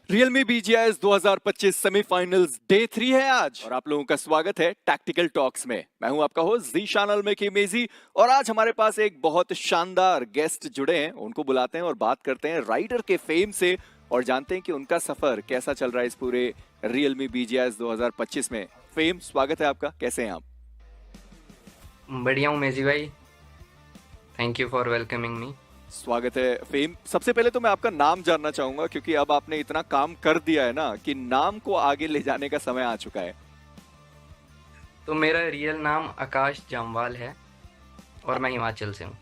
realme BGIS 2025 semifinals day 3 है आज और आप लोगों का स्वागत है टैक्टिकल टॉक्स में। मैं हूं आपका होस्ट जी चैनल में की मेजी और आज हमारे पास एक बहुत शानदार गेस्ट जुड़े हैं। उनको बुलाते हैं और बात करते हैं राइडर के फेम से और जानते हैं कि उनका सफर कैसा चल रहा है इस पूरे realme BGIS 2025 में। फेम, स्वागत है आपका, कैसे हैं आप? बढ़िया हूँ मेजी भाई। थैंक यू फॉर वेलकमिंग मी। स्वागत है फेम। सबसे पहले तो मैं आपका नाम जानना चाहूंगा क्योंकि अब आपने इतना काम कर दिया है ना कि नाम को आगे ले जाने का समय आ चुका है। तो मेरा रियल नाम आकाश जामवाल है और मैं हिमाचल से हूँ।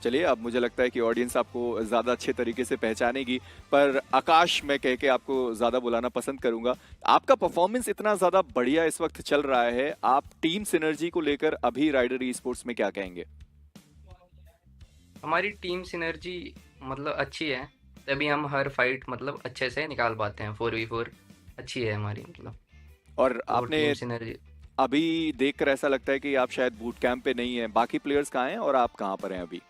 चलिए, अब मुझे लगता है कि ऑडियंस आपको ज्यादा अच्छे तरीके से पहचानेगी, पर आकाश मैं कह के आपको ज्यादा बुलाना पसंद करूंगा। आपका परफॉर्मेंस इतना ज्यादा बढ़िया इस वक्त चल रहा है, आप टीम सिनर्जी को लेकर अभी राइडर ई स्पोर्ट्स में क्या कहेंगे? हमारी टीम सिनर्जी मतलब अच्छी है, तभी हम हर फाइट मतलब अच्छे से निकाल पाते हैं। 4v4 अच्छी है हमारी मतलब। और तो आपने टीम सिनर्जी। अभी देखकर ऐसा लगता है कि आप शायद बूट कैंप पे नहीं है। बाकी प्लेयर्स कहाँ हैं और आप कहाँ पर हैं अभी?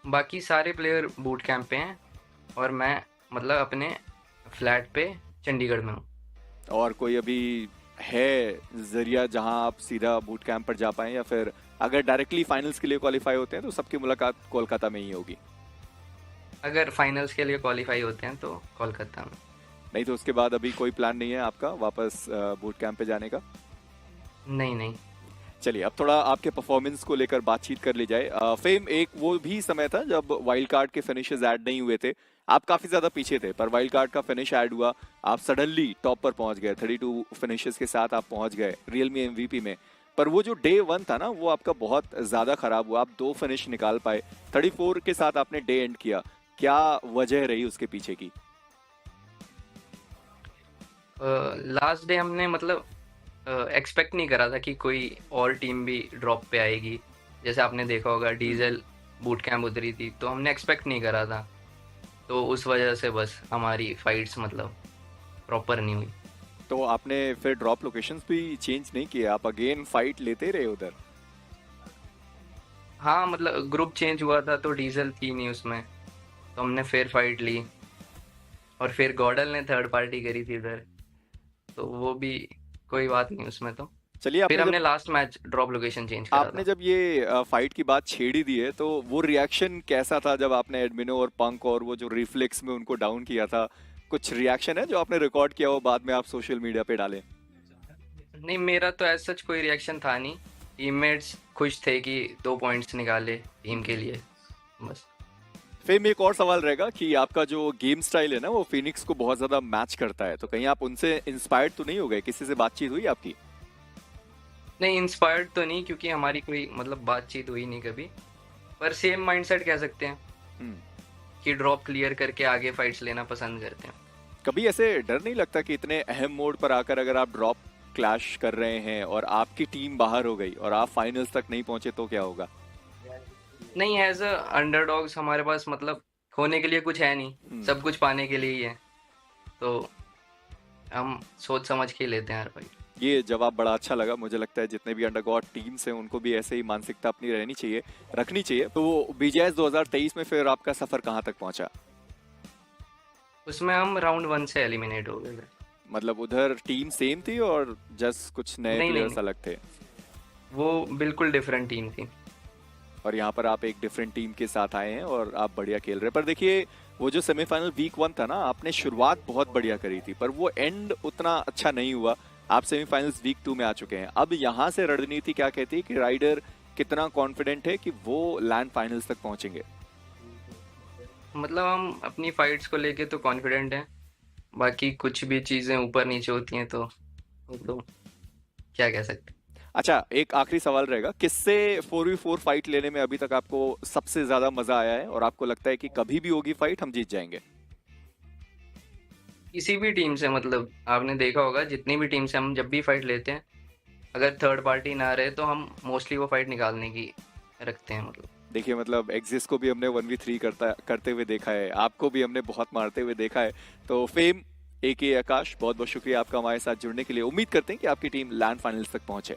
बाकी सारे प्लेयर बूट कैंप पे हैं और मैं मतलब अपने फ्लैट पे चंडीगढ़ में हूँ। और कोई अभी है जरिया जहां आप सीधा बूट कैंप पर जा पाएं, या फिर अगर डायरेक्टली फाइनल्स के लिए क्वालिफाई होते हैं तो सबकी मुलाकात कोलकाता में ही होगी? अगर फाइनल्स के लिए क्वालिफाई होते हैं तो कोलकाता में। नहीं तो उसके बाद अभी कोई प्लान नहीं है आपका वापस बूट कैंप पे जाने का? नहीं नहीं। चलिए, अब थोड़ा आपके परफॉर्मेंस को लेकर बातचीत कर ली जाए। फेम, एक वो भी समय था जब वाइल्ड कार्ड के फिनिशेस ऐड नहीं हुए थे। आप काफी ज्यादा पीछे थे, पर वाइल्ड कार्ड का फिनिश ऐड हुआ, आप सडनली टॉप पर पहुंच गए। 32 फिनिशेस के साथ आप पहुंच गए रियलमी एमवीपी में। पर वो जो डे 1 था ना, वो आपका बहुत ज्यादा खराब हुआ। आप 2 फिनिश निकाल पाए, 34 के साथ आपने डे एंड किया। क्या वजह रही उसके पीछे की? लास्ट डे हमने मतलब एक्सपेक्ट नहीं करा था कि कोई और टीम भी ड्रॉप पे आएगी। जैसे आपने देखा होगा डीजल बूट कैंप उतरी थी तो हमने एक्सपेक्ट नहीं करा था। तो उस वजह से बस हमारी फाइट्स मतलब प्रॉपर नहीं हुई। तो आपने फिर ड्रॉप लोकेशंस भी चेंज नहीं किए? आप अगेन फाइट लेते रहे उधर? हाँ मतलब ग्रुप चेंज हुआ था तो डीजल थी नहीं उसमें, तो हमने फिर फाइट ली और फिर गॉडल ने थर्ड पार्टी करी थी इधर। तो वो भी कोई बात नहीं उसमें तो। चलिए, फिर हमने last match drop location change करा आपने था। जब ये फाइट की बात छेड़ी दी है, तो वो रिएक्शन कैसा था जब आपने एडमिनो और पंक और वो जो रिफ्लेक्स में उनको डाउन किया था? कुछ रिएक्शन है जो आपने रिकॉर्ड किया हो बाद में आप सोशल मीडिया पे डालें? नहीं, मेरा तो ऐसा सच कोई रिएक्शन था नहीं। टीममेट्स खुश थे कि 2 पॉइंट्स निकाले टीम के लिए, बस। फिर में एक और सवाल रहेगा कि आपका जो गेम स्टाइल है ना, वो फिनिक्स को बहुत ज्यादा मैच करता है, तो कहीं आप उनसे इंस्पायर्ड तो नहीं हो गए? किसी से बातचीत हुई आपकी? नहीं, इंस्पायर्ड तो नहीं क्योंकि हमारी कोई मतलब बातचीत हुई नहीं कभी। पर सेम माइंडसेट कह सकते हैं हम्म। कि ड्रॉप क्लियर करके आगे फाइट्स लेना पसंद करते हैं। कभी ऐसे डर नहीं लगता कि इतने अहम मोड पर आकर अगर आप ड्रॉप क्लैश कर रहे हैं और आपकी टीम बाहर हो गई और आप फाइनल्स तक नहीं पहुंचे, तो क्या होगा? नहीं, एज अ अंडरडॉग्स हमारे पास मतलब खोने के लिए कुछ है नहीं, हम्म। सब कुछ पाने के लिए ही है। तो हम सोच समझ के ही लेते हैं हर फाइट। ये जवाब बड़ा अच्छा लगा। मुझे लगता है जितने भी अंडरगॉड टीम्स हैं उनको भी ऐसे ही मानसिकता अपनी रहनी चाहिए, रखनी चाहिए। तो बीजीएस 2023 में फिर आपका सफर कहाँ तक पहुंचा? उसमें हम राउंड 1 से एलिमिनेट हो गए थे। मतलब उधर टीम सेम थी और जस्ट कुछ नए नहीं नहीं प्लेयर्स नहीं, अलग थे? वो बिल्कुल डिफरेंट टीम थी। और यहाँ पर आप एक डिफरेंट टीम के साथ आए हैं और आप बढ़िया खेल रहे हैं। पर देखिए, वो जो सेमीफाइनल वीक 1 था ना, आपने शुरुआत बहुत बढ़िया करी थी, पर वो एंड उतना अच्छा नहीं हुआ। आप सेमीफाइनल्स वीक 2 में आ चुके हैं। अब यहाँ से रणनीति क्या कहती है कि राइडर कितना कॉन्फिडेंट है कि वो लैंड फाइनल्स तक पहुंचेंगे? मतलब हम अपनी फाइट्स को लेके तो कॉन्फिडेंट हैं। बाकी कुछ भी चीज़ें ऊपर नीचे होती हैं तो वो तो क्या कह सकते अच्छा, एक आखिरी सवाल रहेगा, किससे 4v4 फाइट लेने में अभी तक आपको सबसे ज्यादा मजा आया है और आपको लगता है कि कभी भी होगी फाइट हम जीत जाएंगे? हैं। किसी भी टीम से मतलब आपने देखा होगा जितनी भी टीम से हम जब भी फाइट लेते हैं, अगर थर्ड पार्टी ना रहे तो हम मोस्टली वो फाइट निकालने की रखते हैं मतलब। देखिए, मतलब एग्जिस्ट को भी हमने 1v3 करते हुए देखा है, आपको भी हमने बहुत मारते हुए देखा है। तो फेम, AK आकाश, बहुत बहुत शुक्रिया आपका हमारे साथ जुड़ने के लिए। उम्मीद करते हैं कि आपकी टीम लैंड फाइनल्स तक पहुंचे।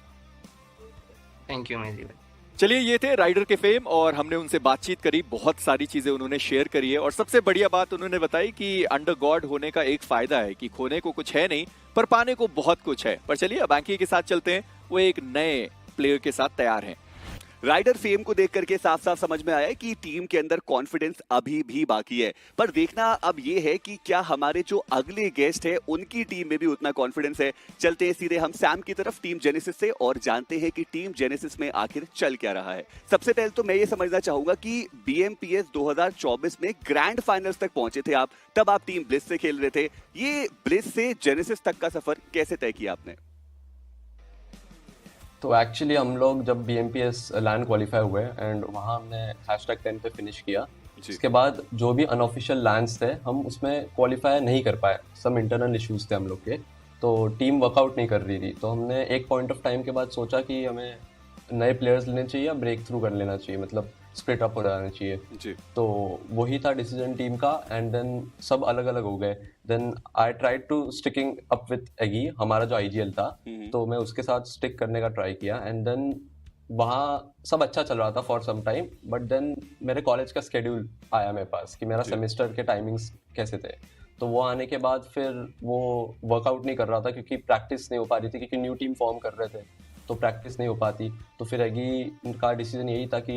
थैंक यू मेजी भाई। चलिए, ये थे राइडर के फेम और हमने उनसे बातचीत करी, बहुत सारी चीजें उन्होंने शेयर करी है और सबसे बढ़िया बात उन्होंने बताई कि अंडर गॉड होने का एक फायदा है कि खोने को कुछ है नहीं पर पाने को बहुत कुछ है। पर चलिए अब एंकी के साथ चलते हैं, वो एक नए प्लेयर के साथ तैयार हैं। राइडर फेम को देख करके साफ साफ समझ में आया है कि टीम के अंदर कॉन्फिडेंस अभी भी बाकी है, पर देखना अब ये है कि क्या हमारे जो अगले गेस्ट है उनकी टीम में भी उतना कॉन्फिडेंस है। चलते हैं सीधे हम सैम की तरफ टीम जेनेसिस से और जानते हैं कि टीम जेनेसिस में आखिर चल क्या रहा है। सबसे पहले तो मैं ये समझना चाहूंगा कि BMPS 2024 में ग्रैंड फाइनल्स तक पहुंचे थे आप, तब आप टीम ब्लिस से खेल रहे थे। ये ब्लिस से जेनेसिस तक का सफर कैसे तय किया आपने? तो एक्चुअली हम लोग जब BMPS लैंड क्वालिफाई हुए एंड वहाँ हमने #10 पे फिनिश किया। इसके बाद जो भी अनऑफिशियल लैंड्स थे हम उसमें क्वालिफाई नहीं कर पाए, सम इंटरनल इश्यूज थे हम लोग के, तो टीम वर्कआउट नहीं कर रही थी। तो हमने एक पॉइंट ऑफ टाइम के बाद सोचा कि हमें नए प्लेयर्स लेने चाहिए या ब्रेक थ्रू कर लेना चाहिए, मतलब स्प्लिट अप हो जाना चाहिए जी। तो वही था डिसीजन टीम का एंड देन सब अलग अलग हो गए। Then I tried to sticking up with एगी, हमारा जो IGL था, तो मैं उसके साथ स्टिक करने का ट्राई किया एंड देन वहाँ सब अच्छा चल रहा था for some time. But then मेरे कॉलेज का स्केड्यूल आया मेरे पास कि मेरा सेमेस्टर के टाइमिंग्स कैसे थे, तो वो आने के बाद फिर वो वर्कआउट नहीं कर रहा था क्योंकि प्रैक्टिस नहीं हो पा रही थी, क्योंकि न्यू टीम फॉर्म कर रहे थे तो प्रैक्टिस नहीं हो पाती। तो फिर एगी का डिसीजन यही था कि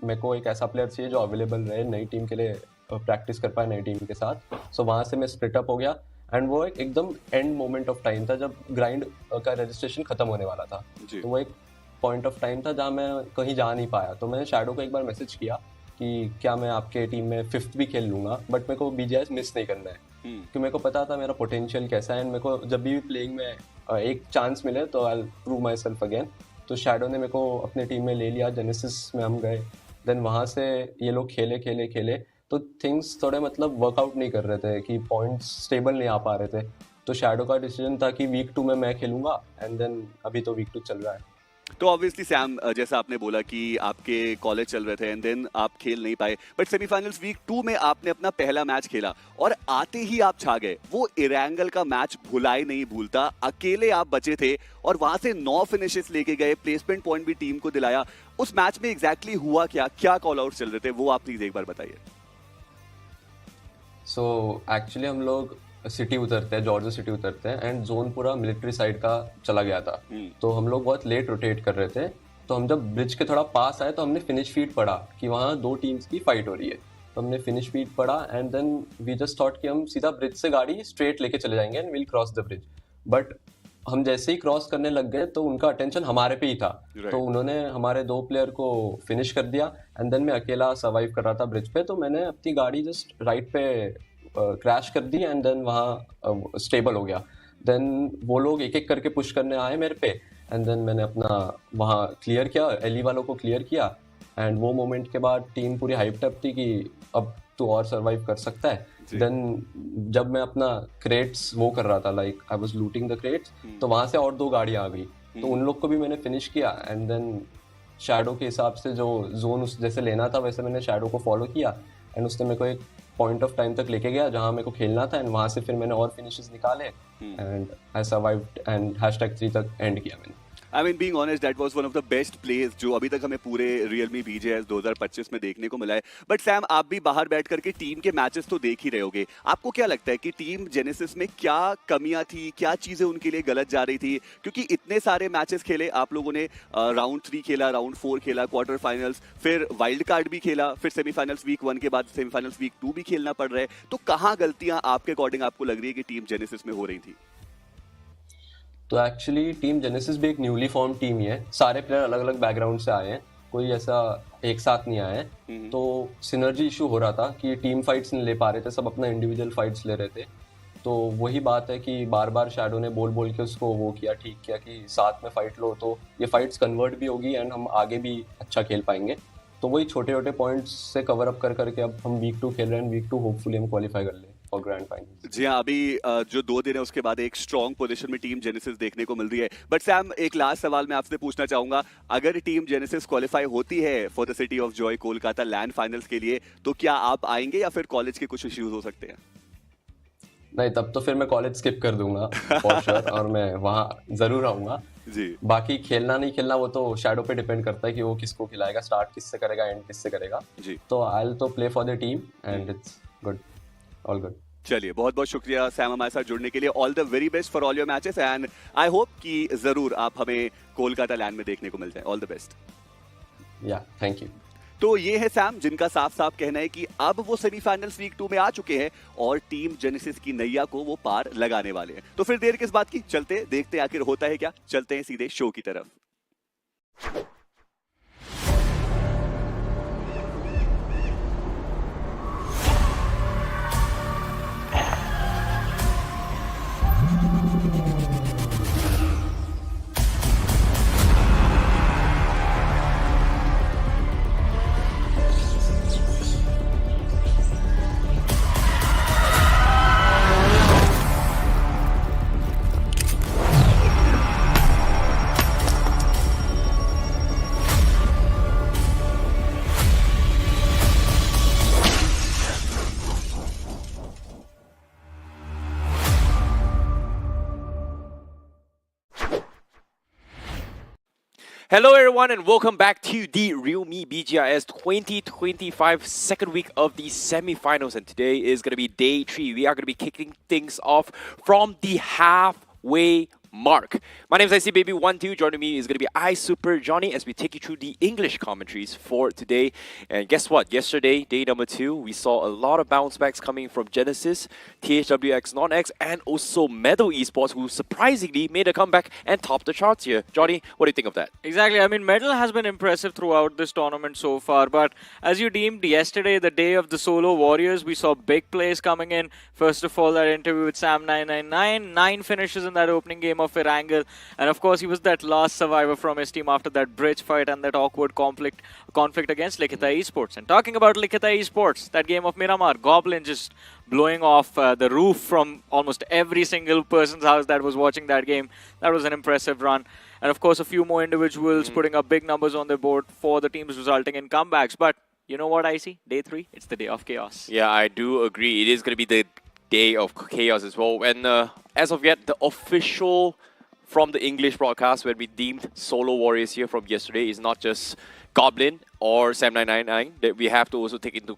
मेरे को एक ऐसा प्लेयर चाहिए जो अवेलेबल रहे नई टीम के लिए, प्रैक्टिस कर पाए नई टीम के साथ। सो वहाँ से मैं स्प्लिट अप हो गया एंड वो एक एकदम एंड मोमेंट ऑफ टाइम था जब ग्राइंड का रजिस्ट्रेशन खत्म होने वाला था। तो वो एक पॉइंट ऑफ टाइम था जहाँ मैं कहीं जा नहीं पाया। तो मैंने शैडो को एक बार मैसेज किया कि क्या मैं आपके टीम में 5th भी खेल लूँगा, बट मेरे को BGIS मिस नहीं करना है क्योंकि मेरे को पता था मेरा पोटेंशियल कैसा है एंड मेरे को जब भी प्लेइंग में एक चांस मिले तो I prove my self again. तो शैडो ने मेरे को अपने टीम में ले लिया, जेनेसिस में हम गए। देन वहाँ से ये लोग खेले खेले खेले तो थिंग्स थोड़े मतलब वर्कआउट नहीं कर रहे थे कि पॉइंट्स स्टेबल नहीं आ पा रहे थे। तो शैडो का डिसीजन था कि वीक 2 में मैं खेलूंगा एंड देन अभी तो वीक 2 चल रहा है। तो ऑब्वियसली सैम, जैसा आपने बोला कि आपके कॉलेज चल रहे थे एंड देन आप खेल नहीं पाए, बट सेमीफाइनल्स वीक 2 में आपने अपना पहला मैच खेला और आते ही आप छा गए। वो इरैंगल का मैच भुलाए नहीं भूलता, अकेले आप बचे थे और वहां से 9 फिनिशेस लेके गए, प्लेसमेंट पॉइंट भी टीम को दिलाया। उस मैच में एग्जैक्टली हुआ क्या, क्या कॉल आउट चल रहे थे, वो आप प्लीज एक बार बताइए। सो एक्चुअली हम लोग सिटी उतरते हैं, जॉर्जिया सिटी उतरते हैं एंड जोन पूरा मिलिट्री साइड का चला गया था। तो हम लोग बहुत लेट रोटेट कर रहे थे। तो हम जब ब्रिज के थोड़ा पास आए तो हमने फिनिश फीड पढ़ा कि वहाँ 2 टीम्स की फाइट हो रही है। तो हमने फिनिश फीड पढ़ा and then we just thought कि हम सीधा ब्रिज से गाड़ी स्ट्रेट लेके चले जाएंगे and will cross the bridge. But हम जैसे ही क्रॉस करने लग गए तो उनका अटेंशन हमारे पे ही था। तो उन्होंने हमारे 2 प्लेयर को फिनिश कर दिया एंड देन मैं अकेला सर्वाइव कर रहा था ब्रिज पे। तो मैंने अपनी गाड़ी जस्ट राइट पे क्रैश कर दी एंड देन वहाँ स्टेबल हो गया। देन वो लोग एक एक करके पुश करने आए मेरे पे एंड देन मैंने अपना वहाँ क्लियर किया, एली वालों को क्लियर किया एंड वो मोमेंट के बाद टीम पूरी हाइप्ड अप थी कि अब तू और सर्वाइव कर सकता है। देन जब मैं अपना क्रेट्स वो कर रहा था, like I was looting the crates, तो वहाँ से और 2 गाड़ियाँ आ गई तो उन लोग को भी मैंने फिनिश किया एंड देन शैडो के हिसाब से जो जोन उस जैसे लेना था वैसे मैंने शैडो को फॉलो किया एंड उसने मेरे को एक पॉइंट ऑफ टाइम तक लेके गया जहाँ मेरे को खेलना था एंड वहाँ से फिर मैंने और फिनिशेस निकाले एंड आई सर्वाइव्ड एंड #3 तक एंड किया मैंने। I mean being honest, that was one of the best plays जो अभी तक हमें पूरे realme BGIS 2025 में देखने को मिला है। बट सैम, आप भी बाहर बैठ करके टीम के मैचेस तो देख ही रहे होगे, आपको क्या लगता है कि टीम जेनेसिस में क्या कमियां थी, क्या चीजें उनके लिए गलत जा रही थी? क्योंकि इतने सारे मैचेस खेले आप लोगों ने, राउंड 3 खेला, राउंड 4 खेला, क्वार्टर फाइनल्स, फिर वाइल्ड कार्ड भी खेला, फिर सेमीफाइनल्स वीक 1 के बाद सेमीफाइनल्स वीक 2 भी खेलना पड़ रहा है। तो कहाँ गलतियां आपके अकॉर्डिंग आपको लग रही है कि टीम जेनेसिस में हो रही थी? तो एक्चुअली टीम जेनेसिस भी एक न्यूली फॉर्म टीम ही है, सारे प्लेयर अलग अलग बैकग्राउंड से आए हैं, कोई ऐसा एक साथ नहीं आया है। तो सिनर्जी इशू हो रहा था कि टीम फाइट्स नहीं ले पा रहे थे, सब अपना इंडिविजुअल फाइट्स ले रहे थे। तो वही बात है कि बार बार शैडो ने बोल बोल के उसको वो किया, ठीक किया कि साथ में फाइट लो तो ये फाइट्स कन्वर्ट भी होगी एंड हम आगे भी अच्छा खेल पाएंगे। तो वही छोटे छोटे पॉइंट्स से कवर अप कर करके अब हम वीक 2 खेल रहे हैं, वीक 2 होपफुली हम क्वालिफाई कर लें और ग्रैंड फाइनल। जी हाँ, अभी जो 2 दिन है उसके बाद एक स्ट्रॉन्ग पोजीशन में टीम जेनेसिस देखने को मिल रही है। बट सैम, एक लास्ट सवाल मैं आपसे पूछना चाहूंगा, अगर टीम जेनेसिस क्वालिफाई होती है for the city of Joy Kolkata land finals के लिए, तो क्या आप आएंगे या फिर कॉलेज के कुछ इश्यूज हो सकते हैं? नहीं, तब तो फिर मैं कॉलेज स्किप कर दूंगा फॉर श्योर और मैं वहाँ जरूर आऊंगा। जी बाकी खेलना नहीं खेलना वो तो शैडो पे डिपेंड करता है कि वो किसको खिलाएगा, स्टार्ट किससे करेगा, एंड किससे करेगा। जी तो आई विल तो play for the team and it's good, all good. चलिए, बहुत बहुत शुक्रिया सैम हमारे साथ जुड़ने के लिए। All the very best for all your matches and I hope कि जरूर आप हमें कोलकाता लैंड में देखने को मिल जाए। All the best. या थैंक यू। तो ये है सैम, जिनका साफ साफ कहना है कि अब वो सेमीफाइनल्स वीक 2 में आ चुके हैं और टीम जेनेसिस की नैया को वो पार लगाने वाले हैं। तो फिर देर किस बात की, चलते देखते आखिर होता है क्या। चलते हैं सीधे शो की तरफ। Hello everyone and welcome back to the realme BGIS 2025 second week of the semi-finals, and today is going to be day 3. We are going to be kicking things off from the halfway mark. My name is ICBaby12. Joining me is going to be iSuper Johnny as we take you through the English commentaries for today. And guess what? Yesterday, day number 2, we saw a lot of bounce backs coming from Genesis, THWX Non-X, and also Meadow Esports, who surprisingly made a comeback and topped the charts here. Johnny, what do you think of that? Exactly. I mean, Metal has been impressive throughout this tournament so far, but as you deemed yesterday, the day of the solo warriors, we saw big plays coming in. First of all, that interview with Sam999, 9 finishes in that opening game of Erangel, and of course, he was that last survivor from his team after that bridge fight and that awkward conflict against Likita Esports. And talking about Likita Esports, that game of Miramar, Goblin just blowing off the roof from almost every single person's house that was watching that game. That was an impressive run. And of course, a few more individuals putting up big numbers on the board for the teams, resulting in comebacks. But you know what I see? Day 3, it's the day of chaos. Yeah, I do agree. It is going to be the day of chaos as well. And as of yet, the official from the English broadcast when we deemed solo warriors here from yesterday is not just Goblin or Sam999. That we have to also take into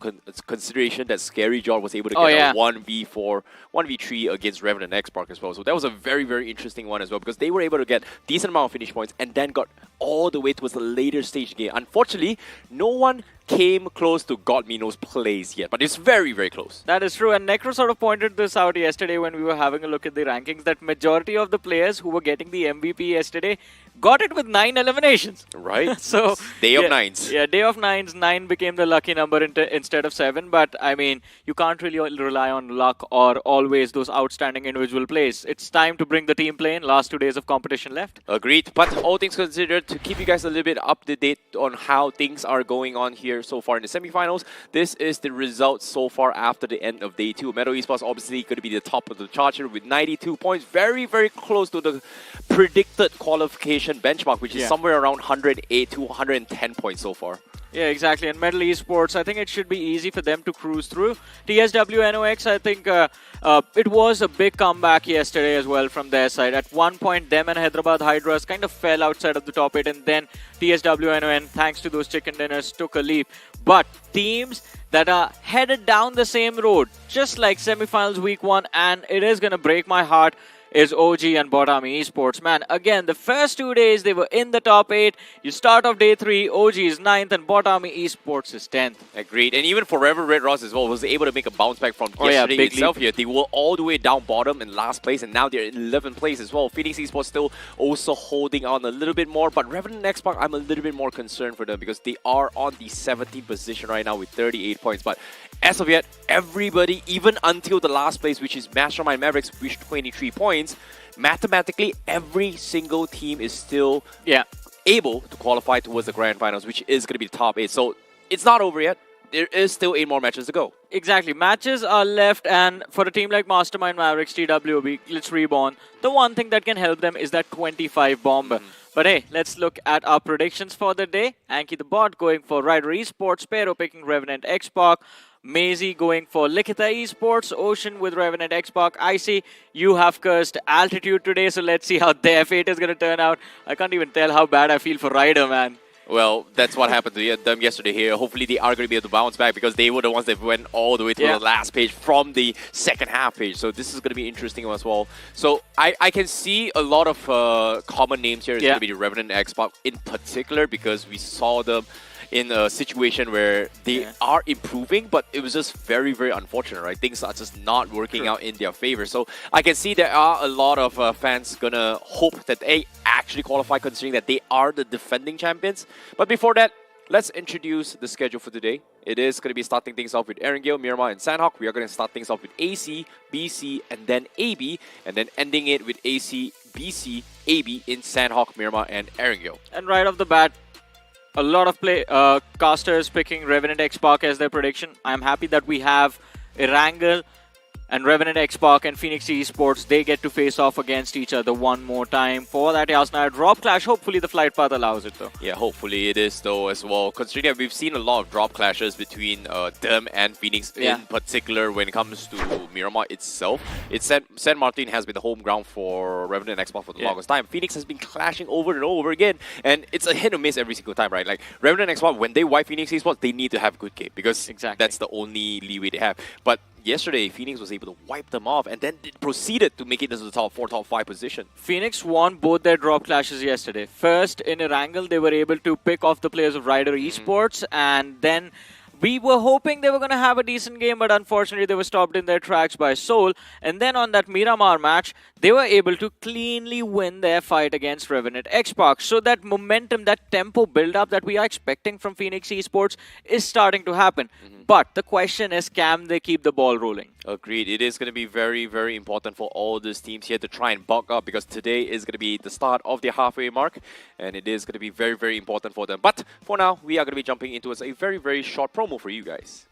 consideration that Scary John was able to get a 1v4, 1v3 against Revenant and X-Park as well. So that was a very, very interesting one as well, because they were able to get decent amount of finish points and then got all the way towards the later stage game. Unfortunately, no one came close to God Mino's plays yet, but it's very, very close. That is true, and Necro sort of pointed this out yesterday when we were having a look at the rankings, that majority of the players who were getting the MVP yesterday got it with 9 eliminations. Right. So day of 9s. Yeah, day of 9s, 9 became the lucky number instead of 7, but I mean, you can't really rely on luck or always those outstanding individual plays. It's time to bring the team play in. Last 2 days of competition left. Agreed. But all things considered, to keep you guys a little bit up to date on how things are going on here so far in the semifinals, this is the results so far after the end of day 2. Meadow Esports obviously going to be the top of the chart here with 92 points, very, very close to the predicted qualification benchmark, which is somewhere around 108 to 110 points so far. Yeah, exactly. And Metal Esports, I think it should be easy for them to cruise through. TSWNOX, I think it was a big comeback yesterday as well from their side. At one point, them and Hyderabad Hydras kind of fell outside of the top 8, and then TSWNON, thanks to those chicken dinners, took a leap. But teams that are headed down the same road, just like semifinals week 1, and it is going to break my heart, is OG and Botami Esports. Man, again, the first 2 days, they were in the top 8. You start off day 3, OG is 9th and Botami Esports is 10th. Agreed. And even Forever Red Ross as well was able to make a bounce back from yesterday itself here. They were all the way down bottom in last place, and now they're in 11th place as well. Phoenix Esports still also holding on a little bit more, but Revenant and X-Park, I'm a little bit more concerned for them because they are on the 17th position right now with 38 points. But as of yet, everybody, even until the last place, which is Mastermind Mavericks, with 23 points, mathematically, every single team is still able to qualify towards the Grand Finals, which is going to be the top 8. So it's not over yet. There is still 8 more matches to go. Exactly. Matches are left, and for a team like Mastermind Mavericks, TWB, let's Reborn, the one thing that can help them is that 25 bomber. But hey, let's look at our predictions for the day. Anki the bot going for Rider Esports, Pero picking Revenant X-Park, Maisie going for Likita Esports, Ocean with Revenant Xbox. Icy, you have cursed Altitude today, so let's see how their fate is going to turn out. I can't even tell how bad I feel for Ryder, man. Well, that's what happened to them yesterday here. Hopefully they are going to be able to bounce back because they were the ones that went all the way to the last page from the second half page. So this is going to be interesting as well. So I can see a lot of common names here. It's going to be the Revenant Xbox in particular because we saw them in a situation where they are improving, but it was just very, very unfortunate, right? Things are just not working out in their favor. So I can see there are a lot of fans gonna hope that they actually qualify considering that they are the defending champions. But before that, let's introduce the schedule for today. It is going to be starting things off with Erangel, Miramar, and Sanhok. We are going to start things off with AC, BC, and then AB, and then ending it with AC, BC, AB in Sanhok, Miramar, and Erangel. And right off the bat, a lot of casters picking Revenant Xbox as their prediction. I'm happy that we have Erangel and Revenant Xbox and Phoenix Esports. They get to face off against each other one more time. For that, Yasna, drop clash. Hopefully the flight path allows it though. Yeah, hopefully it is though as well. Considering that we've seen a lot of drop clashes between them and Phoenix in particular when it comes to Miramar itself. It's San Martin has been the home ground for Revenant Xbox for the longest time. Phoenix has been clashing over and over again, and it's a hit or miss every single time, right? Like Revenant Xbox, when they wipe Phoenix Esports, they need to have a good game because that's the only leeway they have. But yesterday, Phoenix was able to wipe them off and then proceeded to make it into the top 4, top 5 position. Phoenix won both their drop clashes yesterday. First, in Erangel, they were able to pick off the players of Ryder Esports, and then we were hoping they were going to have a decent game, but unfortunately they were stopped in their tracks by Seoul. And then on that Miramar match, they were able to cleanly win their fight against Revenant Xbox. So that momentum, that tempo build-up that we are expecting from Phoenix Esports is starting to happen. But the question is, can they keep the ball rolling? Agreed. It is going to be very, very important for all these teams here to try and bulk up because today is going to be the start of the halfway mark and it is going to be very, very important for them. But for now, we are going to be jumping into a very, very short promo for you guys.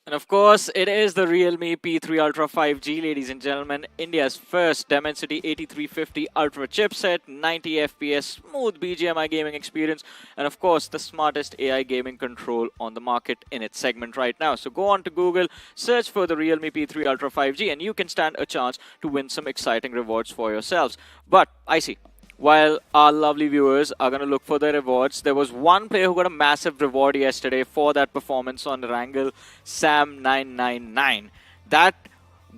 And of course, it is the realme P3 Ultra 5G, ladies and gentlemen, India's first Dimensity 8350 Ultra chipset, 90 FPS, smooth BGMI gaming experience, and of course, the smartest AI gaming control on the market in its segment right now. So go on to Google, search for the realme P3 Ultra 5G, and you can stand a chance to win some exciting rewards for yourselves. But I see. While our lovely viewers are going to look for their rewards, there was one player who got a massive reward yesterday for that performance on Erangel, Sam999. That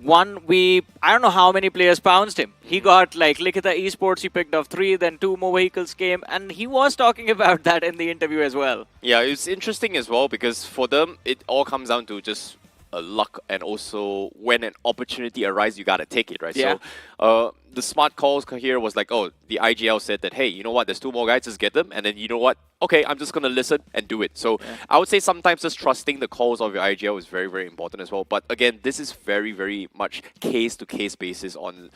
one, I don't know how many players pounced him. He got like Likita Esports, he picked up 3, then 2 more vehicles came, and he was talking about that in the interview as well. Yeah, it's interesting as well because for them, it all comes down to just luck, and also when an opportunity arises, you gotta take it, right? Yeah. So the smart calls here was like, oh, the IGL said that, hey, you know what, there's 2 more guys, just get them, and then you know what, okay, I'm just gonna listen and do it. So I would say sometimes just trusting the calls of your IGL is very, very important as well. But again, this is very, very much case-to-case basis on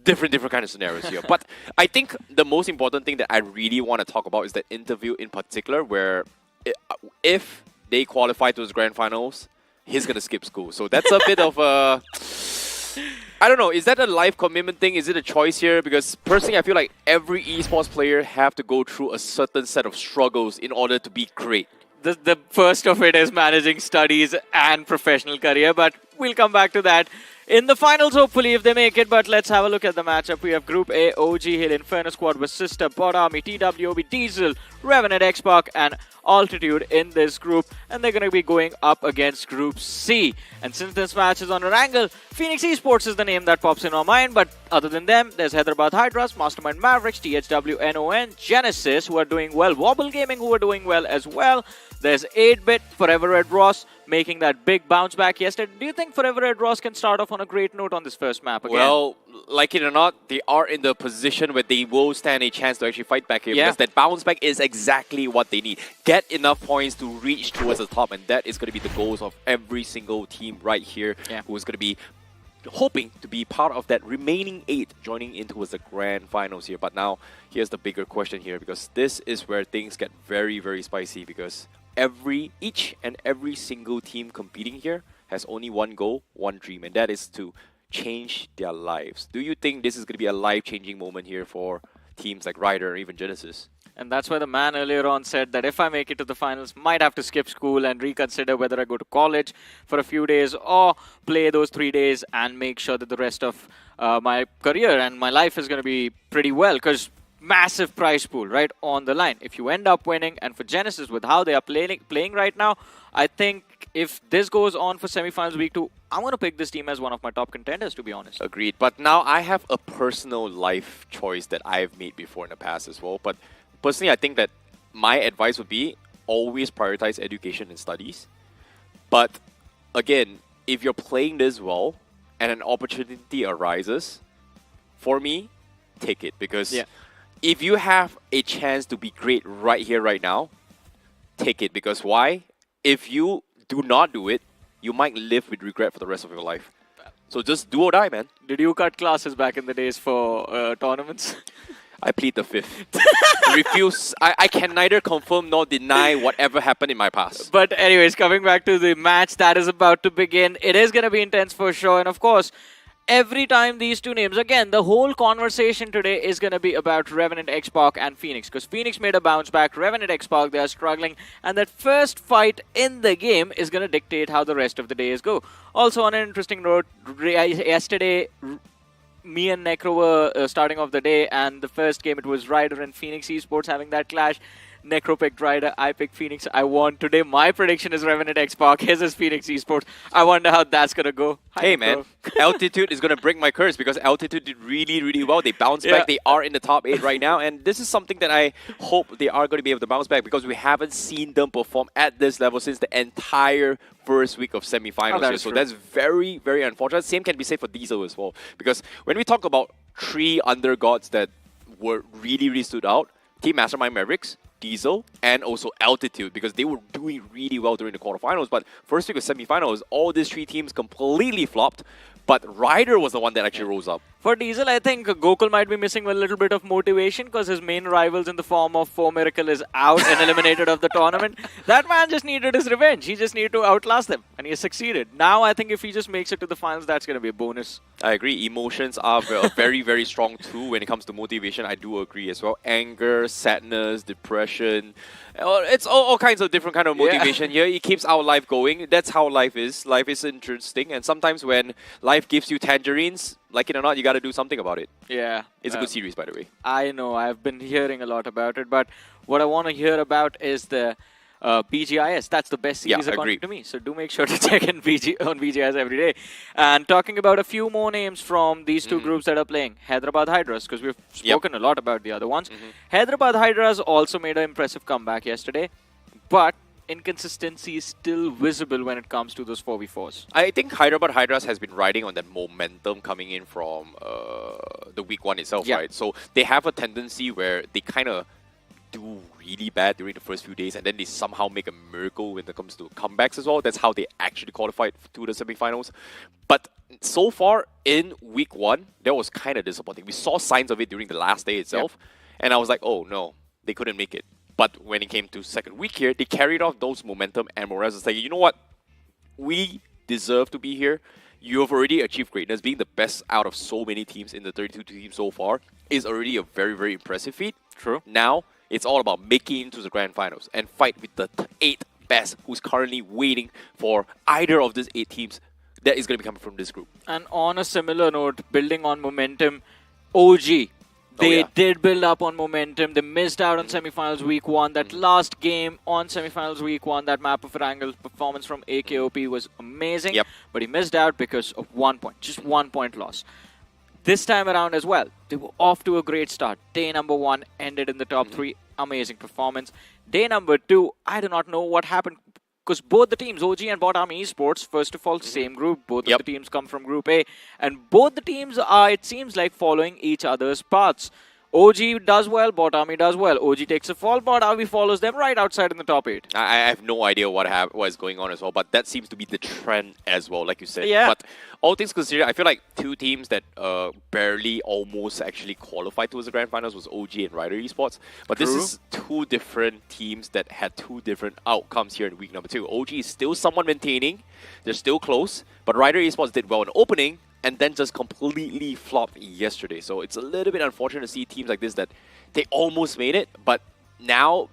different kind of scenarios here. But I think the most important thing that I really want to talk about is that interview in particular, where if they qualify to those grand finals, he's going to skip school. So that's a bit of a... I don't know, is that a life commitment thing? Is it a choice here? Because personally, I feel like every esports player have to go through a certain set of struggles in order to be great. The first of it is managing studies and professional career, but we'll come back to that in the finals, hopefully, if they make it. But let's have a look at the matchup. We have Group A, OG Hill, Inferno Squad with Sister, Bot Army, TWOB, Diesel, Revenant Xbox, and Altitude in this group. And they're going to be going up against Group C. And since this match is on Erangel, Phoenix Esports is the name that pops in our mind. But other than them, there's Hyderabad Hydras, Mastermind Mavericks, THW, NON, Genesis, who are doing well, Wobble Gaming, who are doing well as well. There's 8-Bit, Forever Red Ross, making that big bounce back yesterday. Do you think Forever Red Ross can start off on a great note on this first map again? Well, like it or not, they are in the position where they will stand a chance to actually fight back here because that bounce back is exactly what they need. Get enough points to reach towards the top, and that is going to be the goals of every single team right here who is going to be hoping to be part of that remaining 8 joining in towards the Grand Finals here. But now, here's the bigger question here, because this is where things get very, very spicy, because each and every single team competing here has only one goal, one dream, and that is to change their lives. Do you think this is going to be a life-changing moment here for teams like Ryder or even Genesis? And that's why the man earlier on said that if I make it to the finals, might have to skip school and reconsider whether I go to college for a few days or play those 3 days and make sure that the rest of my career and my life is going to be pretty well, because massive prize pool right on the line if you end up winning. And for Genesis, with how they are playing right now, I think if this goes on for semifinals week 2, I'm going to pick this team as one of my top contenders, to be honest. Agreed. But now I have a personal life choice that I've made before in the past as well. But personally, I think that my advice would be always prioritize education and studies. But again, if you're playing this well and an opportunity arises, for me, take it. Because if you have a chance to be great right here, right now, take it. Because why? If you do not do it, you might live with regret for the rest of your life. So just do or die, man. Did you cut classes back in the days for tournaments? I plead the fifth. Refuse. I can neither confirm nor deny whatever happened in my past. But anyways, coming back to the match that is about to begin, it is going to be intense for sure. And of course, every time these two names, again, the whole conversation today is going to be about Revenant, X-Pac and Phoenix. Because Phoenix made a bounce back, Revenant, X-Pac, they are struggling. And that first fight in the game is going to dictate how the rest of the days go. Also, on an interesting note, yesterday, me and Necro were starting off the day, and the first game it was Ryder and Phoenix Esports having that clash. Necro picked Ryder, I picked Phoenix. I won today. My prediction is Revenant X-Pac. His is Phoenix Esports. I wonder how that's going to go. Hey, man. Altitude is going to break my curse because Altitude did really, really well. They bounced back. They are in the top 8 right now. And this is something that I hope they are going to be able to bounce back, because we haven't seen them perform at this level since the entire first week of semifinals. So that's very, very unfortunate. Same can be said for Diesel as well. Because when we talk about 3 undergods that were really, really stood out, Team Mastermind Mavericks, Diesel, and also Altitude, because they were doing really well during the quarterfinals. But first week of semifinals, all these 3 teams completely flopped. But Ryder was the one that actually rose up. For Diesel, I think Gokul might be missing a little bit of motivation because his main rivals in the form of 4Miracle is out and eliminated of the tournament. That man just needed his revenge. He just needed to outlast them, and he has succeeded. Now, I think if he just makes it to the finals, that's going to be a bonus. I agree. Emotions are very, very strong too when it comes to motivation. I do agree as well. Anger, sadness, depression. It's all kinds of different kind of motivation here. It keeps our life going. That's how life is. Life is interesting. And sometimes when life gives you tangerines, like it or not, you got to do something about it. Yeah. It's a good series, by the way. I know. I've been hearing a lot about it. But what I want to hear about is the BGIS. That's the best series according to me. So do make sure to check in on BGIS every day. And talking about a few more names from these 2 groups that are playing. Hyderabad Hydras, because we've spoken a lot about the other ones. Hyderabad Hydras also made an impressive comeback yesterday. But inconsistency is still visible when it comes to those 4v4s. I think Hyderabad Hydras has been riding on that momentum coming in from the week 1 itself, right? So they have a tendency where they kind of do really bad during the first few days, and then they somehow make a miracle when it comes to comebacks as well. That's how they actually qualified to the semifinals. But so far in week 1, that was kind of disappointing. We saw signs of it during the last day itself, and I was like, oh no, they couldn't make it. But when it came to second week here, they carried off those momentum, and Morales was like, you know what? We deserve to be here. You have already achieved greatness. Being the best out of so many teams in the 32 teams so far is already a very, very impressive feat. True. Now, it's all about making it into the Grand Finals and fight with the 8 best who's currently waiting for either of these 8 teams that is going to be coming from this group. And on a similar note, building on momentum, OG. They did build up on momentum. They missed out on semifinals week 1. That last game on semifinals week 1, that map of Erangel performance from AKOP was amazing. But he missed out because of 1 point, just 1 point loss. This time around as well, they were off to a great start. Day number 1 ended in the top 3. Amazing performance. Day number 2, I do not know what happened. because both the teams, OG and Bot Army Esports, first of all, same group. Both of the teams come from Group A, and both the teams are, it seems like, following each other's paths. OG does well, Bot Army does well. OG takes a fall, Bot Army follows them right outside in the top 8. I have no idea what is going on as well, but that seems to be the trend as well, like you said. Yeah. But all things considered, I feel like two teams that barely almost actually qualified towards the Grand Finals was OG and Rider Esports. But this is two different teams that had two different outcomes here in week number 2. OG is still somewhat maintaining. They're still close, but Rider Esports did well in opening, and then just completely flopped yesterday. So it's a little bit unfortunate to see teams like this that they almost made it, but now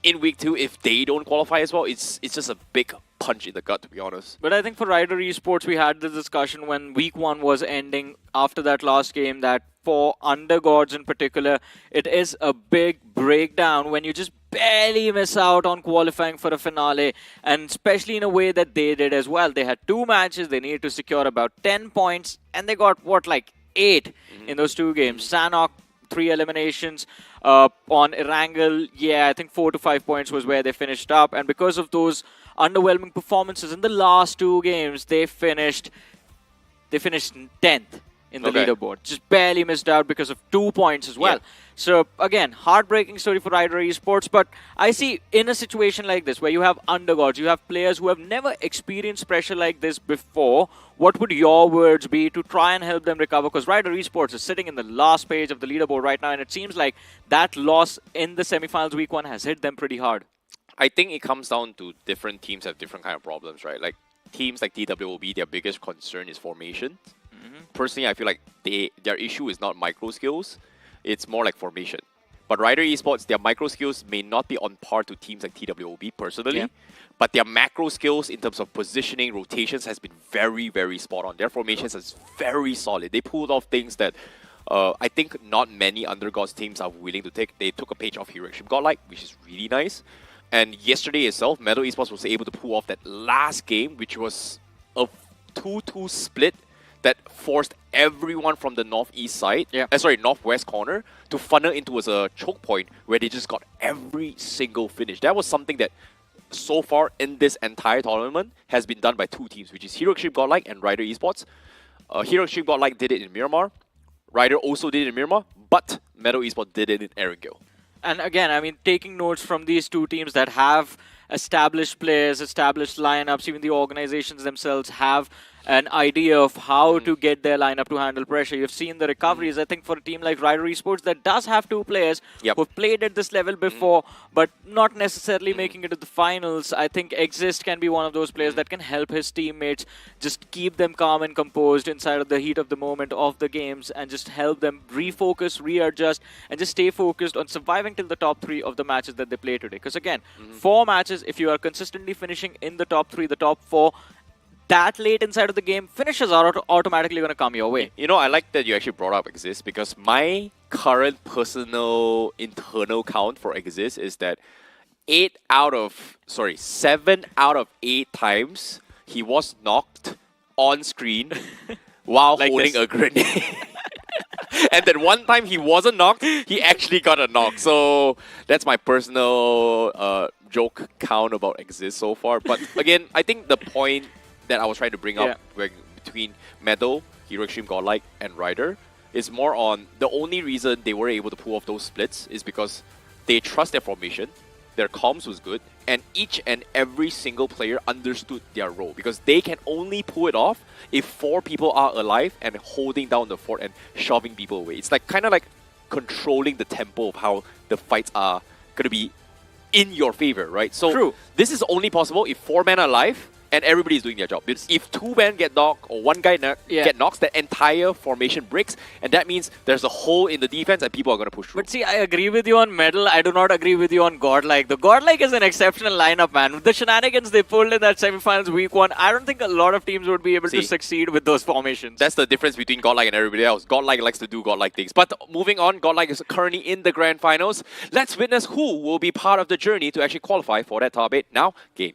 in week 2, if they don't qualify as well, it's just a big punch in the gut, to be honest. But I think for Rider Esports, we had this discussion when week 1 was ending after that last game that for Undergods in particular, it is a big breakdown when you just barely miss out on qualifying for a finale, and especially in a way that they did as well. They had 2 matches, they needed to secure about 10 points, and they got, what, like 8 in those 2 games. Sanhok, 3 eliminations. On Erangel, yeah, I think 4 to 5 points was where they finished up, and because of those underwhelming performances in the last 2 games, they finished 10th in the leaderboard. Just barely missed out because of 2 points as well. So again, heartbreaking story for Rider Esports, but I see in a situation like this where you have undergods, you have players who have never experienced pressure like this before, what would your words be to try and help them recover? Because Rider Esports is sitting in the last page of the leaderboard right now, and it seems like that loss in the semifinals week 1 has hit them pretty hard. I think it comes down to different teams have different kind of problems, right? Like teams like TWOB, their biggest concern is formation. Personally, I feel like their issue is not micro skills, it's more like formation. But Rider Esports, their micro skills may not be on par to teams like TWOB personally, but their macro skills in terms of positioning, rotations has been very, very spot on. Their formations is very solid. They pulled off things that I think not many Undergods teams are willing to take. They took a page off Heroic Godlike, which is really nice. And yesterday itself, Metal Esports was able to pull off that last game, which was a 2-2 split that forced everyone from the northeast side, northwest corner, to funnel into a choke point where they just got every single finish. That was something that so far in this entire tournament has been done by 2 teams, which is Heroic Godlike and Rider Esports. Heroic Godlike did it in Miramar. Rider also did it in Miramar, but Metal Esports did it in Erangel. And again, I mean, taking notes from these 2 teams that have established players, established lineups, even the organizations themselves have an idea of how to get their lineup to handle pressure. You've seen the recoveries. I think for a team like Rider Esports that does have 2 players who've played at this level before, but not necessarily making it to the finals. I think Exist can be one of those players that can help his teammates just keep them calm and composed inside of the heat of the moment of the games and just help them refocus, readjust, and just stay focused on surviving till the top 3 of the matches that they play today. Because again, 4 matches, if you are consistently finishing in the top 3, the top 4, that late inside of the game, finishes are automatically going to come your way. You know, I like that you actually brought up Exist, because my current personal internal count for Exist is that 7 out of 8 times he was knocked on screen while like holding a grenade. And then one time he wasn't knocked, he actually got a knock. So that's my personal joke count about Exist so far. But again, I think the point that I was trying to bring up between Metal, Heroic Godlike, and Rider is more on the only reason they were able to pull off those splits is because they trust their formation, their comms was good, and each and every single player understood their role, because they can only pull it off if 4 people are alive and holding down the fort and shoving people away. It's like kind of like controlling the tempo of how the fights are going to be in your favor, right? So this is only possible if 4 men are alive and everybody is doing their job. Because if 2 men get knocked or 1 guy get knocks, the entire formation breaks, and that means there's a hole in the defense and people are going to push through. But see, I agree with you on Metal. I do not agree with you on Godlike. The Godlike is an exceptional lineup, man. With the shenanigans they pulled in that semifinals week 1, I don't think a lot of teams would be able to succeed with those formations. That's the difference between Godlike and everybody else. Godlike likes to do Godlike things. But moving on, Godlike is currently in the Grand Finals. Let's witness who will be part of the journey to actually qualify for that top 8. Now, game.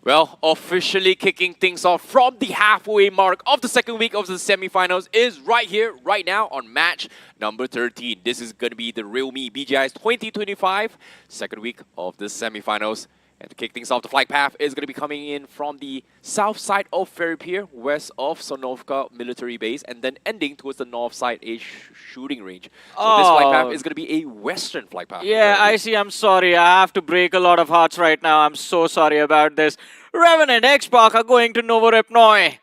Well, officially kicking things off from the halfway mark of the second week of the semifinals is right here, right now on match number 13. This is going to be the realme BGIS 2025 second week of the semifinals. And to kick things off, the flight path is going to be coming in from the south side of Ferry Pier, west of Sanhok military base, and then ending towards the north side, a shooting range. So this flight path is going to be a western flight path. Yeah, I see. I'm sorry. I have to break a lot of hearts right now. I'm so sorry about this. Revenant X-Park are going to Novorepnoy.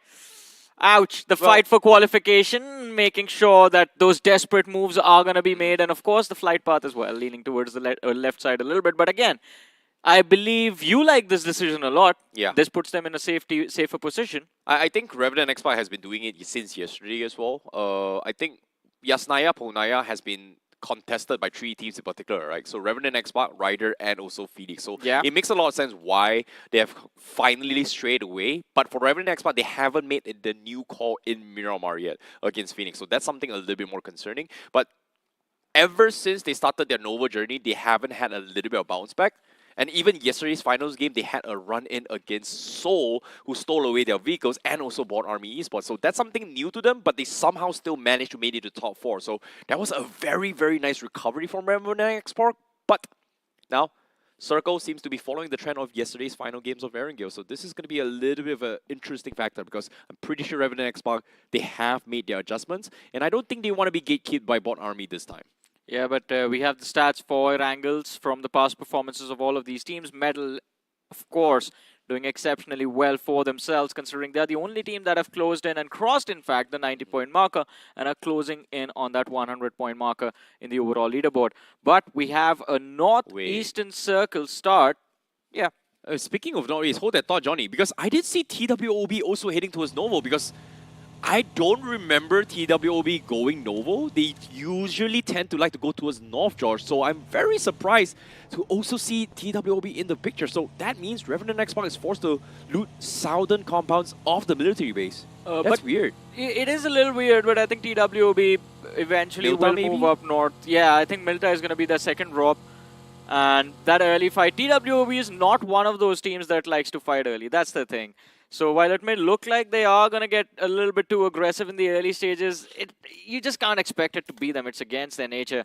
Ouch. The fight for qualification, making sure that those desperate moves are going to be made. And of course, the flight path as well, leaning towards the left side a little bit. But again, I believe you like this decision a lot. Yeah. This puts them in a safer position. I think Revenant X-Park has been doing it since yesterday as well. I think Yasnaya, Ponaya has been contested by 3 teams in particular, right? So Revenant X-Park, Ryder, and also Phoenix. So yeah, it makes a lot of sense why they have finally strayed away. But for Revenant X-Park, they haven't made the new call in Miramar yet against Phoenix. So that's something a little bit more concerning. But ever since they started their Nova journey, they haven't had a little bit of bounce back. And even yesterday's finals game, they had a run-in against Seoul, who stole away their vehicles and also bought Army Esports. So that's something new to them, but they somehow still managed to make it to top 4. So that was a very, very nice recovery from Revenant X-Park. But now, Circle seems to be following the trend of yesterday's final games of Erangel. So this is going to be a little bit of an interesting factor because I'm pretty sure Revenant X-Park, they have made their adjustments. And I don't think they want to be gatekept by bot Army this time. Yeah, but we have the stats for Erangels from the past performances of all of these teams. Medal, of course, doing exceptionally well for themselves, considering they're the only team that have closed in and crossed, in fact, the 90-point marker and are closing in on that 100-point marker in the overall leaderboard. But we have a northeastern circle start. Yeah. Speaking of northeast, hold that thought, Johnny, because I did see TWOB also heading towards Novo because I don't remember TWOB going Novo. They usually tend to like to go towards North George, so I'm very surprised to also see TWOB in the picture. So that means Revenant X-Park is forced to loot southern compounds of the military base. That's weird. It is a little weird, but I think TWOB eventually Milta will maybe move up north. Yeah, I think Milta is going to be the second drop. And that early fight, TWOB is not one of those teams that likes to fight early. That's the thing. So while it may look like they are going to get a little bit too aggressive in the early stages, you just can't expect it to be them. It's against their nature.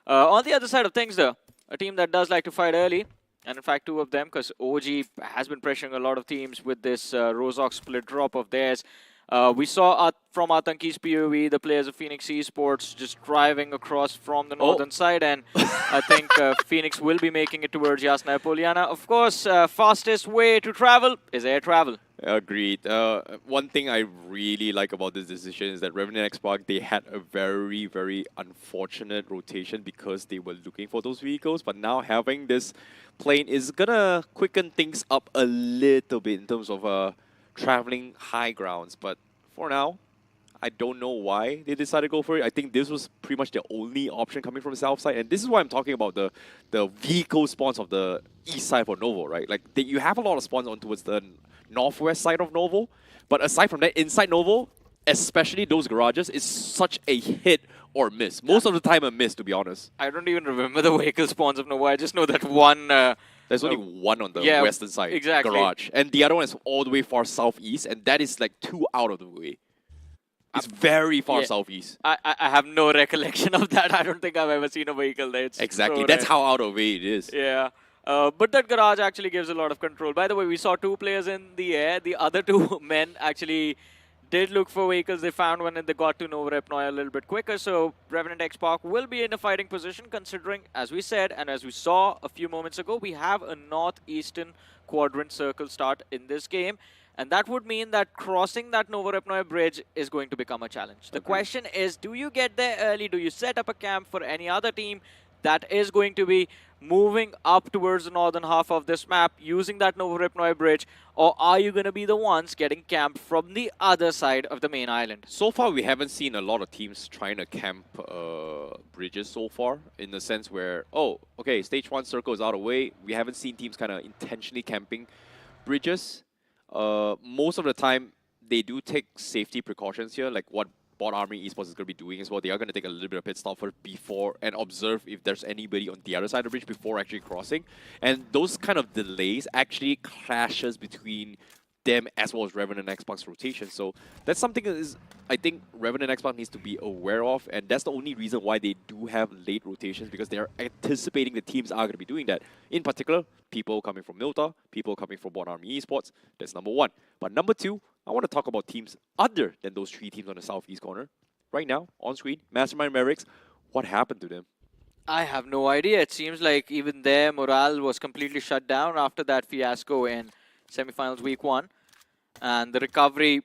On the other side of things, though, a team that does like to fight early, and in fact 2 of them, because OG has been pressuring a lot of teams with this Rozok split drop of theirs. We saw from Atanki's POV, the players of Phoenix Esports just driving across from the northern side, and I think Phoenix will be making it towards Yasnaya Poliana. Of course, fastest way to travel is air travel. Agreed. One thing I really like about this decision is that Revenant X-Park, they had a very, very unfortunate rotation because they were looking for those vehicles, but now having this plane is gonna quicken things up a little bit in terms of traveling high grounds. But for now, I don't know why they decided to go for it. I think this was pretty much the only option coming from the south side, and this is why I'm talking about the vehicle spawns of the east side for Novo, right? Like you have a lot of spawns on towards the northwest side of Novo, but aside from that, inside Novo, especially those garages, is such a hit or miss. Most of the time a miss, to be honest. I don't even remember the vehicle spawns of Novo. I just know that one... There's only one on the western side garage, and the other one is all the way far southeast, and that is like 2 out of the way. It's very far southeast. I have no recollection of that. I don't think I've ever seen a vehicle there. It's exactly. So That's how out of the way it is. Yeah. But that garage actually gives a lot of control. By the way, we saw 2 players in the air. The other 2 men actually did look for vehicles. They found one and they got to Novorepnoy a little bit quicker. So Revenant X-Park will be in a fighting position considering, as we said, and as we saw a few moments ago, we have a northeastern quadrant circle start in this game. And that would mean that crossing that Novorepnoy bridge is going to become a challenge. The question is, do you get there early? Do you set up a camp for any other team that is going to be moving up towards the northern half of this map using that Novorepnoy bridge? Or are you going to be the ones getting camped from the other side of the main island? So far, we haven't seen a lot of teams trying to camp bridges so far, in the sense where, oh, okay, stage 1 circle is out of the way. We haven't seen teams kind of intentionally camping bridges. Most of the time, they do take safety precautions here, like what Bot Army Esports is going to be doing as well. They are going to take a little bit of pit stop for before and observe if there's anybody on the other side of the bridge before actually crossing. And those kind of delays actually clashes between them as well as Revenant and Xbox rotation. So that's something that is, I think, Revenant and Xbox needs to be aware of, and that's the only reason why they do have late rotations, because they are anticipating the teams are going to be doing that. In particular, people coming from Milta, people coming from Bot Army Esports. That's number one. But number two, I want to talk about teams other than those three teams on the southeast corner. Right now, on screen, Mastermind Mavericks, what happened to them? I have no idea. It seems like even their morale was completely shut down after that fiasco in semifinals week 1, and the recovery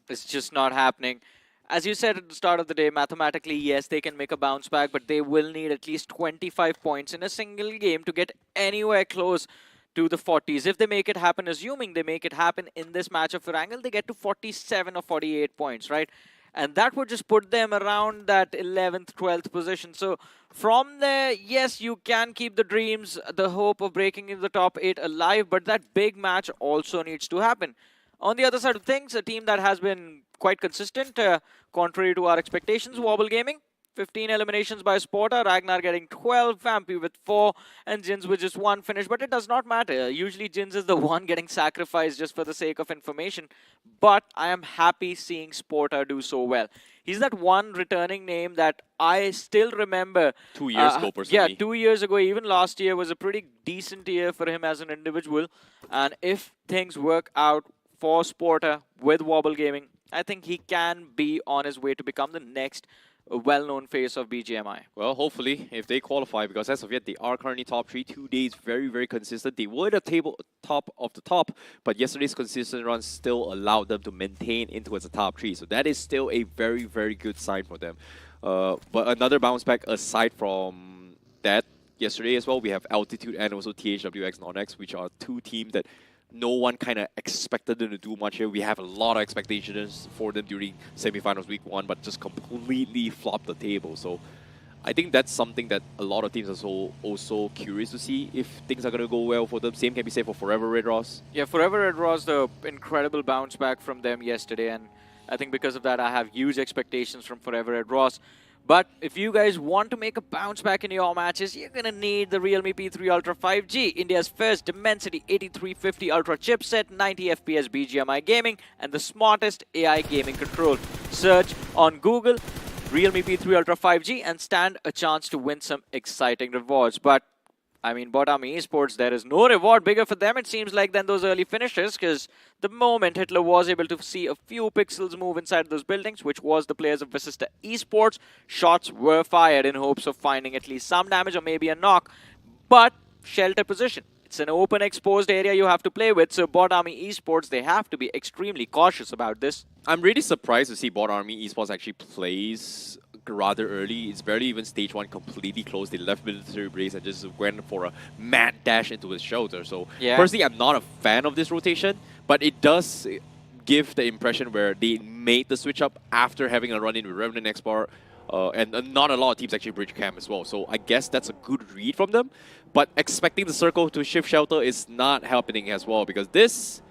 is just not happening. As you said at the start of the day, mathematically, yes, they can make a bounce back, but they will need at least 25 points in a single game to get anywhere close to the 40s. If they make it happen, assuming they make it happen in this match of Erangel, they get to 47 or 48 points, right? And that would just put them around that 11th, 12th position. So from there, yes, you can keep the dreams, the hope of breaking into the top 8 alive, but that big match also needs to happen. On the other side of things, a team that has been quite consistent, contrary to our expectations, Wobble Gaming. 15 eliminations by Sporta, Ragnar getting 12, Vampy with 4, and Jins with just 1 finish. But it does not matter. Usually Jins is the one getting sacrificed just for the sake of information. But I am happy seeing Sporta do so well. He's that one returning name that I still remember. 2 years ago, personally. Yeah, 2 years ago. Even last year was a pretty decent year for him as an individual. And if things work out for Sporta with Wobble Gaming, I think he can be on his way to become the next a well-known face of BGMI. Well, hopefully, if they qualify, because as of yet, they are currently top 3, 2 days, very, very consistent. They were the table top of the top, but yesterday's consistent run still allowed them to maintain into as a top 3. So that is still a very, very good sign for them. But another bounce back aside from that, yesterday as well, we have Altitude and also THWX Non-X, which are 2 teams that no one kind of expected them to do much here. We have a lot of expectations for them during semifinals week 1, but just completely flopped the table. So I think that's something that a lot of teams are also curious to see if things are going to go well for them. Same can be said for Forever Red Ross. Yeah, Forever Red Ross, the incredible bounce back from them yesterday, and I think because of that, I have huge expectations from Forever Red Ross. But if you guys want to make a bounce back in your matches, you're going to need the Realme P3 Ultra 5G, India's first Dimensity 8350 Ultra chipset, 90 FPS BGMI gaming, and the smartest AI gaming control. Search on Google Realme P3 Ultra 5G and stand a chance to win some exciting rewards. But I mean, Bot Army Esports, there is no reward bigger for them, it seems like, than those early finishes, because the moment Hitler was able to see a few pixels move inside those buildings, which was the players of Visista Esports, shots were fired in hopes of finding at least some damage or maybe a knock. But shelter position. It's an open, exposed area you have to play with, so Bot Army Esports, they have to be extremely cautious about this. I'm really surprised to see Bot Army Esports actually plays rather early. It's barely even stage 1 completely closed. They left military base and just went for a mad dash into the shelter. So personally, I'm not a fan of this rotation, but it does give the impression where they made the switch up after having a run-in with Revenant X-Bar, and not a lot of teams actually bridge camp as well. So I guess that's a good read from them. But expecting the circle to shift shelter is not happening as well, because this,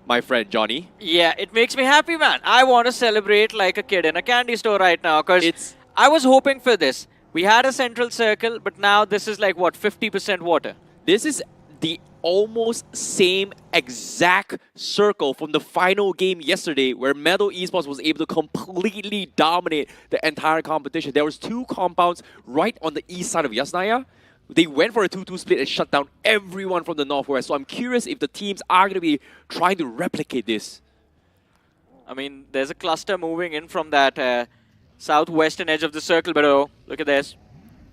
my friend Johnny. Yeah, it makes me happy, man. I want to celebrate like a kid in a candy store right now, because I was hoping for this. We had a central circle, but now this is like, what, 50% water? This is the almost same exact circle from the final game yesterday, where Metal Esports was able to completely dominate the entire competition. There was 2 compounds right on the east side of Yasnaya. They went for a 2-2 split and shut down everyone from the northwest. So I'm curious if the teams are going to be trying to replicate this. I mean, there's a cluster moving in from that southwestern edge of the circle, but oh, look at this.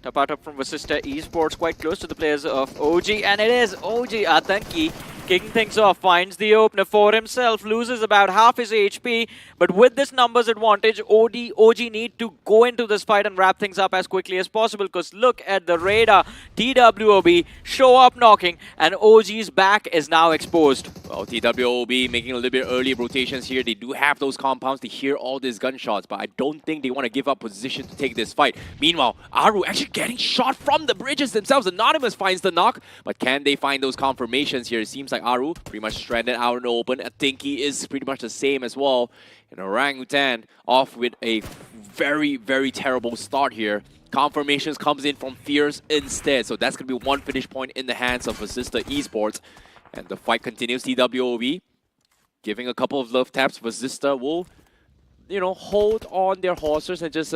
Tapatap from Vasista Esports, quite close to the players of OG, and it is OG Atanki kicking things off, finds the opener for himself, loses about half his HP, but with this numbers advantage, OG need to go into this fight and wrap things up as quickly as possible, because look at the radar. TWOB show up knocking, and OG's back is now exposed. Well, TWOB making a little bit early rotations here. They do have those compounds to hear all these gunshots, but I don't think they want to give up position to take this fight. Meanwhile, Aru actually getting shot from the bridges themselves. Anonymous finds the knock, but can they find those confirmations here? It seems like Aru pretty much stranded out in the open. Atinki is pretty much the same as well. And Orangutan off with a very, very terrible start here. Confirmations comes in from Fierce instead, so that's going to be one finish point in the hands of Vasista Esports. And the fight continues. TWOB giving a couple of love taps. Vasista will, hold on their horses and just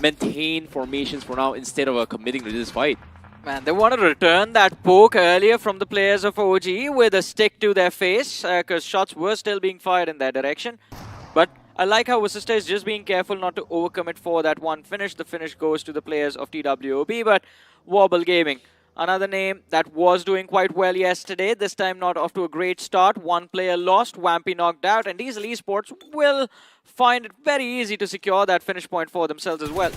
maintain formations for now instead of committing to this fight. Man, they want to return that poke earlier from the players of OG with a stick to their face because shots were still being fired in that direction. But I like how Vasista is just being careful not to overcommit for that one finish. The finish goes to the players of TWOB, but Wobble Gaming, another name that was doing quite well yesterday. This time not off to a great start. One player lost, Wampy knocked out, and Diesel Esports will find it very easy to secure that finish point for themselves as well.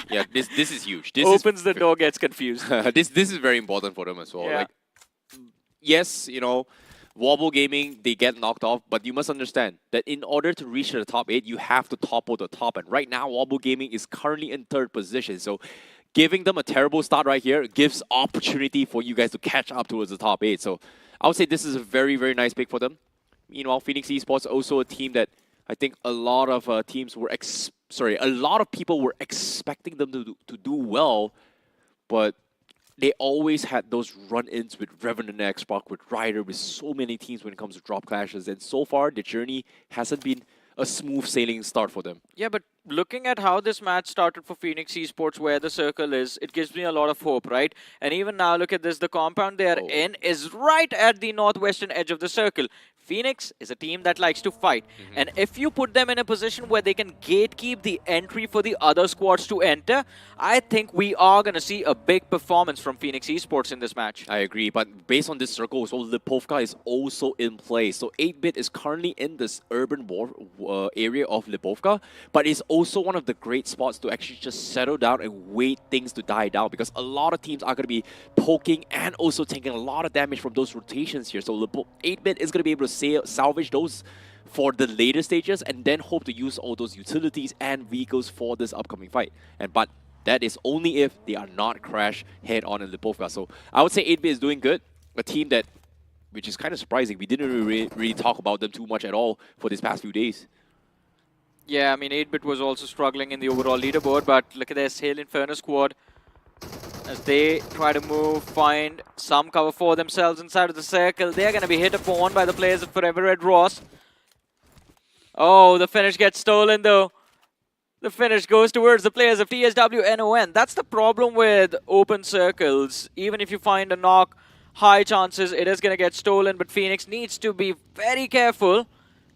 Yeah, this is huge. This opens the door, gets confused. this is very important for them as well. Yeah. Like, yes, Wobble Gaming, they get knocked off, but you must understand that in order to reach the top 8, you have to topple the top. And right now, Wobble Gaming is currently in 3rd position. So giving them a terrible start right here gives opportunity for you guys to catch up towards the top 8. So I would say this is a very, very nice pick for them. Meanwhile, Phoenix Esports also a team that I think a lot of teams were a lot of people were expecting them to do well, but they always had those run-ins with Revenant X-Pac, with Ryder, with so many teams when it comes to drop clashes. And so far, the journey hasn't been a smooth sailing start for them. Yeah, but looking at how this match started for Phoenix Esports, where the circle is, it gives me a lot of hope, right? And even now, look at this. The compound they are in is right at the northwestern edge of the circle. Phoenix is a team that likes to fight. And if you put them in a position where they can gatekeep the entry for the other squads to enter, I think we are going to see a big performance from Phoenix Esports in this match. I agree, but based on this circle, so Lipovka is also in play. So 8-Bit is currently in this urban area of Lipovka, but it's also one of the great spots to actually just settle down and wait things to die down, because a lot of teams are going to be poking and also taking a lot of damage from those rotations here. So 8-Bit is going to be able to salvage those for the later stages and then hope to use all those utilities and vehicles for this upcoming fight. But that is only if they are not crash head-on in Lipovka. So I would say 8-Bit is doing good. A team that, which is kind of surprising, we didn't really talk about them too much at all for these past few days. Yeah, I mean, 8-Bit was also struggling in the overall leaderboard, but look at this Hail Inferno squad as they try to move, find some cover for themselves inside of the circle. They're going to be hit upon by the players of Forever Red Ross. Oh, the finish gets stolen though. The finish goes towards the players of TSWNON. That's the problem with open circles. Even if you find a knock, high chances it is going to get stolen, but Phoenix needs to be very careful.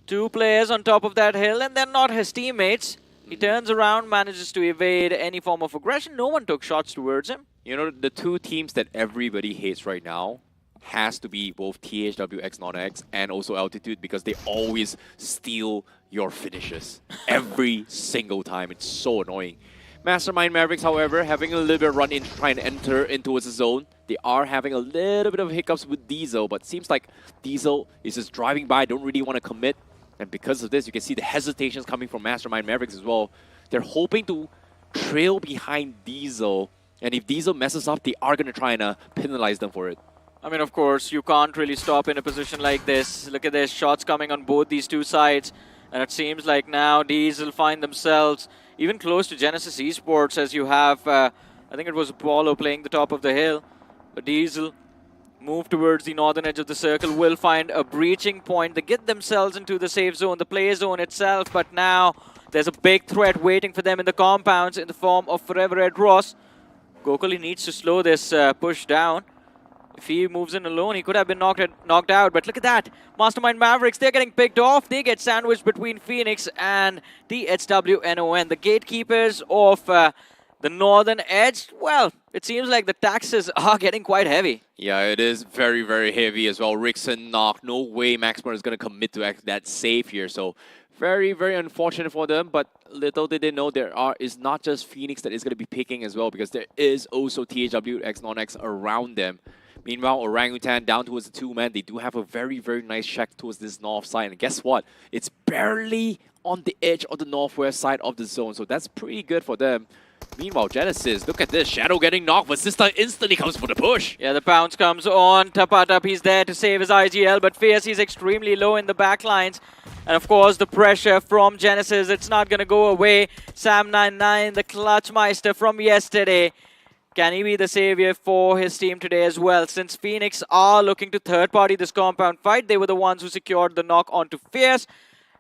2 players on top of that hill, and they're not his teammates. He turns around, manages to evade any form of aggression. No one took shots towards him. The 2 teams that everybody hates right now has to be both THWX Non-X and also Altitude, because they always steal your finishes every single time. It's so annoying. Mastermind Mavericks, however, having a little bit of run-in trying to enter into the zone. They are having a little bit of hiccups with Diesel, but seems like Diesel is just driving by, don't really want to commit. And because of this, you can see the hesitations coming from Mastermind Mavericks as well. They're hoping to trail behind Diesel. And if Diesel messes up, they are going to try and penalize them for it. I mean, of course, you can't really stop in a position like this. Look at this, shots coming on both these 2 sides. And it seems like now Diesel find themselves even close to Genesis Esports, as you have, I think it was Apollo playing the top of the hill. But Diesel move towards the northern edge of the circle, will find a breaching point. They get themselves into the safe zone, the play zone itself, but now there's a big threat waiting for them in the compounds in the form of Forever Red Ross. Gokuli needs to slow this push down. If he moves in alone, he could have been knocked out, but look at that. Mastermind Mavericks, they're getting picked off. They get sandwiched between Phoenix and the HWNON. The gatekeepers of the northern edge, well, it seems like the taxes are getting quite heavy. Yeah, it is very, very heavy as well. Rickson knocked. No way Maxmer is going to commit to that save here. So very, very unfortunate for them. But little did they know is not just Phoenix that is going to be picking as well, because there is also THWX Non-X around them. Meanwhile, Orangutan down towards the 2-man. They do have a very, very nice check towards this north side. And guess what? It's barely on the edge of the northwest side of the zone. So that's pretty good for them. Meanwhile, Genesis, look at this. Shadow getting knocked, but Sista instantly comes for the push. Yeah, the pounce comes on. Tapatap, he's there to save his IGL, but Fierce is extremely low in the backlines. And of course, the pressure from Genesis, it's not going to go away. Sam99, the clutch meister from yesterday. Can he be the savior for his team today as well? Since Phoenix are looking to third-party this compound fight, they were the ones who secured the knock onto Fierce.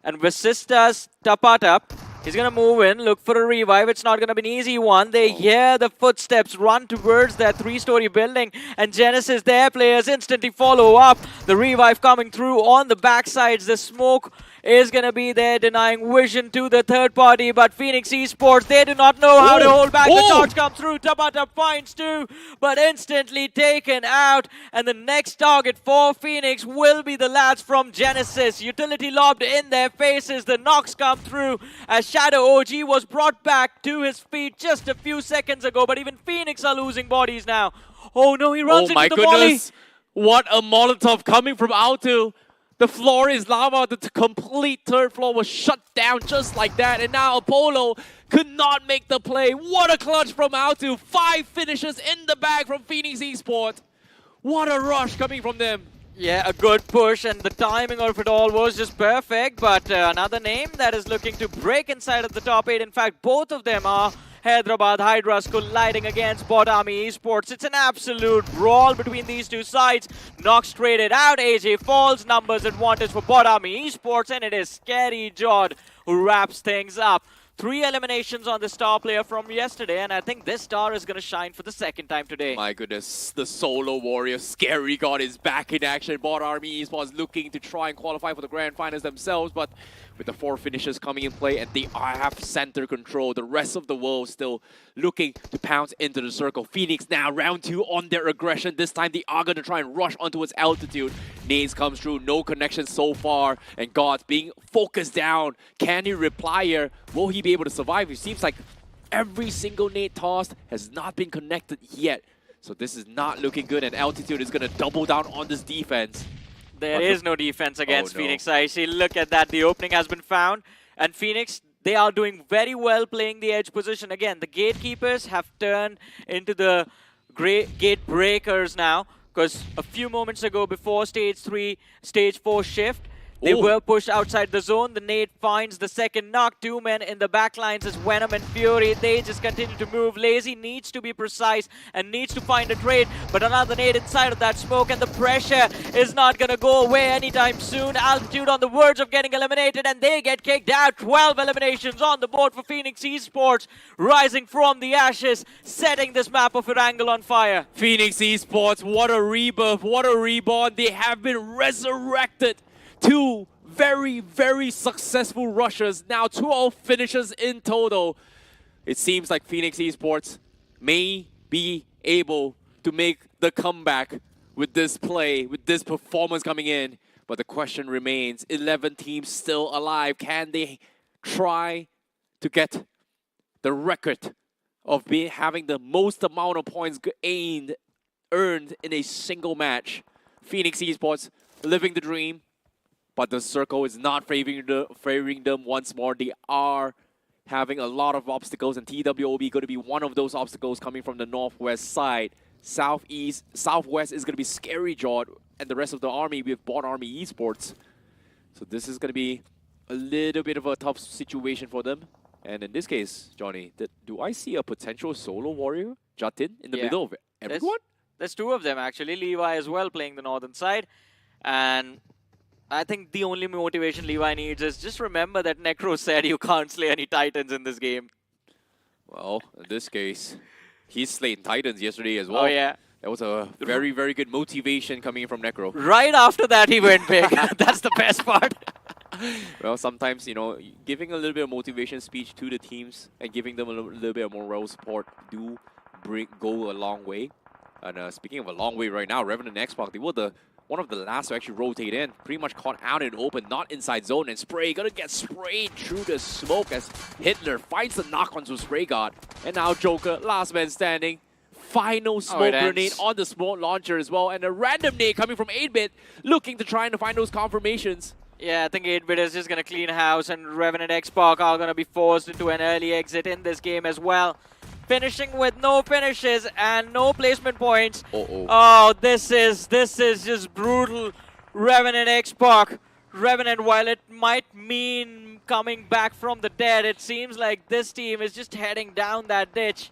And Vasista's Tapatap, he's going to move in, look for a revive. It's not going to be an easy one. They hear the footsteps run towards that 3-story building. And Genesis, their players, instantly follow up. The revive coming through on the backsides. The smoke is going to be there, denying vision to the third party. But Phoenix Esports, they do not know how to hold back. The charge comes through. Tapatap finds two, but instantly taken out. And the next target for Phoenix will be the lads from Genesis. Utility lobbed in their faces. The knocks come through as Shadow OG was brought back to his feet just a few seconds ago. But even Phoenix are losing bodies now. Oh no, he runs into the volley. What a Molotov coming from Altu. The floor is lava. The complete third floor was shut down just like that. And now Apollo could not make the play. What a clutch from Altu. 5 finishes in the bag from Phoenix Esports. What a rush coming from them. Yeah, a good push, and the timing of it all was just perfect. But another name that is looking to break inside of the top 8. In fact, both of them are Hyderabad Hydras colliding against Bot Army Esports. It's an absolute brawl between these two sides. Nox traded out, AJ falls, numbers advantage for Bot Army Esports, and it is Scary Jod who wraps things up. 3 eliminations on the star player from yesterday, and I think this star is going to shine for the second time today. My goodness, the solo warrior, Scary God, is back in action. Bot Army Esports looking to try and qualify for the Grand Finals themselves, but with the 4 finishes coming in play, and they have center control. The rest of the world still looking to pounce into the circle. Phoenix now round 2 on their aggression. This time they are going to try and rush onto its altitude. Nades comes through, no connection so far, and God's being focused down. Can he reply here? Will he be able to survive? It seems like every single nade tossed has not been connected yet. So this is not looking good, and altitude is going to double down on this defense. There is no defense against Phoenix. I see. Look at that. The opening has been found. And Phoenix, they are doing very well playing the edge position. Again, the gatekeepers have turned into the gate breakers now. Because a few moments ago, before stage 3, stage 4 shift, they were pushed outside the zone. The nade finds the second knock. 2 men in the backlines is Venom and Fury. They just continue to move. Lazy needs to be precise and needs to find a trade. But another nade inside of that smoke, and the pressure is not going to go away anytime soon. Altitude on the verge of getting eliminated, and they get kicked out. 12 eliminations on the board for Phoenix Esports, rising from the ashes, setting this map of Erangel on fire. Phoenix Esports, what a rebirth, what a reborn. They have been resurrected. 2 very, very successful rushes. Now 12 finishes in total. It seems like Phoenix Esports may be able to make the comeback with this play, with this performance coming in. But the question remains, 11 teams still alive. Can they try to get the record of having the most amount of points earned in a single match? Phoenix Esports living the dream. But the circle is not favoring them once more. They are having a lot of obstacles, and TWOB going to be one of those obstacles coming from the northwest side. Southwest is going to be Scary Jod, and the rest of the army with Bot Army Esports. So this is going to be a little bit of a tough situation for them. And in this case, Johnny, do I see a potential solo warrior, Jatin, in the middle of everyone? There's 2 of them, actually. Levi as well playing the northern side. And I think the only motivation Levi needs is just remember that Necro said you can't slay any Titans in this game. Well, in this case, he's slaying Titans yesterday as well. Oh, yeah. That was a very, very good motivation coming in from Necro. Right after that, he went big. That's the best part. Well, sometimes, you know, giving a little bit of motivation speech to the teams and giving them a little bit of moral support do go a long way. And speaking of a long way right now, Revenant and Xbox, they were one of the last to actually rotate in. Pretty much caught out in open, not inside zone. And Spray gonna get sprayed through the smoke as Hitler finds the knock onto Spray God. And now Joker, last man standing, final smoke grenade ends. on the smoke launcher as well, and a random nade coming from 8-bit, looking to try and find those confirmations. Yeah, I think 8-bit is just going to clean house, and Revan and X-Pac are going to be forced into an early exit in this game as well. Finishing with no finishes and no placement points. Oh, this is just brutal. Revan and X-Pac. Revenant, while it might mean coming back from the dead, it seems like this team is just heading down that ditch.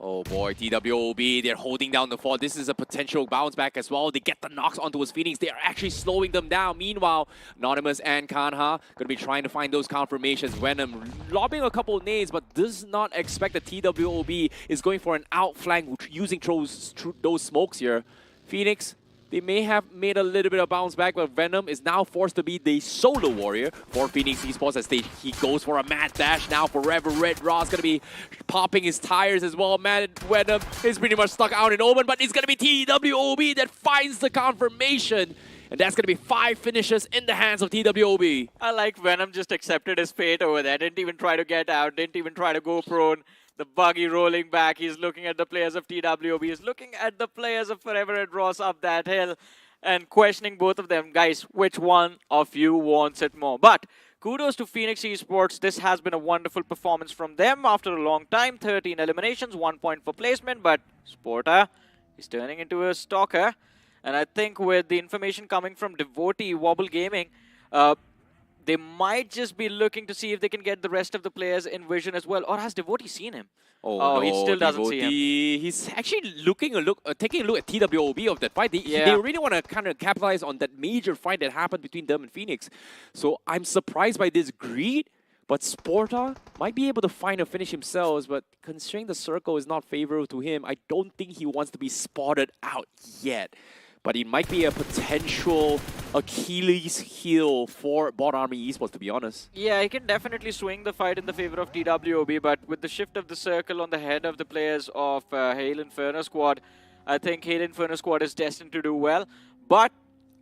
Oh boy, TWOB, they're holding down the fort. This is a potential bounce back as well. They get the knocks onto his Phoenix. They are actually slowing them down. Meanwhile, Anonymous and Kanha going to be trying to find those confirmations. Venom lobbing a couple of nades, but does not expect that TWOB is going for an outflank using those smokes here. Phoenix, they may have made a little bit of bounce back, but Venom is now forced to be the solo warrior for Phoenix Esports as he goes for a mad dash now. Forever Red Raw's going to be popping his tires as well. Mad Venom is pretty much stuck out in open, but it's going to be TWOB that finds the confirmation. And that's going to be 5 finishes in the hands of TWOB. I like Venom just accepted his fate over there. Didn't even try to get out, didn't even try to go prone. The buggy rolling back. He's looking at the players of TWOB. He's looking at the players of Forever Red Ross up that hill and questioning both of them. Guys, which one of you wants it more? But kudos to Phoenix Esports. This has been a wonderful performance from them after a long time. 13 eliminations, 1 point for placement. But Sporta is turning into a stalker. And I think with the information coming from Devotee Wobble Gaming, they might just be looking to see if they can get the rest of the players in vision as well. Or has Devotee seen him? Oh, no, he still doesn't see him. He's actually taking a look at TWOB of that fight. They really want to kind of capitalize on that major fight that happened between them and Phoenix. So I'm surprised by this greed. But Sporta might be able to find a finish himself, but considering the circle is not favorable to him, I don't think he wants to be spotted out yet. But it might be a potential Achilles heel for Bot Army Esports, to be honest. Yeah, he can definitely swing the fight in the favor of TWOB, but with the shift of the circle on the head of the players of Hail Inferno Squad, I think Hail Inferno Squad is destined to do well. But,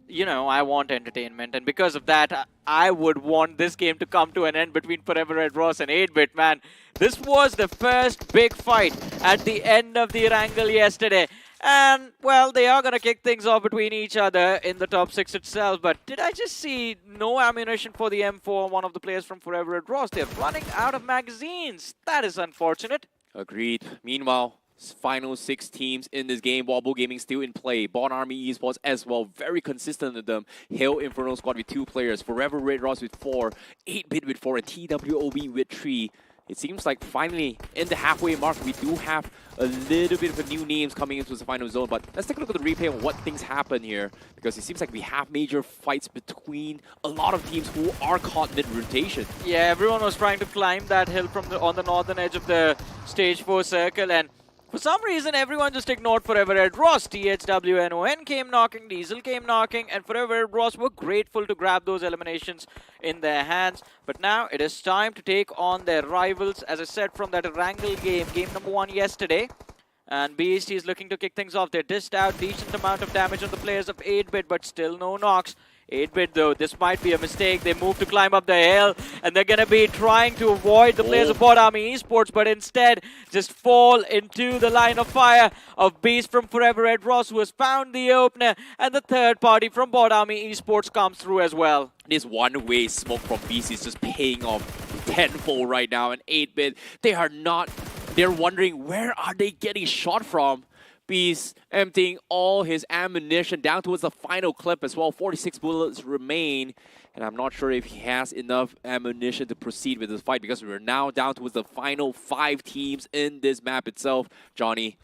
you know, I want entertainment, and because of that, I would want this game to come to an end between Forever Red Ross and 8-bit, man. This was the first big fight at the end of the Erangel yesterday. And, well, they are going to kick things off between each other in the top 6 itself. But did I just see no ammunition for the M4 on one of the players from Forever Red Ross? They're running out of magazines. That is unfortunate. Agreed. Meanwhile, final 6 teams in this game. Wobble Gaming still in play. Bot Army Esports as well. Very consistent with them. Hail Inferno Squad with 2 players. Forever Red Ross with 4. 8-bit with 4. And TWOB with 3. It seems like finally, in the halfway mark, we do have a little bit of new names coming into the final zone. But let's take a look at the replay of what things happen here. Because it seems like we have major fights between a lot of teams who are caught mid-rotation. Yeah, everyone was trying to climb that hill from on the northern edge of the stage 4 circle. And for some reason, everyone just ignored Forever Red Ross. THWNON came knocking, Diesel came knocking, and Forever Red Ross were grateful to grab those eliminations in their hands. But now it is time to take on their rivals, as I said, from that Erangel game number 1 yesterday. And BST is looking to kick things off. They dished out decent amount of damage on the players of 8-bit, but still no knocks. 8-bit though, this might be a mistake. They move to climb up the hill, and they're going to be trying to avoid the players of Bot Army Esports, but instead just fall into the line of fire of Beast from Forever Red Ross, who has found the opener, and the third party from Bot Army Esports comes through as well. This one-way smoke from Beast is just paying off tenfold right now, and 8-bit, they're wondering where are they getting shot from. Beast emptying all his ammunition down towards the final clip as well. 46 bullets remain, and I'm not sure if he has enough ammunition to proceed with this fight because we're now down towards the final 5 teams in this map itself. Johnny,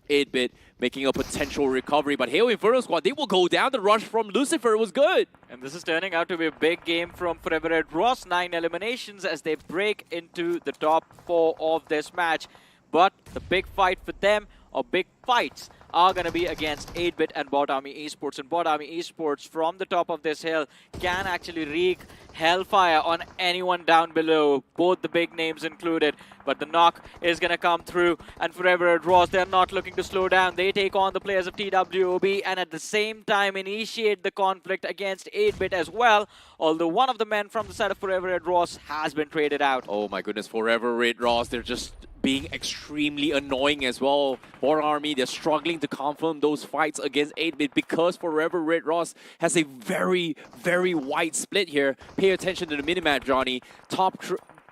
8-bit making a potential recovery, but Hail Inferno Squad, they will go down. The rush from Lucifer was good. And this is turning out to be a big game from Forever Red Ross. 9 eliminations as they break into the top 4 of this match. But the big fight for them, or big fights, are going to be against 8-bit and Bot Army Esports. And Bot Army Esports from the top of this hill can actually wreak hellfire on anyone down below, both the big names included. But the knock is going to come through, and Forever Red Ross, they're not looking to slow down. They take on the players of TWOB and at the same time initiate the conflict against 8-bit as well, although one of the men from the side of Forever Red Ross has been traded out. Oh my goodness, Forever Red Ross, they're just being extremely annoying as well. Border Army, they're struggling to confirm those fights against 8-bit because Forever Red Ross has a very, very wide split here. Pay attention to the minimap, Johnny.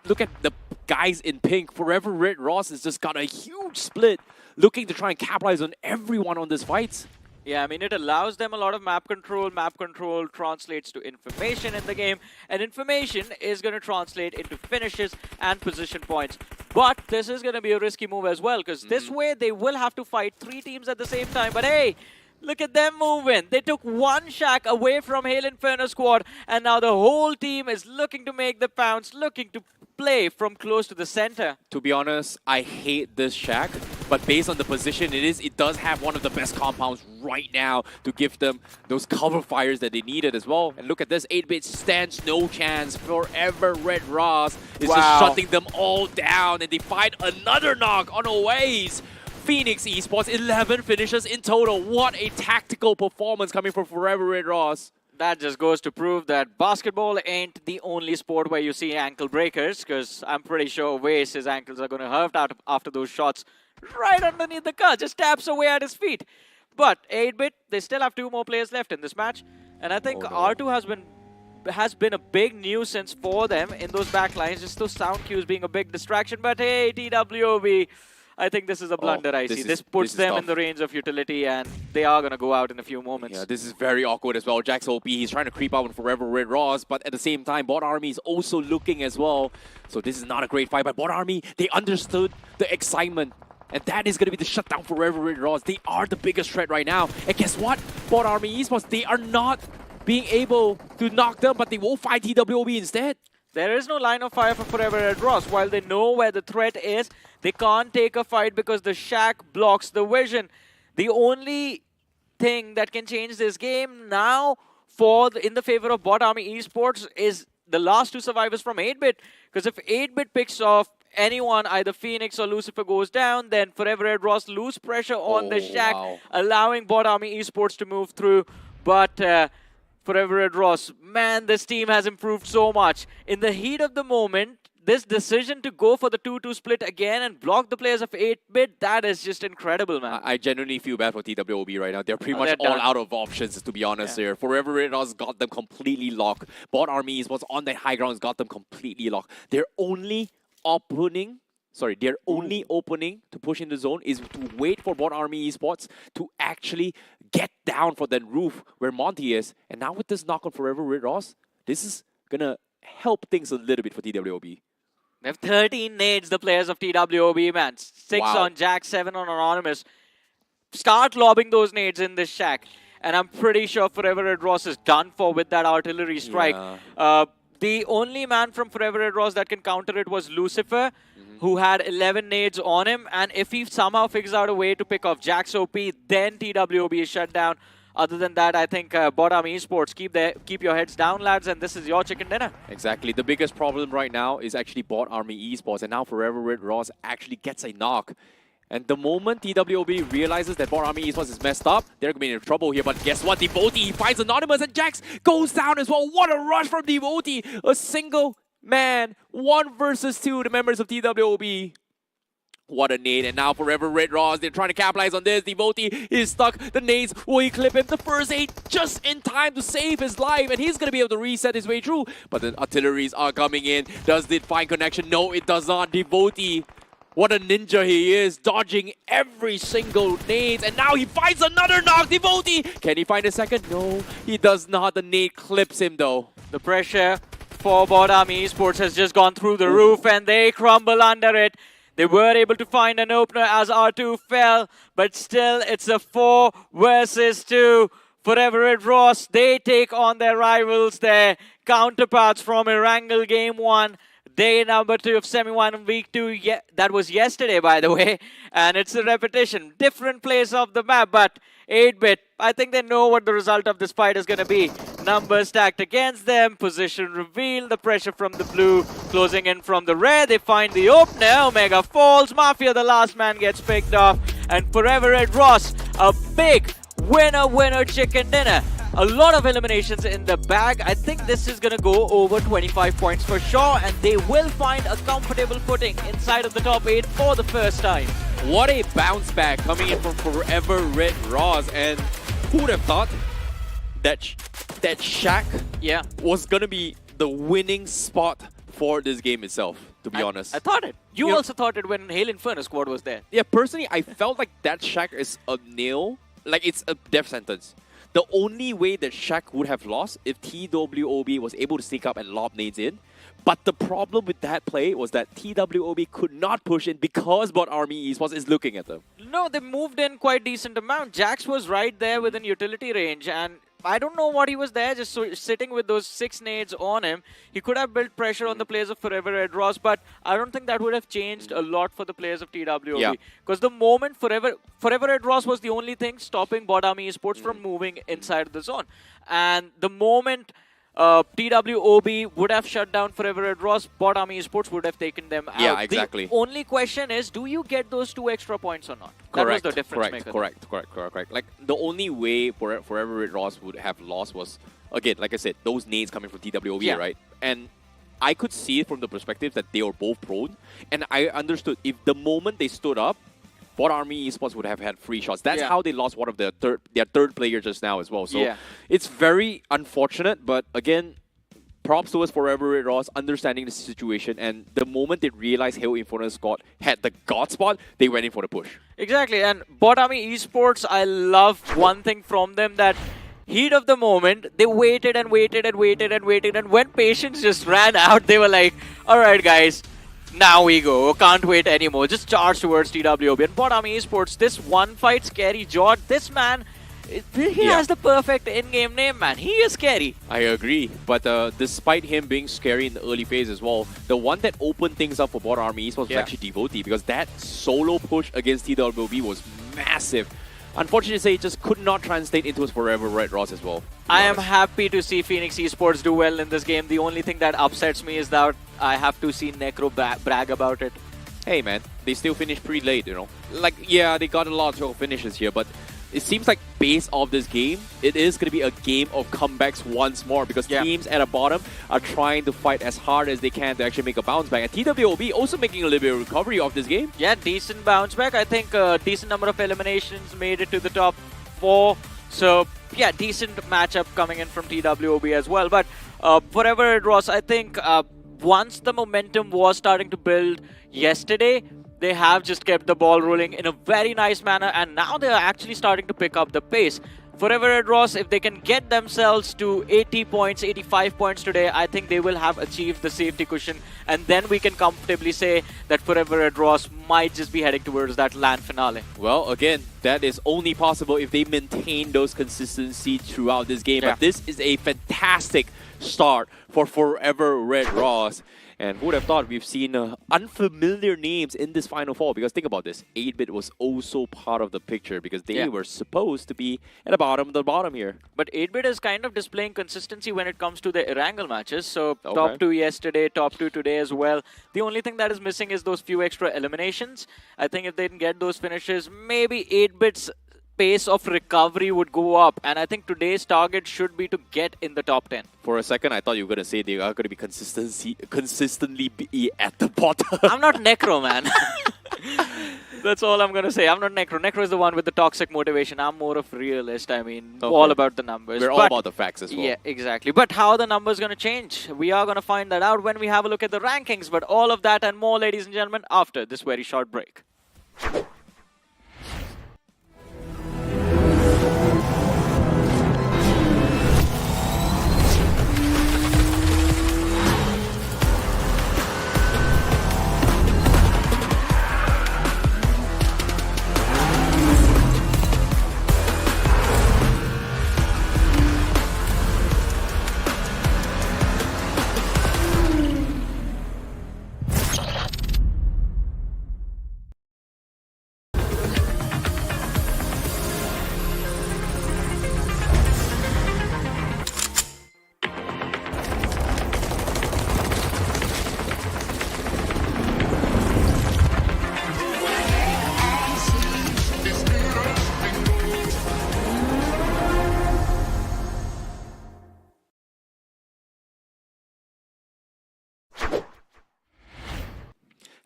Look at the guys in pink. Forever Red Ross has just got a huge split, looking to try and capitalize on everyone on this fight. Yeah, I mean, it allows them a lot of map control. Map control translates to information in the game, and information is going to translate into finishes and position points. But this is going to be a risky move as well, because this way they will have to fight 3 teams at the same time. But hey, look at them moving. They took one shack away from Hail Inferno squad, and now the whole team is looking to make the pounce, looking to play from close to the center. To be honest, I hate this shack, but based on the position it does have one of the best compounds right now to give them those cover fires that they needed as well. And look at this, 8-bit stands no chance. Forever Red Ross is just shutting them all down, and they find another knock on Aways. Phoenix Esports, 11 finishes in total. What a tactical performance coming from Forever Red Ross. That just goes to prove that basketball ain't the only sport where you see ankle breakers, because I'm pretty sure Wace, his ankles are going to hurt out after those shots right underneath the car, just taps away at his feet. But 8-bit, they still have 2 more players left in this match, and I think R2 has been a big nuisance for them in those backlines, just those sound cues being a big distraction. But hey, TWOB, I think this is a blunder, I see. This puts them in the range of utility, and they are going to go out in a few moments. Yeah, this is very awkward as well. Jax OP, he's trying to creep out on Forever Red Ross, but at the same time, Bot Army is also looking as well. So this is not a great fight by Bot Army. They understood the excitement, and that is going to be the shutdown for Forever Red Ross. They are the biggest threat right now. And guess what? Bot Army Esports, they are not being able to knock them, but they will fight TWOB instead. There is no line of fire for Forever Red Ross. While they know where the threat is, they can't take a fight because the shack blocks the vision. The only thing that can change this game now in the favor of Bot Army Esports is the last 2 survivors from 8-bit. Because if 8-bit picks off anyone, either Phoenix or Lucifer goes down, then Forever Red Ross lose pressure on the shack, allowing Bot Army Esports to move through. But Forever Red Ross, man, this team has improved so much. In the heat of the moment, this decision to go for the 2-2 split again and block the players of 8-bit, that is just incredible, man. I genuinely feel bad for TWOB right now. They're pretty much all out of options, to be honest here. Forever Red Ross got them completely locked. Bot Army was on that high ground, got them completely locked. Their only opening to push in the zone is to wait for Bot Army Esports to actually get down for that roof where Monty is. And now with this knock on Forever Red Ross, this is going to help things a little bit for TWOB. They have 13 nades, the players of TWOB, man. 6 on Jack, 7 on Anonymous. Start lobbing those nades in this shack. And I'm pretty sure Forever Red Ross is done for with that artillery strike. Yeah. The only man from Forever Red Ross that can counter it was Lucifer, who had 11 nades on him. And if he somehow figures out a way to pick off Jack's OP, then TWOB is shut down. Other than that, I think Bot Army Esports, keep your heads down, lads, and this is your chicken dinner. Exactly. The biggest problem right now is actually Bot Army Esports, and now Forever Red Ross actually gets a knock. And the moment TWOB realizes that Bot Army Esports is messed up, they're going to be in trouble here. But guess what? Devotee finds Anonymous, and Jax goes down as well. What a rush from Devotee! A single man, 1 versus 2, the members of TWOB. What a nade, and now Forever Red Ross, they're trying to capitalize on this. Devotee is stuck, the nades will eclip him. The first aid just in time to save his life, and he's going to be able to reset his way through. But the artilleries are coming in. Does it find connection? No, it does not. Devotee, what a ninja he is, dodging every single nade, and now he finds another knock. Devotee, can he find a second? No, he does not. The nade clips him though. The pressure for Bot Army Esports has just gone through the roof, and they crumble under it. They were able to find an opener as R2 fell, but still it's a 4 versus 2. Forever Red Ross, they take on their rivals, their counterparts from Erangel Game 1. Day number 2 of semi-1 week 2. That was yesterday, by the way. And it's a repetition. Different place of the map, but 8-bit, I think they know what the result of this fight is going to be. Numbers stacked against them. Position reveal. The pressure from the blue. Closing in from the red. They find the opener. Omega falls. Mafia, the last man, gets picked off. And Forever Red Ross, a big winner chicken dinner. A lot of eliminations in the bag. I think this is going to go over 25 points for sure, and they will find a comfortable footing inside of the top 8 for the first time. What a bounce back coming in from Forever Red Ross, and who would have thought that that Shack was gonna be the winning spot for this game itself, to be honest. I thought it. You also thought it when Hail Inferno squad was there. Yeah, personally, I felt like that Shack is a nail, like it's a death sentence. The only way that Shack would have lost if TWOB was able to sneak up and lob nades in. But the problem with that play was that TWOB could not push in because Bot Army Esports is looking at them. No, they moved in quite decent amount. Jax was right there within utility range, and I don't know what he was there, just sitting with those 6 nades on him. He could have built pressure on the players of Forever Red Ross, but I don't think that would have changed a lot for the players of TWOB. Because the moment Forever Red Ross was the only thing stopping Bot Army Esports from moving inside the zone. And the moment TWOB would have shut down Forever Red Ross, Bot Army Esports would have taken them out. Yeah, exactly. The only question is, do you get those 2 extra points or not? That was the difference maker. Correct. Like, the only way Forever Red Ross would have lost was, again, like I said, those nades coming from TWOB, right? And I could see it from the perspective that they were both prone, and I understood if the moment they stood up, Bot Army Esports would have had free shots. That's how they lost one of their third player just now as well. So it's very unfortunate, but again, props to us Forever Red Ross understanding the situation, and the moment they realized Hail Inferno squad had the God spot, they went in for the push. Exactly, and Bot Army Esports, I love one thing from them, that heat of the moment, they waited and waited and waited and waited, and when patience just ran out, they were like, alright guys, now we go. Can't wait anymore. Just charge towards TWOB. And Bot Army Esports, this one fight, Scary Jord, this man, he has the perfect in-game name, man. He is scary. I agree. But despite him being scary in the early phase as well, the one that opened things up for Bot Army Esports was actually Devotee, because that solo push against TWOB was massive. Unfortunately, say it just could not translate into his Forever Red Ross as well. I am happy to see Phoenix Esports do well in this game. The only thing that upsets me is that I have to see Necro brag about it. Hey man, they still finished pretty late, you know. Like, yeah, they got a lot of finishes here, but it seems like base of this game, it is going to be a game of comebacks once more, because teams at the bottom are trying to fight as hard as they can to actually make a bounce back. And TWOB also making a little bit of recovery of this game. Yeah, decent bounce back. I think a decent number of eliminations made it to the top 4. So, yeah, decent matchup coming in from TWOB as well. But whatever it was, I think once the momentum was starting to build yesterday, they have just kept the ball rolling in a very nice manner, and now they are actually starting to pick up the pace. Forever Red Ross, if they can get themselves to 80 points, 85 points today, I think they will have achieved the safety cushion, and then we can comfortably say that Forever Red Ross might just be heading towards that LAN finale. Well, again, that is only possible if they maintain those consistency throughout this game. But this is a fantastic start for Forever Red Ross. And who would have thought we've seen unfamiliar names in this Final Four? Because think about this, 8-Bit was also part of the picture, because they were supposed to be at the bottom here. But 8-Bit is kind of displaying consistency when it comes to the Erangel matches. So top 2 yesterday, top 2 today as well. The only thing that is missing is those few extra eliminations. I think if they can get those finishes, maybe 8-Bit's pace of recovery would go up, and I think today's target should be to get in the top 10. For a second, I thought you were going to say they are going to be consistently be at the bottom. I'm not Necro, man. That's all I'm going to say. I'm not Necro. Necro is the one with the toxic motivation. I'm more of realist. I mean, all about the numbers. We're all about the facts as well. Yeah, exactly. But how the numbers going to change? We are going to find that out when we have a look at the rankings. But all of that and more, ladies and gentlemen, after this very short break.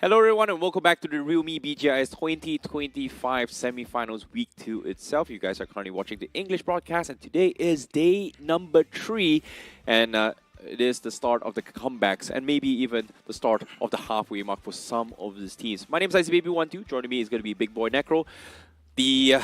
Hello everyone and welcome back to the realme BGIS 2025 semi-finals week 2 itself. You guys are currently watching the English broadcast and today is day number 3 and it is the start of the comebacks and maybe even the start of the halfway mark for some of these teams. My name is IceBaby12. Joining me is going to be Big Boy Necro, the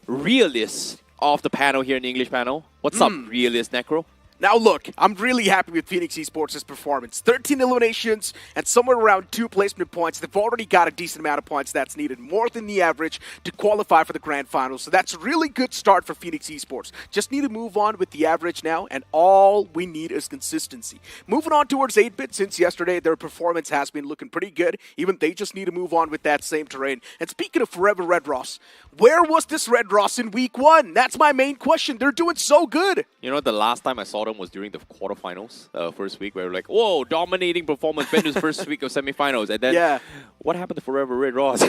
realist of the panel here in the English panel. What's up, realist Necro? Now look, I'm really happy with Phoenix Esports' performance. 13 eliminations and somewhere around 2 placement points. They've already got a decent amount of points that's needed, more than the average, to qualify for the Grand Finals. So that's a really good start for Phoenix Esports. Just need to move on with the average now, and all we need is consistency. Moving on towards 8-Bit, since yesterday their performance has been looking pretty good. Even they just need to move on with that same terrain. And speaking of Forever Red Ross, where was this Red Ross in week 1? That's my main question. They're doing so good. You know, the last time I saw them was during the quarterfinals, first week, where we're like, whoa, dominating performance, Bendu's first week of semifinals. And then, what happened to Forever Red Ross?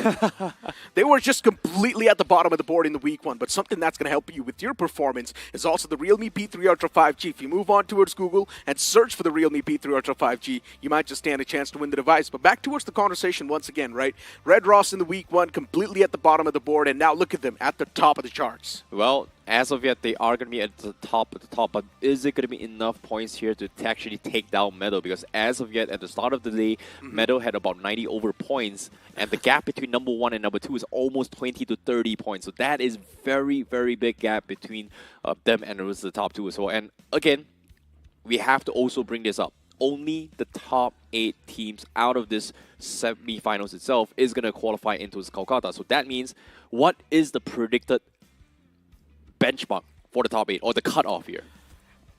They were just completely at the bottom of the board in the week 1, but something that's going to help you with your performance is also the Realme P3 Ultra 5G. If you move on towards Google and search for the Realme P3 Ultra 5G, you might just stand a chance to win the device. But back towards the conversation once again, right? Red Ross in the week 1, completely at the bottom of the board, and now look at them at the top of the charts. Well, as of yet, they are going to be at the top, but is it going to be enough points here to actually take down Meadow? Because as of yet, at the start of the day, Meadow had about 90 over points, and the gap between number 1 and number 2 is almost 20 to 30 points. So that is very, very big gap between them and the top 2 as well. And again, we have to also bring this up. Only the top 8 teams out of this semi-finals itself is going to qualify into this Kolkata. So that means, what is the predicted benchmark for the top 8 or the cutoff here?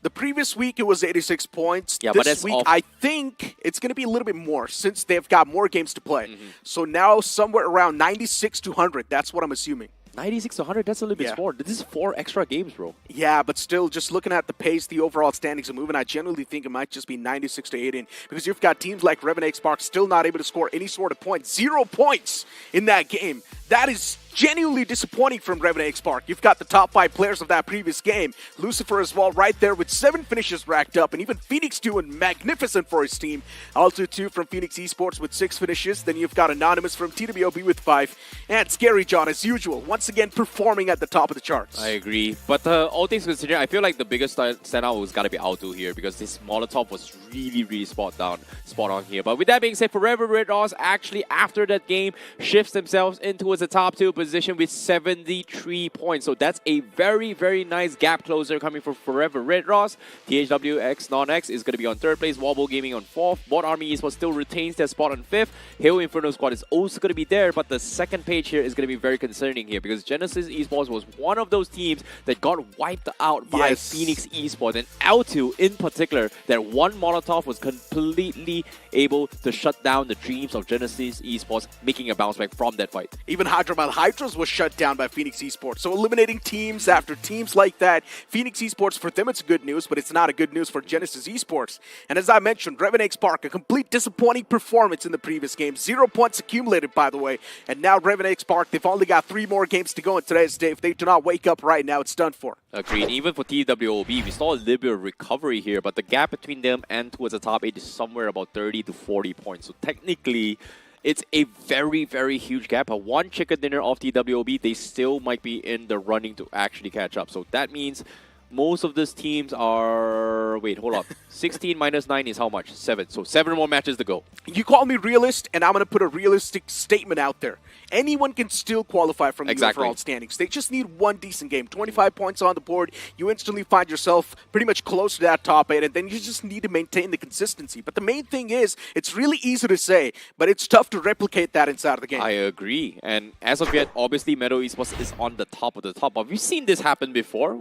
The previous week it was 86 points. Yeah, this but that's week off. I think it's going to be a little bit more since they've got more games to play. So now somewhere around 96 to 100. That's what I'm assuming. 96 to 100, that's a little bit small. This is 4 extra games, bro. Yeah, but still, just looking at the pace, the overall standings are moving, I genuinely think it might just be 96 to 18 because you've got teams like Revenant Spark still not able to score any sort of points. 0 points in that game. That is genuinely disappointing from Revenant Spark. You've got the top 5 players of that previous game. Lucifer as well right there with 7 finishes racked up, and even Phoenix doing magnificent for his team. Also 2 from Phoenix Esports with 6 finishes. Then you've got Anonymous from TWOB with 5. And Scary John, as usual, once again performing at the top of the charts. I agree. But all things considered, I feel like the biggest standout was got to be Auto here because this Molotov was really, really spot on here. But with that being said, Forever Red Ross actually, after that game, shifts themselves into the top 2 position with 73 points. So that's a very, very nice gap closer coming from Forever Red Ross. THWX Non-X is going to be on 3rd place. Wobble Gaming on 4th. Bot Army Esports still retains their spot on 5th. Hail Inferno Squad is also going to be there, but the second page here is going to be very concerning here because Genesis Esports was one of those teams that got wiped out by Phoenix Esports, and L2 in particular, that one Molotov was completely able to shut down the dreams of Genesis Esports, making a bounce back from that fight. Even Hydramal Hydras was shut down by Phoenix Esports. So eliminating teams after teams like that, Phoenix Esports, for them it's good news, but it's not a good news for Genesis Esports. And as I mentioned, Revenant Spark, a complete disappointing performance in the previous game. 0 points accumulated, by the way. And now Revenant Spark, they've only got 3 more games to go in today's day. If they do not wake up right now, it's done for. Agreed. Even for TWOB, we saw a little bit of recovery here, but the gap between them and towards the top 8 is somewhere about 30 to 40 points. So technically, it's a very, very huge gap. A 1 chicken dinner off TWOB, they still might be in the running to actually catch up. So that means most of these teams are... Wait, hold up. 16 minus 9 is how much? 7. So 7 more matches to go. You call me realist, and I'm going to put a realistic statement out there. Anyone can still qualify from the overall standings. They just need 1 decent game. 25 points on the board. You instantly find yourself pretty much close to that top 8, and then you just need to maintain the consistency. But the main thing is, it's really easy to say, but it's tough to replicate that inside of the game. I agree. And as of yet, obviously, Meadow Esports is on the top of the top. But we've seen this happen before.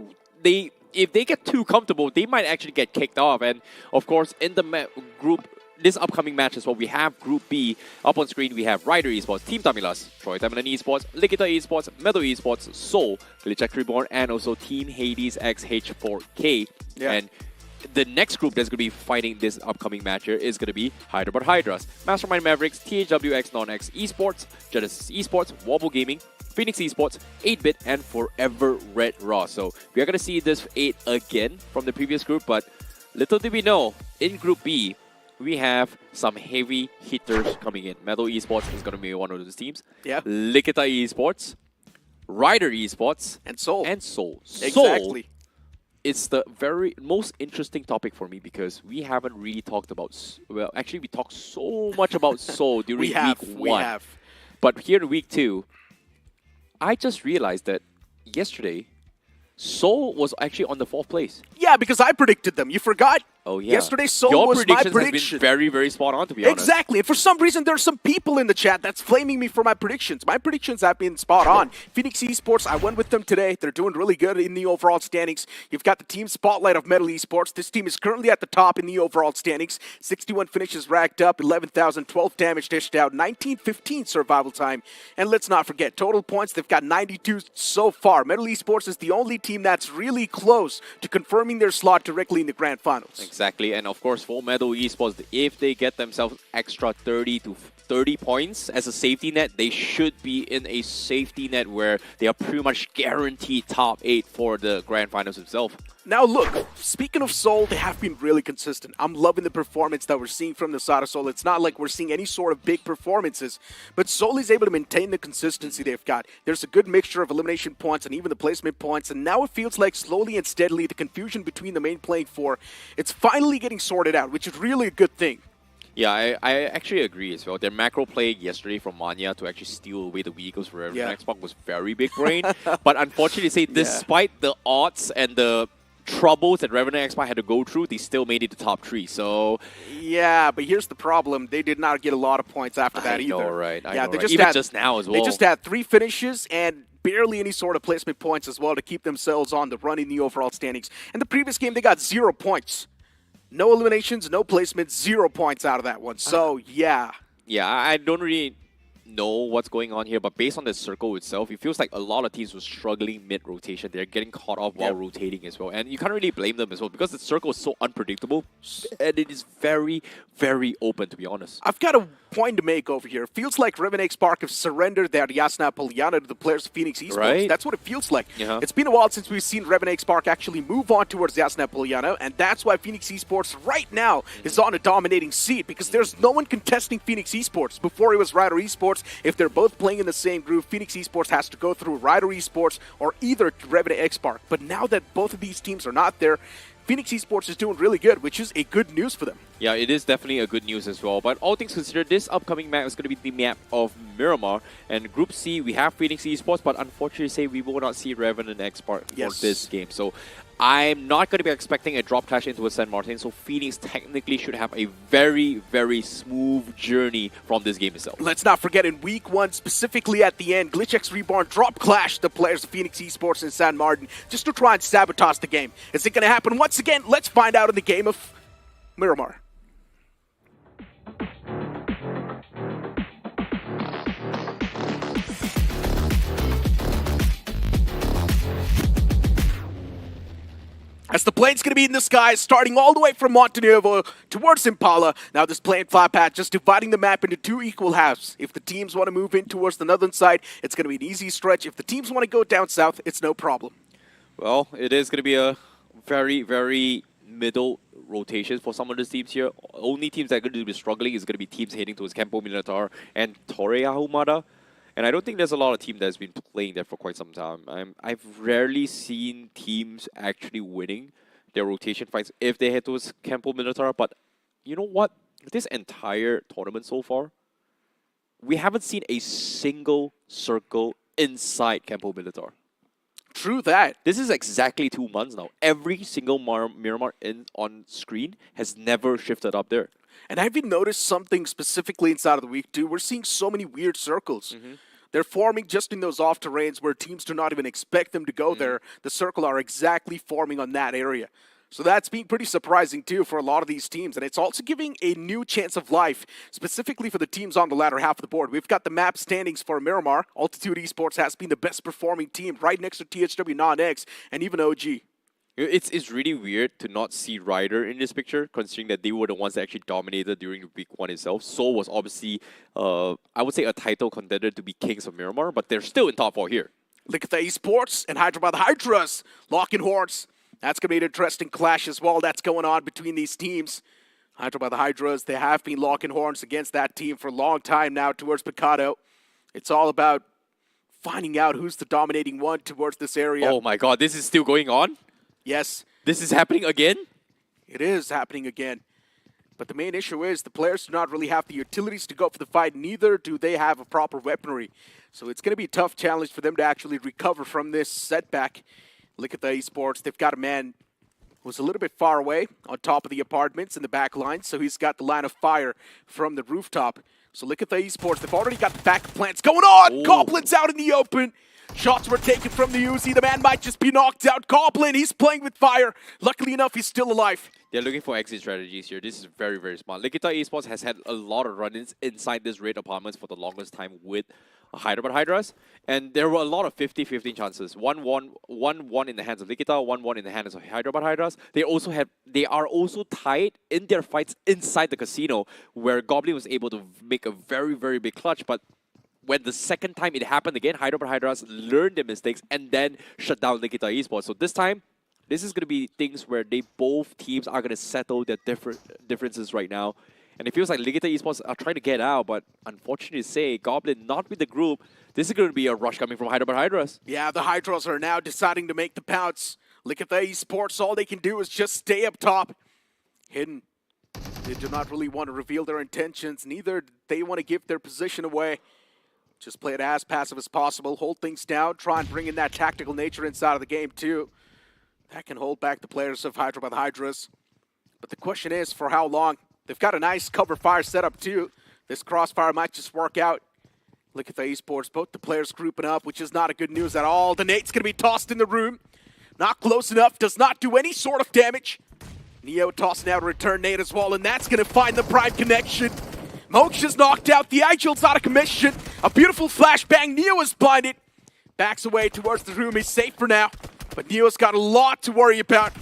If they get too comfortable, they might actually get kicked off. And of course, in the group, this upcoming match as well, we have Group B. Up on screen, we have Rider Esports, Team Tamilas, Troy Tamilan Esports, Likita Esports, Meadow Esports, Seoul, Glitch Reborn, and also Team Hades XH4K. And the next group that's going to be fighting this upcoming match here is going to be Hyderabad Hydras, Mastermind Mavericks, THWX Non-X Esports, Genesis Esports, Wobble Gaming, Phoenix Esports, 8-Bit, and Forever Red Ross. So we are going to see this 8 again from the previous group, but little did we know, in Group B, we have some heavy hitters coming in. Metal Esports is going to be one of those teams. Yeah. Likita Esports, Rider Esports, And Seoul. and Seoul. Exactly. It's the very most interesting topic for me because we haven't really talked about. Well, actually, we talked so much about Seoul during week 1. We have. But here in week 2, I just realized that yesterday, Seoul was actually on the 4th place. Yeah, because I predicted them. You forgot? Oh, yeah. Yesterday, Seoul Your was my predictions prediction. has been very, very spot on, to be honest. Exactly. And for some reason, there's some people in the chat that's flaming me for my predictions. My predictions have been spot on. Phoenix Esports, I went with them today. They're doing really good in the overall standings. You've got the team spotlight of Metal Esports. This team is currently at the top in the overall standings. 61 finishes racked up, 11,000, 12 damage dished out, 19-15 survival time. And let's not forget, total points, they've got 92 so far. Metal Esports is the only team that's really close to confirming their slot directly in the Grand Finals. Exactly, and of course, for Metal Esports, if they get themselves extra 30 to 30 points as a safety net, they should be in a safety net where they are pretty much guaranteed top 8 for the Grand Finals itself. Now look, speaking of Seoul, they have been really consistent. I'm loving the performance that we're seeing from the side of Seoul. It's not like we're seeing any sort of big performances, but Seoul is able to maintain the consistency they've got. There's a good mixture of elimination points and even the placement points, and now it feels like slowly and steadily the confusion between the main playing four, it's finally getting sorted out, which is really a good thing. Yeah, I actually agree as well. Their macro play yesterday from Manya to actually steal away the vehicles for everyone Xbox was very big brain. But unfortunately, despite the odds and the troubles that Revenant Xbox had to go through, they still made it to top 3. So yeah, but here's the problem: they did not get a lot of points after that either. I know, right? Yeah, they even just now as well. They just had 3 finishes and barely any sort of placement points as well to keep themselves on the run in the overall standings. And the previous game, they got 0 points. No eliminations, no placements, 0 points out of that one. So, yeah. Yeah, I don't really know what's going on here, but based on the circle itself, it feels like a lot of teams were struggling mid-rotation. They're getting caught off while rotating as well. And you can't really blame them as well because the circle is so unpredictable and it is very, very open, to be honest. I've got a point to make over here. It feels like Revenant Spark have surrendered their Yasna Poliana to the players of Phoenix Esports. Right? That's what it feels like. It's been a while since we've seen Revenant Spark actually move on towards Yasna Poliana, and that's why Phoenix Esports right now is on a dominating seat because there's no one contesting Phoenix Esports. Before it was Rider Esports. If they're both playing in the same group, Phoenix Esports has to go through Rider Esports or either Revenant Spark. But now that both of these teams are not there, Phoenix Esports is doing really good, which is a good news for them. Yeah, it is definitely a good news as well. But all things considered, this upcoming map is going to be the map of Miramar. And Group C, we have Phoenix Esports, but unfortunately, we will not see Revenant X-Part for this game. So I'm not going to be expecting a drop clash into a San Martin. So Phoenix technically should have a very, very smooth journey from this game itself. Let's not forget in week 1, specifically at the end, GlitchX Reborn drop clash the players of Phoenix Esports and San Martin just to try and sabotage the game. Is it going to happen once again? Let's find out in the game of Miramar. As the plane's going to be in the sky, starting all the way from Montenegro towards Impala. Now this plane fly path just dividing the map into 2 equal halves. If the teams want to move in towards the northern side, it's going to be an easy stretch. If the teams want to go down south, it's no problem. Well, it is going to be a very, very middle rotation for some of the teams here. Only teams that are going to be struggling is going to be teams heading towards Campo Militar and Torre Ahumada. And I don't think there's a lot of team that's been playing there for quite some time. I've rarely seen teams actually winning their rotation fights if they head towards Campo Militar. But you know what? This entire tournament so far, we haven't seen a single circle inside Campo Militar. True that. This is exactly 2 months now. Every single Miramar on screen has never shifted up there. And have you noticed something specifically inside of the week, too? We're seeing so many weird circles. They're forming just in those off terrains where teams do not even expect them to go there. The circle are exactly forming on that area. So that's being pretty surprising, too, for a lot of these teams. And it's also giving a new chance of life, specifically for the teams on the latter half of the board. We've got the map standings for Miramar. Altitude Esports has been the best performing team right next to THW Non-X and even OG. It's really weird to not see Ryder in this picture, considering that they were the ones that actually dominated during week 1 itself. Seoul was obviously, I would say, a title contender to be Kings of Miramar, but they're still in top 4 here. Look at the Esports and Hyderabad Hydras locking horns. That's going to be an interesting clash as well that's going on between these teams. Hyderabad the Hydras, they have been locking horns against that team for a long time now towards Picado. It's all about finding out who's the dominating one towards this area. Oh my god, this is still going on? Yes. This is happening again? It is happening again. But the main issue is the players do not really have the utilities to go for the fight, neither do they have a proper weaponry. So it's going to be a tough challenge for them to actually recover from this setback. Look at the esports. They've got a man who's a little bit far away on top of the apartments in the back line, so he's got the line of fire from the rooftop. So look at the esports. They've already got the back plants going on. Ooh. Goblin's out in the open. Shots were taken from the Uzi. The man might just be knocked out. Goblin, he's playing with fire. Luckily enough, he's still alive. They're looking for exit strategies here. This is very, very smart. Likita Esports has had a lot of run-ins inside this red apartments for the longest time with Hyderabad Hydras. And there were a lot of 50-50 chances. 1-1 in the hands of Likita, 1-1 in the hands of Hyderabad Hydras. They are also tied in their fights inside the casino, where Goblin was able to make a very, very big clutch. But when the second time it happened again, Hyderabad Hydras learned their mistakes and then shut down Likita Esports. So this time, this is going to be things where both teams are going to settle their differences right now. And it feels like Likita Esports are trying to get out, but unfortunately to say, Goblin not with the group. This is going to be a rush coming from Hyderabad Hydras. Yeah, the Hydras are now deciding to make the pounce. Likita Esports, all they can do is just stay up top. Hidden. They do not really want to reveal their intentions. Neither do they want to give their position away. Just play it as passive as possible, hold things down, try and bring in that tactical nature inside of the game too. That can hold back the players of Hyderabad Hydras. But the question is, for how long? They've got a nice cover fire setup too. This crossfire might just work out. Look at the esports, both the players grouping up, which is not a good news at all. The nade's gonna be tossed in the room. Not close enough, does not do any sort of damage. Neo tossing out a return nade as well, and that's gonna find the prime connection. Mox is knocked out, the Angel's out of commission. A beautiful flashbang, Neo is blinded. Backs away towards the room, he's safe for now. But Neo's got a lot to worry about.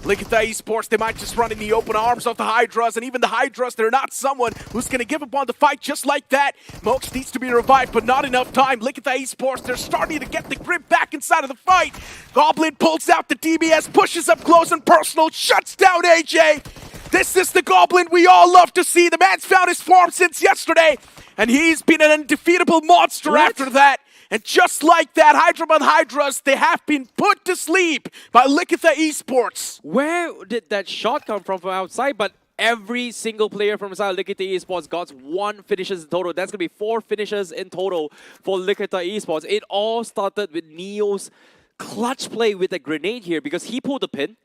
Look at the esports, they might just run in the open arms of the Hydras, and even the Hydras, they're not someone who's gonna give up on the fight just like that. Mox needs to be revived, but not enough time. Look at the esports, they're starting to get the grip back inside of the fight. Goblin pulls out the DBS, pushes up close and personal, shuts down AJ. This is the Goblin we all love to see. The man's found his form since yesterday, and he's been an undefeatable monster after that. And just like that, Hyderabad Hydras, they have been put to sleep by Likita Esports. Where did that shot come from outside? But every single player from inside Likita Esports got 1 finishes in total. That's going to be 4 finishes in total for Likita Esports. It all started with Neo's clutch play with a grenade here because he pulled the pin.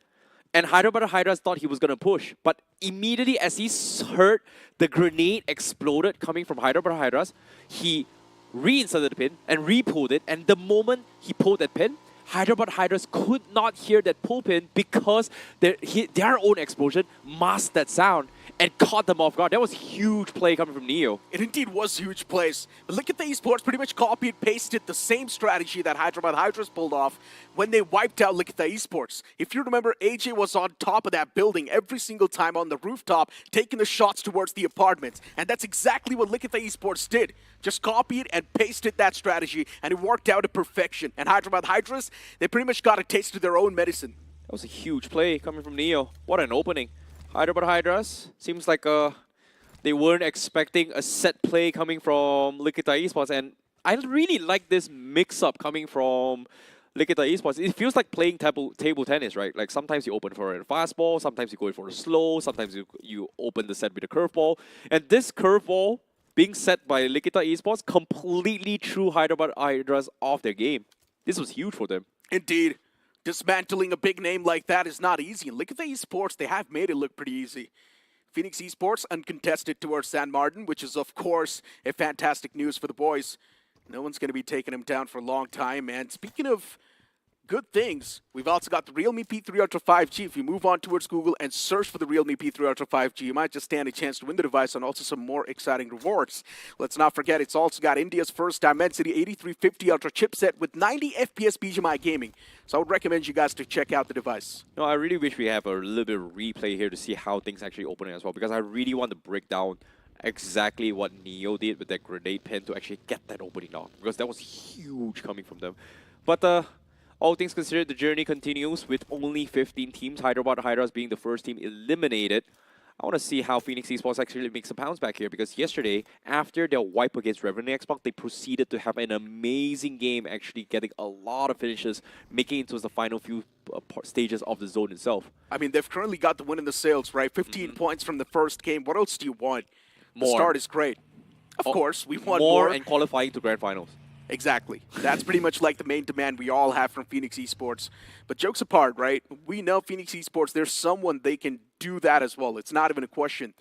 And Hyderabad Hydras thought he was going to push. But immediately as he heard the grenade exploded coming from Hyderabad Hydras, he reinserted the pin and re-pulled it. And the moment he pulled that pin, Hyderabad Hydras could not hear that pull pin because their own explosion masked that sound and caught them off guard. That was huge play coming from Neo. It indeed was huge plays. But look at the esports, pretty much copied and pasted the same strategy that Hyderabad Hydras pulled off when they wiped out Look at the esports. If you remember, AJ was on top of that building every single time on the rooftop, taking the shots towards the apartments. And that's exactly what Look at the esports did. Just copied and pasted that strategy, and it worked out to perfection. And Hyderabad Hydras, they pretty much got a taste of their own medicine. That was a huge play coming from Neo. What an opening. Hyderabad Hydras, seems like they weren't expecting a set play coming from Likita Esports, and I really like this mix-up coming from Likita Esports. It feels like playing table tennis, right? Like sometimes you open for a fastball, sometimes you go for a slow, sometimes you open the set with a curveball, and this curveball being set by Likita Esports completely threw Hyderabad Hydras off their game. This was huge for them. Indeed. Dismantling a big name like that is not easy. And look at the esports, they have made it look pretty easy. Phoenix Esports uncontested towards San Martin, which is of course a fantastic news for the boys. No one's going to be taking them down for a long time. And speaking of good things, we've also got the realme P3 Ultra 5G. If you move on towards Google and search for the realme P3 Ultra 5G, you might just stand a chance to win the device and also some more exciting rewards. Let's not forget, it's also got India's first Dimensity 8350 Ultra chipset with 90 FPS BGMI gaming. So I would recommend you guys to check out the device. No, I really wish we have a little bit of replay here to see how things actually open as well, because I really want to break down exactly what Neo did with that grenade pin to actually get that opening down, because that was huge coming from them. But all things considered, the journey continues with only 15 teams, Hyderabad Hydras being the first team eliminated I want to see how Phoenix Esports actually makes a bounce back here, because yesterday, after their wipe against Revenue Xbox, they proceeded to have an amazing game, actually getting a lot of finishes, making it to the final few stages of the zone itself. I mean, they've currently got the win in the sales, right? 15 points from the first game. What else do you want? The More. start is great. Of course, we want more and qualifying to Grand Finals. Exactly. That's pretty much like the main demand we all have from Phoenix Esports. But jokes apart, right? We know Phoenix Esports, there's someone they can do that as well. It's not even a question.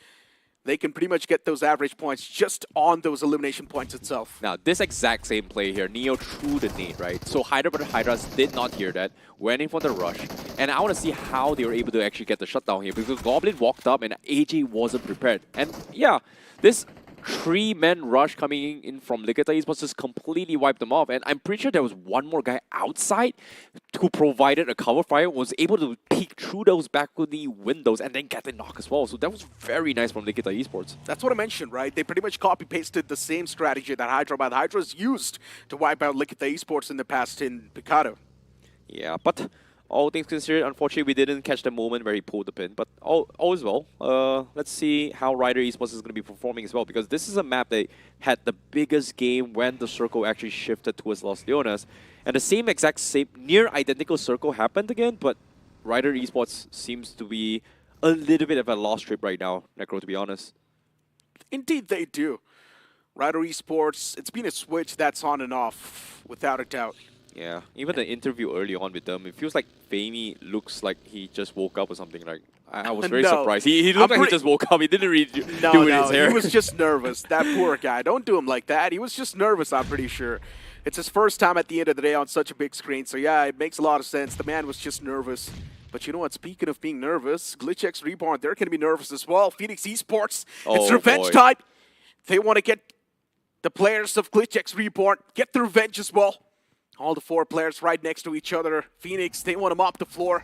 They can pretty much get those average points just on those elimination points itself. Now, this exact same play here, Neo threw the nade, right? So Hydras did not hear that, went in for the rush. And I want to see how they were able to actually get the shutdown here, because Goblin walked up and AJ wasn't prepared. And yeah, this 3-man rush coming in from Likita Esports just completely wiped them off. And I'm pretty sure there was one more guy outside who provided a cover fire, was able to peek through those balcony windows and then get the knock as well. So that was very nice from Likita Esports. That's what I mentioned, right? They pretty much copy-pasted the same strategy that Hydra's used to wipe out Likita Esports in the past in Picado. Yeah, but all things considered, unfortunately, we didn't catch the moment where he pulled the pin. But all is well. Let's see how Rider Esports is going to be performing as well, because this is a map that had the biggest game when the circle actually shifted towards Los Leonas. And the same near identical circle happened again, but Rider Esports seems to be a little bit of a lost trip right now, Necro, to be honest. Indeed they do. Rider Esports, it's been a switch that's on and off, without a doubt. Yeah, even the interview early on with them, it feels like Fami looks like he just woke up or something. Like I was very surprised. He looked like he just woke up. He didn't really do his hair. He was just nervous. That poor guy. Don't do him like that. He was just nervous, I'm pretty sure. It's his first time at the end of the day on such a big screen. So yeah, it makes a lot of sense. The man was just nervous. But you know what? Speaking of being nervous, GlitchX Reborn, they're going to be nervous as well. Phoenix Esports, it's revenge time. They want to get the players of GlitchX Reborn, get the revenge as well. All the 4 players right next to each other. Phoenix, they want to mop the floor.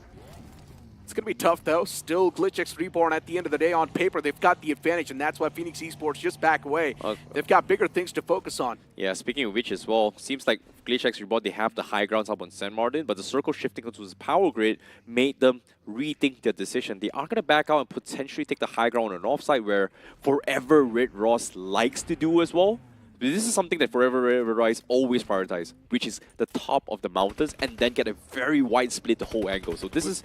It's going to be tough, though. Still, GlitchX Reborn, at the end of the day, on paper, they've got the advantage, and that's why Phoenix Esports just back away. They've got bigger things to focus on. Yeah, speaking of which as well, seems like GlitchX Reborn, they have the high grounds up on San Martin, but the circle shifting onto his power grid made them rethink their decision. They are going to back out and potentially take the high ground on an offside, where Forever Red Ross likes to do as well. This is something that Forever Red Rise always prioritize, which is the top of the mountains and then get a very wide split the whole angle. So this is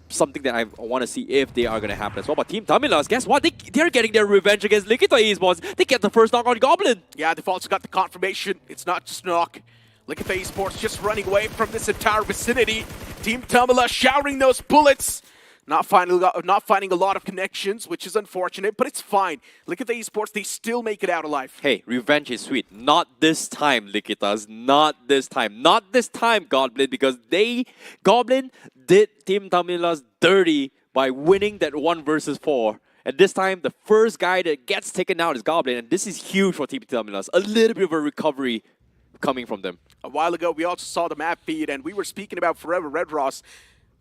something that I want to see if they are going to happen as well. But Team Tamilas, guess what? They're getting their revenge against Likita Esports. They get the first knock on Goblin. Yeah, they've also got the confirmation. It's not just knock. Likita Esports just running away from this entire vicinity. Team Tamilas showering those bullets. Not finding a lot of connections, which is unfortunate, but it's fine. Likita Esports, they still make it out alive. Hey, revenge is sweet. Not this time, Likitas. Not this time. Not this time, Goblin, because Goblin did Team Tamilas dirty by winning that 1 versus 4. And this time, the first guy that gets taken out is Goblin, and this is huge for Team Tamilas. A little bit of a recovery coming from them. A while ago, we also saw the map feed, and we were speaking about Forever Red Ross.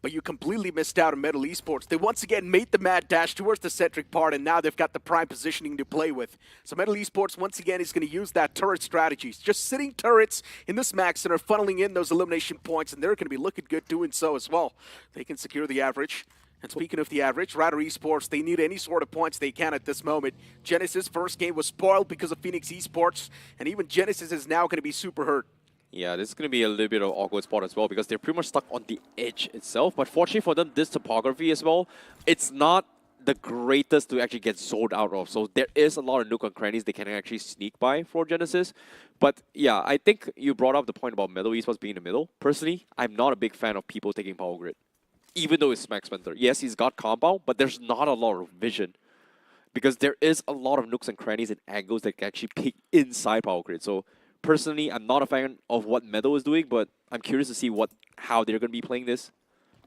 But you completely missed out on Metal Esports. They once again made the mad dash towards the centric part, and now they've got the prime positioning to play with. So Metal Esports once again is going to use that turret strategies. Just sitting turrets in this max center, funneling in those elimination points, and they're going to be looking good doing so as well. They can secure the average. And speaking of the average, Rider Esports, they need any sort of points they can at this moment. Genesis' first game was spoiled because of Phoenix Esports, and even Genesis is now going to be super hurt. Yeah, this is going to be a little bit of an awkward spot as well, because they're pretty much stuck on the edge itself. But fortunately for them, this topography as well, it's not the greatest to actually get zoned out of. So there is a lot of nook and crannies they can actually sneak by for Genesis. But yeah, I think you brought up the point about Metal Esports being in the middle. Personally, I'm not a big fan of people taking power grid, even though it's Max Spencer. Yes, he's got compound, but there's not a lot of vision, because there is a lot of nooks and crannies and angles that can actually peek inside power grid. So personally, I'm not a fan of what Meadow is doing, but I'm curious to see how they're going to be playing this.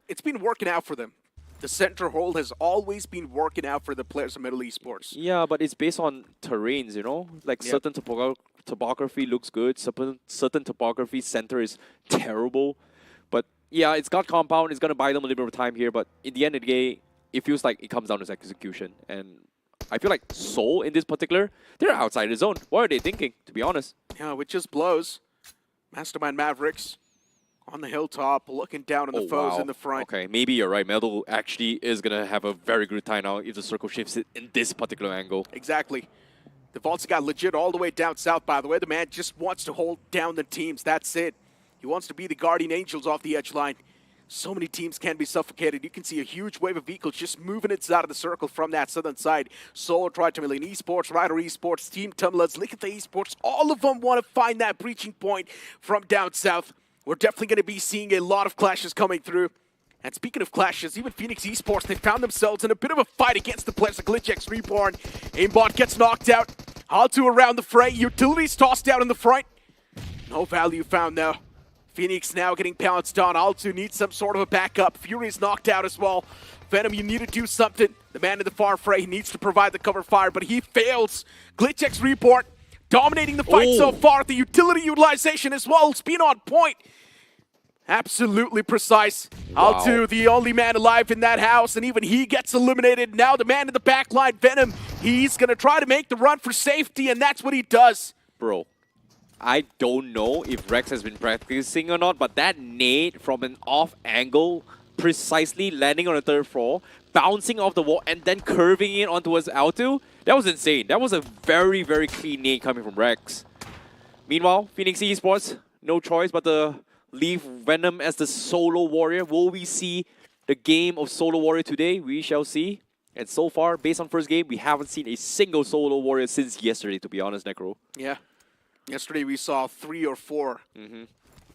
It's been working out for them. The center hold has always been working out for the players of Metal Esports. Yeah, but it's based on terrains, you know? Like certain topography looks good, certain topography center is terrible. But yeah, it's got compound, it's going to buy them a little bit of time here, but in the end of the day, it feels like it comes down to execution. And I feel like Seoul in this particular, they're outside the zone. What are they thinking, to be honest? Yeah, which just blows. Mastermind Mavericks On the hilltop, looking down on the foes wow. in the front. Okay, maybe you're right. Metal actually is going to have a very good time now if the circle shifts it in this particular angle. Exactly. The Vault's got legit all the way down south, by the way. The man just wants to hold down the teams. That's it. He wants to be the guardian angels off the edge line. So many teams can be suffocated. You can see a huge wave of vehicles just moving inside of the circle from that southern side. Solo tried to Million Esports, Rider Esports, Team Tumblers, Look at the Esports. All of them want to find that breaching point from down south. We're definitely going to be seeing a lot of clashes coming through. And speaking of clashes, even Phoenix Esports, they found themselves in a bit of a fight against the players of GlitchX Reborn. Aimbot gets knocked out. Haltu around the fray. Utilities tossed out in the front. No value found though. Phoenix now getting pounced on. Altu needs some sort of a backup. Fury's knocked out as well. Venom, you need to do something. The man in the far fray needs to provide the cover fire, but he fails. GlitchX Reborn dominating the fight so far. The utility utilization as well. It's been on point. Absolutely precise. Wow. Altu, the only man alive in that house, and even he gets eliminated. Now the man in the back line, Venom, he's going to try to make the run for safety, and that's what he does. Bro, I don't know if Rex has been practicing or not, but that nade from an off angle, precisely landing on the third floor, bouncing off the wall, and then curving it onto his Altu, that was insane. That was a very, very clean nade coming from Rex. Meanwhile, Phoenix Esports, no choice but to leave Venom as the solo warrior. Will we see the game of solo warrior today? We shall see. And so far, based on first game, we haven't seen a single solo warrior since yesterday, to be honest, Necro. Yeah. Yesterday we saw 3 or 4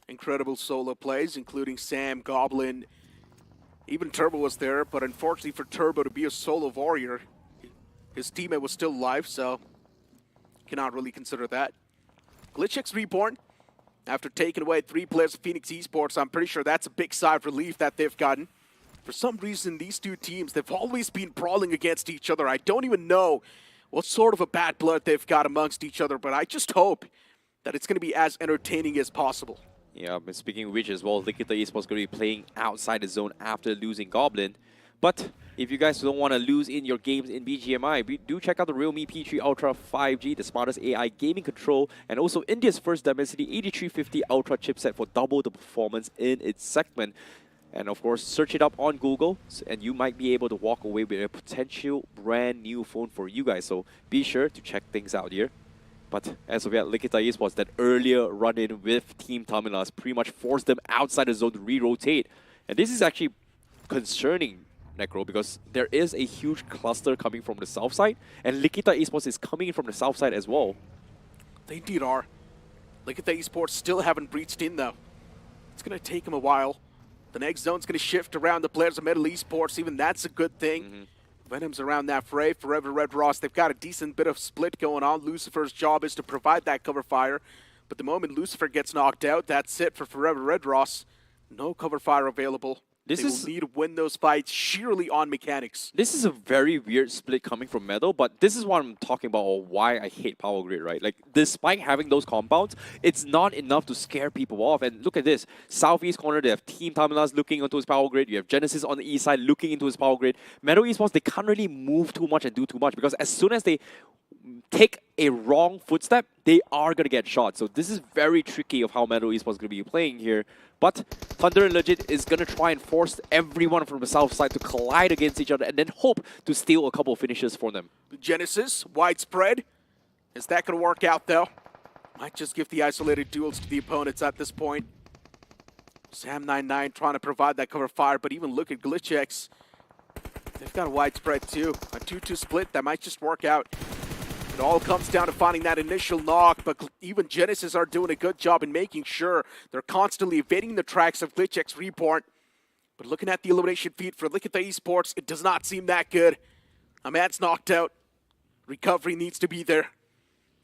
incredible solo plays, including Sam, Goblin, even Turbo was there, but unfortunately for Turbo to be a solo warrior, his teammate was still alive, so cannot really consider that. GlitchX Reborn, after taking away 3 players of Phoenix Esports, I'm pretty sure that's a big sigh of relief that they've gotten. For some reason, these two teams, they've always been brawling against each other. I don't even know what sort of a bad blood they've got amongst each other, but I just hope that it's going to be as entertaining as possible. Yeah, but speaking of which as well, Likita Esports going to be playing outside the zone after losing Goblin. But if you guys don't want to lose in your games in BGMI, do check out the realme P3 Ultra 5G, the smartest AI gaming control, and also India's first Dimensity 8350 Ultra chipset for double the performance in its segment. And of course, search it up on Google, and you might be able to walk away with a potential brand new phone for you guys. So be sure to check things out here. But as of yet, Likita Esports, that earlier run-in with Team Tamilas pretty much forced them outside the zone to re-rotate. And this is actually concerning, Necro, because there is a huge cluster coming from the south side, and Likita Esports is coming in from the south side as well. They indeed are. Likita Esports still haven't breached in, though. It's going to take them a while. The next zone's going to shift around the players of Metal Esports. Even that's a good thing. Venom's around that fray. Forever Red Ross, they've got a decent bit of split going on. Lucifer's job is to provide that cover fire. But the moment Lucifer gets knocked out, that's it for Forever Red Ross. No cover fire available. They will need to win those fights sheerly on mechanics. This is a very weird split coming from Metal, but this is what I'm talking about, or why I hate Power Grid, right? Like, despite having those compounds, it's not enough to scare people off. And look at this. Southeast corner, they have Team Tamilas looking onto his Power Grid. You have Genesis on the east side looking into his Power Grid. Metal Esports, they can't really move too much and do too much, because as soon as they take a wrong footstep, they are going to get shot. So this is very tricky of how Metal Esports is going to be playing here. But Thunder and Legit is going to try and force everyone from the south side to collide against each other and then hope to steal a couple of finishes for them. Genesis, widespread. Is that going to work out, though? Might just give the isolated duels to the opponents at this point. Sam99 trying to provide that cover fire, but even look at GlitchX. They've got a widespread, too. A 2-2 split, that might just work out. It all comes down to finding that initial knock, but even Genesis are doing a good job in making sure they're constantly evading the tracks of GlitchX Reborn. But looking at the elimination feed for Likita Esports, it does not seem that good. A man's knocked out. Recovery needs to be there.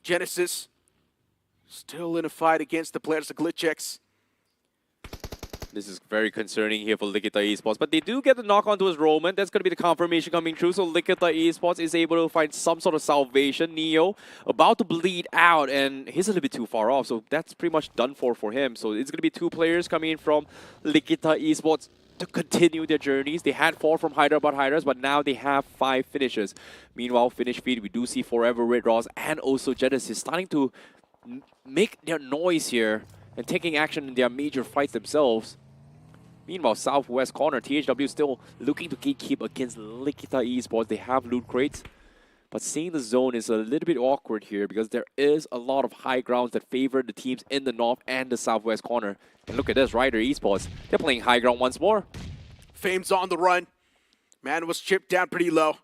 Genesis still in a fight against the players of GlitchX. This is very concerning here for Likita Esports, but they do get the knock onto his Roman. That's going to be the confirmation coming through, so Likita Esports is able to find some sort of salvation. Neo about to bleed out, and he's a little bit too far off, so that's pretty much done for him. So it's going to be 2 players coming in from Likita Esports to continue their journeys. They had 4 from Hyderabad Hydras, but now they have 5 finishes. Meanwhile, finish feed, we do see Forever Red Ross and also Genesis starting to make their noise here. and taking action in their major fights themselves. Meanwhile, southwest corner, THW still looking to keep against Likita Esports. They have loot crates, but seeing the zone is a little bit awkward here because there is a lot of high grounds that favor the teams in the north and the southwest corner. And look at this, Rider Esports. They're playing high ground once more. Fame's on the run. Man was chipped down pretty low.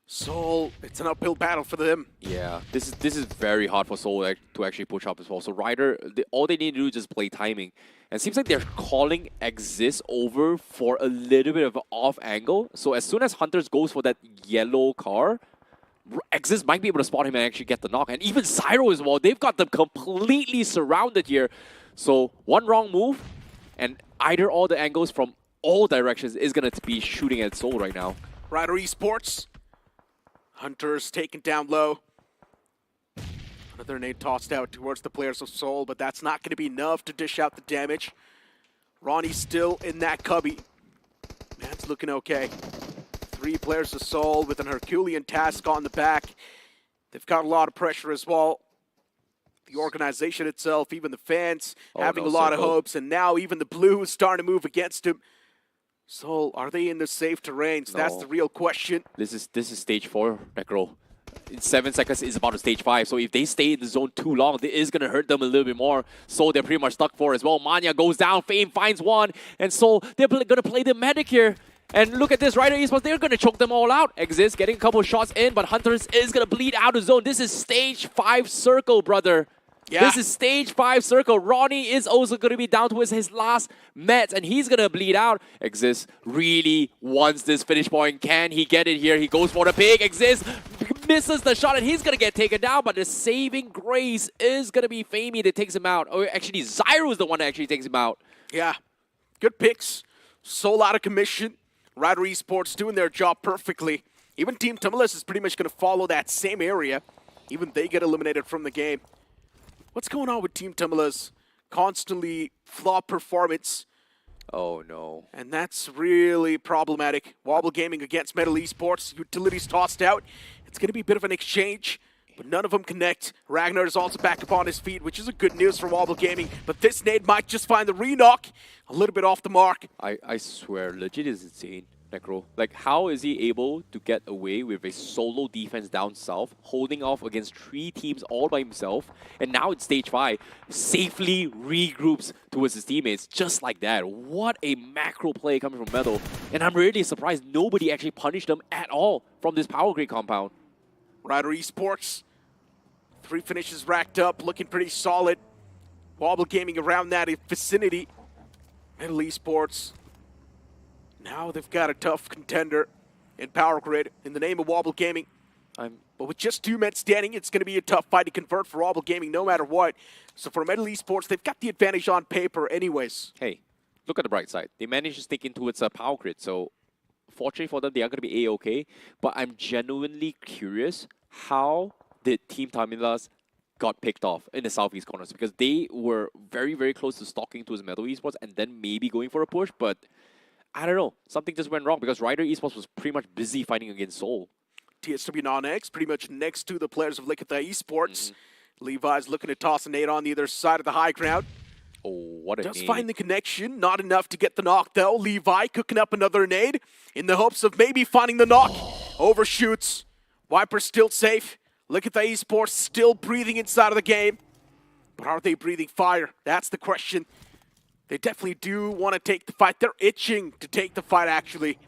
Seoul, it's an uphill battle for them. Yeah, this is very hard for Seoul to actually push up as well. So Rider, all they need to do is just play timing. And it seems like they're calling Exist over for a little bit of an off angle. So as soon as Hunters goes for that yellow car, Exist might be able to spot him and actually get the knock. And even Zyro as well, they've got them completely surrounded here. So one wrong move, and either all the angles from all directions is going to be shooting at Seoul right now. Rider Esports. Hunters taken down low. Another nade tossed out towards the players of Seoul, but that's not going to be enough to dish out the damage. Ronnie's still in that cubby. Man's looking okay. 3 players of Seoul with an Herculean task on the back. They've got a lot of pressure as well. The organization itself, even the fans, having a lot of hopes, and now even the blue is starting to move against him. So, are they in the safe terrain? So that's the real question. This is stage 4, Necro. In 7 seconds is about to stage 5. So if they stay in the zone too long, it is going to hurt them a little bit more. So they're pretty much stuck for as well. Manya goes down, Fame finds one, and so they're going to play the medic here. And look at this, Rider Esports, they're going to choke them all out. Exist getting a couple shots in, but Hunters is going to bleed out of zone. This is stage 5 circle, brother. Yeah. This is stage 5 circle. Ronnie is also going to be down towards his last meds, and he's going to bleed out. Exist really wants this finish point. Can he get it here? He goes for the pick. Exist misses the shot, and he's going to get taken down, but the saving grace is going to be Famey that takes him out. Or actually, Zyro is the one that actually takes him out. Yeah, good picks. Soul out of commission. Rider Esports doing their job perfectly. Even Team Tumulus is pretty much going to follow that same area. Even they get eliminated from the game. What's going on with Team Tumulus? Constantly flop performance. Oh no. And that's really problematic. Wobble Gaming against Metal Esports. Utilities tossed out. It's going to be a bit of an exchange, but none of them connect. Ragnar is also back up on his feet, which is a good news for Wobble Gaming. But this nade might just find the re-knock a little bit off the mark. I swear, legit is insane, Necro. Like, how is he able to get away with a solo defense down south, holding off against 3 teams all by himself, and now it's stage 5, safely regroups towards his teammates just like that? What a macro play coming from Metal. And I'm really surprised nobody actually punished them at all from this power grid compound. Rider Esports, 3 finishes racked up, looking pretty solid. Wobble Gaming around that vicinity. Metal Esports, now they've got a tough contender in Power Grid in the name of Wobble Gaming. But with just 2 men standing, it's going to be a tough fight to convert for Wobble Gaming no matter what. So for Metal Esports, they've got the advantage on paper anyways. Hey, look at the bright side. They managed to stick into its Power Grid, so fortunately for them, they are going to be A-okay. But I'm genuinely curious, how did Team Tamilas got picked off in the southeast corners? Because they were very, very close to stalking towards Metal Esports and then maybe going for a push, but I don't know. Something just went wrong because Rider Esports was pretty much busy fighting against Seoul. TSW non-X, pretty much next to the players of Likita Esports. Levi's looking to toss a nade on the other side of the high ground. Oh, what a Does nade. find the connection, not enough to get the knock though. Levi cooking up another nade in the hopes of maybe finding the knock. Overshoots. Viper still safe. Likita Esports still breathing inside of the game. But are they breathing fire? That's the question. They definitely do want to take the fight. They're itching to take the fight, actually.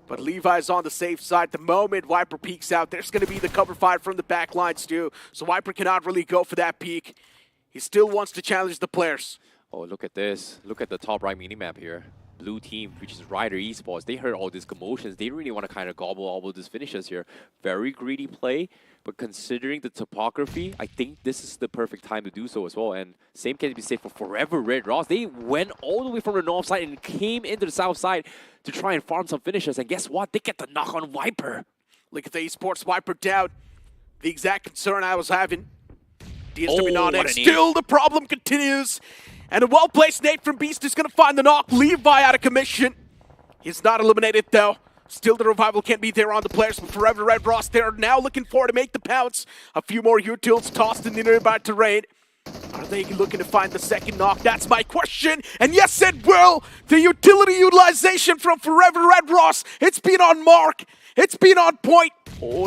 But Levi's on the safe side. The moment Viper peeks out, there's going to be the cover fire from the back lines, too. So Viper cannot really go for that peek. He still wants to challenge the players. Oh, look at this. Look at the top right minimap here. Blue team, which is Rider Esports, they heard all these commotions. They really want to kind of gobble all these finishes here. Very greedy play, but considering the topography, I think this is the perfect time to do so as well. And same can be said for Forever Red Ross. They went all the way from the north side and came into the south side to try and farm some finishes. And guess what? They get the knock on Viper. Look at the Esports Viper down. The exact concern I was having. DSW non-X. Still the problem continues. And a well-placed nade from Beast is going to find the knock. Levi out of commission. He's not eliminated, though. Still, the revival can't be there on the players. But Forever Red Ross, they're now looking forward to make the pounce. A few more utils tossed in the nearby terrain. Are they looking to find the second knock? That's my question. And yes, it will. The utility utilization from Forever Red Ross. It's been on mark. It's been on point.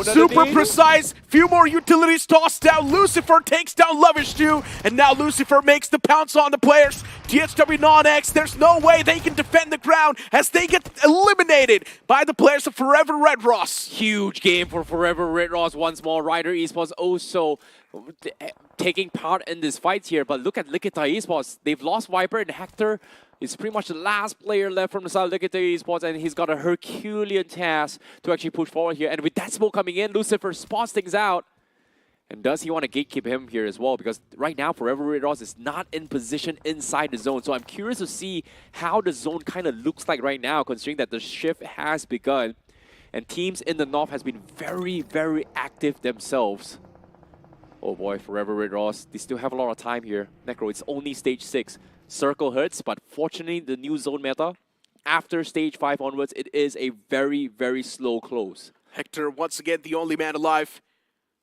Super precise. Few more utilities tossed down. Lucifer takes down Lovish too. And now Lucifer makes the pounce on the players. THW non-X, there's no way they can defend the ground as they get eliminated by the players of Forever Red Ross. Huge game for Forever Red Ross once more. Rider Esports also taking part in this fight here. But look at Likita Esports. They've lost Viper and Hector. Is pretty much the last player left from the side of Likita Esports, and he's got a Herculean task to actually push forward here. And with that smoke coming in, Lucifer spots things out. And does he want to gatekeep him here as well? Because right now, Forever Red Ross is not in position inside the zone. So I'm curious to see how the zone kind of looks like right now, considering that the shift has begun. And teams in the north has been very, very active themselves. Oh boy, Forever Red Ross, they still have a lot of time here. Necro, it's only stage 6. Circle hurts, but fortunately, the new zone meta, after stage 5 onwards, it is a very, very slow close. Hector, once again, the only man alive.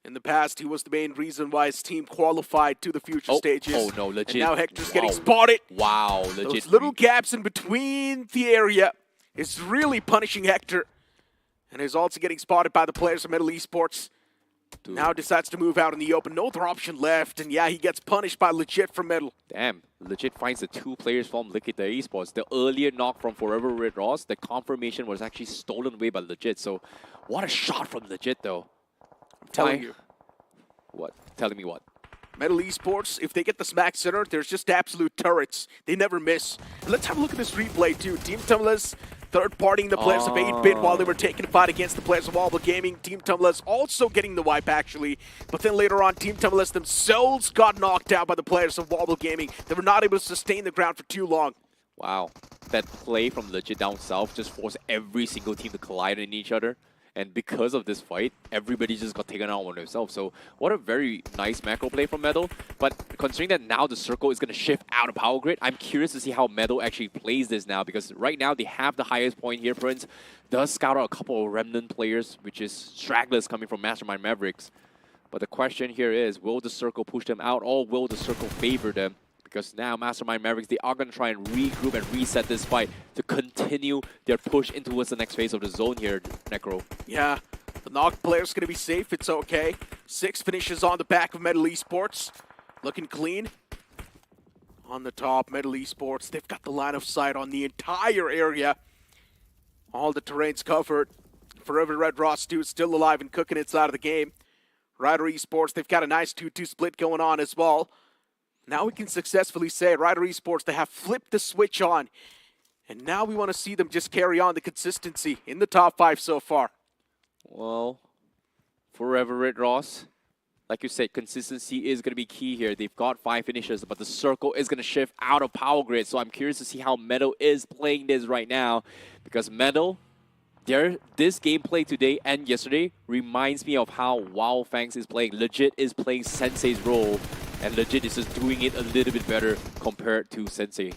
In the past, he was the main reason why his team qualified to the future stages. Oh no, legit. And now Hector's getting spotted. Wow, legit. Those little gaps in between the area is really punishing Hector. And he's also getting spotted by the players of Metal Esports. Dude. Now decides to move out in the open. No other option left. And yeah, he gets punished by Legit from Metal. Damn, Legit finds the 2 players from Likita Esports. The earlier knock from Forever Red Ross, the confirmation was actually stolen away by Legit. So what a shot from Legit though. I'm telling you. What? Telling me what? Metal Esports, if they get the smack center, there's just absolute turrets. They never miss. And let's have a look at this replay too. Team Tumblers third-partying the players of 8-Bit while they were taking a fight against the players of Wobble Gaming. Team Tumblers also getting the wipe actually. But then later on, Team Tumblers themselves got knocked out by the players of Wobble Gaming. They were not able to sustain the ground for too long. Wow. That play from Legit down south just forced every single team to collide in each other. And because of this fight, everybody just got taken out on themselves. So what a very nice macro play from Metal. But considering that now the circle is going to shift out of Power Grid, I'm curious to see how Metal actually plays this now. Because right now they have the highest point here. Prince does scout out a couple of remnant players, which is stragglers coming from Mastermind Mavericks. But the question here is, will the circle push them out or will the circle favor them? Because now Mastermind Mavericks, they are going to try and regroup and reset this fight to continue their push into towards the next phase of the zone here, Necro. Yeah, the knocked player's going to be safe. It's okay. 6 finishes on the back of Metal Esports. Looking clean. On the top, Metal Esports, they've got the line of sight on the entire area. All the terrain's covered. Forever Red Ross 2 is still alive and cooking inside of the game. Rider Esports, they've got a nice 2-2 split going on as well. Now we can successfully say Rider Esports, they have flipped the switch on. And now we want to see them just carry on the consistency in the top 5 so far. Well, Forever Red Ross, like you said, consistency is going to be key here. They've got 5 finishes, but the circle is going to shift out of Power Grid. So I'm curious to see how Metal is playing this right now. Because Metal, this gameplay today and yesterday reminds me of how Wow Fangs is playing. Legit is playing Sensei's role. And Legit is just doing it a little bit better compared to Sensei.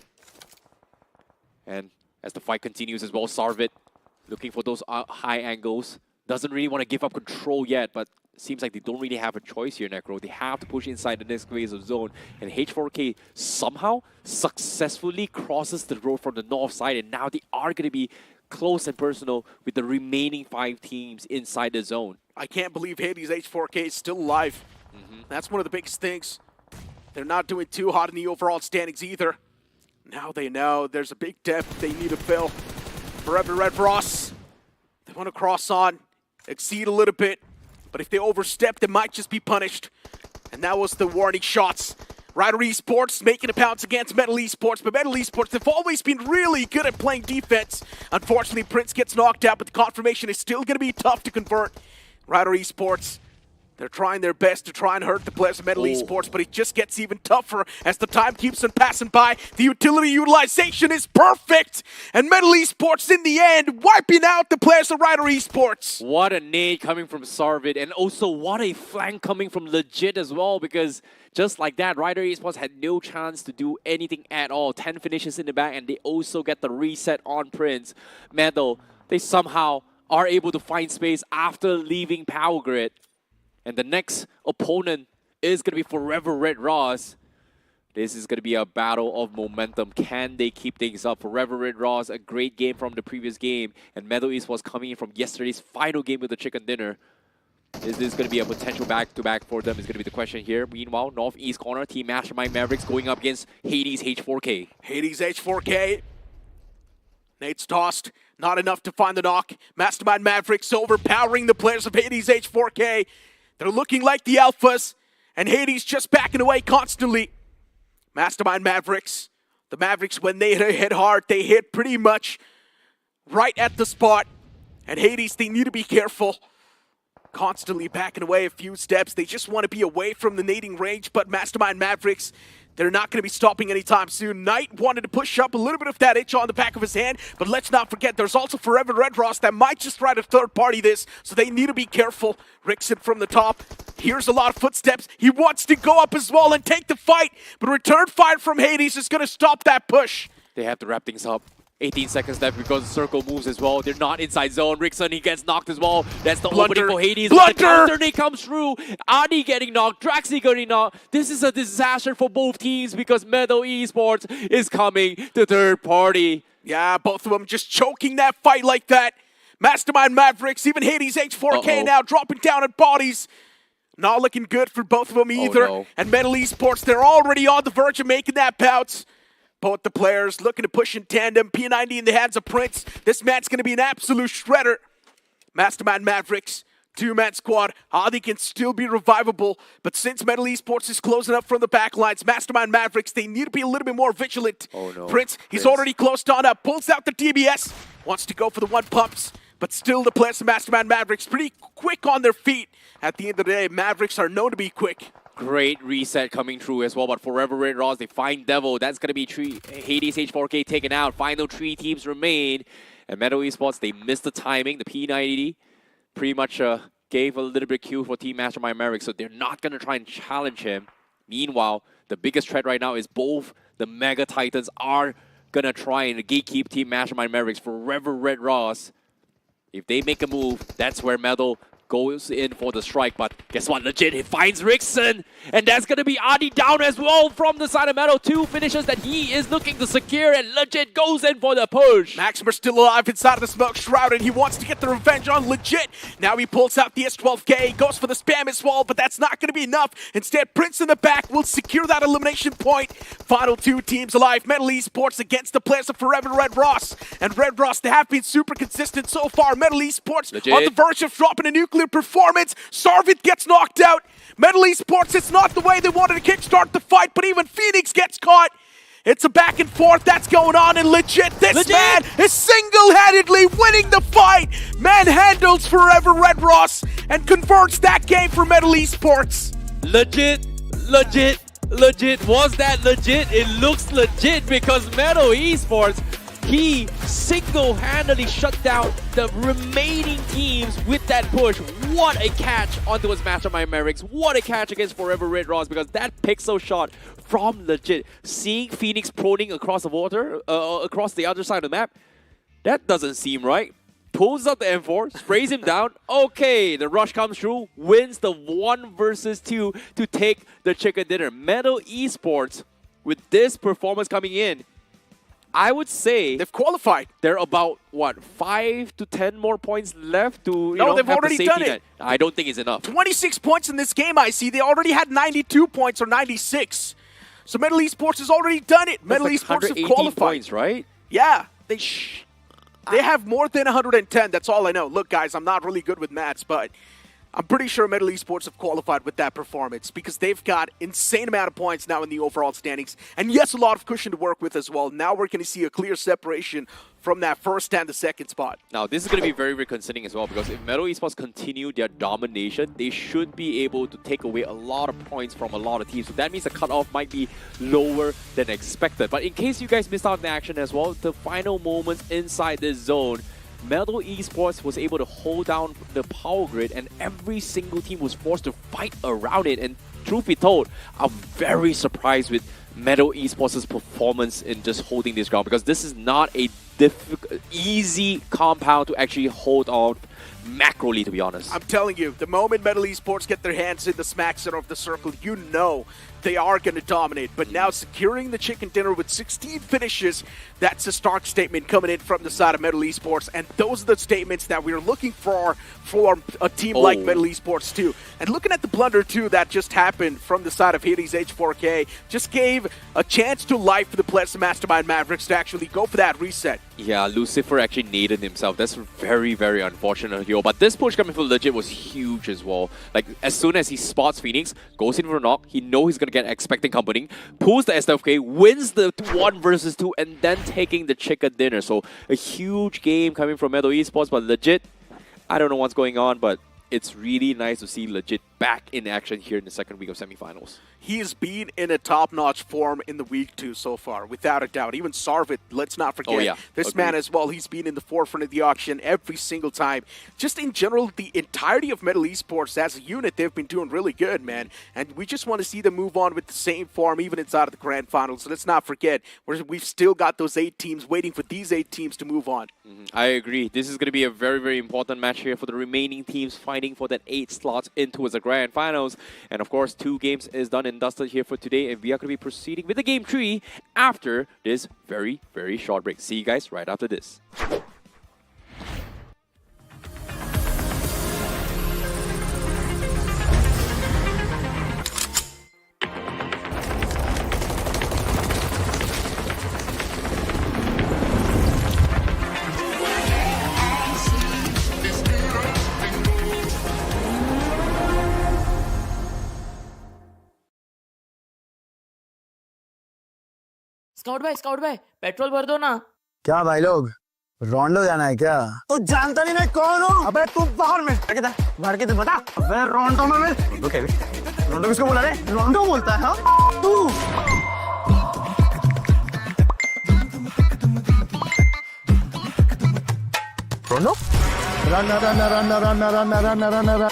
And as the fight continues as well, Sarvit looking for those high angles. Doesn't really want to give up control yet, but seems like they don't really have a choice here, Necro. They have to push inside the next phase of zone. And H4K somehow successfully crosses the road from the north side. And now they are going to be close and personal with the remaining 5 teams inside the zone. I can't believe Hades H4K is still alive. That's one of the biggest things. They're not doing too hot in the overall standings either. Now they know there's a big depth they need to fill. Forever Red Ross, they want to cross on, exceed a little bit, but if they overstep, they might just be punished. And that was the warning shots. Rider Esports making a pounce against Metal Esports, but Metal Esports, they've always been really good at playing defense. Unfortunately, Prince gets knocked out, but the confirmation is still going to be tough to convert. Rider Esports, they're trying their best to try and hurt the players of Metal Esports, but it just gets even tougher as the time keeps on passing by. The utility utilization is perfect, and Metal Esports in the end wiping out the players of Rider Esports. What a nade coming from Sarvit, and also what a flank coming from Legit as well, because just like that, Rider Esports had no chance to do anything at all. 10 finishes in the back, and they also get the reset on Prince. Metal, they somehow are able to find space after leaving Power Grid. And the next opponent is going to be Forever Red Ross, This is going to be a battle of momentum. Can they keep things up? Forever Red Ross, a great game from the previous game. And Meadow East was coming in from yesterday's final game with the chicken dinner. Is this going to be a potential back-to-back for them is going to be the question here. Meanwhile, Northeast corner, Team Mastermind Mavericks going up against Hades H4K. Hades H4K. Nate's tossed. Not enough to find the knock. Mastermind Mavericks overpowering the players of Hades H4K. They're looking like the alphas. And Hades just backing away constantly. Mastermind Mavericks. The Mavericks, when they hit hard, they hit pretty much right at the spot. And Hades, they need to be careful. Constantly backing away a few steps. They just want to be away from the nading range. But Mastermind Mavericks, they're not going to be stopping anytime soon. Knight wanted to push up a little bit of that itch on the back of his hand. But let's not forget, there's also Forever Red Ross that might just try to third party this. So they need to be careful. Rickson from the top. Here's a lot of footsteps. He wants to go up as well and take the fight. But return fire from Hades is going to stop that push. They have to wrap things up. 18 seconds left because the circle moves as well. They're not inside zone. Rickson, he gets knocked as well. That's the opening for Hades. Blunder! The counter, they comes through. Adi getting knocked. Draxi getting knocked. This is a disaster for both teams because Meadow Esports is coming to third party. Yeah, both of them just choking that fight like that. Mastermind Mavericks, even Hades H4K now dropping down at bodies. Not looking good for both of them either. No. And Metal Esports, they're already on the verge of making that bounce. Both the players looking to push in tandem. P90 in the hands of Prince. This match's going to be an absolute shredder. Mastermind Mavericks, two-man squad. Adi can still be revivable. But since Metal Esports is closing up from the backlines, Mastermind Mavericks, they need to be a little bit more vigilant. Oh no. Prince, he's already closed on up. Pulls out the DBS. Wants to go for the one pumps. But still the players of Mastermind Mavericks pretty quick on their feet. At the end of the day, Mavericks are known to be quick. Great reset coming through as well, but Forever Red Ross, they find Devil. That's going to be Hades H4K taken out. Final 3 teams remain. And Meadow Esports, they missed the timing. The P90 pretty much gave a little bit cue for Team Mastermind Mavericks, so they're not going to try and challenge him. Meanwhile, the biggest threat right now is both the Mega Titans are going to try and gatekeep Team Mastermind Mavericks. Forever Red Ross, if they make a move, that's where Meadow goes in for the strike, but guess what? Legit, he finds Rickson, and that's going to be Adi down as well from the side of Meadow. 2 finishes that he is looking to secure, and Legit goes in for the push. Maximer's still alive inside of the smoke shroud, and he wants to get the revenge on Legit. Now he pulls out the S12K, goes for the spam as well, but that's not going to be enough. Instead, Prince in the back will secure that elimination point. Final 2 teams alive. Metal Esports against the players of Forever Red Ross. And Red Ross, they have been super consistent so far. Metal Esports Legit on the verge of dropping a nuclear performance. Sarvit gets knocked out. Metal Esports, it's not the way they wanted to kickstart the fight, but even Phoenix gets caught. It's a back and forth that's going on, and Legit, this man is single-handedly winning the fight. Manhandles Forever Red Ross and converts that game for Metal Esports. Legit. Was that legit? It looks legit because Meadow Esports, he single-handedly shut down the remaining teams with that push. What a catch onto his Mastermind Mavericks. What a catch against Forever Red Ross, because that pixel shot from Legit, seeing Phoenix proning across the water, across the other side of the map, that doesn't seem right. Pulls up the M4, sprays him down. Okay, the rush comes through, wins the 1 versus 2 to take the chicken dinner. Meadow Esports, with this performance coming in, I would say they've qualified. They're about, what, 5 to 10 more points left to they've already done it. I don't think it's enough. 26 points in this game, I see. They already had 92 points or 96. So Metal Esports has already done it. Metal Esports have qualified. Points, right? Yeah. They have more than 110. That's all I know. Look, guys, I'm not really good with maths, but I'm pretty sure Metal Esports have qualified with that performance because they've got insane amount of points now in the overall standings. And yes, a lot of cushion to work with as well. Now we're going to see a clear separation from that first and the second spot. Now, this is going to be very, very concerning as well, because if Metal Esports continue their domination, they should be able to take away a lot of points from a lot of teams. So that means the cutoff might be lower than expected. But in case you guys missed out on the action as well, the final moments inside this zone, Metal Esports was able to hold down the power grid, and every single team was forced to fight around it. And truth be told, I'm very surprised with Metal Esports' performance in just holding this ground, because this is not a easy compound to actually hold on macroly, to be honest. I'm telling you, the moment Metal Esports get their hands in the smack center of the circle, you know they are going to dominate. But now securing the chicken dinner with 16 finishes, that's a stark statement coming in from the side of Metal Esports. And those are the statements that we're looking for a team like Metal Esports too. And looking at the blunder too that just happened from the side of Hades H4K, just gave a chance to life for the players of Mastermind Mavericks to actually go for that reset. Yeah, Lucifer actually naded himself. That's very, very unfortunate here. But this push coming from Legit was huge as well. Like, as soon as he spots Phoenix, goes in for a knock, he knows he's going to get expecting company, pulls the SFK, wins the 1 versus 2, and then taking the chicken dinner. So, a huge game coming from Metal Esports, but Legit, I don't know what's going on, but it's really nice to see Legit back in action here in the second week of semifinals. He's been in a top-notch form in the week 2 so far, without a doubt. Even Sarvit, let's not forget. This man as well, he's been in the forefront of the auction every single time. Just in general, the entirety of Metal Esports as a unit, they've been doing really good, man. And we just want to see them move on with the same form, even inside of the Grand Finals. So let's not forget, we've still got those 8 teams waiting for these 8 teams to move on. I agree. This is going to be a very, very important match here for the remaining teams fighting for that 8 slots into the Grand Finals. And of course, 2 games is done and dusted here for today, and we are going to be proceeding with the game 3 after this very, very short break. See you guys right after this. Scout भाई petrol भर दो ना। क्या भाई लोग रोंडो जाना है क्या? तो जानता नहीं मैं कौन हूँ? अबे तू बाहर में भर के तो बता। अबे रोंडो में मैं रोंडो किसको बोला रे? रोंडो बोलता है हाँ? तू रोंडो? Run run run run run run run run.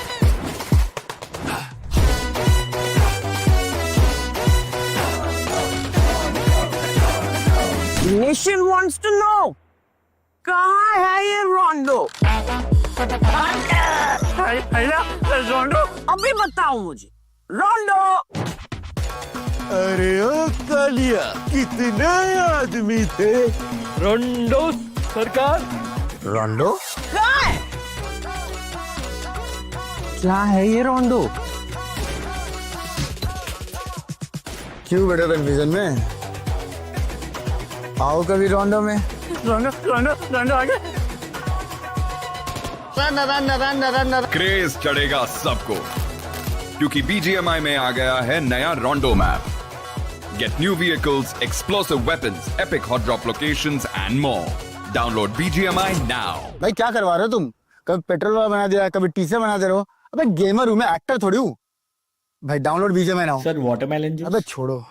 Nation wants to know कहाँ है ये रोंडो? रोंडो अभी बताओ मुझे रोंडो। अरे ओ कालिया कितने आदमी थे? रोंडो सरकार। रोंडो? कहाँ है? क्या है ये रोंडो? क्यों बेटा कन्फ्यूजन में? आओ कभी रोंडो में। रोंडो रोंडो रोंडो आगे। क्रेज चढ़ेगा सबको क्योंकि BGMI में आ गया है नया रोंडो map. Get new vehicles, explosive weapons, epic hot drop locations and more. Download BGMI now. भाई क्या करवा रहे हो तुम? कभी पेट्रोल वाला बना दिया, कभी टीचर बना दे रहे हो। अबे गेमर हूँ मैं, एक्टर थोड़ी हूँ। भाई download BGMI now. Sir watermelon juice. अबे छोड़ो।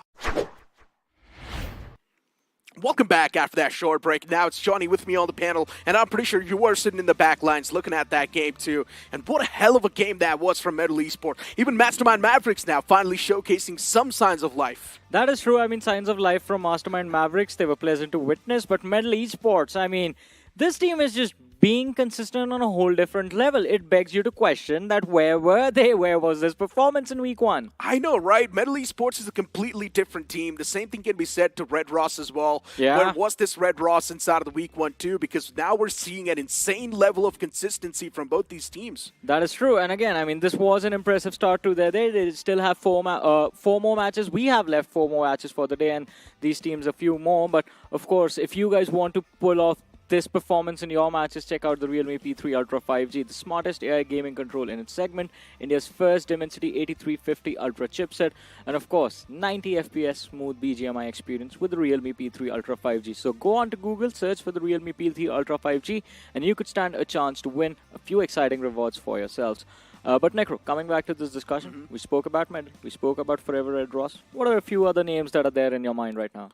Welcome back after that short break. Now it's Johnny with me on the panel, and I'm pretty sure you were sitting in the back lines looking at that game too. And what a hell of a game that was from Metal Esports. Even Mastermind Mavericks now finally showcasing some signs of life. That is true. I mean, signs of life from Mastermind Mavericks. They were pleasant to witness. But Metal Esports, I mean, this team is just being consistent on a whole different level. It begs you to question that where were they? Where was this performance in week 1? I know, right? Metal Esports is a completely different team. The same thing can be said to Red Ross as well. Yeah. Where was this Red Ross inside of the week 1 too? Because now we're seeing an insane level of consistency from both these teams. That is true. And again, I mean, this was an impressive start to their day. They still have 4 more matches. We have left 4 more matches for the day, and these teams a few more. But of course, if you guys want to pull off this performance in your matches, check out the realme P3 Ultra 5G, the smartest AI gaming control in its segment, India's first Dimensity 8350 Ultra chipset, and of course, 90 FPS smooth BGMI experience with the realme P3 Ultra 5G. So go on to Google, search for the realme P3 Ultra 5G, and you could stand a chance to win a few exciting rewards for yourselves. But Necro, coming back to this discussion, we spoke about Med, we spoke about Forever Red Ross. What are a few other names that are there in your mind right now?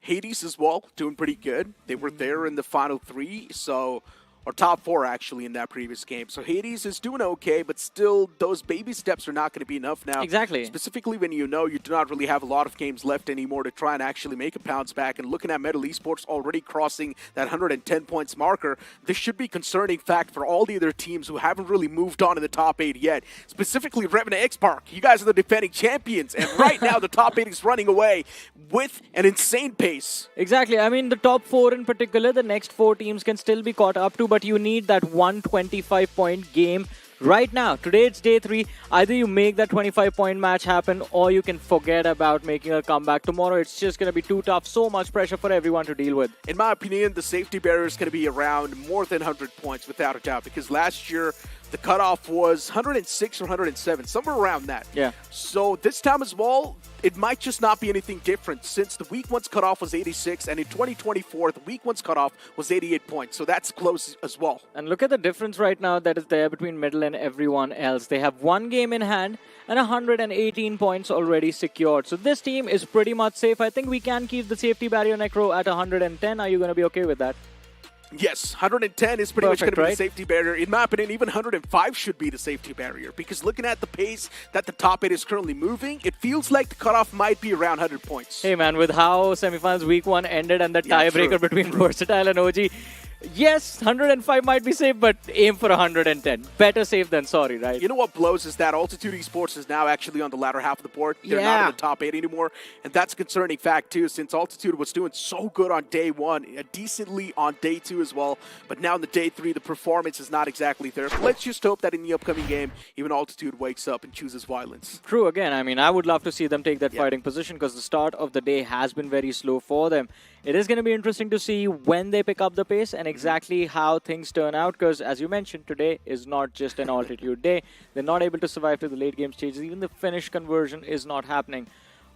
Hades as well, doing pretty good. They were there in the final 3, so or top 4 actually in that previous game. So Hades is doing okay, but still those baby steps are not going to be enough now. Exactly. Specifically when you know you do not really have a lot of games left anymore to try and actually make a bounce back. And looking at Metal Esports already crossing that 110 points marker, this should be concerning fact for all the other teams who haven't really moved on in the top 8 yet. Specifically Revenant X Park, you guys are the defending champions, and right now the top 8 is running away with an insane pace. Exactly. I mean, the top 4 in particular, the next 4 teams can still be caught up to, but you need that 125-point game right now. Today it's day 3. Either you make that 25-point match happen, or you can forget about making a comeback tomorrow. It's just going to be too tough. So much pressure for everyone to deal with. In my opinion, the safety barrier is going to be around more than 100 points, without a doubt, because last year the cutoff was 106 or 107, somewhere around that. Yeah. So this time as well, it might just not be anything different, since the week 1's cutoff was 86, and in 2024, the week 1's cutoff was 88 points. So that's close as well. And look at the difference right now that is there between Middle and everyone else. They have 1 game in hand and 118 points already secured. So this team is pretty much safe. I think we can keep the safety barrier Necro at 110. Are you going to be okay with that? Yes, 110 is pretty much going to be right? the safety barrier. In my opinion, even 105 should be the safety barrier, because looking at the pace that the top 8 is currently moving, it feels like the cutoff might be around 100 points. Hey man, with how semifinals week 1 ended and the tiebreaker between Versatile and OG, yes, 105 might be safe, but aim for 110. Better safe than sorry, right? You know what blows is that Altitude Esports is now actually on the latter half of the board. They're not in the top 8 anymore, and that's a concerning fact too, since Altitude was doing so good on day 1, decently on day 2 as well, but now in the day 3, the performance is not exactly there. So let's just hope that in the upcoming game, even Altitude wakes up and chooses violence. True, again, I mean, I would love to see them take that fighting position, because the start of the day has been very slow for them. It is going to be interesting to see when they pick up the pace and exactly how things turn out, because as you mentioned, today is not just an altitude day. They're not able to survive to the late game stages. Even the finish conversion is not happening.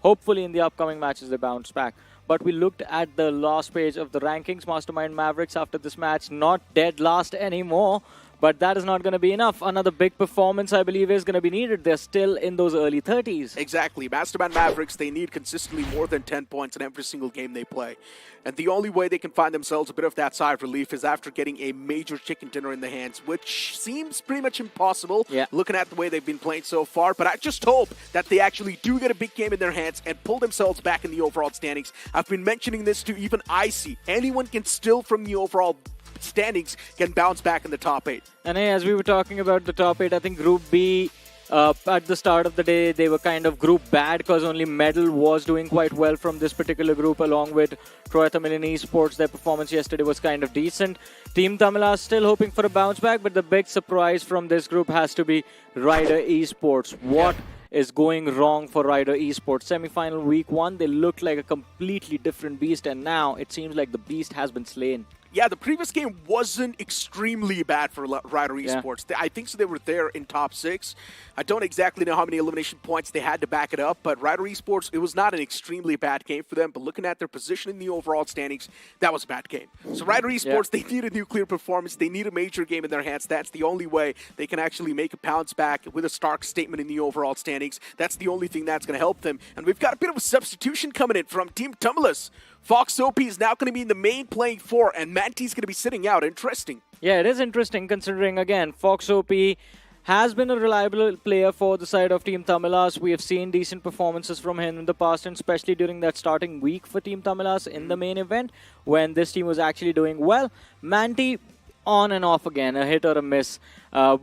Hopefully in the upcoming matches they bounce back. But we looked at the last page of the rankings. Mastermind Mavericks after this match not dead last anymore. But that is not going to be enough. Another big performance, I believe, is going to be needed. They're still in those early 30s. Exactly. Mastermind Mavericks, they need consistently more than 10 points in every single game they play. And the only way they can find themselves a bit of that sigh of relief is after getting a major chicken dinner in the hands, which seems pretty much impossible looking at the way they've been playing so far. But I just hope that they actually do get a big game in their hands and pull themselves back in the overall standings. I've been mentioning this to even Icy. Anyone can steal from the overall standings, can bounce back in the top 8. And hey, as we were talking about the top 8, I think Group B, at the start of the day, they were kind of group bad because only Medal was doing quite well from this particular group, along with Troy Tamilian Esports. Their performance yesterday was kind of decent. Team Tamila still hoping for a bounce back, but the big surprise from this group has to be Rider Esports. What is going wrong for Rider Esports? Semi-final week 1, they looked like a completely different beast, and now it seems like the beast has been slain. Yeah, the previous game wasn't extremely bad for Rider Esports. I think so they were there in top 6. I don't exactly know how many elimination points they had to back it up, but Rider Esports, it was not an extremely bad game for them, but looking at their position in the overall standings, that was a bad game. So Rider Esports, they need a nuclear performance. They need a major game in their hands. That's the only way they can actually make a bounce back with a stark statement in the overall standings. That's the only thing that's going to help them. And we've got a bit of a substitution coming in from Team Tumulus. Fox OP is now going to be in the main playing 4, and Manty's going to be sitting out. Interesting. Yeah, it is interesting considering, again, Fox OP has been a reliable player for the side of Team Tamilas. We have seen decent performances from him in the past, and especially during that starting week for Team Tamilas in the main event when this team was actually doing well. Manty, on and off again, a hit or a miss.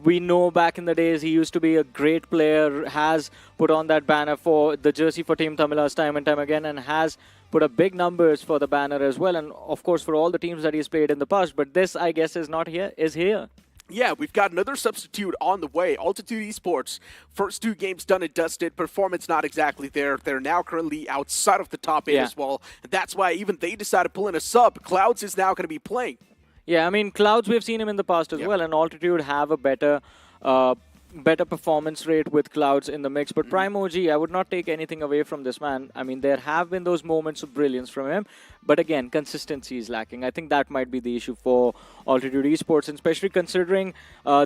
We know back in the days he used to be a great player, has put on that banner for the jersey for Team Tamilas time and time again, and has put up big numbers for the banner as well, and of course for all the teams that he's played in the past. But this, I guess, is not here, is here. Yeah, we've got another substitute on the way. Altitude Esports, first 2 games done and dusted. Performance not exactly there. They're now currently outside of the top 8 as well. And that's why even they decided to pull in a sub. Clouds is now going to be playing. Yeah, I mean, Clouds, we've seen him in the past as well, and Altitude have a better better performance rate with Clouds in the mix. But Prime OG, I would not take anything away from this man. I mean, there have been those moments of brilliance from him. But again, consistency is lacking. I think that might be the issue for Altitude Esports, and especially considering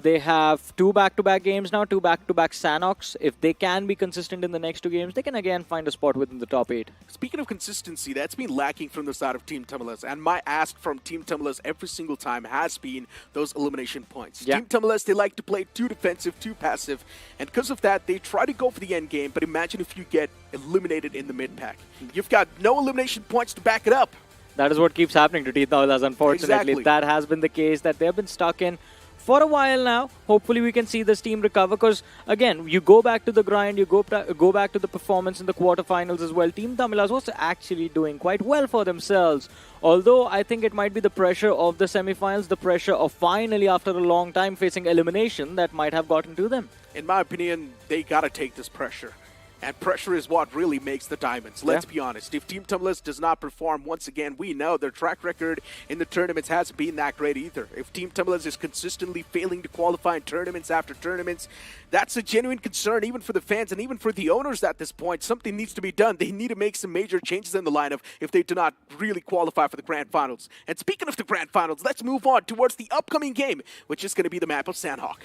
they have 2 back-to-back games now, 2 back-to-back Sanhoks. If they can be consistent in the next 2 games, they can again find a spot within the top 8. Speaking of consistency, that's been lacking from the side of Team Tumulus. And my ask from Team Tumulus every single time has been those elimination points. Yeah. Team Tumulus, they like to play too defensive, too passive. And because of that, they try to go for the end game. But imagine if you get eliminated in the mid-pack. You've got no elimination points to back it up. That is what keeps happening to Team Tumulus, unfortunately. Exactly. That has been the case, that they have been stuck in for a while now. Hopefully we can see this team recover, because again, you go back to the grind, you go back to the performance in the quarterfinals as well. Team Tumulus was actually doing quite well for themselves. Although I think it might be the pressure of the semifinals, the pressure of finally after a long time facing elimination that might have gotten to them. In my opinion, they gotta take this pressure. And pressure is what really makes the diamonds. Let's be honest. If Team Tumulus does not perform, once again, we know their track record in the tournaments hasn't been that great either. If Team Tumulus is consistently failing to qualify in tournaments after tournaments, that's a genuine concern even for the fans and even for the owners at this point. Something needs to be done. They need to make some major changes in the lineup if they do not really qualify for the Grand Finals. And speaking of the Grand Finals, let's move on towards the upcoming game, which is going to be the map of Sanhok.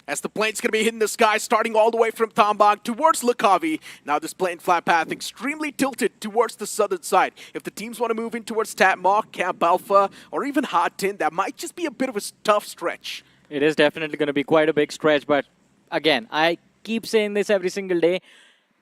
As the plane's going to be hitting the sky, starting all the way from Tambang towards Lakavi. Now this plane flat path extremely tilted towards the southern side. If the teams want to move in towards Tatmok, Camp Alpha, or even Hot Tin, that might just be a bit of a tough stretch. It is definitely going to be quite a big stretch, but again, I keep saying this every single day,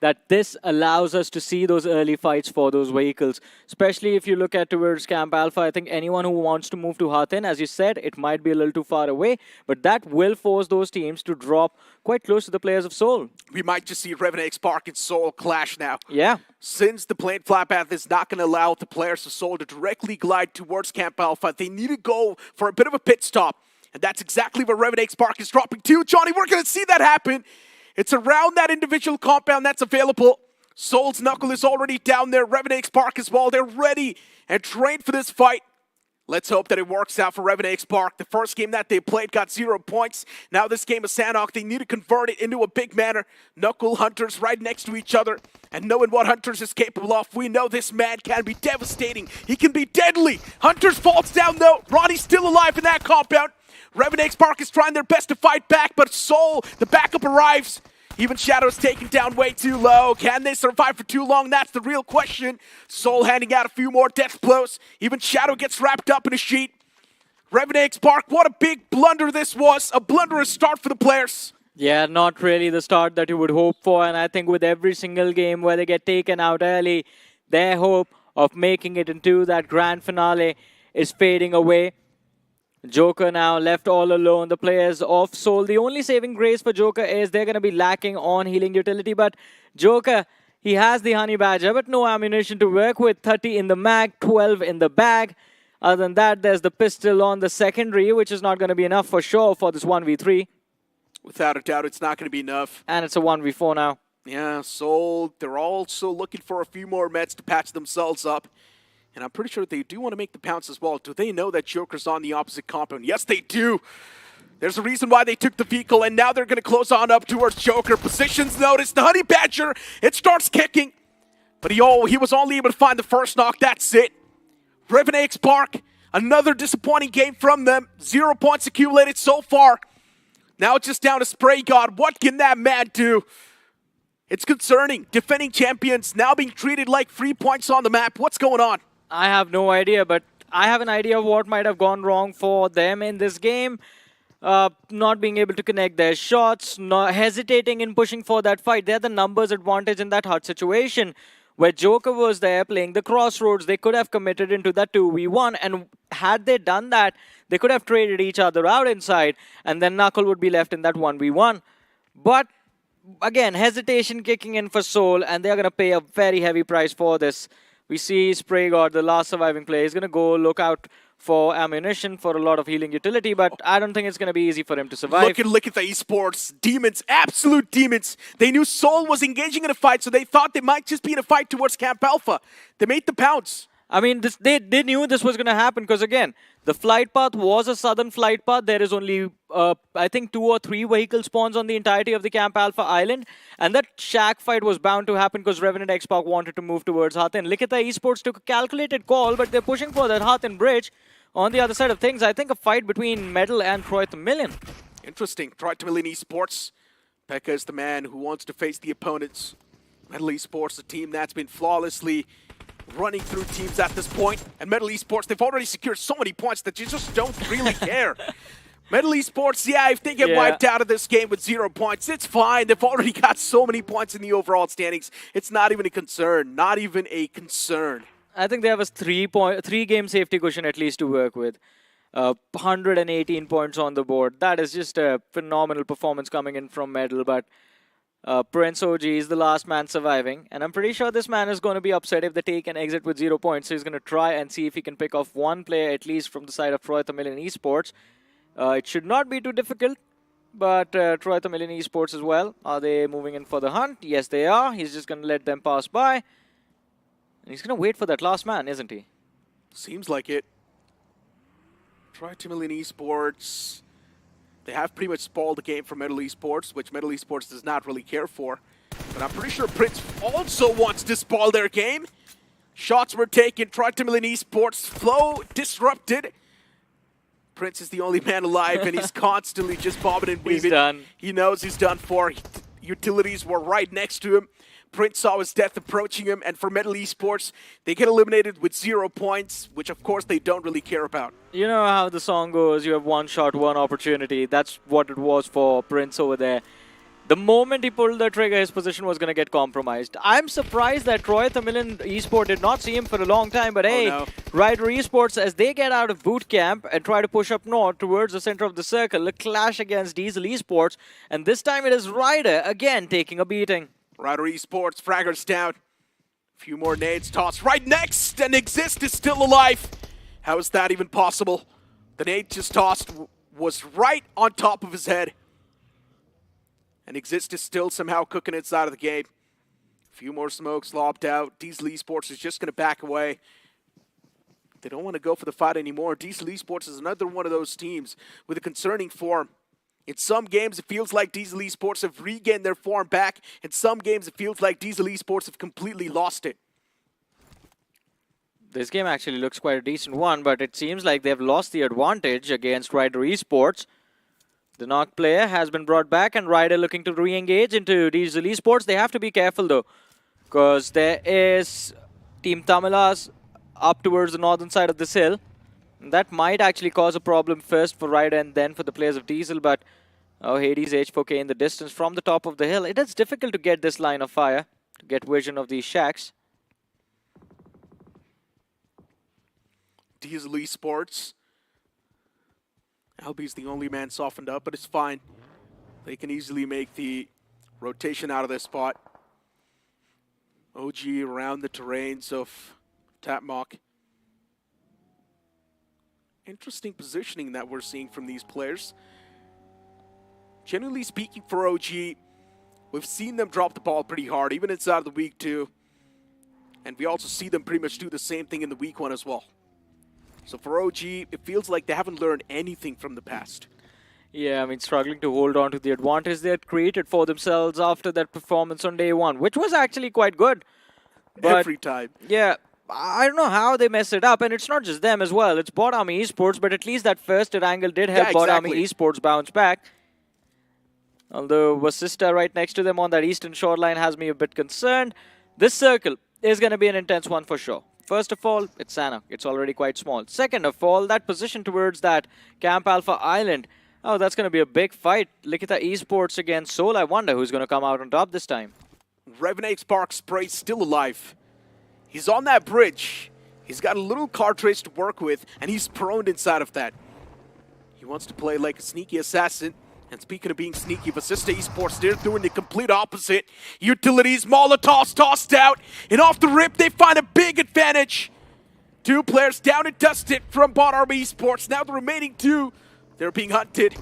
that this allows us to see those early fights for those vehicles. Especially if you look at towards Camp Alpha, I think anyone who wants to move to Hatin, as you said, it might be a little too far away, but that will force those teams to drop quite close to the players of Seoul. We might just see Revenant Spark and Seoul clash now. Yeah. Since the plane flat path is not going to allow the players of Seoul to directly glide towards Camp Alpha, they need to go for a bit of a pit stop. And that's exactly where Revenant Spark is dropping to. Johnny, we're going to see that happen. It's around that individual compound that's available. Soul's Knuckle is already down there. Revenant Spark as well. They're ready and trained for this fight. Let's hope that it works out for Revenant Spark. The first game that they played got 0 points. Now this game of Sanhok, they need to convert it into a big manner. Knuckle, Hunters right next to each other. And knowing what Hunters is capable of, we know this man can be devastating. He can be deadly. Hunters falls down though. Ronnie's still alive in that compound. Revenant Spark is trying their best to fight back, but Soul, the backup arrives. Even Shadow's taken down way too low. Can they survive for too long? That's the real question. Soul handing out a few more death blows. Even Shadow gets wrapped up in a sheet. Revenant Spark, what a big blunder this was. A blunderous start for the players. Yeah, not really the start that you would hope for. And I think with every single game where they get taken out early, their hope of making it into that grand finale is fading away. Joker now left all alone. The players of Seoul, the only saving grace for Joker is they're going to be lacking on healing utility. But Joker, he has the Honey Badger, but no ammunition to work with. 30 in the mag, 12 in the bag. Other than that, there's the pistol on the secondary, which is not going to be enough for sure for this 1v3. Without a doubt, it's not going to be enough. And it's a 1v4 now. Yeah, Seoul, they're also looking for a few more meds to patch themselves up. And I'm pretty sure they do want to make the pounce as well. Do they know that Joker's on the opposite compound? Yes, they do. There's a reason why they took the vehicle, and now they're going to close on up towards Joker. Positions noticed. The Honey Badger, it starts kicking. But he was only able to find the first knock. That's it. Revenant Spark, another disappointing game from them. 0 points accumulated so far. Now it's just down to Spray God. What can that man do? It's concerning. Defending champions now being treated like free points on the map. What's going on? I have no idea, but I have an idea of what might have gone wrong for them in this game. Not being able to connect their shots, not hesitating in pushing for that fight. They had the numbers advantage in that hard situation where Joker was there playing the crossroads. They could have committed into that 2v1, and had they done that, they could have traded each other out inside, and then Knuckle would be left in that 1v1. But again, hesitation kicking in for Seoul, and they're going to pay a very heavy price for this. We see Spray God, the last surviving player, is going to go look out for ammunition, for a lot of healing utility, but I don't think it's going to be easy for him to survive. Look at the esports. Demons, absolute demons. They knew Seoul was engaging in a fight, so they thought they might just be in a fight towards Camp Alpha. They made the pounce. I mean, they knew this was going to happen because, again, the flight path was a southern flight path. There is only, I think, 2 or 3 vehicle spawns on the entirety of the Camp Alpha Island. And that shack fight was bound to happen because Revenant X-Pac wanted to move towards Hathin. Likita Esports took a calculated call, but they're pushing for that Hathin bridge. On the other side of things, I think a fight between Metal and Troy Million. Interesting. Troy Million Esports. Pekka is the man who wants to face the opponents. Metal Esports, a team that's been flawlessly running through teams at this point. And Metal Esports, they've already secured so many points that you just don't really care. Metal Esports, yeah, if they get wiped out of this game with 0 points, it's fine. They've already got so many points in the overall standings. It's not even a concern. Not even a concern. I think they have a 3-game safety cushion at least to work with. 118 points on the board. That is just a phenomenal performance coming in from Metal, but Prince OG is the last man surviving, and I'm pretty sure this man is going to be upset if they take an exit with 0 points. So he's going to try and see if he can pick off one player at least from the side of Troy Million Esports. It should not be too difficult, but Troy Million Esports as well. Are they moving in for the hunt? Yes, they are. He's just going to let them pass by. And he's going to wait for that last man, isn't he? Seems like it. Troy Million Esports. They have pretty much spoiled the game for Metal Esports, which Metal Esports does not really care for. But I'm pretty sure Prince also wants to spoil their game. Shots were taken. Troy Million Esports flow disrupted. Prince is the only man alive, and he's constantly just bobbing and weaving. He's done. He knows he's done for. Utilities were right next to him. Prince saw his death approaching him, and for Metal Esports, they get eliminated with 0 points, which of course they don't really care about. You know how the song goes, you have one shot, one opportunity. That's what it was for Prince over there. The moment he pulled the trigger, his position was going to get compromised. I'm surprised that Troy Million Esports did not see him for a long time, but hey, Ryder Esports, as they get out of boot camp and try to push up north towards the center of the circle, a clash against Diesel Esports, and this time it is Ryder again taking a beating. Ryder Esports, fraggers down. A few more nades tossed right next, and Exist is still alive. How is that even possible? The nade just tossed was right on top of his head. And Exist is still somehow cooking inside of the game. A few more smokes lobbed out. Diesel Esports is just going to back away. They don't want to go for the fight anymore. Diesel Esports is another one of those teams with a concerning form. In some games, it feels like Diesel Esports have regained their form back. In some games, it feels like Diesel Esports have completely lost it. This game actually looks quite a decent one, but it seems like they've lost the advantage against Ryder Esports. The knock player has been brought back, and Ryder looking to re-engage into Diesel Esports. They have to be careful, though, because there is Team Tamilas up towards the northern side of this hill. That might actually cause a problem first for Ryder and then for the players of Diesel, but Hades H4K in the distance from the top of the hill. It is difficult to get this line of fire, to get vision of these shacks. Diesel Esports. LB's the only man softened up, but it's fine. They can easily make the rotation out of this spot. OG around the terrains of Tapmock. Interesting positioning that we're seeing from these players. Generally speaking for OG, we've seen them drop the ball pretty hard, even inside of the week 2. And we also see them pretty much do the same thing in the week 1 as well. So for OG, it feels like they haven't learned anything from the past. Yeah, I mean, struggling to hold on to the advantage they had created for themselves after that performance on day 1, which was actually quite good. But every time. Yeah, I don't know how they messed it up, and it's not just them as well. It's Bot Army Esports, but at least that first Erangel did help Bot Army Esports bounce back. Although Vasista right next to them on that eastern shoreline has me a bit concerned. This circle is going to be an intense one for sure. First of all, it's Sanhok. It's already quite small. Second of all, that position towards that Camp Alpha Island. Oh, that's going to be a big fight. Likita Esports against Soul. I wonder who's going to come out on top this time. Revenant Spark Spray still alive. He's on that bridge. He's got a little cartridge to work with, and he's prone inside of that. He wants to play like a sneaky assassin. And speaking of being sneaky, Vasista Esports, they're doing the complete opposite. Utilities, Molotovs tossed out, and off the rip, they find a big advantage. 2 players down and dusted from Bot Army Esports. Now the remaining 2, they're being hunted.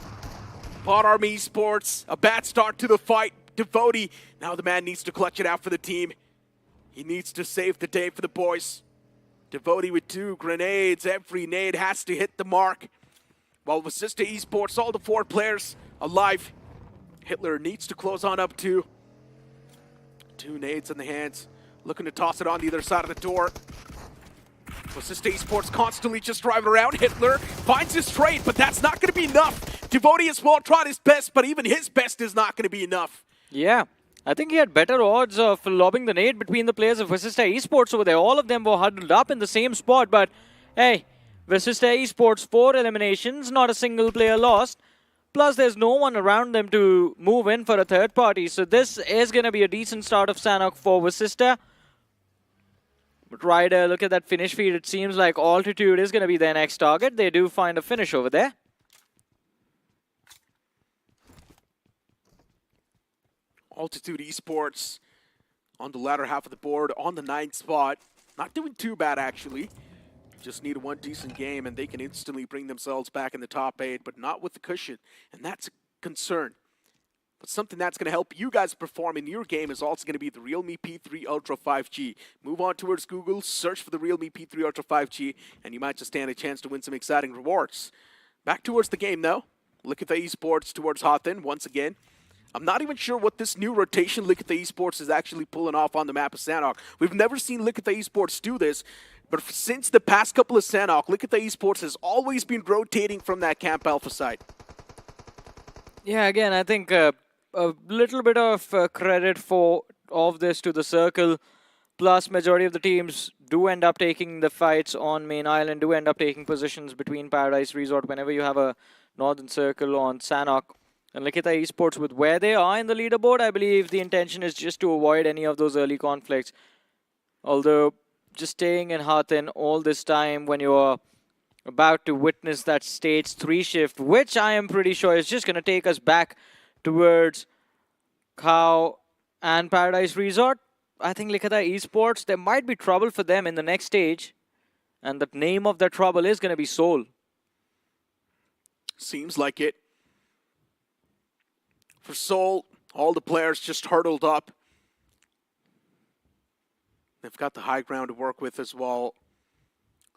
Bot Army Esports, a bad start to the fight. Devotee, now the man needs to clutch it out for the team. He needs to save the day for the boys. Devotee with 2 grenades. Every nade has to hit the mark. While with Sister Esports, all the 4 players alive. Hitler needs to close on up too. 2 nades in the hands. Looking to toss it on the other side of the door. Sister Esports constantly just driving around. Hitler finds his trade, but that's not going to be enough. Devotee as well tried his best, but even his best is not going to be enough. Yeah, I think he had better odds of lobbing the nade between the players of Vasista Esports over there. All of them were huddled up in the same spot, but hey, Vasista Esports 4 eliminations, not a single player lost. Plus, there's no one around them to move in for a third party. So this is going to be a decent start of Sanhok for Vasista. But Ryder, look at that finish feed. It seems like Altitude is going to be their next target. They do find a finish over there. Altitude Esports on the latter half of the board, on the 9th spot. Not doing too bad, actually. Just need one decent game, and they can instantly bring themselves back in the top 8, but not with the cushion, and that's a concern. But something that's going to help you guys perform in your game is also going to be the realme P3 Ultra 5G. Move on towards Google, search for the realme P3 Ultra 5G, and you might just stand a chance to win some exciting rewards. Back towards the game, though. Look at the Esports towards Hothin once again. I'm not even sure what this new rotation Look at the Esports is actually pulling off on the map of Sanhok. We've never seen Look at the Esports do this, but since the past couple of Sanhok, Look at the Esports has always been rotating from that Camp Alpha side. Yeah, again, I think a little bit of credit for of this to the circle. Plus, majority of the teams do end up taking the fights on main island, do end up taking positions between Paradise Resort whenever you have a northern circle on Sanhok. And look at the Esports with where they are in the leaderboard. I believe the intention is just to avoid any of those early conflicts. Although, just staying in Hothin all this time when you're about to witness that stage 3 shift, which I am pretty sure is just going to take us back towards Cow and Paradise Resort. I think look at the Esports. There might be trouble for them in the next stage. And the name of that trouble is going to be Soul. Seems like it. For Soul, all the players just hurdled up. They've got the high ground to work with as well.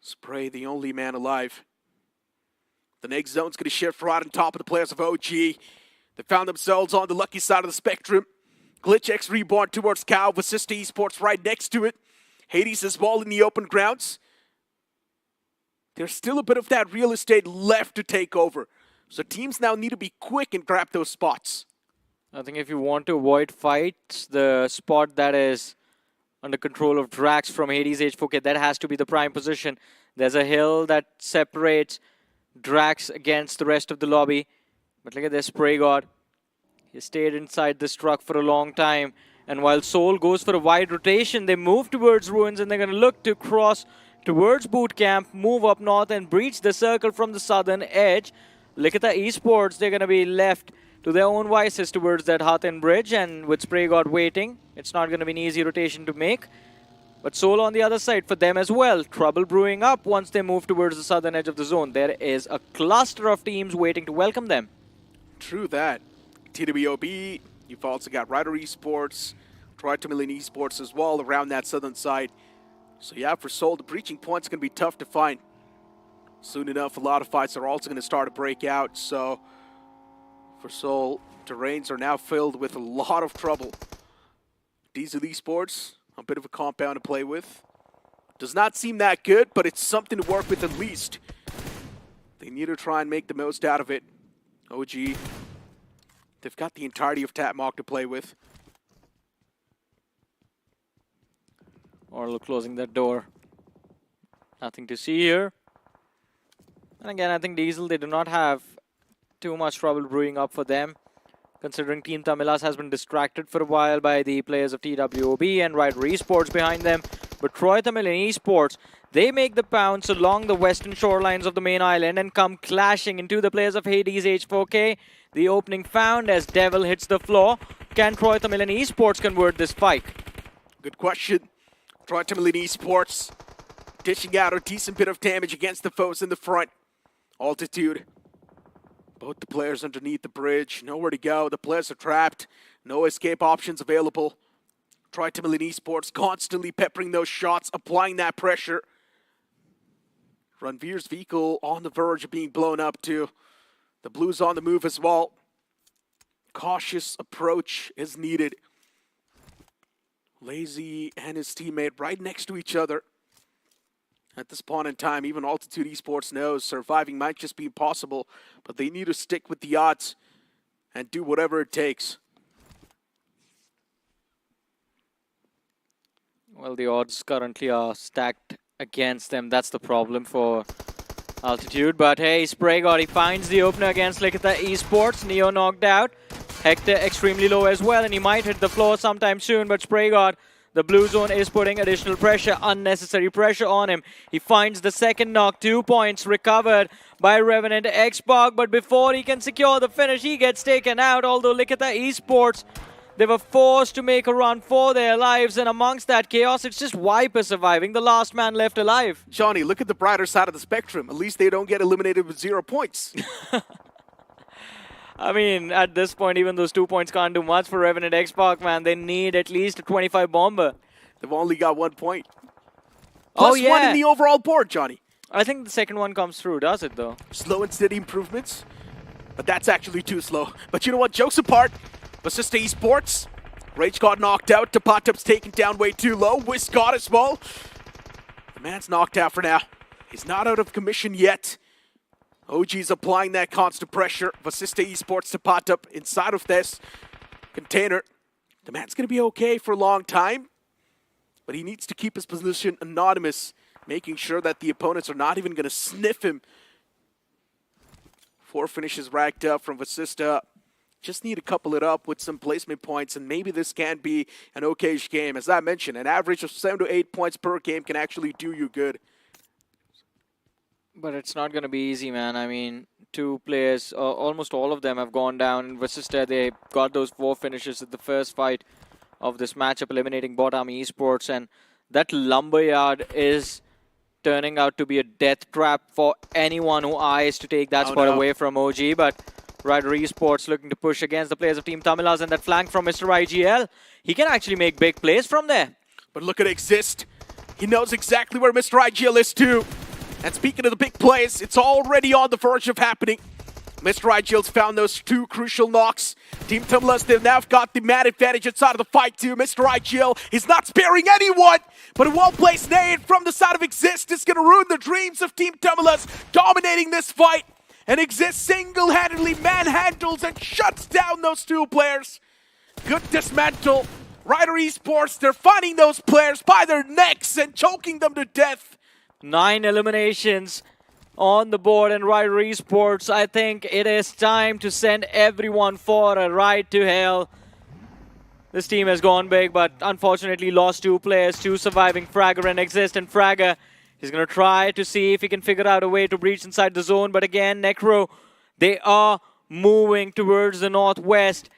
Spray, the only man alive. The next zone's going to shift right on top of the players of OG. They found themselves on the lucky side of the spectrum. Glitch X Reborn towards Cow, Vasista Esports right next to it. Hades as well in the open grounds. There's still a bit of that real estate left to take over. So teams now need to be quick and grab those spots. I think if you want to avoid fights, the spot that is under control of Drax from Hades H4K, that has to be the prime position. There's a hill that separates Drax against the rest of the lobby. But look at this Spray God. He stayed inside this truck for a long time. And while Soul goes for a wide rotation, they move towards Ruins and they're going to look to cross towards Boot Camp, move up north and breach the circle from the southern edge. Look at the Esports. They're going to be left to their own vices towards that Hothin Bridge, and with Spray God waiting, it's not going to be an easy rotation to make. But Soul on the other side for them as well. Trouble brewing up once they move towards the southern edge of the zone. There is a cluster of teams waiting to welcome them. True that. TWOB, you've also got Rider Esports, Tri-Million Esports as well around that southern side. So yeah, for Soul, the breaching point's going to be tough to find. Soon enough, a lot of fights are also going to start to break out. So for Soul, terrains are now filled with a lot of trouble. Diesel Esports, a bit of a compound to play with. Does not seem that good, but it's something to work with at least. They need to try and make the most out of it. OG, they've got the entirety of Tatmok to play with. Orlo closing that door. Nothing to see here. And again, I think Diesel, they do not have too much trouble brewing up for them, considering Team Tamilas has been distracted for a while by the players of TWOB and Rider Esports behind them. But Tri-Million Esports, they make the pounce along the western shorelines of the main island and come clashing into the players of Hades H4K. The opening found as Devil hits the floor. Can Tri-Million Esports convert this fight? Good question. Tri-Million Esports dishing out a decent bit of damage against the foes in the front. Altitude. Both the players underneath the bridge. Nowhere to go. The players are trapped. No escape options available. Tri-Timberland Esports constantly peppering those shots, applying that pressure. Ranveer's vehicle on the verge of being blown up too. The Blues on the move as well. Cautious approach is needed. Lazy and his teammate right next to each other. At this point in time, even Altitude Esports knows surviving might just be impossible, but they need to stick with the odds and do whatever it takes. Well, the odds currently are stacked against them. That's the problem for Altitude. But hey, Spraygod, he finds the opener against Likita Esports. Neo knocked out. Hector extremely low as well, and he might hit the floor sometime soon. But Spraygod, the blue zone is putting additional pressure, unnecessary pressure on him. He finds the second knock, 2 points recovered by Revenant Xbox. But before he can secure the finish, he gets taken out. Although Likita Esports, they were forced to make a run for their lives, and amongst that chaos, it's just Viper surviving, the last man left alive. Johnny, look at the brighter side of the spectrum. At least they don't get eliminated with 0 points. I mean, at this point, even those 2 points can't do much for Revenant Xbox, man. They need at least a 25 bomber. They've only got 1 point. Oh, Plus yeah. 1 in the overall board, Johnny. I think the second one comes through, does it, though? Slow and steady improvements. But that's actually too slow. But you know what? Jokes apart. Basista Esports. Rage got knocked out. Tapatup's taken down way too low. Whisk got as well. The man's knocked out for now. He's not out of commission yet. OG's applying that constant pressure. Basista Esports to Patup inside of this container. The man's going to be okay for a long time, but he needs to keep his position anonymous, making sure that the opponents are not even going to sniff him. 4 finishes racked up from Basista. Just need to couple it up with some placement points, and maybe this can be an okay-ish game. As I mentioned, an average of 7 to 8 points per game can actually do you good. But it's not going to be easy, man. I mean, 2 players, almost all of them have gone down. In Vasista, they got those 4 finishes at the first fight of this matchup, eliminating Bottom Esports. And that lumberyard is turning out to be a death trap for anyone who eyes to take that spot away from OG. But Rider Esports looking to push against the players of Team Tamilas, and that flank from Mr. IGL. He can actually make big plays from there. But look at Exist. He knows exactly where Mr. IGL is too. And speaking of the big plays, it's already on the verge of happening. Mr. IGL's found those 2 crucial knocks. Team Tamilas, they've now got the man advantage inside of the fight too. Mr. IGL, he's not sparing anyone. But a well-placed nade from the side of Exist is going to ruin the dreams of Team Tamilas, dominating this fight. And Exist single-handedly manhandles and shuts down those 2 players. Good dismantle. Rider Esports, they're finding those players by their necks and choking them to death. 9 eliminations on the board, and Rider Esports, I think it is time to send everyone for a ride to hell. This team has gone big, but unfortunately lost 2 players, 2 surviving, Fragger and Exist. And Fragger, he's going to try to see if he can figure out a way to breach inside the zone. But again, Necro, they are moving towards the northwest.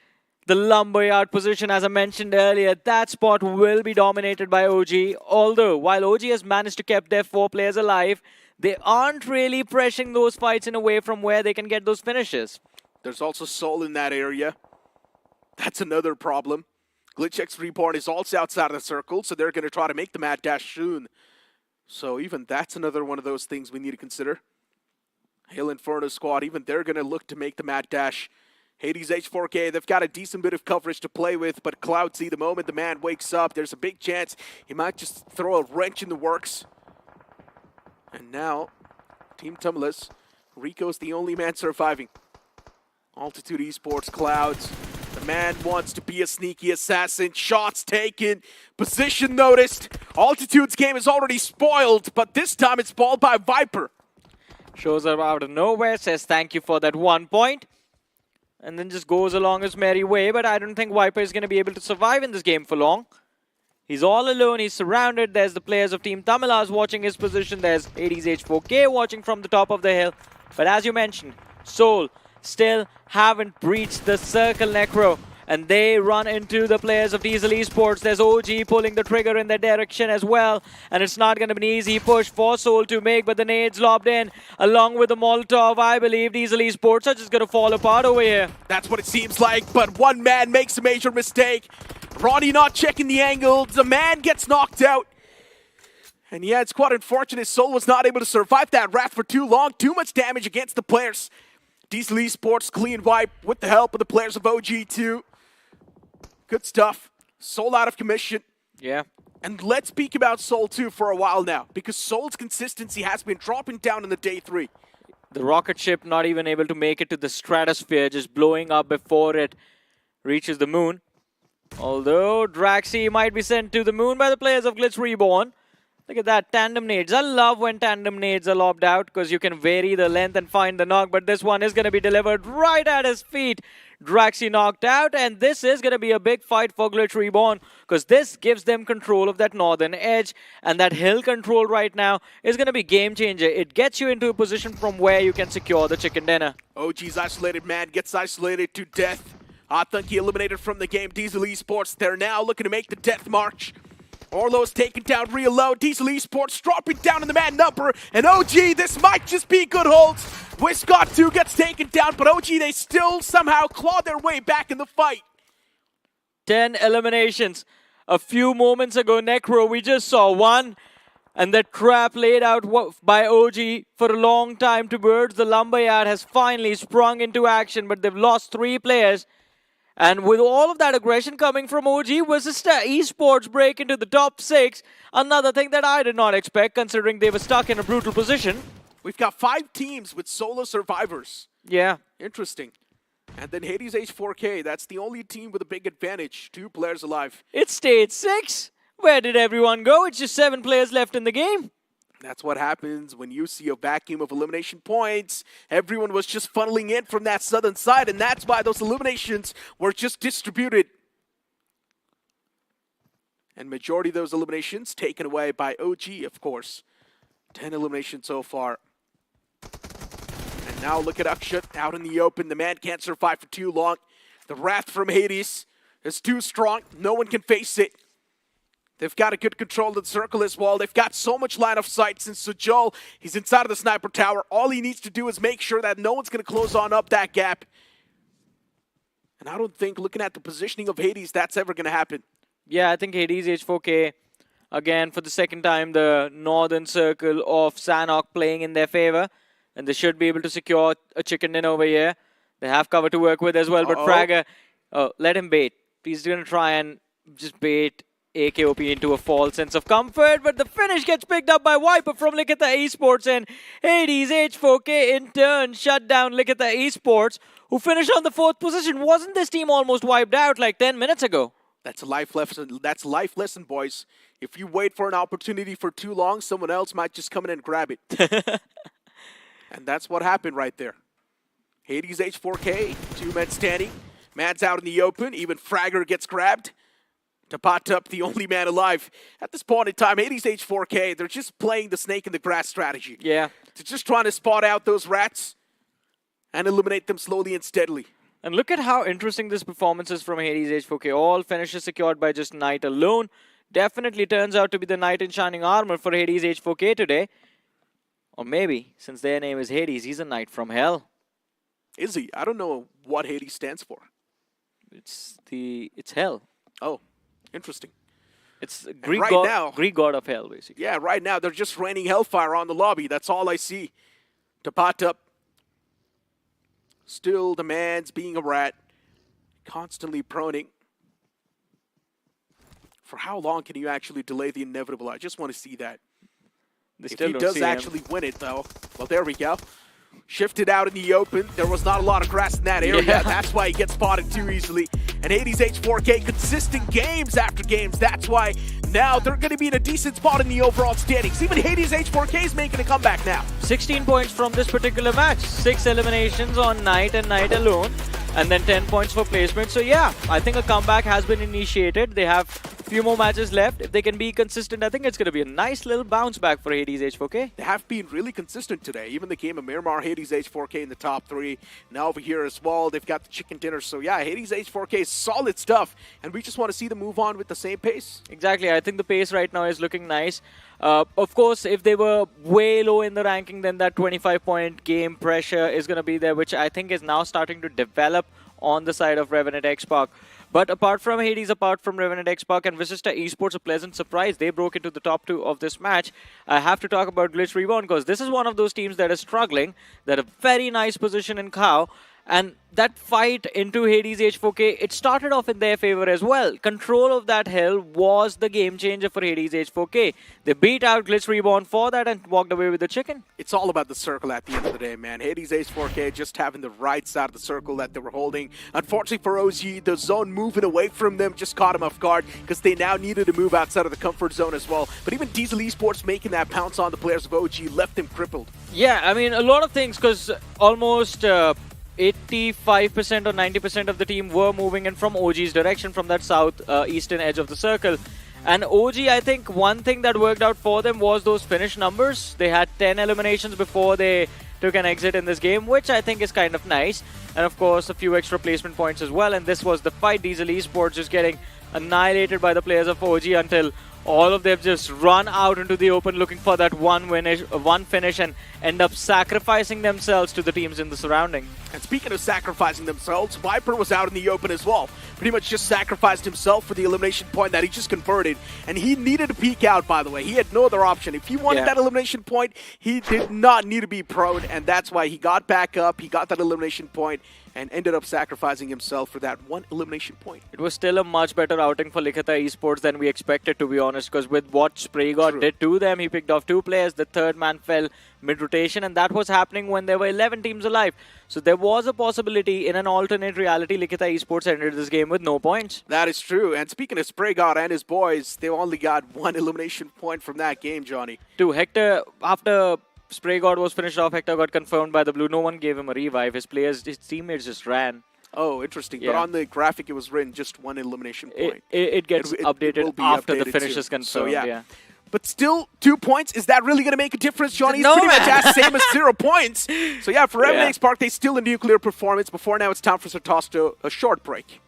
The lumberyard position, as I mentioned earlier, that spot will be dominated by OG. Although, while OG has managed to keep their 4 players alive, they aren't really pressuring those fights in a way from where they can get those finishes. There's also Soul in that area. That's another problem. GlitchX Reborn is also outside of the circle, so they're going to try to make the mad dash soon. So even that's another one of those things we need to consider. Hail Inferno squad, even they're going to look to make the mad dash. Hades H4K, they've got a decent bit of coverage to play with, but Cloudsy, the moment the man wakes up, there's a big chance he might just throw a wrench in the works. And now, Team Tamilas, Rico's the only man surviving. Altitude Esports, Clouds. The man wants to be a sneaky assassin. Shots taken. Position noticed. Altitude's game is already spoiled, but this time it's spoiled by Viper. Shows up out of nowhere, says thank you for that 1 point. And then just goes along his merry way, but I don't think Viper is going to be able to survive in this game for long. He's all alone, he's surrounded. There's the players of Team Tamilas watching his position. There's Hades H4K watching from the top of the hill. But as you mentioned, Soul still haven't breached the circle, Necro. and they run into the players of Diesel Esports. There's OG pulling the trigger in their direction as well, and it's not going to be an easy push for Soul to make, but the nades lobbed in along with the Molotov. I believe Diesel Esports are just going to fall apart over here. That's what it seems like, but one man makes a major mistake. Ronnie not checking the angle. The man gets knocked out. And yeah, it's quite unfortunate. Soul was not able to survive that wrath for too long. Too much damage against the players. Diesel Esports clean wipe with the help of the players of OG too. Good stuff. Soul out of commission. Yeah. And let's speak about Soul too for a while now, because Soul's consistency has been dropping down in the day 3. The rocket ship not even able to make it to the stratosphere, just blowing up before it reaches the moon. Although Draxi might be sent to the moon by the players of Glitz Reborn. Look at that, tandem nades. I love when tandem nades are lobbed out because you can vary the length and find the knock, but this one is going to be delivered right at his feet. Draxi knocked out, and this is going to be a big fight for Glitch Reborn because this gives them control of that northern edge, and that hill control right now is going to be game changer. It gets you into a position from where you can secure the chicken dinner. OG's isolated man gets isolated to death. Athanki eliminated from the game. Diesel Esports, they're now looking to make the death march. Orlo's taken down real low. Diesel Esports dropping down in the man number. And OG, this might just be good holds. Wiscott 2 gets taken down, but OG, they still somehow claw their way back in the fight. 10 eliminations. A few moments ago, Necro, we just saw one. And the trap laid out by OG for a long time towards the Lumberyard has finally sprung into action, but they've lost 3 players. And with all of that aggression coming from OG versus Esports break into the top 6, another thing that I did not expect considering they were stuck in a brutal position. We've got 5 teams with solo survivors. Yeah. Interesting. And then Hades H4K, that's the only team with a big advantage. 2 players alive. It's stage 6. Where did everyone go? It's just 7 players left in the game. That's what happens when you see a vacuum of elimination points. Everyone was just funneling in from that southern side, and that's why those eliminations were just distributed. And majority of those eliminations taken away by OG, of course. 10 eliminations so far. And now look at Akshat out in the open. The man can't survive for too long. The wrath from Hades is too strong. No one can face it. They've got a good control of the circle as well. They've got so much line of sight since Sujol, he's inside of the sniper tower. All he needs to do is make sure that no one's going to close on up that gap. And I don't think, looking at the positioning of Hades, that's ever going to happen. Yeah, I think Hades H4K, again, for the second time, the northern circle of Sanhok playing in their favor. And they should be able to secure a chicken dinner over here. They have cover to work with as well, but Fragger, let him bait. He's going to try and just bait AKOP into a false sense of comfort, but the finish gets picked up by Viper from Likita Esports, and Hades H4K in turn shut down Likita Esports, who finished on the 4th position. Wasn't this team almost wiped out like 10 minutes ago? That's a life lesson. That's a life lesson, boys. If you wait for an opportunity for too long, someone else might just come in and grab it. And that's what happened right there. Hades H4K, 2 men standing. Man's out in the open. Even Fragger gets grabbed. To pot up, the only man alive. At this point in time, Hades H4K, they're just playing the snake in the grass strategy. Yeah. They're just trying to spot out those rats and eliminate them slowly and steadily. And look at how interesting this performance is from Hades H4K. All finishes secured by just Knight alone. Definitely turns out to be the Knight in Shining Armor for Hades H4K today. Or maybe, since their name is Hades, he's a Knight from Hell. Is he? I don't know what Hades stands for. It's Hell. Oh. Interesting. It's Greek god of hell, basically. Yeah, right now they're just raining hellfire on the lobby. That's all I see. To pot up. Still, the man's being a rat. Constantly proning. For how long can you actually delay the inevitable? I just want to see that. If he does actually win it, though. Well, there we go. Shifted out in the open. There was not a lot of grass in that area. Yeah. That's why he gets spotted too easily. And Hades H4K, consistent games after games. That's why now they're going to be in a decent spot in the overall standings. Even Hades H4K is making a comeback now. 16 points from this particular match. 6 eliminations on Knight and Knight alone. And then 10 points for placement. So yeah, I think a comeback has been initiated. They have few more matches left. If they can be consistent, I think it's going to be a nice little bounce back for Hades H4K. They have been really consistent today. Even the game of Miramar, Hades H4K in the top 3. Now over here as well, they've got the chicken dinner. So yeah, Hades H4K is solid stuff. And we just want to see them move on with the same pace. Exactly. I think the pace right now is looking nice. Of course, if they were way low in the ranking, then that 25-point game pressure is going to be there, which I think is now starting to develop on the side of Revenant X-Park. But apart from Hades, apart from Revenant X-Park and Visista Esports, a pleasant surprise. They broke into the top 2 of this match. I have to talk about Glitch Reborn because this is one of those teams that is struggling. They're a very nice position in KAO. And that fight into Hades H4K, it started off in their favor as well. Control of that hill was the game changer for Hades H4K. They beat out Glitch Reborn for that and walked away with the chicken. It's all about the circle at the end of the day, man. Hades H4K just having the right side of the circle that they were holding. Unfortunately for OG, the zone moving away from them just caught them off guard because they now needed to move outside of the comfort zone as well. But even Diesel Esports making that pounce on the players of OG left them crippled. Yeah, I mean, a lot of things because almost 85% or 90% of the team were moving in from OG's direction, from that south eastern edge of the circle. And OG, I think one thing that worked out for them was those finish numbers. They had 10 eliminations before they took an exit in this game, which I think is kind of nice. And of course, a few extra placement points as well. And this was the fight. Diesel Esports just getting annihilated by the players of OG until all of them just run out into the open looking for that one finish and end up sacrificing themselves to the teams in the surrounding. And speaking of sacrificing themselves, Viper was out in the open as well. Pretty much just sacrificed himself for the elimination point that he just converted. And he needed to peek out, by the way. He had no other option. If he wanted that elimination point, he did not need to be prone. And that's why he got back up. He got that elimination point and ended up sacrificing himself for that one elimination point. It was still a much better outing for Likhita Esports than we expected, to be honest, because with what Spray God did to them, he picked off 2 players, the third man fell mid-rotation, and that was happening when there were 11 teams alive. So there was a possibility in an alternate reality Likhita Esports ended this game with no points. That is true, and speaking of Spray God and his boys, they only got 1 elimination point from that game, Johnny. Hector, after Spray God was finished off, Hector got confirmed by the blue. No one gave him a revive. His teammates just ran. Oh, interesting. Yeah. But on the graphic, it was written just 1 elimination point. It gets updated after the finish is confirmed. So, yeah. But still, 2 points. Is that really going to make a difference, Johnny? No, it's pretty much as same as 0 points. So, yeah, for Revenant X-Park, they still a nuclear performance. Before now, it's time for Sartosto, a short break.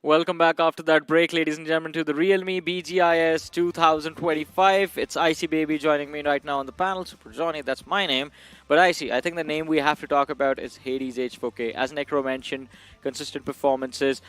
Welcome back after that break, ladies and gentlemen, to the realme BGIS 2025. It's Icy Baby joining me right now on the panel. Super Johnny, that's my name. But Icy, I think the name we have to talk about is Hades H4K. As Necro mentioned, consistent performances,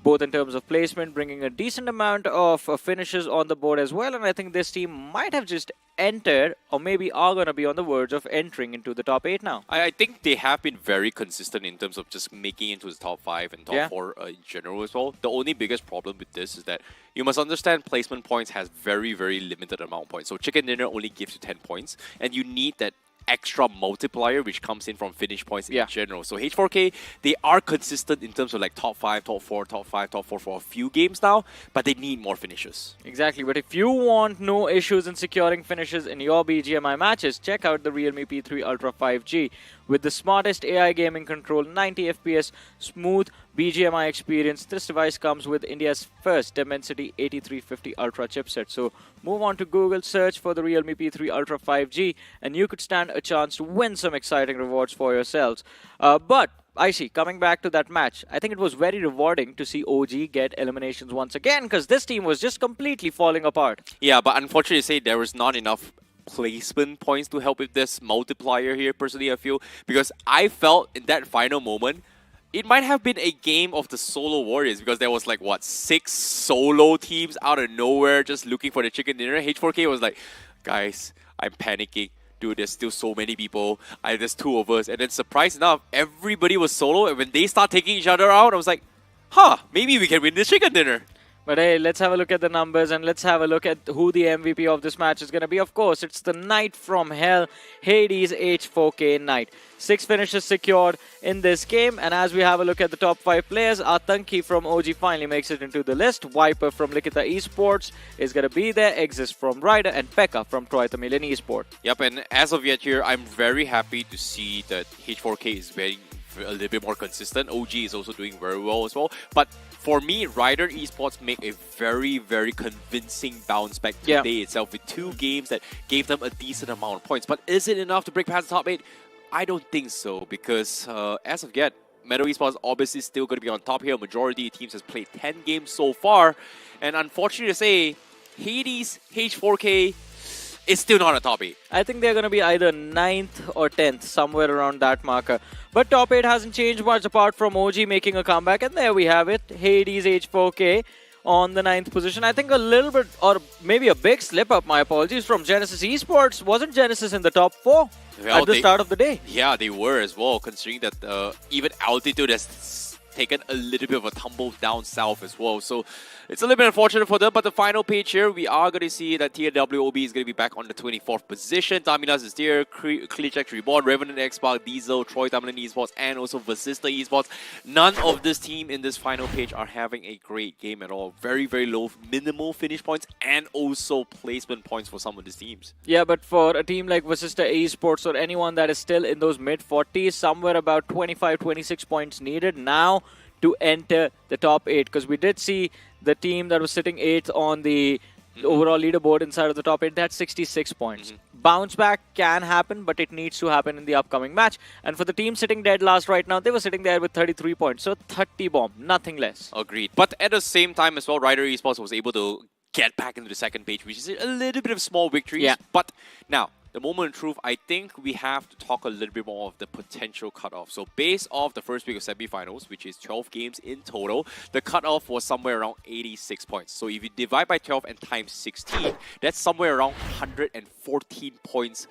both in terms of placement, bringing a decent amount of finishes on the board as well. And I think this team might have just entered, or maybe are going to be on the verge of entering into the top 8 now. I think they have been very consistent in terms of just making it into the top 5 and top 4 in general as well. The only biggest problem with this is that you must understand placement points has very, very limited amount of points. So Chicken Dinner only gives you 10 points, and you need that extra multiplier which comes in from finish points in general. So H4K, they are consistent in terms of like top 5, top 4, top 5, top 4 for a few games now, but they need more finishes. Exactly, but if you want no issues in securing finishes in your BGMI matches, check out the Realme P3 Ultra 5G. With the smartest AI gaming control, 90 FPS, smooth BGMI experience, this device comes with India's first Dimensity 8350 Ultra chipset. So move on to Google, search for the Realme P3 Ultra 5G, and you could stand a chance to win some exciting rewards for yourselves. But Icy, coming back to that match, I think it was very rewarding to see OG get eliminations once again because this team was just completely falling apart. Yeah, but unfortunately, say there was not enough placement points to help with this multiplier here, personally, I feel. Because I felt in that final moment, it might have been a game of the solo warriors because there was like, what, 6 solo teams out of nowhere just looking for the chicken dinner. H4K was like, guys, I'm panicking. Dude, there's still so many people. There's 2 of us. And then surprise enough, everybody was solo. And when they start taking each other out, I was like, huh, maybe we can win this chicken dinner. But hey, let's have a look at the numbers and let's have a look at who the MVP of this match is going to be. Of course, it's the Knight from Hell, Hades H4K Knight. 6 finishes secured in this game. And as we have a look at the top 5 players, Atanki from OG finally makes it into the list. Viper from Likita Esports is going to be there. Exist from Ryder and Pekka from Troy Tamilian Esports. Yep, and as of yet here, I'm very happy to see that H4K is a little bit more consistent. OG is also doing very well as well. But for me, Ryder Esports make a very, very convincing bounce back today itself with 2 games that gave them a decent amount of points. But is it enough to break past the top 8? I don't think so because as of yet, Meadow Esports obviously still going to be on top here. Majority of teams has played 10 games so far. And unfortunately to say, Hades H4K is still not a top 8. I think they're going to be either 9th or 10th, somewhere around that marker. But top 8 hasn't changed much apart from OG making a comeback. And there we have it, Hades H4K on the 9th position. I think a little bit, or maybe a big slip up, my apologies, from Genesis Esports. Wasn't Genesis in the top 4 at the start of the day? Yeah, they were as well, considering that even Altitude has taken a little bit of a tumble down south as well. So it's a little bit unfortunate for them, but the final page here, we are going to see that TWOB is going to be back on the 24th position. Taminas is there, Klitschek Reborn, Revenant X-Pac, Diesel, Troy Tamilian Esports, and also Vasista Esports. None of this team in this final page are having a great game at all. Very, very low, minimal finish points, and also placement points for some of these teams. Yeah, but for a team like Vasista Esports or anyone that is still in those mid-40s, somewhere about 25, 26 points needed now to enter the top 8, because we did see the team that was sitting 8th on the overall leaderboard inside of the top 8, they had 66 points. Bounce back can happen, but it needs to happen in the upcoming match. And for the team sitting dead last right now, they were sitting there with 33 points. So 30 bomb, nothing less. Agreed. But at the same time as well, Ryder Esports was able to get back into the second page, which is a little bit of small victories. Yeah. But now, the moment of truth, I think we have to talk a little bit more of the potential cutoff. So based off the first week of semifinals, which is 12 games in total, the cutoff was somewhere around 86 points. So if you divide by 12 and times 16, that's somewhere around 114 points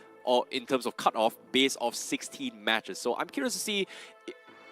in terms of cutoff based off 16 matches. So I'm curious to see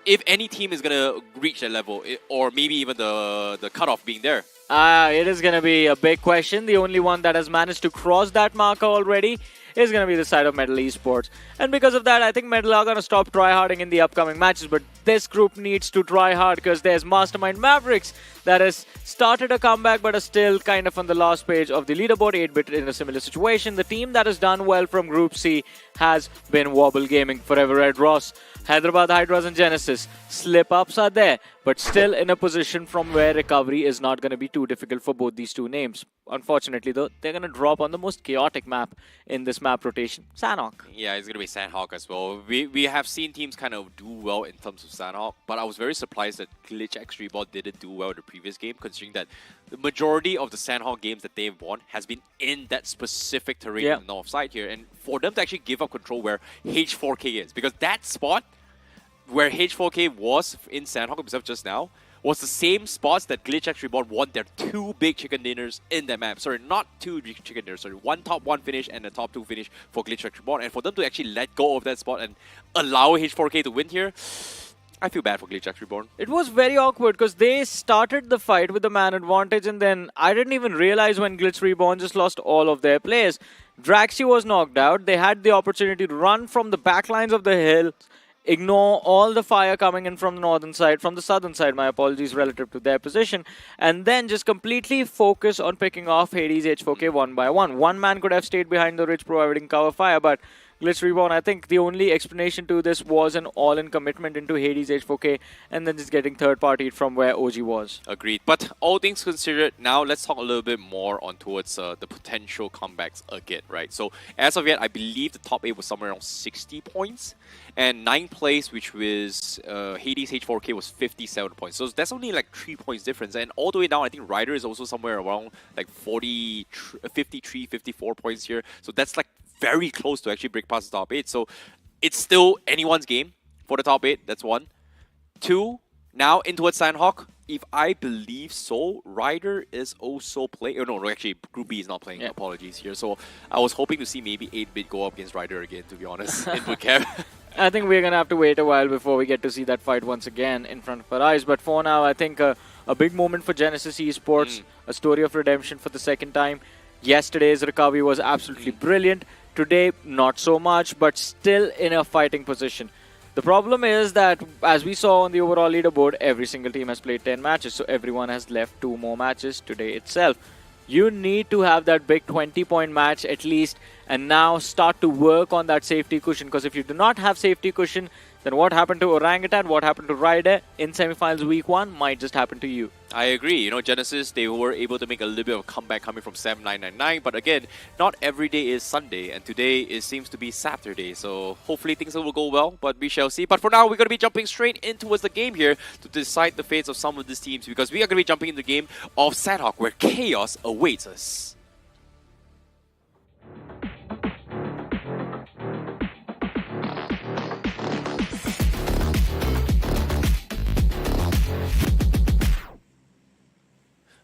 if any team is going to reach that level, or maybe even the cutoff being there. It is going to be a big question. The only one that has managed to cross that marker already is going to be the side of Metal Esports. And because of that, I think Metal are going to stop tryharding in the upcoming matches. But this group needs to try hard because there's Mastermind Mavericks that has started a comeback but are still kind of on the last page of the leaderboard. 8-bit in a similar situation. The team that has done well from Group C has been Wobble Gaming, Forever Red Ross, Hyderabad Hydras and Genesis. Slip-ups are there, but still in a position from where recovery is not going to be too difficult for both these two names. Unfortunately, though, they're going to drop on the most chaotic map in this map rotation, Sanhok. Yeah, it's going to be Sanhok as well. We have seen teams kind of do well in terms of Sanhok, but I was very surprised that Glitch X Rebot didn't do well in the previous game, considering that the majority of the Sanhok games that they've won has been in that specific terrain on the north side here. And for them to actually give up control where H4K is, because that spot where H4K was in Sanhok himself just now was the same spots that Glitch X Reborn won their 2 big chicken dinners in that map. Sorry, not 2 big chicken dinners. Sorry, 1 top 1 finish and a top 2 finish for Glitch X Reborn. And for them to actually let go of that spot and allow H4K to win here, I feel bad for Glitch X Reborn. It was very awkward because they started the fight with the man advantage, and then I didn't even realize when Glitch Reborn just lost all of their players. Draxi was knocked out. They had the opportunity to run from the backlines of the hill, ignore all the fire coming in from the northern side, from the southern side, my apologies, relative to their position, and then just completely focus on picking off Hades H4K one by one. One man could have stayed behind the ridge providing cover fire, but Glitch Reborn. I think the only explanation to this was an all-in commitment into Hades H4K and then just getting third-partied from where OG was. Agreed. But all things considered, now let's talk a little bit more on towards the potential comebacks again, right? So as of yet, I believe the top 8 was somewhere around 60 points. And 9th place, which was Hades H4K, was 57 points. So that's only like 3 points difference. And all the way down, I think Ryder is also somewhere around like 53, 54 points here. So that's like very close to actually break past the top 8. So it's still anyone's game for the top 8. That's 1. 2, now in towards Sanhok. If I believe so, Ryder is also playing. Oh, no, actually, Group B is not playing. Yeah. Apologies here. So I was hoping to see maybe 8-bit go up against Ryder again, to be honest, in bootcamp. I think we're going to have to wait a while before we get to see that fight once again in front of our eyes. But for now, I think a big moment for Genesis Esports, a story of redemption for the second time. Yesterday's recovery was absolutely brilliant. Today, not so much, but still in a fighting position. The problem is that, as we saw on the overall leaderboard, every single team has played 10 matches, so everyone has left 2 more matches today itself. You need to have that big 20-point match at least, and now start to work on that safety cushion, because if you do not have safety cushion, then what happened to Orangutan, what happened to Ryder in semifinals week 1 might just happen to you. I agree. You know, Genesis, they were able to make a little bit of a comeback coming from 7999, but again, not every day is Sunday, and today it seems to be Saturday, so hopefully things will go well, but we shall see. But for now, we're going to be jumping straight into the game here to decide the fates of some of these teams, because we are going to be jumping in the game of Sanhok, where chaos awaits us.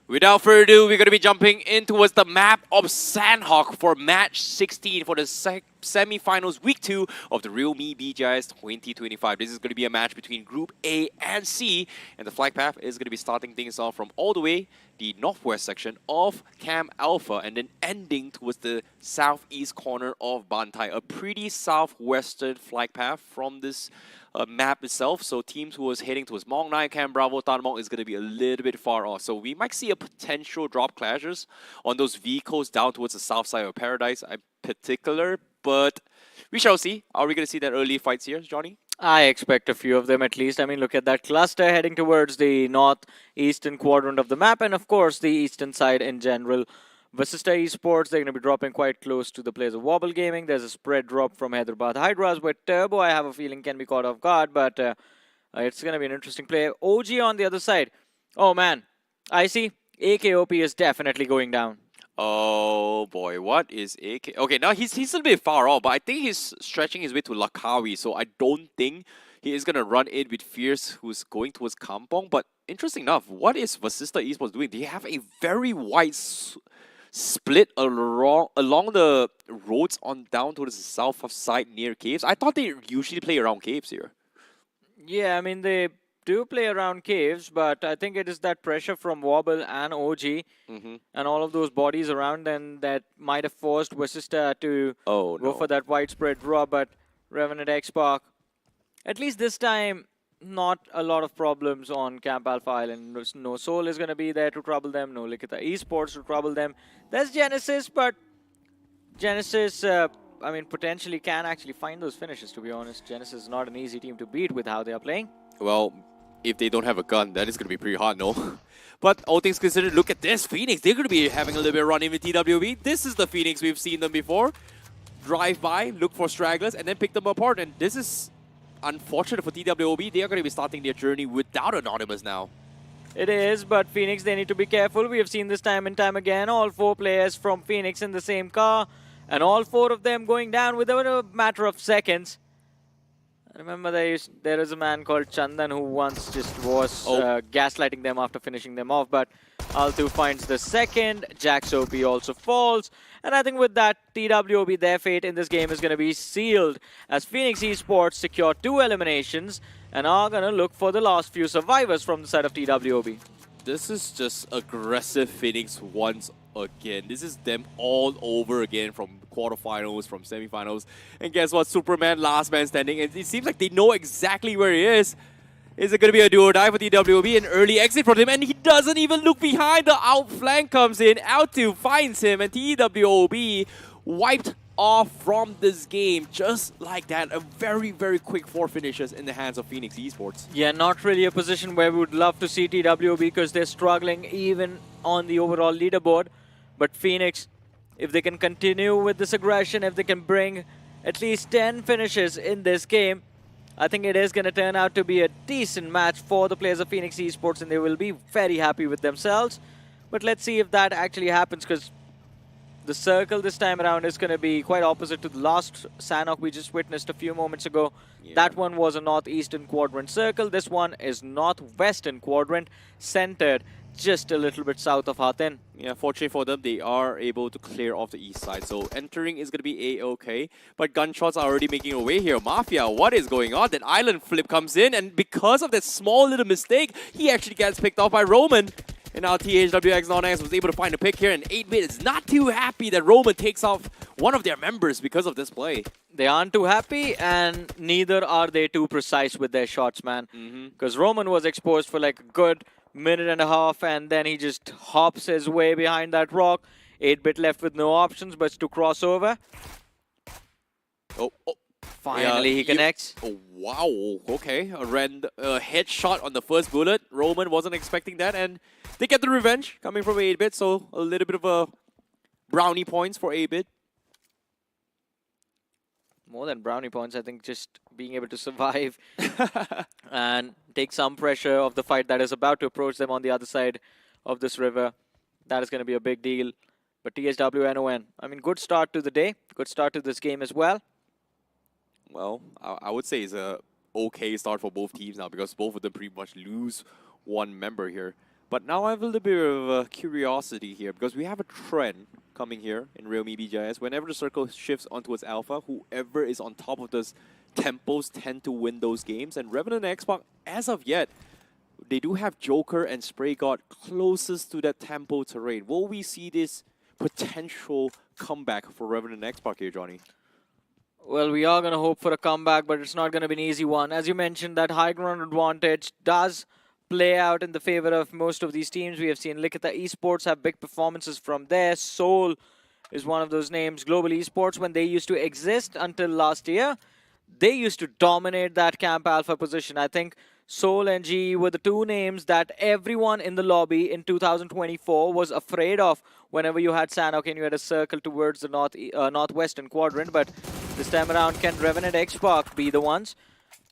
Without further ado, we're going to be jumping in towards the map of Sanhok for match 16 for the semi-finals week 2 of the realme BGIS 2025. This is going to be a match between Group A and C, and the flag path is going to be starting things off from all the way the northwest section of Camp Alpha and then ending towards the southeast corner of Bantai. A pretty southwestern flag path from this map itself, so teams who was heading towards Mong 9, Cam Bravo, Tan Mong is going to be a little bit far off. So we might see a potential drop clashes on those vehicles down towards the south side of Paradise in particular, but we shall see. Are we going to see that early fights here, Johnny? I expect a few of them at least. I mean, look at that cluster heading towards the northeastern quadrant of the map, and of course the eastern side in general. Vasista Esports, they're going to be dropping quite close to the players of Wobble Gaming. There's a spread drop from Hyderabad Hydras, where Turbo, I have a feeling, can be caught off guard, but it's going to be an interesting play. OG on the other side. Oh, man. I see. AKOP is definitely going down. Oh, boy. What is AK? Okay, now he's a little bit far off, but I think he's stretching his way to Lakawi, so I don't think he is going to run in with Fierce, who's going towards Kampong. But interesting enough, what is Vasista Esports doing? They have a very wide split along the roads on down towards the south side near caves. I thought they usually play around caves here. Yeah, I mean, they do play around caves, but I think it is that pressure from Wobble and OG and all of those bodies around them that might have forced Vasista to go for that widespread draw. But Revenant X-Park, at least this time, not a lot of problems on Camp Alpha Island. No Soul is going to be there to trouble them. No Likita Esports to trouble them. There's Genesis, but Genesis, I mean, potentially can actually find those finishes, to be honest. Genesis is not an easy team to beat with how they are playing. Well, if they don't have a gun, that is going to be pretty hard, no? But all things considered, look at this. Phoenix, they're going to be having a little bit of run in with TWB. This is the Phoenix we've seen them before. Drive by, look for stragglers, and then pick them apart. And this is unfortunate for TWOB. They are going to be starting their journey without Anonymous now. It is, but Phoenix, they need to be careful. We have seen this time and time again. All 4 players from Phoenix in the same car, and all 4 of them going down within a matter of seconds. Remember, there is a man called Chandan who once just was gaslighting them after finishing them off, but Altu finds the second. Jax OP also falls. And I think with that, TWOB, their fate in this game is going to be sealed as Phoenix Esports secure 2 eliminations and are going to look for the last few survivors from the side of TWOB. This is just aggressive Phoenix once again. This is them all over again from quarterfinals, from semifinals. And guess what? Superman, last man standing. And it seems like they know exactly where he is. Is it going to be a do or die for TWB? An early exit from him, and he doesn't even look behind. The outflank comes in. Out2 finds him, and TWB wiped off from this game just like that. A very, very quick 4 finishes in the hands of Phoenix Esports. Yeah, not really a position where we would love to see TW because they're struggling even on the overall leaderboard. But Phoenix, if they can continue with this aggression, if they can bring at least 10 finishes in this game, I think it is going to turn out to be a decent match for the players of Phoenix Esports and they will be very happy with themselves. But let's see if that actually happens, because the circle this time around is going to be quite opposite to the last Sanhok we just witnessed a few moments ago. Yeah. That one was a northeastern quadrant circle. This one is northwestern quadrant, centered just a little bit south of Hatin. Yeah, fortunately for them, they are able to clear off the east side. So entering is going to be A-okay. But gunshots are already making their way here. Mafia, what is going on? That island flip comes in, and because of that small little mistake, he actually gets picked off by Roman. And now THWX Non-X was able to find a pick here, and 8-bit is not too happy that Roman takes off one of their members because of this play. They aren't too happy, and neither are they too precise with their shots, man. Because Roman was exposed for like a good minute and a half, and then he just hops his way behind that rock. 8-bit left with no options but to cross over. Oh. Finally, he connects. Oh, wow. Okay. A headshot on the first bullet. Roman wasn't expecting that, and they get the revenge coming from 8-bit, so a little bit of a brownie points for 8-bit. More than brownie points, I think just being able to survive and take some pressure of the fight that is about to approach them on the other side of this river. That is going to be a big deal. But THWNON, I mean, good start to the day. Good start to this game as well. Well, I would say it's a okay start for both teams now, because both of them pretty much lose one member here. But now I have a little bit of curiosity here, because we have a trend coming here in realme BGIS. Whenever the circle shifts onto its alpha, whoever is on top of those tempos tend to win those games. And Revenant and Xbox, as of yet, they do have Joker and Spray God closest to that tempo terrain. Will we see this potential comeback for Revenant and Xbox here, Johnny? Well, we are going to hope for a comeback, but it's not going to be an easy one. As you mentioned, that high ground advantage does play out in the favor of most of these teams. We have seen Likita Esports have big performances from there. Seoul is one of those names. Global Esports, when they used to exist until last year, they used to dominate that Camp Alpha position. I think Seoul and GE were the two names that everyone in the lobby in 2024 was afraid of whenever you had Sanhok and you had a circle towards the northwestern quadrant. But this time around, can Revenant Xbox be the ones?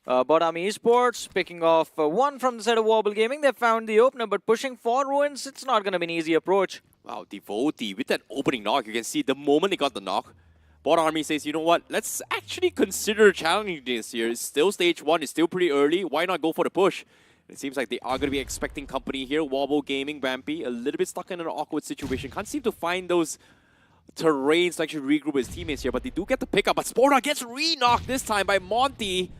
Bottom Esports picking off one from the set of Wobble Gaming. They found the opener, but pushing for Ruins, it's not going to be an easy approach. Wow, Devotee with that opening knock, you can see the moment they got the knock, Bot Army says, you know what, let's actually consider challenging this here. It's still stage 1, it's still pretty early. Why not go for the push? It seems like they are going to be expecting company here. Wobble Gaming, Vampy, a little bit stuck in an awkward situation. Can't seem to find those terrains to actually regroup his teammates here, but they do get the pickup. But Sporta gets re-knocked this time by Monty.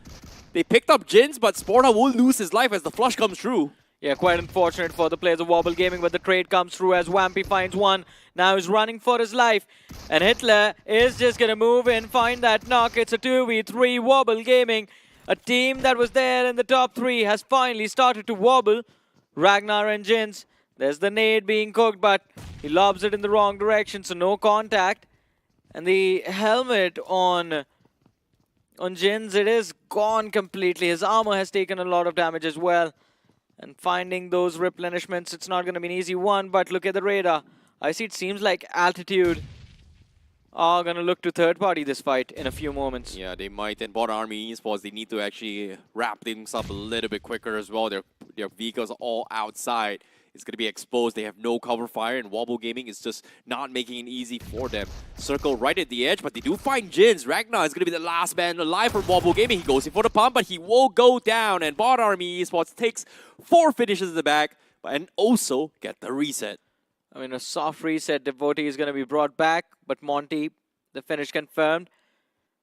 They picked up Jins, but Sporta will lose his life as the flush comes through. Yeah, quite unfortunate for the players of Wobble Gaming, but the trade comes through as Wampy finds one. Now he's running for his life. And Hitler is just going to move in, find that knock. It's a 2v3 Wobble Gaming. A team that was there in the top 3 has finally started to wobble. Ragnar and Jins. There's the nade being cooked, but he lobs it in the wrong direction, so no contact. And the helmet on Jins, it is gone completely. His armor has taken a lot of damage as well. And finding those replenishments, it's not going to be an easy one, but look at the radar. I see it seems like Altitude are going to look to third party this fight in a few moments. Yeah, they might. And Bot Army Esports, they need to actually wrap things up a little bit quicker as well. Their vehicles are all outside. It's going to be exposed. They have no cover fire, and Wobble Gaming is just not making it easy for them. Circle right at the edge, but they do find Jins. Ragnar is going to be the last man alive for Wobble Gaming. He goes in for the pump, but he will go down, and Bot Army Esports takes 4 finishes in the back, and also get the reset. I mean, a soft reset. Devotee is going to be brought back, but Monty, the finish confirmed.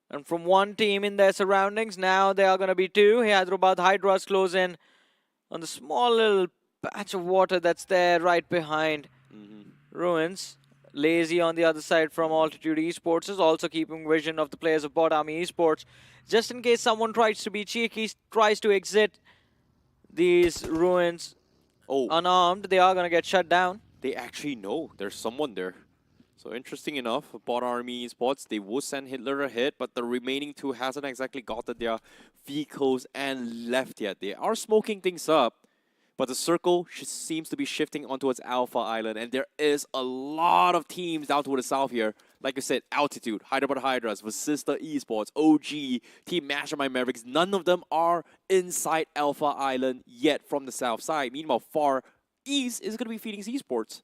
And from one team in their surroundings, now there are going to be 2. Hyderabad Hydras close in on the small little patch of water that's there right behind Ruins. Lazy on the other side from Altitude Esports is also keeping vision of the players of Bot Army Esports. Just in case someone tries to be cheeky, tries to exit these Ruins unarmed, they are going to get shut down. They actually know there's someone there. So interesting enough, Bot Army Esports, they will send Hitler ahead, but the remaining two hasn't exactly gotten their vehicles and left yet. They are smoking things up, but the circle seems to be shifting on towards Alpha Island, and there is a lot of teams down toward the south here. Like I said, Altitude, Hyderabad Hydras, Vasista Esports, OG, Team Mastermind Mavericks, none of them are inside Alpha Island yet from the south side. Meanwhile, far east is going to be Phoenix Esports.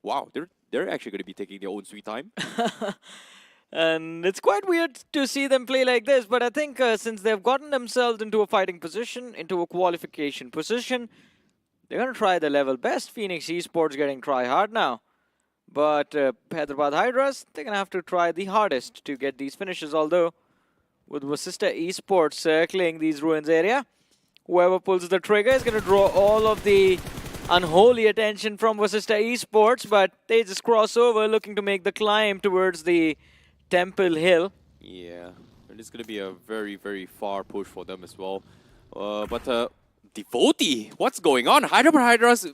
Wow, they're actually going to be taking their own sweet time. And it's quite weird to see them play like this, but I think since they've gotten themselves into a fighting position, into a qualification position, they're going to try their level best. Phoenix Esports getting try hard now. But Hyderabad Hydras, they're going to have to try the hardest to get these finishes, although with Vasista Esports circling these ruins area, whoever pulls the trigger is going to draw all of the unholy attention from Vasista Esports, but they just cross over looking to make the climb towards the Temple Hill. Yeah, and it's going to be a very, very far push for them as well. But Devotee, what's going on? Hyderabad Hydras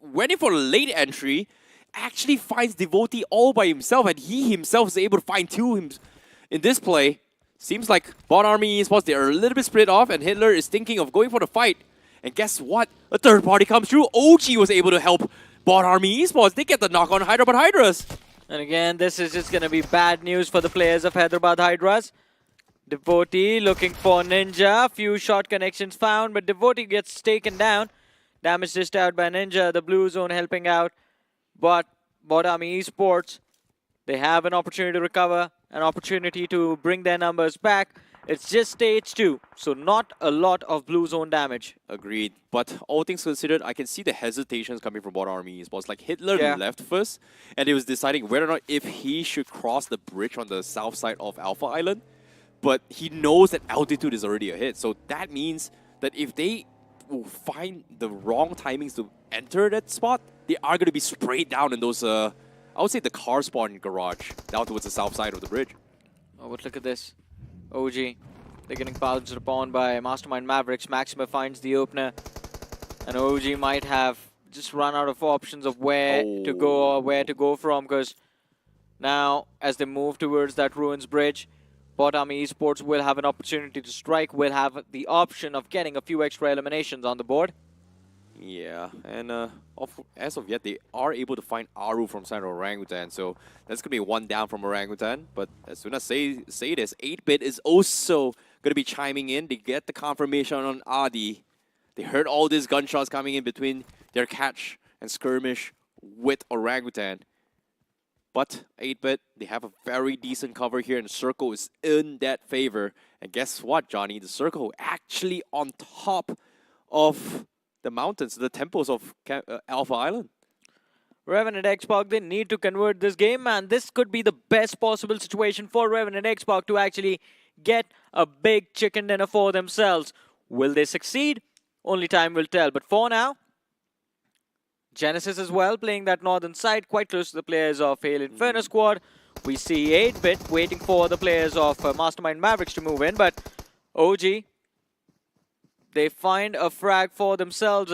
went in for a late entry, actually finds Devotee all by himself, and he himself is able to find two in this play. Seems like Bot Army Esports, they are a little bit split off, and Hitler is thinking of going for the fight. And guess what? A third party comes through. OG was able to help Bot Army Esports. They get the knock on Hyderabad Hydras. And again, this is just going to be bad news for the players of Hyderabad Hydras. Devotee looking for Ninja. Few shot connections found, but Devotee gets taken down. Damage dished out by Ninja. The blue zone helping out. But Bot Army Esports, they have an opportunity to recover, an opportunity to bring their numbers back. It's just stage 2, so not a lot of blue zone damage. Agreed. But all things considered, I can see the hesitations coming from Bot Army Esports. Like Hitler left first, and he was deciding whether or not if he should cross the bridge on the south side of Alpha Island. But he knows that altitude is already ahead. So that means that if they find the wrong timings to enter that spot, they are going to be sprayed down in those, I would say the car spawn garage, down towards the south side of the bridge. Oh, but look at this. OG, they're getting pounced upon by Mastermind Mavericks. Maxima finds the opener, and OG might have just run out of options of where to go or where to go from, because now as they move towards that Ruins Bridge, Bot Army Esports will have an opportunity to strike, will have the option of getting a few extra eliminations on the board. Yeah, and as of yet, they are able to find Aru from San Orangutan, so that's going to be one down from Orangutan. But as soon as say this, 8-Bit is also going to be chiming in. They get the confirmation on Adi. They heard all these gunshots coming in between their catch and skirmish with Orangutan. But 8-Bit, they have a very decent cover here, and the circle is in that favor. And guess what, Johnny? The circle actually on top of the mountains, the temples of Alpha Island. Revenant Xbox, they need to convert this game, and this could be the best possible situation for Revenant Xbox to actually get a big chicken dinner for themselves. Will they succeed? Only time will tell. But for now, Genesis as well, playing that northern side, quite close to the players of Hail Inferno squad. We see 8-Bit waiting for the players of Mastermind Mavericks to move in, but OG, they find a frag for themselves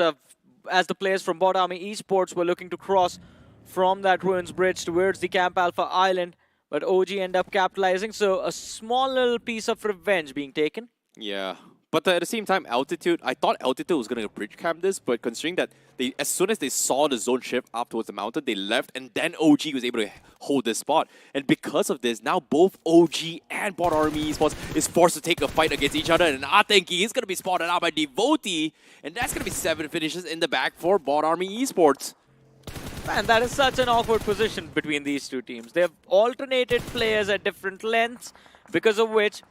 as the players from Bot Army Esports were looking to cross from that Ruins Bridge towards the Camp Alpha Island, but OG end up capitalizing, so a small little piece of revenge being taken. Yeah, but at the same time, Altitude, I thought Altitude was going to bridge camp this, but considering that as soon as they saw the zone shift up towards the mountain, they left, and then OG was able to hold this spot. And because of this, now both OG and Bot Army Esports is forced to take a fight against each other, and Atenki is going to be spotted out by Devotee, and that's going to be 7 finishes in the back for Bot Army Esports. Man, that is such an awkward position between these two teams. They have alternated players at different lengths, because of which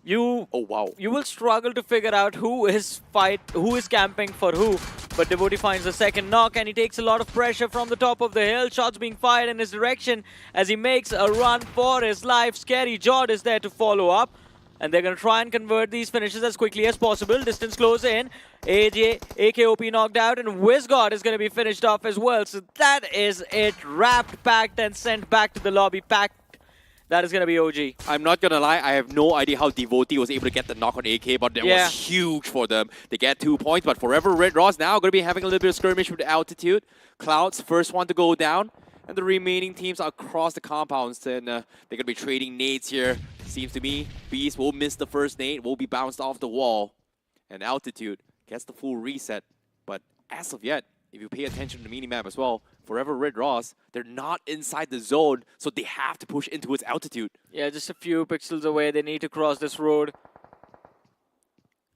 you will struggle to figure out who is camping for who. But Devotee finds the second knock, and he takes a lot of pressure from the top of the hill. Shots being fired in his direction as he makes a run for his life. Scary Jord is there to follow up, and they're going to try and convert these finishes as quickly as possible. Distance close in. AKOP knocked out, and Wizgod is going to be finished off as well. So that is it. Wrapped, packed, and sent back to the lobby. Packed. That is going to be OG. I'm not going to lie, I have no idea how Devotee was able to get the knock on AK, but that was huge for them. They get 2 points, but Forever Red Ross now going to be having a little bit of skirmish with the Altitude. Cloud's first one to go down, And the remaining teams are across the compounds, and they're going to be trading nades here. Seems to me, Beast will miss the first nade, will be bounced off the wall. And Altitude gets the full reset. But as of yet, if you pay attention to the minimap as well, Forever Red Ross, they're not inside the zone, so they have to push into its altitude. Yeah, just a few pixels away. They need to cross this road.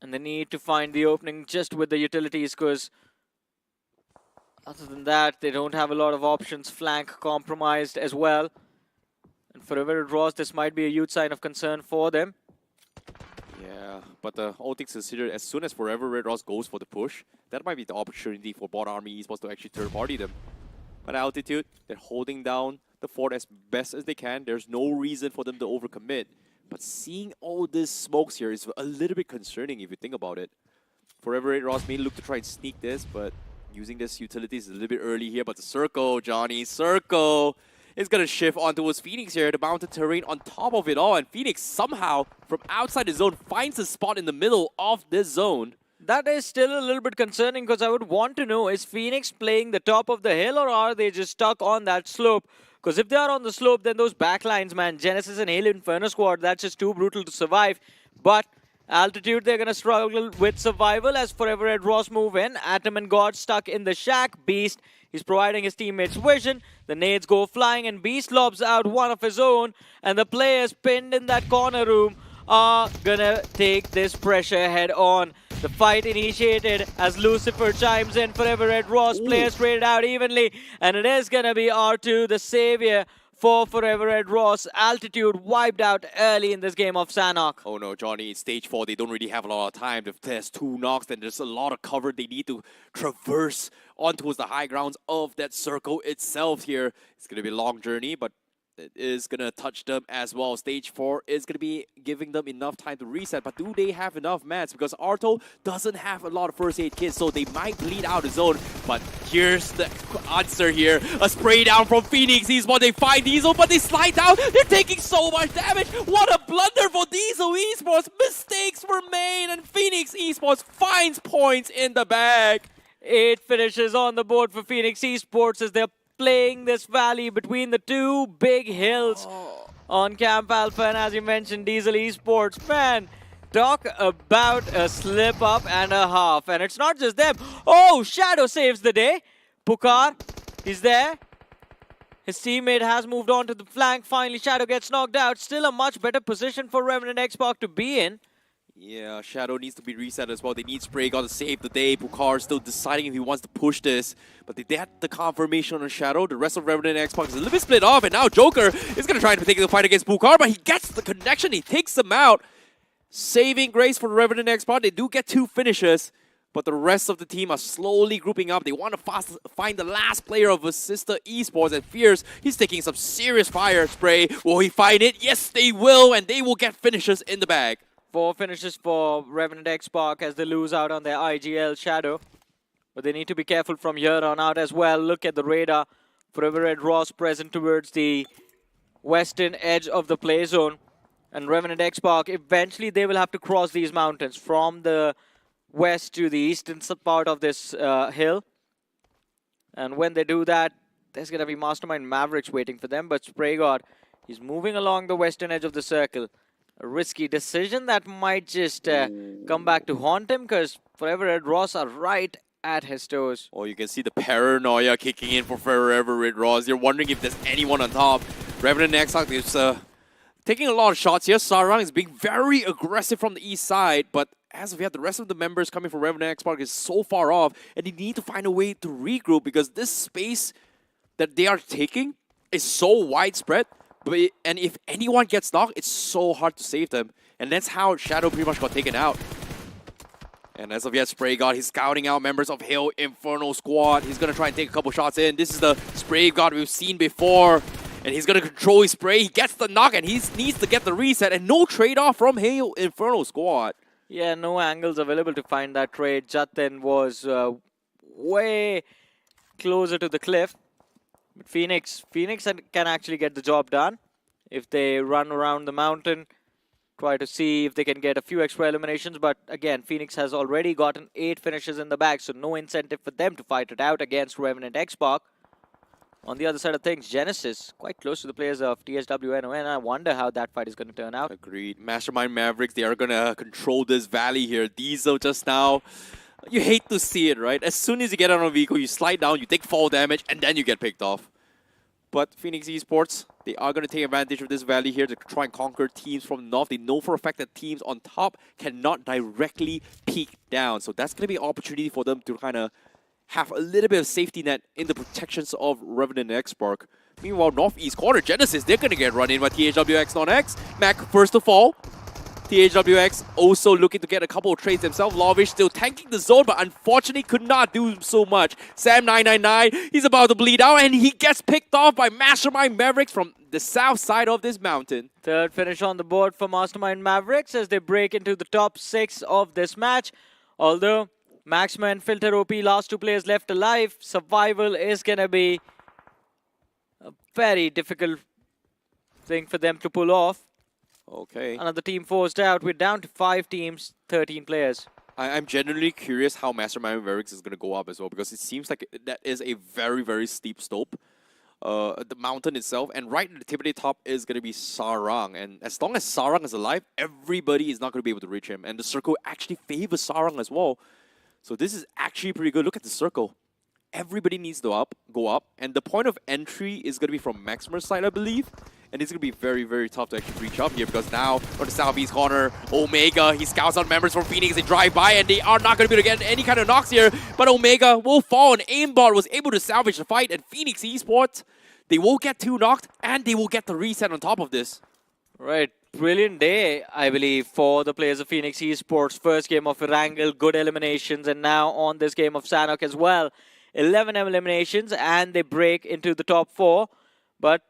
And they need to find the opening just with the utilities, because other than that, they don't have a lot of options. Flank compromised as well. And Forever Red Ross, this might be a huge sign of concern for them. Yeah, but all things considered, as soon as Forever Red Ross goes for the push, that might be the opportunity for Bot Army Esports to actually third-party them. But Altitude, they're holding down the fort as best as they can. There's no reason for them to overcommit. But seeing all this smokes here is a little bit concerning if you think about it. Forever Red Ross may look to try and sneak this, but using this utilities is a little bit early here. But the circle, Johnny, circle is going to shift onto Phoenix here. The mountain terrain on top of it all. And Phoenix somehow, from outside the zone, finds a spot in the middle of this zone. That is still a little bit concerning, because I would want to know, is Phoenix playing the top of the hill, or are they just stuck on that slope? Because if they are on the slope, then those backlines, man, Genesis and Halo Inferno squad, that's just too brutal to survive. But Altitude, they're going to struggle with survival as Forever Red Ross move in. Atom and God stuck in the shack. Beast, he's providing his teammates vision. The nades go flying, and Beast lobs out one of his own. And the players pinned in that corner room are going to take this pressure head on. The fight initiated as Lucifer chimes in. Forever Red Ross, players traded out evenly. And it is going to be R2, the savior for Forever Red Ross. Altitude wiped out early in this game of Sanhok. Oh no, Johnny, it's stage 4. They don't really have a lot of time. If there's 2 knocks, then there's a lot of cover they need to traverse onto the high grounds of that circle itself here. It's going to be a long journey, but it is going to touch them as well. Stage 4 is going to be giving them enough time to reset, but do they have enough mats? Because Arto doesn't have a lot of first aid kits, so they might bleed out the zone. But here's the answer here. A spray down from Phoenix Esports. They find Diesel, but they slide down. They're taking so much damage. What a blunder for Diesel Esports. Mistakes were made, and Phoenix Esports finds points in the bag. 8 finishes on the board for Phoenix Esports as they're playing this valley between the two big hills on Camp Alpha. And as you mentioned, Diesel Esports, man, talk about a slip up and a half. And it's not just them. Oh, Shadow saves the day. Pukar, he's there. His teammate has moved on to the flank. Finally, Shadow gets knocked out. Still a much better position for Revenant Xbox to be in. Yeah, Shadow needs to be reset as well. They need Spray God to save the day. Pukar still deciding if he wants to push this. But they had the confirmation on Shadow. The rest of Revenant Xbox is a little bit split off. And now Joker is going to try to take the fight against Pukar. But he gets the connection. He takes them out. Saving grace for Revenant Xbox. They do get 2 finishes. But the rest of the team are slowly grouping up. They want to find the last player of his sister Esports. And Fierce, he's taking some serious fire spray. Will he find it? Yes, they will. And they will get finishes in the bag. 4 finishes for Revenant X-Park as they lose out on their IGL Shadow. But they need to be careful from here on out as well. Look at the radar. Forever Red Ross present towards the western edge of the play zone. And Revenant X-Park, eventually they will have to cross these mountains from the west to the eastern part of this hill. And when they do that, there's going to be Mastermind Mavericks waiting for them. But Spray God, he's moving along the western edge of the circle. A risky decision that might just come back to haunt him, because Forever Red Ross are right at his toes. Oh, you can see the paranoia kicking in for Forever Red Ross. You're wondering if there's anyone on top. Revenant Xbox is taking a lot of shots here. Sarang is being very aggressive from the east side, but as of yet, the rest of the members coming from Revenant Xbox is so far off, and they need to find a way to regroup, because this space that they are taking is so widespread. And if anyone gets knocked, it's so hard to save them. And that's how Shadow pretty much got taken out. And as of yet, Spray God, he's scouting out members of Halo Inferno squad. He's going to try and take a couple shots in. This is the Spray God we've seen before. And he's going to control his spray. He gets the knock, and he needs to get the reset. And no trade-off from Halo Inferno squad. Yeah, no angles available to find that trade. Jatin was way closer to the cliff. But Phoenix can actually get the job done if they run around the mountain, try to see if they can get a few extra eliminations. But again, Phoenix has already gotten 8 finishes in the bag, so no incentive for them to fight it out against Revenant Xbox. On the other side of things, Genesis quite close to the players of THWNO, and I wonder how that fight is going to turn out. Agreed. Mastermind Mavericks, they are going to control this valley here. Diesel just now, you hate to see it, right? As soon as you get on a vehicle, you slide down, you take fall damage, and then you get picked off. But Phoenix Esports, they are going to take advantage of this valley here to try and conquer teams from north. They know for a fact that teams on top cannot directly peek down. So that's going to be an opportunity for them to kind of have a little bit of safety net in the protections of Revenant and X-Spark. Meanwhile, Northeast corner, Genesis, they're going to get run in by THWX non-X. Mac, first of all, THWX also looking to get a couple of trades themselves. Lavish still tanking the zone, but unfortunately could not do so much. Sam999, he's about to bleed out, and he gets picked off by Mastermind Mavericks from the south side of this mountain. Third finish on the board for Mastermind Mavericks as they break into the top 6 of this match. Although Maxima and Filter OP, last 2 players left alive, survival is going to be a very difficult thing for them to pull off. Okay. Another team forced out. We're down to 5 teams, 13 players. I'm genuinely curious how Mastermind Mavericks is going to go up as well, because it seems like that is a very, very steep slope. The mountain itself, and right at the tip of the top is going to be Sarang. And as long as Sarang is alive, everybody is not going to be able to reach him. And the circle actually favors Sarang as well. So this is actually pretty good. Look at the circle. Everybody needs to go up. And the point of entry is going to be from Maximer's side, I believe. And it's going to be very, very tough to actually reach up here, because now on the southeast corner, Omega, he scouts out members from Phoenix. They drive by and they are not going to be able to get any kind of knocks here. But Omega will fall, and Aimbot was able to salvage the fight. And Phoenix Esports, they will get 2 knocked and they will get the reset on top of this. Right. Brilliant day, I believe, for the players of Phoenix Esports. First game of Erangel, good eliminations. And now on this game of Sanhok as well. 11 eliminations and they break into the top 4. But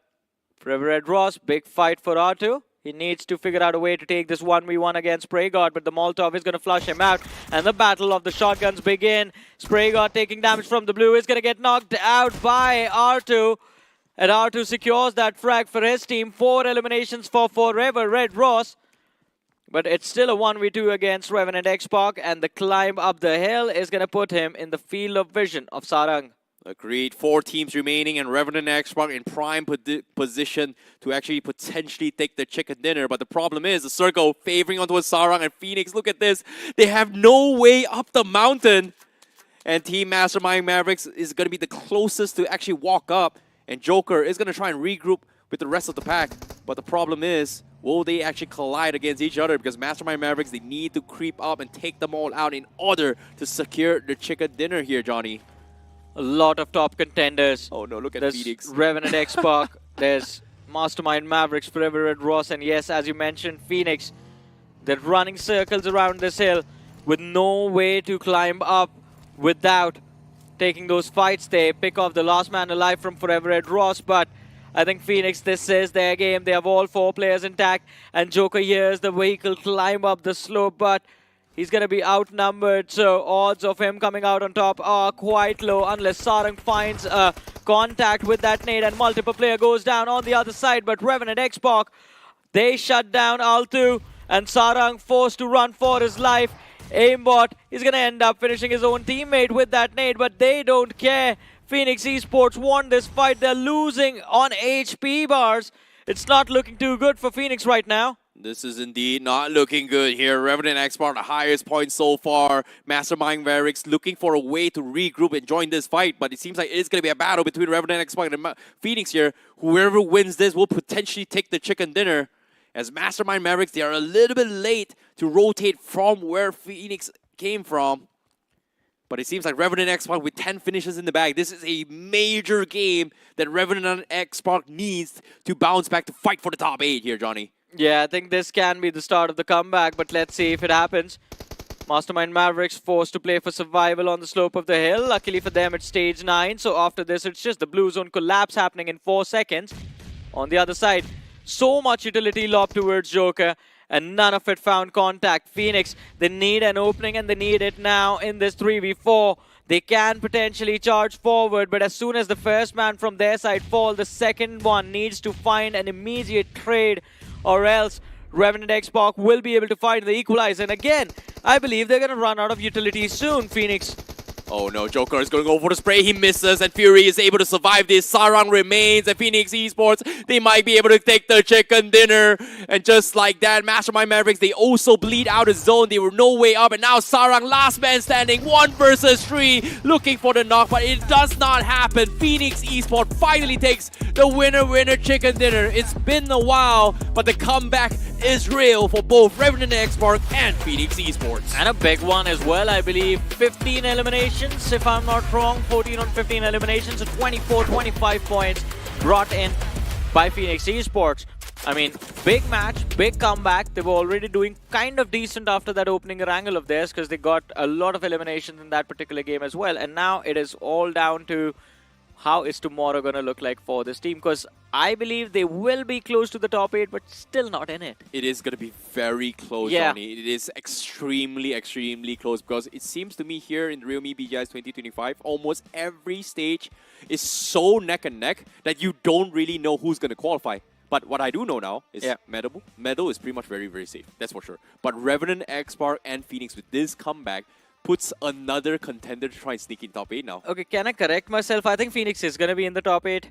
Forever Red Ross, big fight for R2. He needs to figure out a way to take this 1v1 against SprayGod, but the Molotov is going to flush him out. And the battle of the shotguns begin. SprayGod taking damage from the blue is going to get knocked out by R2. And R2 secures that frag for his team. 4 eliminations for Forever Red Ross. But it's still a 1v2 against Revenant X-Spark, and the climb up the hill is going to put him in the field of vision of Sarang. Agreed. 4 teams remaining, and Revenant and X-Spark in prime position to actually potentially take the chicken dinner. But the problem is the circle favoring onto Sarang and Phoenix. Look at this. They have no way up the mountain. And Team Mastermind Mavericks is going to be the closest to actually walk up. And Joker is going to try and regroup with the rest of the pack. But the problem is, will they actually collide against each other? Because Mastermind Mavericks, they need to creep up and take them all out in order to secure the chicken dinner here, Johnny. A lot of top contenders. Oh no, look at There's Phoenix. Revenant X-Spark. There's Mastermind Mavericks, Forever Red Ross, and yes, as you mentioned, Phoenix. They're running circles around this hill with no way to climb up without taking those fights. They pick off the last man alive from Forever Red Ross, but I think Phoenix, this is their game. They have all 4 players intact, and Joker hears the vehicle climb up the slope, but he's going to be outnumbered, so odds of him coming out on top are quite low unless Sarang finds a contact with that nade and multiple player goes down on the other side. But Revenant X-Spark, they shut down Altu, and Sarang forced to run for his life. Aimbot is going to end up finishing his own teammate with that nade, but they don't care. Phoenix Esports won this fight. They're losing on HP bars. It's not looking too good for Phoenix right now. This is indeed not looking good here. Revenant X-Spark, the highest point so far. Mastermind Mavericks looking for a way to regroup and join this fight, but it seems like it's going to be a battle between Revenant X-Spark and Phoenix here. Whoever wins this will potentially take the chicken dinner. As Mastermind Mavericks, they are a little bit late to rotate from where Phoenix came from. But it seems like Revenant X-Spark with 10 finishes in the bag. This is a major game that Revenant X-Spark needs to bounce back to fight for the top 8 here, Johnny. Yeah, I think this can be the start of the comeback, but let's see if it happens. Mastermind Mavericks forced to play for survival on the slope of the hill. Luckily for them, it's stage 9, so after this, it's just the blue zone collapse happening in 4 seconds. On the other side, so much utility lob towards Joker, and none of it found contact. Phoenix, they need an opening, and they need it now in this 3v4. They can potentially charge forward, but as soon as the first man from their side falls, the second one needs to find an immediate trade, or else Revenant X-Spark will be able to find the equalizer. And again, I believe they're going to run out of utilities soon, Phoenix. Oh no, Joker is going over for the spray. He misses, and Fury is able to survive this. Sarang remains, and Phoenix Esports, they might be able to take the chicken dinner. And just like that, Mastermind Mavericks, they also bleed out of zone. They were no way up, and now Sarang, last man standing, 1 versus 3, looking for the knock, but it does not happen. Phoenix Esports finally takes the winner chicken dinner. It's been a while, but the comeback is real for both Revenant X-Park and Phoenix Esports. And a big one as well, I believe. 15 eliminations, if I'm not wrong. 14 on 15 eliminations, so 24-25 points brought in by Phoenix Esports. I mean, big match, big comeback. They were already doing kind of decent after that opening Erangel of theirs because they got a lot of eliminations in that particular game as well. And now it is all down to how is tomorrow going to look like for this team, because I believe they will be close to the top 8 but still not in it. It is going to be very close, Yeah. Johnny. It is extremely close, because it seems to me here in realme BGIS 2025, almost every stage is so neck and neck that you don't really know who's going to qualify. But what I do know now is Meadow is pretty much very safe, that's for sure. But Revenant, X-Park and Phoenix, with this comeback, puts another contender to try and sneak in top 8 now. Okay, can I correct myself? I think Phoenix is going to be in the top 8.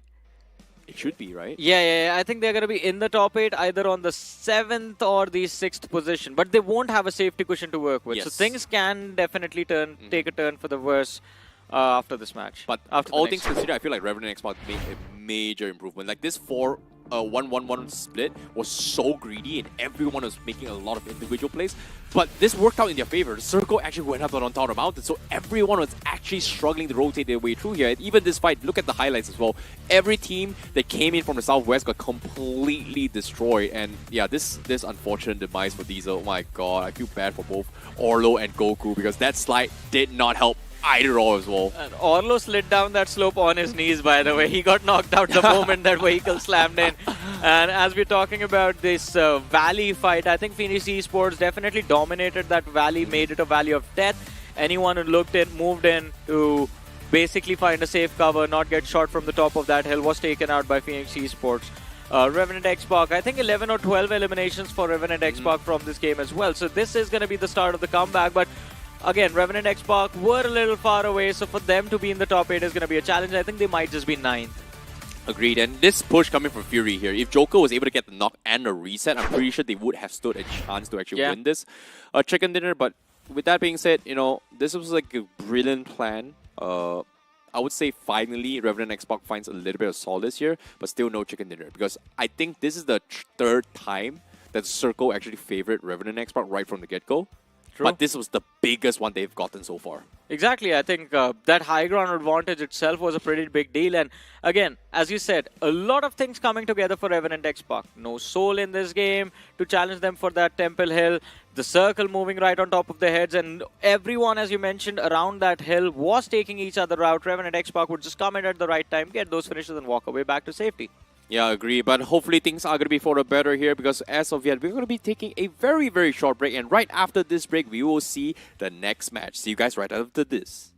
It should be, right? Yeah. I think they're going to be in the top 8 either on the 7th or the 6th position. But they won't have a safety cushion to work with. Yes. So things can definitely take a turn for the worse after this match. But after all things considered, I feel like Revenant X-Park made a major improvement. Like this 1-1-1 split was so greedy and everyone was making a lot of individual plays. But this worked out in their favor. The circle actually went up on top of the mountain, so everyone was actually struggling to rotate their way through here. And even this fight, look at the highlights as well. Every team that came in from the southwest got completely destroyed. And yeah, this unfortunate demise for Diesel, oh my god, I feel bad for both Orlo and Goku, because that slide did not help either all as well. And Orlo slid down that slope on his knees, by the way. He got knocked out the moment that vehicle slammed in. And as we're talking about this valley fight, I think Phoenix Esports definitely dominated that valley, made it a valley of death. Anyone who looked in, moved in to basically find a safe cover, not get shot from the top of that hill, was taken out by Phoenix Esports. Revenant X-Park, I think 11 or 12 eliminations for Revenant X-Park from this game as well. So this is going to be the start of the comeback. But again, Revenant X-Park were a little far away, so for them to be in the top 8 is going to be a challenge. I think they might just be 9th. Agreed, and this push coming from Fury here, if Joker was able to get the knock and a reset, I'm pretty sure they would have stood a chance to actually win this chicken dinner. But with that being said, you know, this was like a brilliant plan. I would say finally Revenant X-Park finds a little bit of solace here, but still no chicken dinner, because I think this is the 3rd time that Circle actually favored Revenant X-Park right from the get-go. True. But this was the biggest one they've gotten so far. Exactly. I think that high ground advantage itself was a pretty big deal. And again, as you said, a lot of things coming together for Revenant X-Park. No soul in this game to challenge them for that Temple Hill. The circle moving right on top of their heads. And everyone, as you mentioned, around that hill was taking each other out. Revenant X-Park would just come in at the right time, get those finishes and walk away back to safety. Yeah, I agree. But hopefully things are going to be for the better here, because as of yet, we're going to be taking a very short break. And right after this break, we will see the next match. See you guys right after this.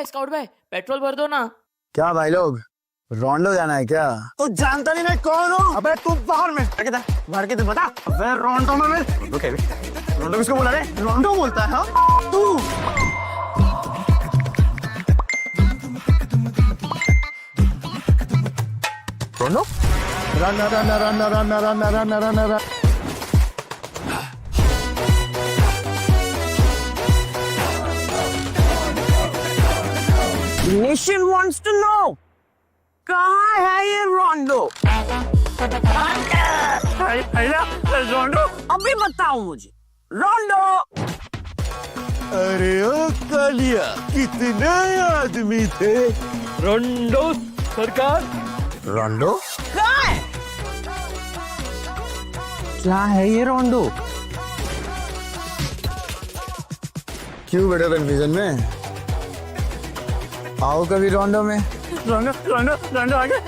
Scout भाई petrol भर दो ना। क्या भाई लोग, रोंडो जाना है क्या? तू जानता नहीं मैं कौन हूँ? अबे तू बाहर में भर के तो बता। अबे रोंडो में रोंडो किसको बोला रे? रोंडो बोलता है हाँ? तू रोंडो? Run nation wants to know कहाँ है ये रोंडो? रोंडो अभी बताओ मुझे। रोंडो। अरे ओ कालिया, कितने आदमी थे? रोंडो सरकार। रोंडो? कहाँ है? क्या है ये रोंडो? क्यों बेटा कन्फ्यूजन में? आओ कभी रोंडो में। रोंडो आगे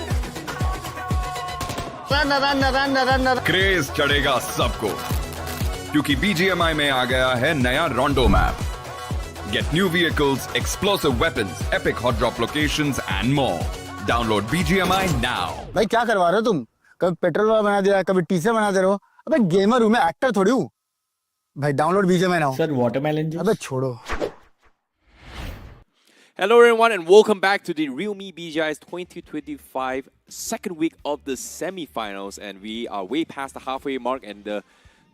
रन क्रेज चढ़ेगा सबको क्योंकि BGMI में आ गया है नया रोंडो map. Get new vehicles, explosive weapons, epic hot drop locations and more. Download BGMI now. भाई क्या करवा रहे हो तुम? कभी पेट्रोल वाला बना दिया, कभी टीचर बना दे रहे हो. अबे गेमर हूँ मैं, एक्टर थोड़ी हूँ. भाई download BGMI now. Sir watermelon juice. अबे छोड़ो. Hello everyone and welcome back to the realme BGIS 2025 second week of the semi-finals, and we are way past the halfway mark, and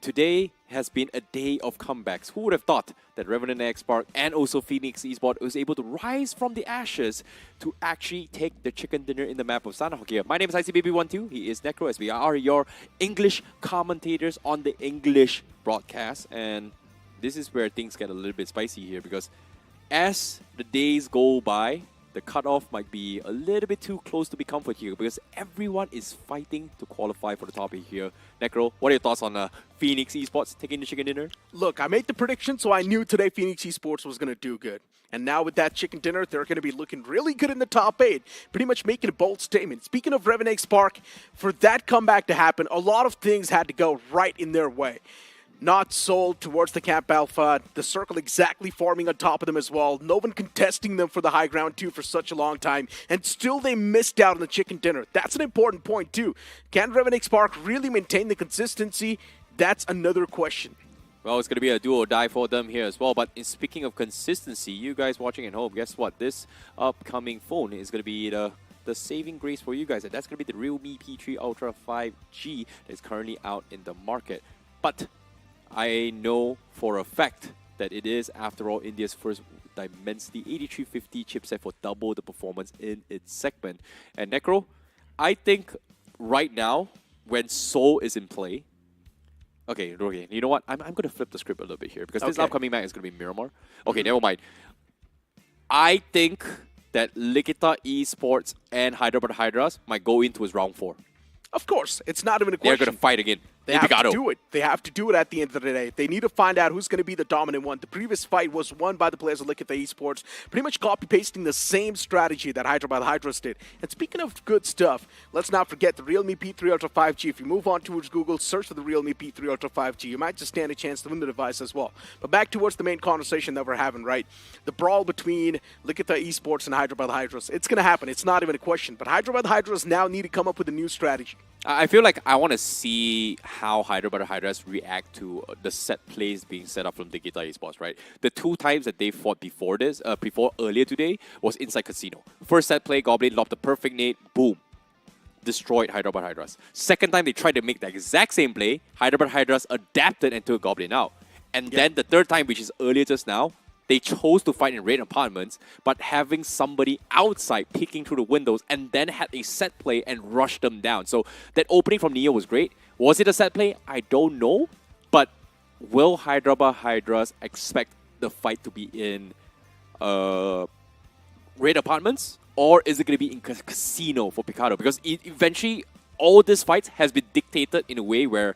today has been a day of comebacks. Who would have thought that Revenant X Park and also Phoenix Esports was able to rise from the ashes to actually take the chicken dinner in the map of Sanhok here. My name is ICBaby12. He is Necro, as we are your English commentators on the English broadcast, and this is where things get a little bit spicy here, because as the days go by, the cutoff might be a little bit too close to be comfort here, because everyone is fighting to qualify for the top 8 here. Necro, what are your thoughts on Phoenix Esports taking the chicken dinner? Look, I made the prediction, so I knew today Phoenix Esports was going to do good. And now with that chicken dinner, they're going to be looking really good in the top 8, pretty much making a bold statement. Speaking of Revenant Spark, for that comeback to happen, a lot of things had to go right in their way. Not sold towards the Camp Alpha, the circle exactly forming on top of them as well, no one contesting them for the high ground too for such a long time, and still they missed out on the chicken dinner. That's an important point too. Can Revenant Spark really maintain the consistency? That's another question. Well, it's going to be a do or die for them here as well. But in speaking of consistency, you guys watching at home, guess what? This upcoming phone is going to be the saving grace for you guys, and that's going to be the realme P3 Ultra 5G that is currently out in the market. But I know for a fact that it is, after all, India's first Dimensity 8350 chipset for double the performance in its segment. And Necro, I think right now, when Seoul is in play, okay, you know what? I'm going to flip the script a little bit here, because this upcoming match is going to be Miramar. Okay, never mind. I think that Likita Esports and Hyderabad Hydras might go into his round 4. Of course, it's not even a question. They're going to fight again. They have to do it. They have to do it at the end of the day. They need to find out who's going to be the dominant one. The previous fight was won by the players of Likita Esports, pretty much copy-pasting the same strategy that Hyderabad Hydras did. And speaking of good stuff, let's not forget the realme P3 Ultra 5G. If you move on towards Google, search for the realme P3 Ultra 5G. You might just stand a chance to win the device as well. But back towards the main conversation that we're having, right? The brawl between Likita Esports and Hyderabad Hydras. It's going to happen. It's not even a question. But Hyderabad Hydras now need to come up with a new strategy. I feel like I want to see how Hyderabad Hydras react to the set plays being set up from Likita Esports, right? The 2 times that they fought before this, earlier today, was inside Casino. First set play, Goblin lobbed the perfect nade, boom, destroyed Hyderabad Hydras. Second time they tried to make the exact same play, Hyderabad Hydras adapted and took Goblin out. And then the third time, which is earlier just now, they chose to fight in raid apartments, but having somebody outside peeking through the windows, and then had a set play and rushed them down. So that opening from Neo was great. Was it a set play? I don't know. But will Hyderabad Hydras expect the fight to be in raid apartments? Or is it going to be in Casino for Picado? Because eventually, all these fights has been dictated in a way where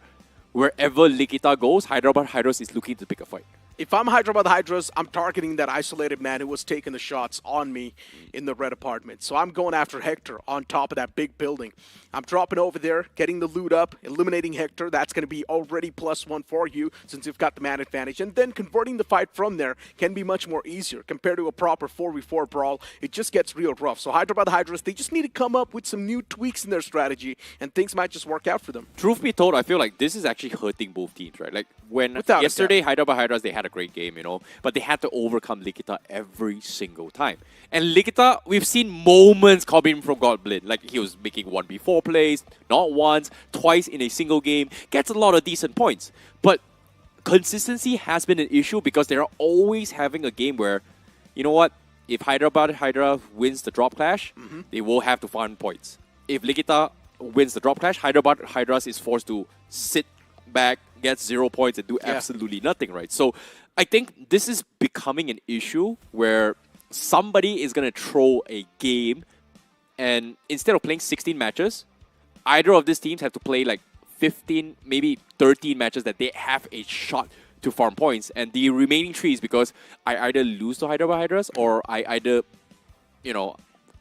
wherever Likita goes, Hyderabad Hydras is looking to pick a fight. If I'm Hyderabad Hydras, I'm targeting that isolated man who was taking the shots on me in the red apartment. So I'm going after Hector on top of that big building. I'm dropping over there, getting the loot up, eliminating Hector. That's going to be already +1 for you since you've got the man advantage. And then converting the fight from there can be much more easier compared to a proper 4v4 brawl. It just gets real rough. So Hyderabad Hydras, they just need to come up with some new tweaks in their strategy, and things might just work out for them. Truth be told, I feel like this is actually hurting both teams, right? Like when yesterday Hyderabad Hydras, they had a great game, you know, but they had to overcome Likita every single time. And Likita, we've seen moments coming from Goblin, like he was making 1v4 plays, not once, twice in a single game, gets a lot of decent points. But consistency has been an issue because they're always having a game where, you know what, if Hyderabad Hydra wins the drop clash, they will have to farm points. If Likita wins the drop clash, Hyderabad Hydras is forced to sit back, get 0 points, and do absolutely nothing, right? So I think this is becoming an issue where somebody is going to throw a game, and instead of playing 16 matches, either of these teams have to play like 15, maybe 13 matches that they have a shot to farm points. And the remaining 3 is because I either lose to Hyderabad Hydras or I either, you know,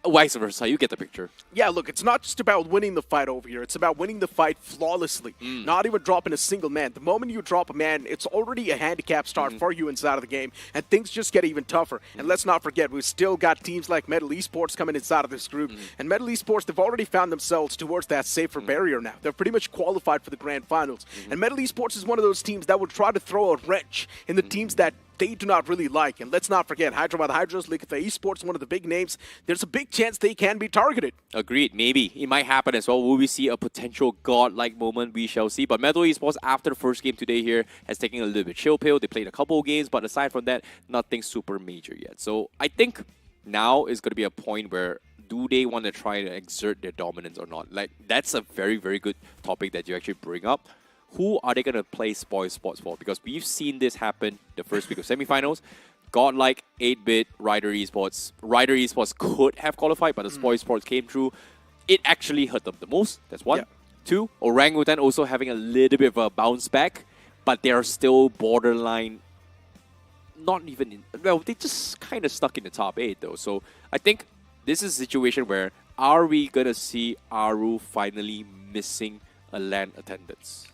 vice versa. You get the picture. Yeah, look, it's not just about winning the fight over here. It's about winning the fight flawlessly, not even dropping a single man. The moment you drop a man, it's already a handicap start for you inside of the game, and things just get even tougher. And let's not forget, we've still got teams like Metal Esports coming inside of this group. And Metal Esports, they've already found themselves towards that safer barrier now. They're pretty much qualified for the Grand Finals. And Metal Esports is one of those teams that would try to throw a wrench in the teams that they do not really like. And let's not forget, Hyderabad Hydros, Likitha Esports, one of the big names. There's a big chance they can be targeted. Agreed. Maybe. It might happen as well. Will we see a potential god-like moment? We shall see. But Metal Esports, after the first game today here, has taken a little bit chill pill. They played a couple of games, but aside from that, nothing super major yet. So I think now is going to be a point where do they want to try to exert their dominance or not? Like, that's a very, very good topic that you actually bring up. Who are they going to play spoil spots for? Because we've seen this happen the first week of semifinals. Godlike 8-bit Rider Esports. Rider Esports could have qualified, but the spoil spots came through. It actually hurt them the most. That's one. Yeah. Two, Orangutan also having a little bit of a bounce back, but they are still borderline. Not even in. Well, they just kind of stuck in the top 8 though. So I think this is a situation where are we going to see Aru finally missing a LAN attendance?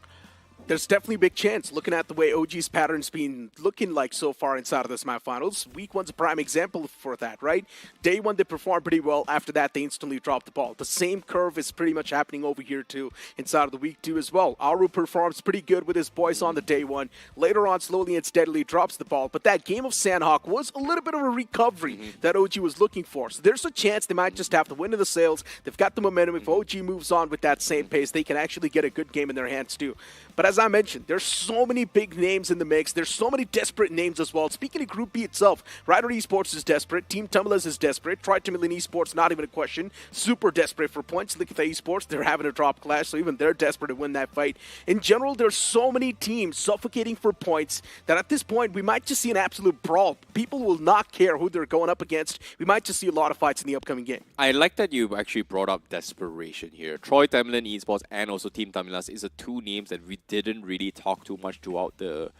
There's definitely a big chance, looking at the way OG's pattern's been looking like so far inside of the semifinals. Week 1's a prime example for that, right? Day 1, they performed pretty well. After that, they instantly dropped the ball. The same curve is pretty much happening over here, too, inside of the Week 2 as well. Aru performs pretty good with his boys on the Day 1. Later on, slowly and steadily drops the ball. But that game of Sanhok was a little bit of a recovery that OG was looking for. So there's a chance they might just have to win in the sales. They've got the momentum. If OG moves on with that same pace, they can actually get a good game in their hands, too. But as I mentioned, there's so many big names in the mix. There's so many desperate names as well. Speaking of Group B itself, Rider Esports is desperate. Team Tumblers is desperate. Tri-Timberland Esports, not even a question. Super desperate for points. Look at the Esports. They're having a drop clash, so even they're desperate to win that fight. In general, there's so many teams suffocating for points that at this point, we might just see an absolute brawl. People will not care who they're going up against. We might just see a lot of fights in the upcoming game. I like that you actually brought up desperation here. Tri-Timberland Esports and also Team Tamilas is the two names that we didn't really talk too much throughout the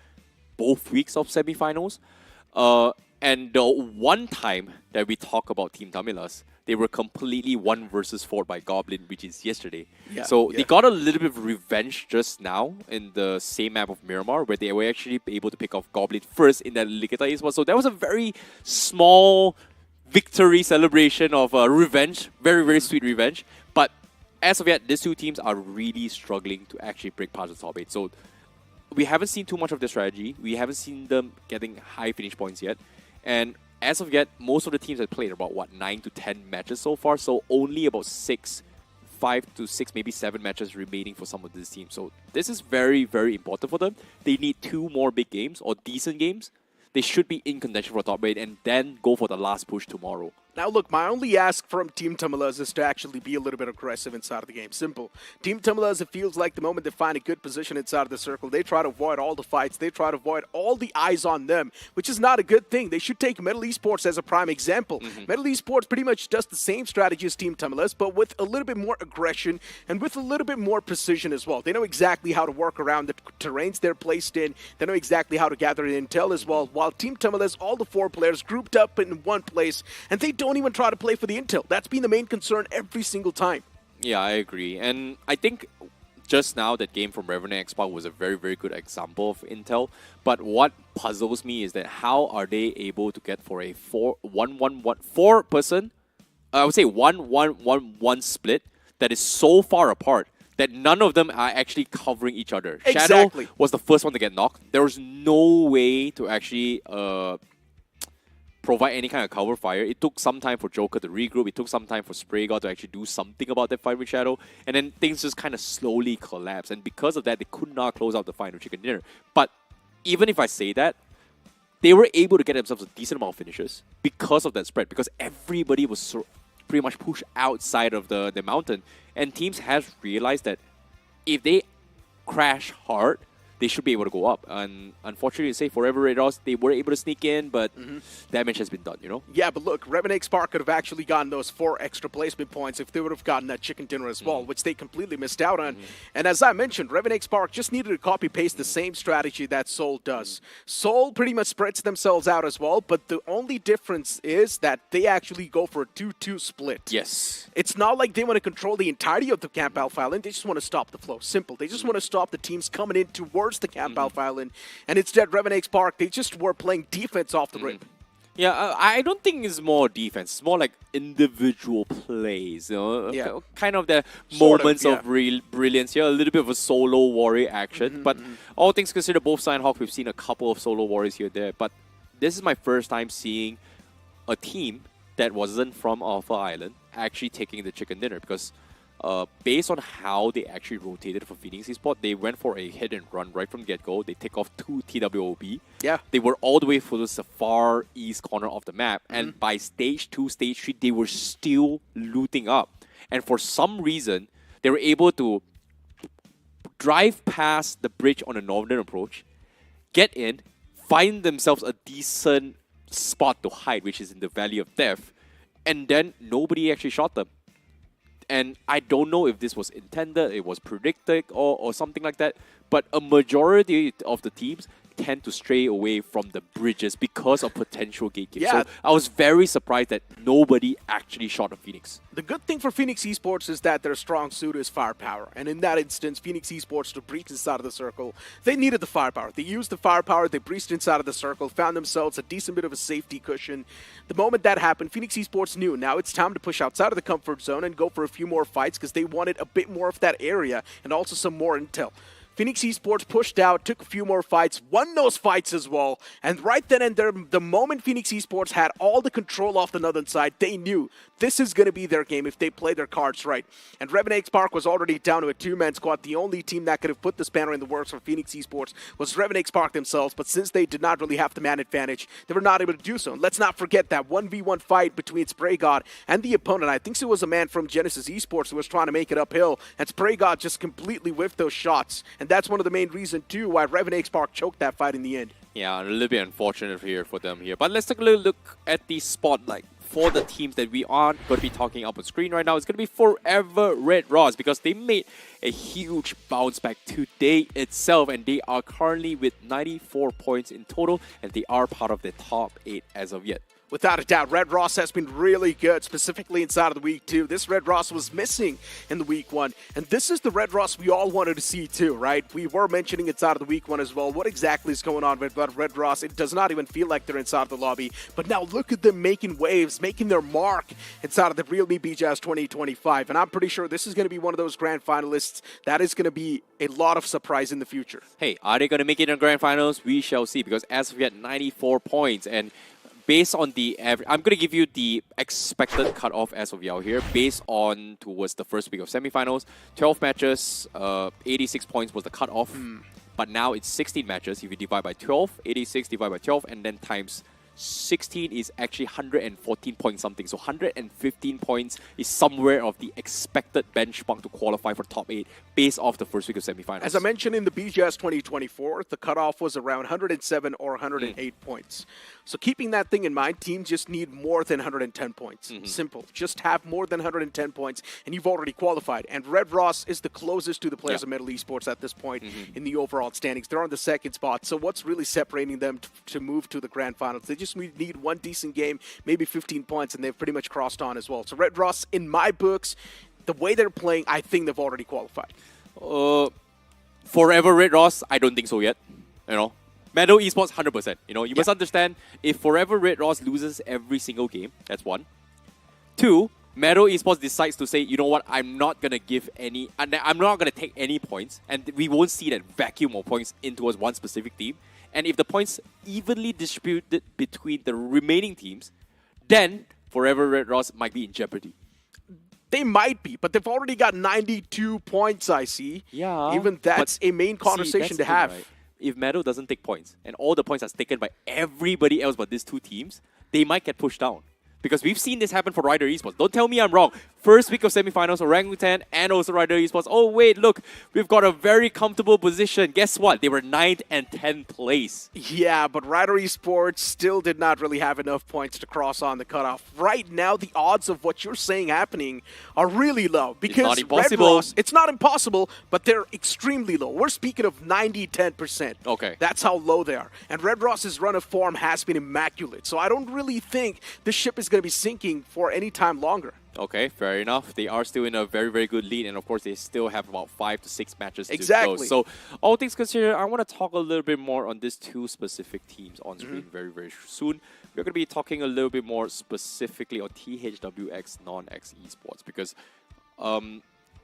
both weeks of semifinals. And the one time that we talk about Team Tamilas, they were completely 1 versus 4 by Goblin, which is yesterday. They got a little bit of revenge just now in the same map of Miramar, where they were actually able to pick off Goblin first in that Likita as well. So that was a very small victory celebration of revenge. Very, very sweet revenge. But as of yet, these two teams are really struggling to actually break past the top 8. So we haven't seen too much of their strategy. We haven't seen them getting high finish points yet. And as of yet, most of the teams have played about, 9 to 10 matches so far. So only about 5 to 6, maybe 7 matches remaining for some of these teams. So this is very, very important for them. They need 2 more big games or decent games. They should be in contention for top 8 and then go for the last push tomorrow. Now, look, my only ask from Team Tamilas is to actually be a little bit aggressive inside of the game. Simple. Team Tamilas, it feels like the moment they find a good position inside of the circle, they try to avoid all the fights. They try to avoid all the eyes on them, which is not a good thing. They should take Metal Esports as a prime example. Metal Esports pretty much does the same strategy as Team Tamilas, but with a little bit more aggression and with a little bit more precision as well. They know exactly how to work around the terrains they're placed in. They know exactly how to gather the intel as well. While Team Tamilas, all the 4 players grouped up in one place, and they don't even try to play for the intel. That's been the main concern every single time. Yeah, I agree. And I think just now that game from Revenant Xbox was a very, very good example of intel. But what puzzles me is that how are they able to get for a 4 person, I would say 1-1-1-1 split that is so far apart that none of them are actually covering each other. Exactly. Shadow was the first one to get knocked. There was no way to actually provide any kind of cover fire. It took some time for Joker to regroup. It took some time for Spraygod to actually do something about that fight with Shadow. And then things just kind of slowly collapsed. And because of that, they could not close out the final chicken dinner. But even if I say that, they were able to get themselves a decent amount of finishes because of that spread. Because everybody was pretty much pushed outside of the mountain. And teams have realized that if they crash hard, they should be able to go up. And unfortunately, to say Forever Red Ross, they were able to sneak in, but damage has been done, you know? Yeah, but look, Revenant Spark could have actually gotten those 4 extra placement points if they would have gotten that chicken dinner as well, which they completely missed out on. And as I mentioned, Revenant Spark just needed to copy-paste the same strategy that Seoul does. Seoul pretty much spreads themselves out as well, but the only difference is that they actually go for a 2-2 split. Yes. It's not like they want to control the entirety of the Camp Alpha Island. They just want to stop the flow. Simple. They just want to stop the teams coming in towards the Camp Alpha Island. And instead, Revenant Spark, they just were playing defense off the rip. Yeah, I don't think it's more defense. It's more like individual plays, you know? Yeah. Kind of the Sort of, moments yeah. of real brilliance here. A little bit of a solo warrior action. But all things considered, both Sanhok, we've seen a couple of solo warriors here and there. But this is my first time seeing a team that wasn't from Alpha Island actually taking the chicken dinner, because based on how they actually rotated for Phoenix Esports, they went for a hit and run right from get-go. They take off 2 TWOB. Yeah. They were all the way for the far east corner of the map, and by stage 2, stage 3, they were still looting up. And for some reason, they were able to drive past the bridge on the northern approach, get in, find themselves a decent spot to hide, which is in the Valley of Death, and then nobody actually shot them. And I don't know if this was intended, it was predicted, or something like that, but a majority of the teams tend to stray away from the bridges because of potential gatekeepers. Yeah. So I was very surprised that nobody actually shot a Phoenix. The good thing for Phoenix Esports is that their strong suit is firepower. And in that instance, Phoenix Esports, to breach inside of the circle, they needed the firepower. They used the firepower, they breached inside of the circle, found themselves a decent bit of a safety cushion. The moment that happened, Phoenix Esports knew now it's time to push outside of the comfort zone and go for a few more fights, because they wanted a bit more of that area and also some more intel. Phoenix Esports pushed out, took a few more fights, won those fights as well, and right then and there, the moment Phoenix Esports had all the control off the northern side, they knew this is going to be their game if they play their cards right. And Revenant Spark was already down to a 2-man squad. The only team that could have put the spanner in the works for Phoenix Esports was Revenant Spark themselves, but since they did not really have the man advantage, they were not able to do so. And let's not forget that 1v1 fight between Spray God and the opponent. I think it was a man from Genesis Esports who was trying to make it uphill, and Spray God just completely whiffed those shots. And that's one of the main reasons, too, why Revenant Spark choked that fight in the end. Yeah, a little bit unfortunate here for them here. But let's take a little look at the spotlight for the teams that we aren't going to be talking up on screen right now. It's going to be Forever Red Ross, because they made a huge bounce back today itself, and they are currently with 94 points in total, and they are part of the top 8 as of yet. Without a doubt, Red Ross has been really good, specifically inside of the week 2. This Red Ross was missing in the week 1, and this is the Red Ross we all wanted to see too, right? We were mentioning inside of the week 1 as well. What exactly is going on with Red Ross? It does not even feel like they're inside of the lobby, but now look at them making waves, making their mark inside of the realme BGIS 2025, and I'm pretty sure this is going to be one of those grand finalists that is going to be a lot of surprise in the future. Hey, are they going to make it in grand finals? We shall see, because as of yet, 94 points, and based on the average, I'm going to give you the expected cutoff as of now here, based on towards the first week of semifinals. 12 matches, 86 points was the cutoff. But now it's 16 matches. If you divide by 12, 86 divided by 12, and then times 16 is actually 114 point something. So 115 points is somewhere of the expected benchmark to qualify for top 8 based off the first week of semifinals. As I mentioned in the BGS 2024, the cutoff was around 107 or 108 points. So keeping that thing in mind, teams just need more than 110 points. Simple. Just have more than 110 points, and you've already qualified. And Red Ross is the closest to the players of Metal Esports at this point in the overall standings. They're on the second spot. So what's really separating them to move to the grand finals? They just need one decent game, maybe 15 points, and they've pretty much crossed on as well. So Red Ross, in my books, the way they're playing, I think they've already qualified. Forever Red Ross, I don't think so yet. You know, Metal Esports 100%. You know, you must understand, if Forever Red Ross loses every single game, that's 1. 2, Metal Esports decides to say, you know what, I'm not going to give any, I'm not going to take any points, and we won't see that vacuum of points in towards one specific team. And if the points evenly distributed between the remaining teams, then Forever Red Ross might be in jeopardy. They might be, but they've already got 92 points, I see. Yeah. Even that's a main conversation to have. Right? If Meadow doesn't take points, and all the points are taken by everybody else but these 2 teams, they might get pushed down. Because we've seen this happen for Rider Esports. Don't tell me I'm wrong. First week of semifinals, Orangutan and also Rider Esports. Oh wait, look, we've got a very comfortable position. Guess what? They were 9th and 10th place. Yeah, but Rider Esports still did not really have enough points to cross on the cutoff. Right now, the odds of what you're saying happening are really low. Because it's not impossible. Red Ross, it's not impossible, but they're extremely low. We're speaking of 90-10%. Okay. That's how low they are. And Red Ross's run of form has been immaculate. So I don't really think the ship is going to be sinking for any time longer. Okay, fair enough. They are still in a very, very good lead, and of course, they still have about 5 to 6 matches to go. So, all things considered, I want to talk a little bit more on these two specific teams on screen very, very soon. We're going to be talking a little bit more specifically on THWX non-X esports because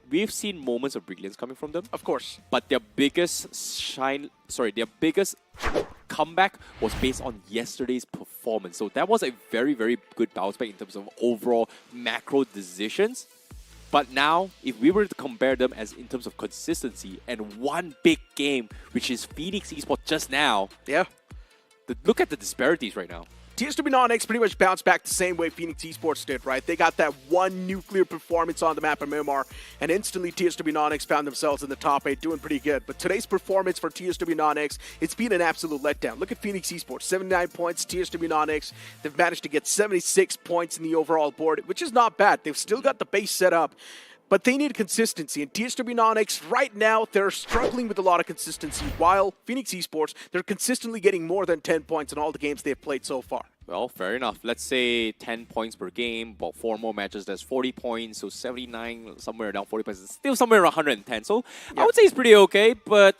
we've seen moments of brilliance coming from them. Of course. But their biggest comeback was based on yesterday's performance. So that was a very, very good bounce back in terms of overall macro decisions. But now, if we were to compare them as in terms of consistency and one big game, which is Phoenix Esports just now, look at the disparities right now. TSW Non-X pretty much bounced back the same way Phoenix Esports did, right? They got that one nuclear performance on the map of Miramar, and instantly TSW Non-X found themselves in the top 8, doing pretty good. But today's performance for TSW Non-X, it's been an absolute letdown. Look at Phoenix Esports, 79 points, TSW Non-X, they've managed to get 76 points in the overall board, which is not bad. They've still got the base set up, but they need consistency. And TSW Non-X, right now, they're struggling with a lot of consistency, while Phoenix Esports, they're consistently getting more than 10 points in all the games they've played so far. Well, fair enough. Let's say 10 points per game, about 4 more matches, that's 40 points, so 79, somewhere around 40 points, still somewhere around 110. So I would say it's pretty okay, but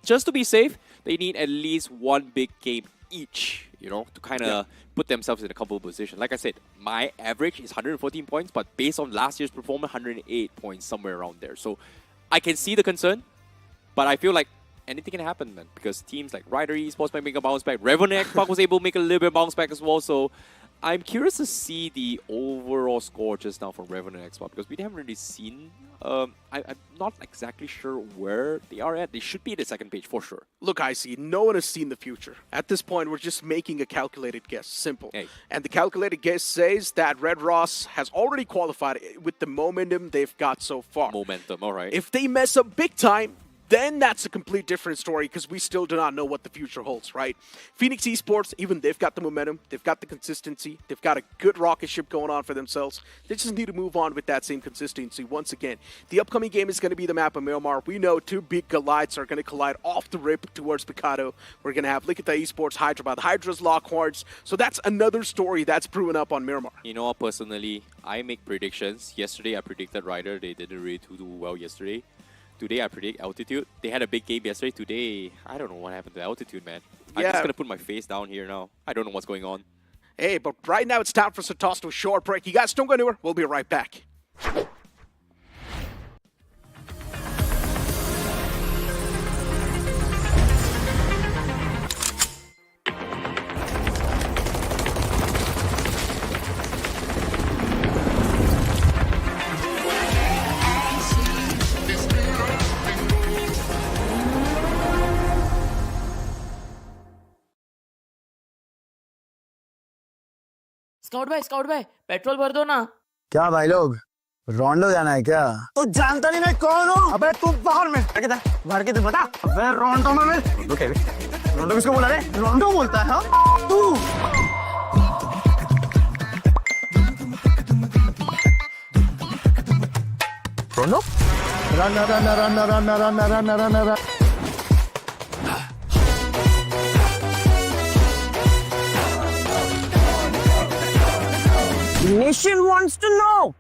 just to be safe, they need at least one big game each, you know, to kind of put themselves in a comfortable position. Like I said, my average is 114 points, but based on last year's performance, 108 points, somewhere around there. So I can see the concern, but I feel like anything can happen, man, because teams like Rider Esports might make a bounce back. Revenant Xbox was able to make a little bit of bounce back as well. So I'm curious to see the overall score just now from Revenant Xbox because we haven't really seen. I'm not exactly sure where they are at. They should be at the second page for sure. Look, IC, no one has seen the future. At this point, we're just making a calculated guess. Simple. Hey. And the calculated guess says that Red Ross has already qualified with the momentum they've got so far. Momentum, all right. If they mess up big time, then that's a complete different story because we still do not know what the future holds, right? Phoenix Esports, even they've got the momentum, they've got the consistency, they've got a good rocket ship going on for themselves. They just need to move on with that same consistency once again. The upcoming game is going to be the map of Miramar. We know two big Goliaths are going to collide off the rip towards Picado. We're going to have Likita Esports, Hyderabad, Hydra's Lockhorns. So that's another story that's proven up on Miramar. You know what, personally, I make predictions. Yesterday, I predicted Rider. They didn't really do well yesterday. Today I predict Altitude. They had a big game yesterday. Today, I don't know what happened to Altitude, man. I'm just going to put my face down here now. I don't know what's going on. Hey, but right now it's time for us to toss to a short break. You guys don't go anywhere. We'll be right back. Scout भाई petrol भर दो ना। क्या भाई लोग रोंडो जाना है क्या? तो जानता नहीं मैं कौन हूँ? अबे तू बाहर में भर के तो बता। अबे रोंडो में रोंडो किसको बोला रे? रोंडो बोलता है तू। रोंडो? Run. Nation wants to know,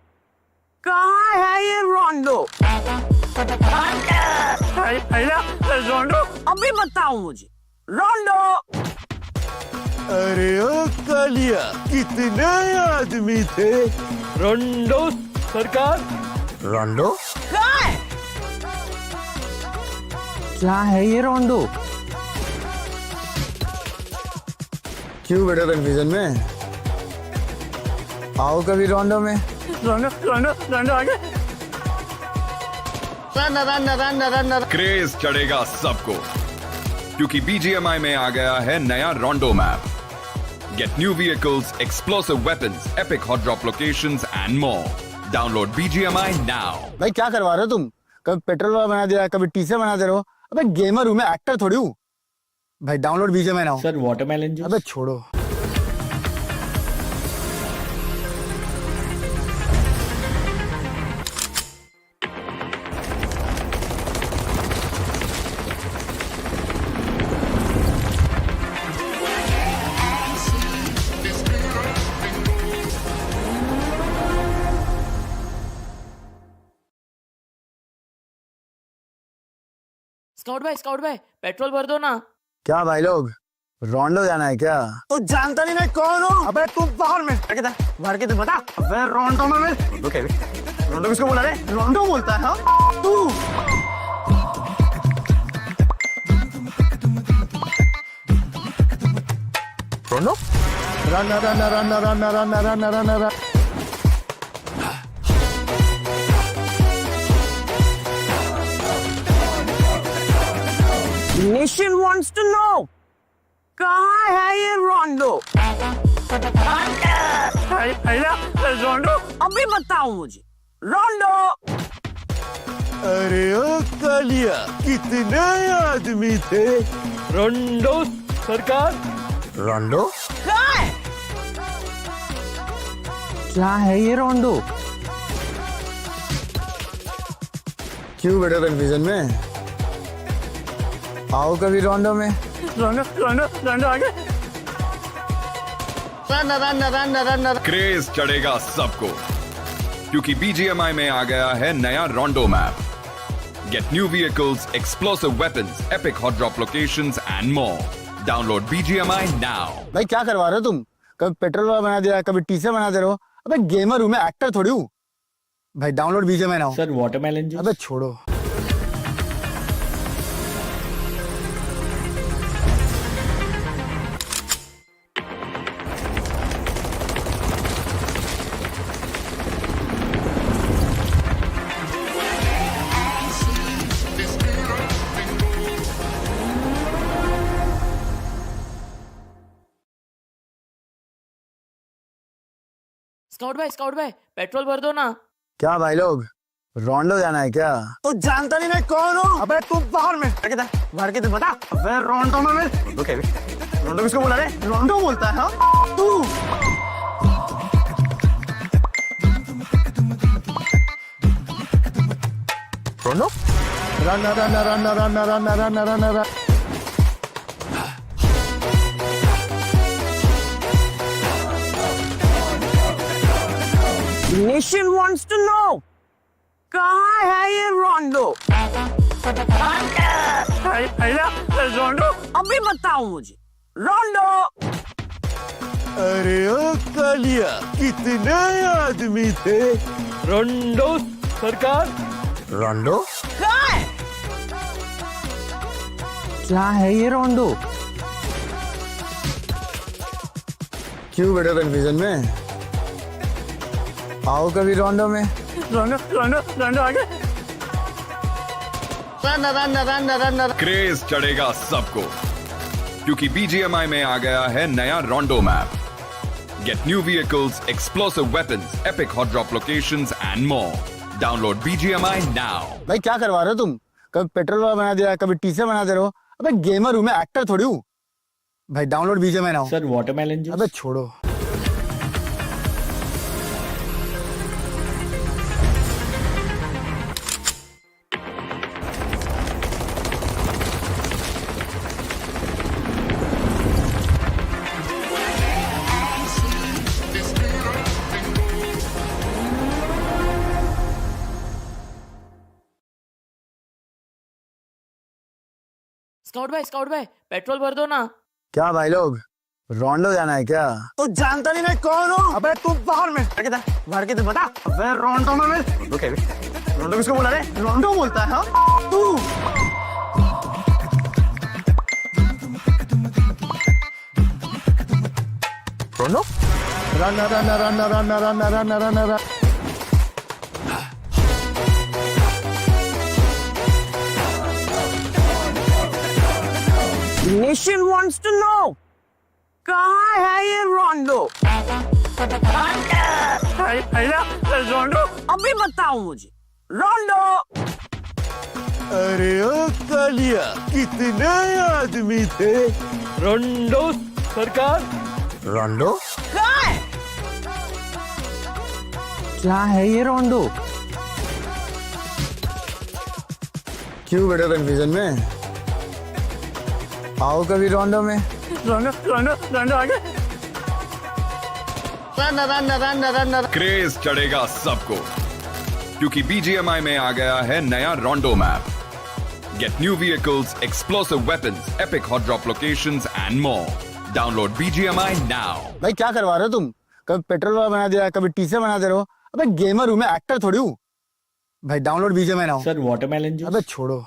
कहाँ है ये रोंडो? रोंडो? अभी बताओ मुझे, रोंडो? अरे ओ कालिया, कितने आदमी थे? रोंडो सरकार। रोंडो? कहाँ है? क्या है ये रोंडो? क्यों बेटा कन्फ्यूजन में? आओ कभी रोंडो में। रोंडो आगे। रन। क्रेज चढ़ेगा सबको क्योंकि BGMI में आ गया है नया रोंडो map. Get new vehicles, explosive weapons, epic hot drop locations and more. Download BGMI now. भाई क्या करवा रहे हो तुम? कभी पेट्रोल वाला बना दिया, कभी टीचर बना दे रहे हो। अबे गेमर हूं मैं, एक्टर थोड़ी हूँ। भाई download BGMI now. Sir watermelon juice. अबे छोड़ो। स्काउट भाई पेट्रोल भर दो ना। क्या भाई लोग, रोंडो जाना है क्या? तू जानता नहीं मैं कौन हूँ? अबे तू बाहर में भर के तो बता। अबे रोंडो में मैं रोंडो किसको बोला रे? रोंडो बोलता है हाँ? तू रोंडो? Run run run run run run run run. Nation wants to know. कहाँ है ये रोंडो? रोंडो? अभी बताओ मुझे। रोंडो? अरे ओ कालिया, कितने आदमी थे? रोंडो सरकार। रोंडो? कहाँ है? क्या है ये रोंडो? क्यों बेटा कन्फ्यूजन में? आओ कभी रोंडो में। रोंडो आगे। रन। क्रेज चढ़ेगा सबको, क्योंकि BGMI में आ गया है नया रोंडो map. Get new vehicles, explosive weapons, epic hot drop locations and more. Download BGMI now. भाई क्या करवा रहे हो तुम? कभी पेट्रोल वाला बना दिया, कभी टीचर बना दे रहे हो। अबे गेमर हूं मैं, एक्टर थोड़ी हूँ। भाई download BGMI now. Sir watermelon juice. अबे छोड़ो। स्काउट भाई पेट्रोल भर दो ना। क्या भाई लोग, रोंडो जाना है क्या? तू जानता नहीं मैं कौन हूँ? अबे तू बाहर में भर के तो बता। अबे रोंडो में मैं रोंडो किसको बोला रे? रोंडो बोलता है हाँ? तू रोंडो? Run run run run run run run run. Nation wants to know. कहाँ है ये रोंडो? रोंडो? अभी बताओ मुझे। रोंडो? अरे ओ कालिया, कितने आदमी थे? रोंडो सरकार। रोंडो? कहाँ है? क्या है ये रोंडो? क्यों बेटा कन्फ्यूजन में? आओ कभी रोंडो में। रोंडो आगे। रन। क्रेज चढ़ेगा सबको, क्योंकि BGMI में आ गया है नया रोंडो map. Get new vehicles, explosive weapons, epic hot drop locations and more. Download BGMI now. भाई क्या करवा रहे हो तुम? कभी पेट्रोल वाला बना दिया, कभी टीचर बना दे रहे हो। अबे गेमर हूं मैं, एक्टर थोड़ी हूँ। भाई download BGMI now. Sir watermelon juice. अबे छोड़ो। स्काउट भाई पेट्रोल भर दो ना। क्या भाई लोग, रोंडो जाना है क्या? तू जानता नहीं मैं कौन हूँ? अबे तू बाहर में भर के तो बता। अबे रोंडो में मैं रोंडो किसको बोला रे? रोंडो बोलता है हाँ? तू रोंडो? Run run run run run run run run. Nation wants to know. कहाँ है ये रोंडो? रोंडो? अभी बताओ मुझे रोंडो। अरे ओ कालिया, कितने आदमी थे? रोंडो सरकार। रोंडो? क्या है ये रोंडो? क्यों बेटा कन्फ्यूजन में? आओ कभी रोंडो में। रोंडो रोंडो रोंडो आगे। क्रेज चढ़ेगा सबको, क्योंकि BGMI में आ गया है नया रोंडो map. Get new vehicles, explosive weapons, epic hot drop locations and more. Download BGMI now. भाई क्या करवा रहे हो तुम? कभी पेट्रोल वाला बना दिया, कभी टीचर बना दे रहे हो। अबे गेमर हूँ मैं, एक्टर थोड़ी हूँ। भाई download BGMI now. Sir watermelon juice. अबे छोड़ो।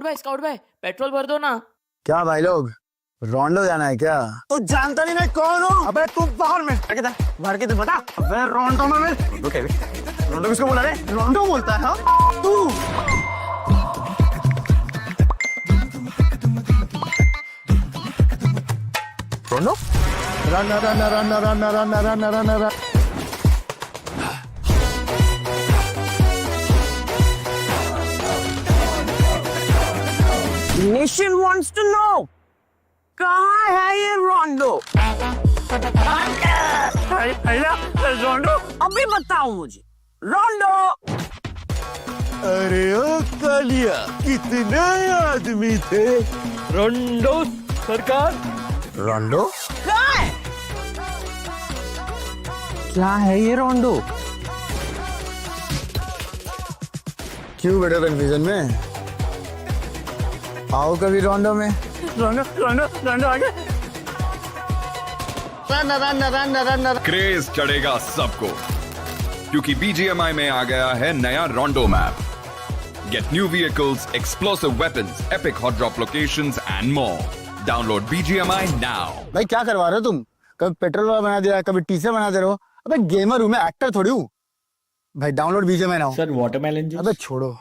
स्काउट भाई पेट्रोल भर दो ना। क्या भाई लोग, रोंडो जाना है क्या? तो जानता नहीं मैं कौन हूँ? अबे तू बाहर में भर के तो बता। अबे रोंडो में रोंडो किसको बोला रे? रोंडो बोलता है हाँ? तू रोंडो? Run run run run run run run run. Nation wants to know कहाँ है ये रोंडो? रोंडो? अभी बताओ मुझे रोंडो। अरे ओ कालिया, कितने आदमी थे? रोंडो सरकार। रोंडो? क्या है ये रोंडो? क्यों बेटा कन्फ्यूजन में? आओ कभी रोंडो में। रोंडो रोंडो रोंडो आगे। रन। क्रेज चढ़ेगा सबको, क्योंकि BGMI में आ गया है नया रोंडो map. Get new vehicles, explosive weapons, epic hot drop locations and more. Download BGMI now. भाई क्या करवा रहे हो तुम? कभी पेट्रोल वाला बना दिया, कभी टीचर बना दे रहे हो। अबे गेमर हूँ मैं, एक्टर थोड़ी हूँ। भाई download BGMI now. Sir watermelon juice. अबे छोड़ो।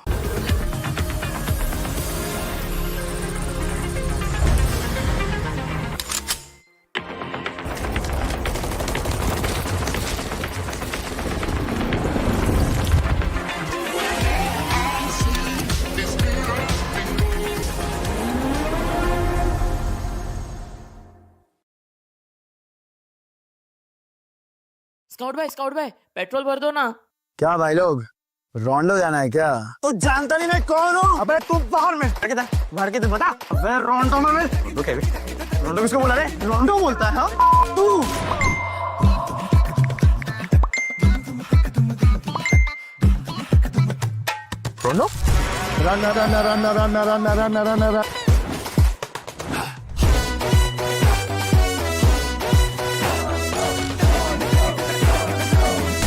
स्काउट भाई पेट्रोल भर दो ना। क्या भाई लोग, रोंडो जाना है क्या? तो जानता नहीं मैं कौन हूँ? अबे तू बाहर में भर के तो बता। अबे रोंडो में रोंडो किसको बोला रे? रोंडो बोलता है हाँ? तू रोंडो? Run run run run run run run run.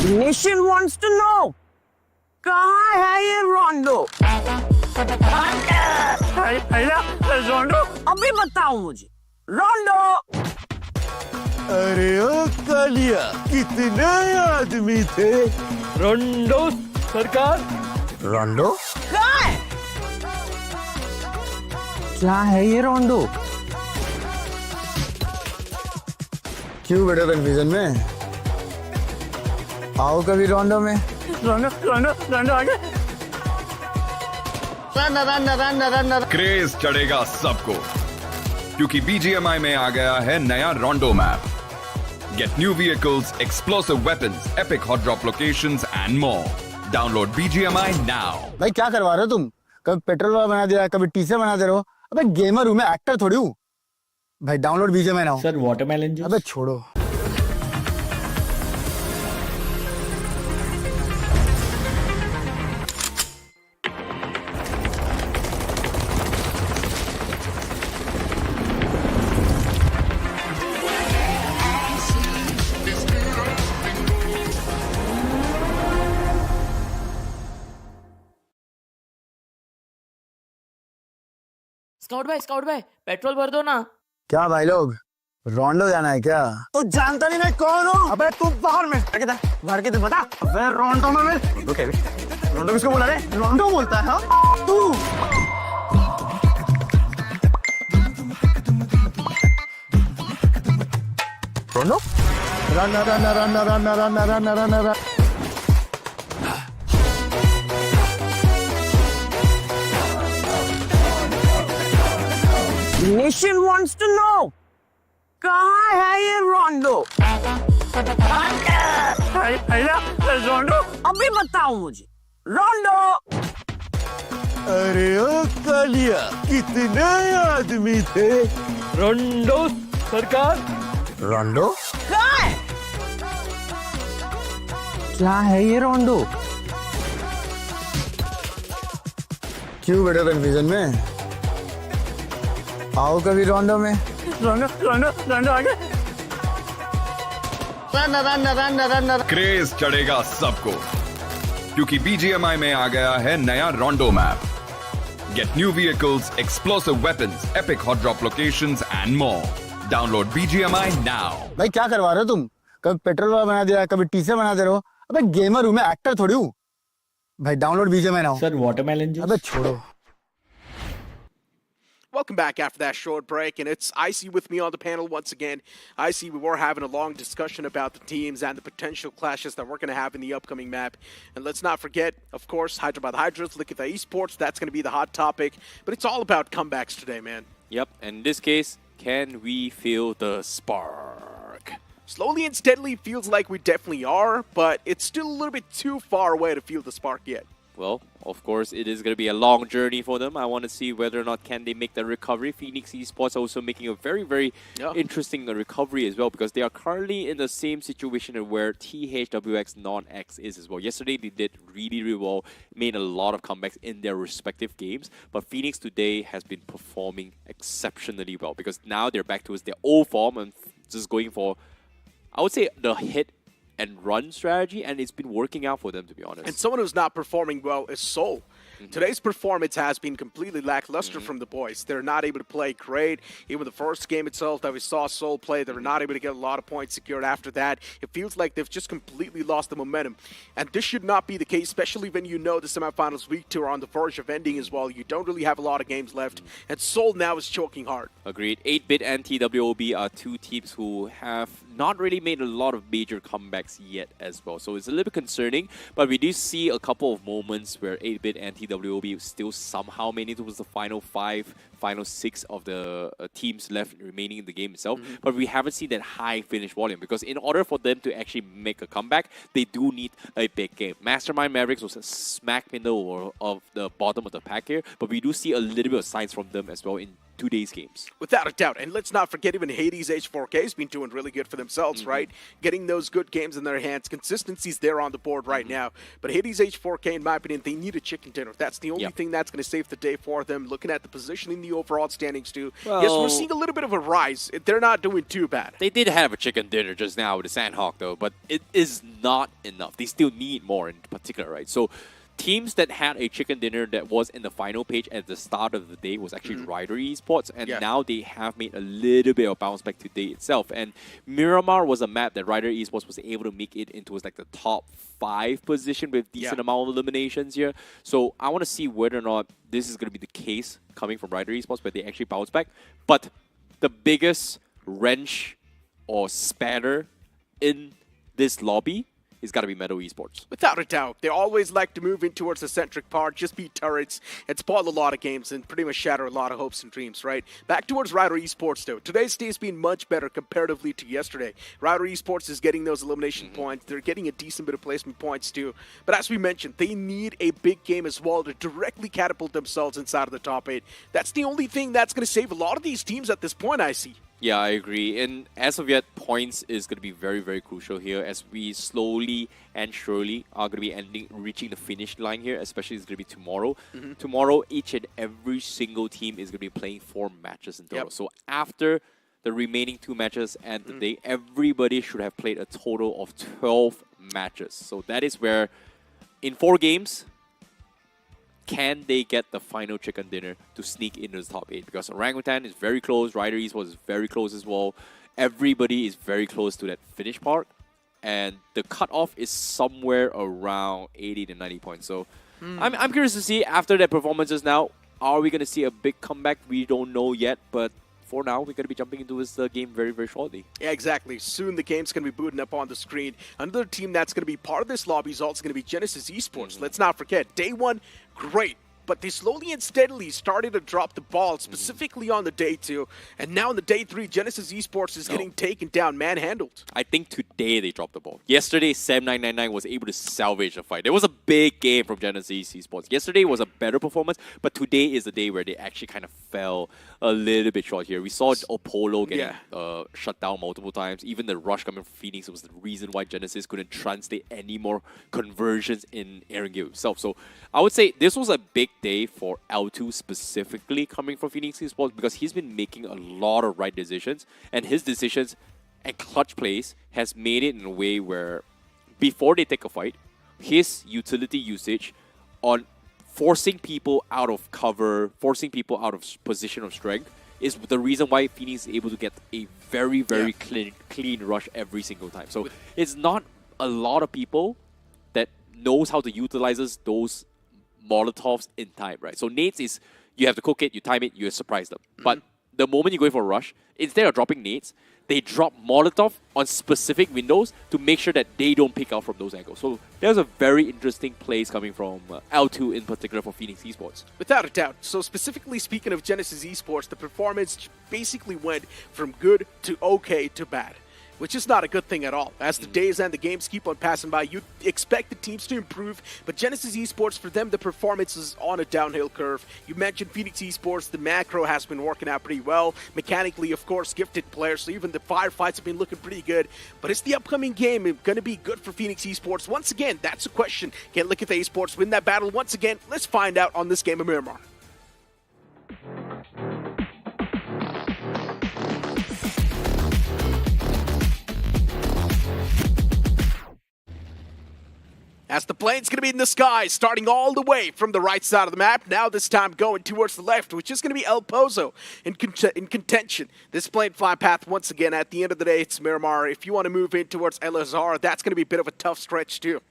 Nation wants to know कहाँ है ये रोंडो? रोंडो? अभी बताओ मुझे रोंडो। अरे ओ कालिया, कितने आदमी थे? रोंडो सरकार। रोंडो? क्या है ये रोंडो? क्यों बेटा कन्फ्यूजन में? आओ कभी रोंडो में। रोंडो रोंडो रोंडो आगे। रन। क्रेज चढ़ेगा सबको, क्योंकि BGMI में आ गया है नया रोंडो map. Get new vehicles, explosive weapons, epic hot drop locations and more. Download BGMI now. भाई क्या करवा रहे हो तुम? कभी पेट्रोल वाला बना दिया, कभी टीचर बना दे रहे हो। अबे गेमर हूँ मैं, एक्टर थोड़ी हूँ। भाई download BGMI now. Sir watermelon juice. अबे छोड़ो। स्काउट भाई पेट्रोल भर दो ना क्या भाई लोग रोंडो जाना है क्या? तो जानता नहीं मैं कौन हूँ? अबे तू बाहर में भर के तो बता। अबे रोंडो में रोंडो क्या है? रोंडो किसको बोला रे? रोंडो बोलता है हाँ? तू रोंडो? Run run run run run run run run. Nation wants to know. कहाँ है ये रोंडो? रोंडो अभी बताओ मुझे रोंडो। अरे ओ कालिया कितने आदमी थे? रोंडो सरकार रोंडो कहाँ है? क्या है ये रोंडो? क्यों बेटा कन्फ्यूजन में? आओ कभी रोंडो में। रोंडो रोंडो रोंडो आगे। Run run run run run. Craze चढ़ेगा सबको क्योंकि BGMI में आ गया है नया रोंडो map. Get new vehicles, explosive weapons, epic hot drop locations and more. Download BGMI now. भाई क्या करवा रहे हो तुम? कभी पेट्रोल वाला बना दिया, कभी टीचर बना दे रहे हो। अबे गेमर हूँ मैं, एक्टर थोड़ी हूँ। भाई download BGMI now. Sir watermelon juice अबे छोड़ो। Welcome back after that short break, and it's Icy with me on the panel once again. Icy, we were having a long discussion about the teams and the potential clashes that we're going to have in the upcoming map. And let's not forget, of course, Hyderabad Hydras, look at the esports, that's going to be the hot topic. But it's all about comebacks today, man. Yep, and in this case, can we feel the spark? Slowly and steadily feels like we definitely are, but it's still a little bit too far away to feel the spark yet. Well, of course, it is going to be a long journey for them. I want to see whether or not can they make the recovery. Phoenix Esports also making a very, very interesting recovery as well, because they are currently in the same situation where THWX non-X is as well. Yesterday, they did really, really well, made a lot of comebacks in their respective games. But Phoenix today has been performing exceptionally well, because now they're back towards their old form and just going for, I would say, the hit and run strategy, and it's been working out for them, to be honest. And someone who's not performing well is Soul. Today's performance has been completely lackluster from the boys. They're not able to play great. Even the first game itself that we saw Soul play, they were not able to get a lot of points secured after that. It feels like they've just completely lost the momentum. And this should not be the case, especially when you know the semifinals week 2 are on the verge of ending as well. You don't really have a lot of games left. And Soul now is choking hard. Agreed. 8-Bit and TWOB are two teams who have not really made a lot of major comebacks yet as well. So it's a little bit concerning, but we do see a couple of moments where 8-Bit and TWOB still somehow made it towards the final 5, final 6 of the teams left remaining in the game itself. But we haven't seen that high finish volume, because in order for them to actually make a comeback, they do need a big game. Mastermind Mavericks was a smack in the of the bottom of the pack here, but we do see a little bit of signs from them as well in today's games. Without a doubt. And let's not forget, even Hades H4K has been doing really good for themselves, right? Getting those good games in their hands. Consistency's there on the board right now. But Hades H4K, in my opinion, they need a chicken dinner. That's the only thing that's going to save the day for them. Looking at the position in the overall standings, too. Well, yes, we're seeing a little bit of a rise. They're not doing too bad. They did have a chicken dinner just now with the Sanhok, though, but it is not enough. They still need more in particular, right? So teams that had a chicken dinner that was in the final page at the start of the day was actually Rider Esports, and now they have made a little bit of bounce back today itself. And Miramar was a map that Rider Esports was able to make it into like the top 5 position with decent amount of eliminations here. So I want to see whether or not this is going to be the case coming from Rider Esports, where they actually bounce back. But the biggest wrench or spanner in this lobby it's got to be Meadow Esports. Without a doubt. They always like to move in towards the centric part, just beat turrets, and spoil a lot of games, and pretty much shatter a lot of hopes and dreams, right? Back towards Rider Esports, though. Today's day has been much better comparatively to yesterday. Rider Esports is getting those elimination points. They're getting a decent bit of placement points, too. But as we mentioned, they need a big game as well to directly catapult themselves inside of the top 8. That's the only thing that's going to save a lot of these teams at this point, I see. Yeah, I agree. And as of yet, points is going to be very, very crucial here, as we slowly and surely are going to be reaching the finish line here, especially it's going to be tomorrow. Tomorrow, each and every single team is going to be playing 4 matches in total. So after the remaining 2 matches and the day, everybody should have played a total of 12 matches. So that is where, in 4 games, can they get the final chicken dinner to sneak into the top 8? Because Orangutan is very close, Rider Esports is very close as well. Everybody is very close to that finish part. And the cutoff is somewhere around 80 to 90 points. So I'm curious to see after their performances now, are we going to see a big comeback? We don't know yet, but for now, we're going to be jumping into this game very, very shortly. Yeah, exactly. Soon the game's going to be booting up on the screen. Another team that's going to be part of this lobby is also going to be Genesis Esports. Let's not forget, day one, great. But they slowly and steadily started to drop the ball, specifically on the day 2. And now in the day 3, Genesis Esports is getting taken down, manhandled. I think today they dropped the ball. Yesterday, Sam999 was able to salvage the fight. It was a big game from Genesis Esports. Yesterday was a better performance, but today is the day where they actually kind of fell a little bit short here. We saw Apollo getting shut down multiple times. Even the rush coming from Phoenix was the reason why Genesis couldn't translate any more conversions in Erangel itself. So I would say this was a big day for L2 specifically coming from Phoenix Esports because he's been making a lot of right decisions, and his decisions and clutch plays has made it in a way where before they take a fight, his utility usage on forcing people out of cover, forcing people out of position of strength is the reason why Phoenix is able to get a very, very clean rush every single time. So it's not a lot of people that knows how to utilize those Molotovs in time, right? So nades is, you have to cook it, you time it, you surprise them. But the moment you go for a rush, instead of dropping nades, they drop Molotov on specific windows to make sure that they don't pick out from those angles. So there's a very interesting plays coming from L2 in particular for Phoenix Esports. Without a doubt. So specifically speaking of Genesis Esports, the performance basically went from good to okay to bad, which is not a good thing at all. As the days and the games keep on passing by, you expect the teams to improve, but Genesis Esports, for them, the performance is on a downhill curve. You mentioned Phoenix Esports, the macro has been working out pretty well. Mechanically, of course, gifted players, so even the firefights have been looking pretty good. But is the upcoming game going to be good for Phoenix Esports? Once again, that's a question. Can Likitha Esports win that battle once again? Let's find out on this game of Miramar. As the plane's going to be in the sky, starting all the way from the right side of the map. Now this time going towards the left, which is going to be El Pozo in contention. This plane fly path, once again, at the end of the day, it's Miramar. If you want to move in towards El Azhar, that's going to be a bit of a tough stretch too.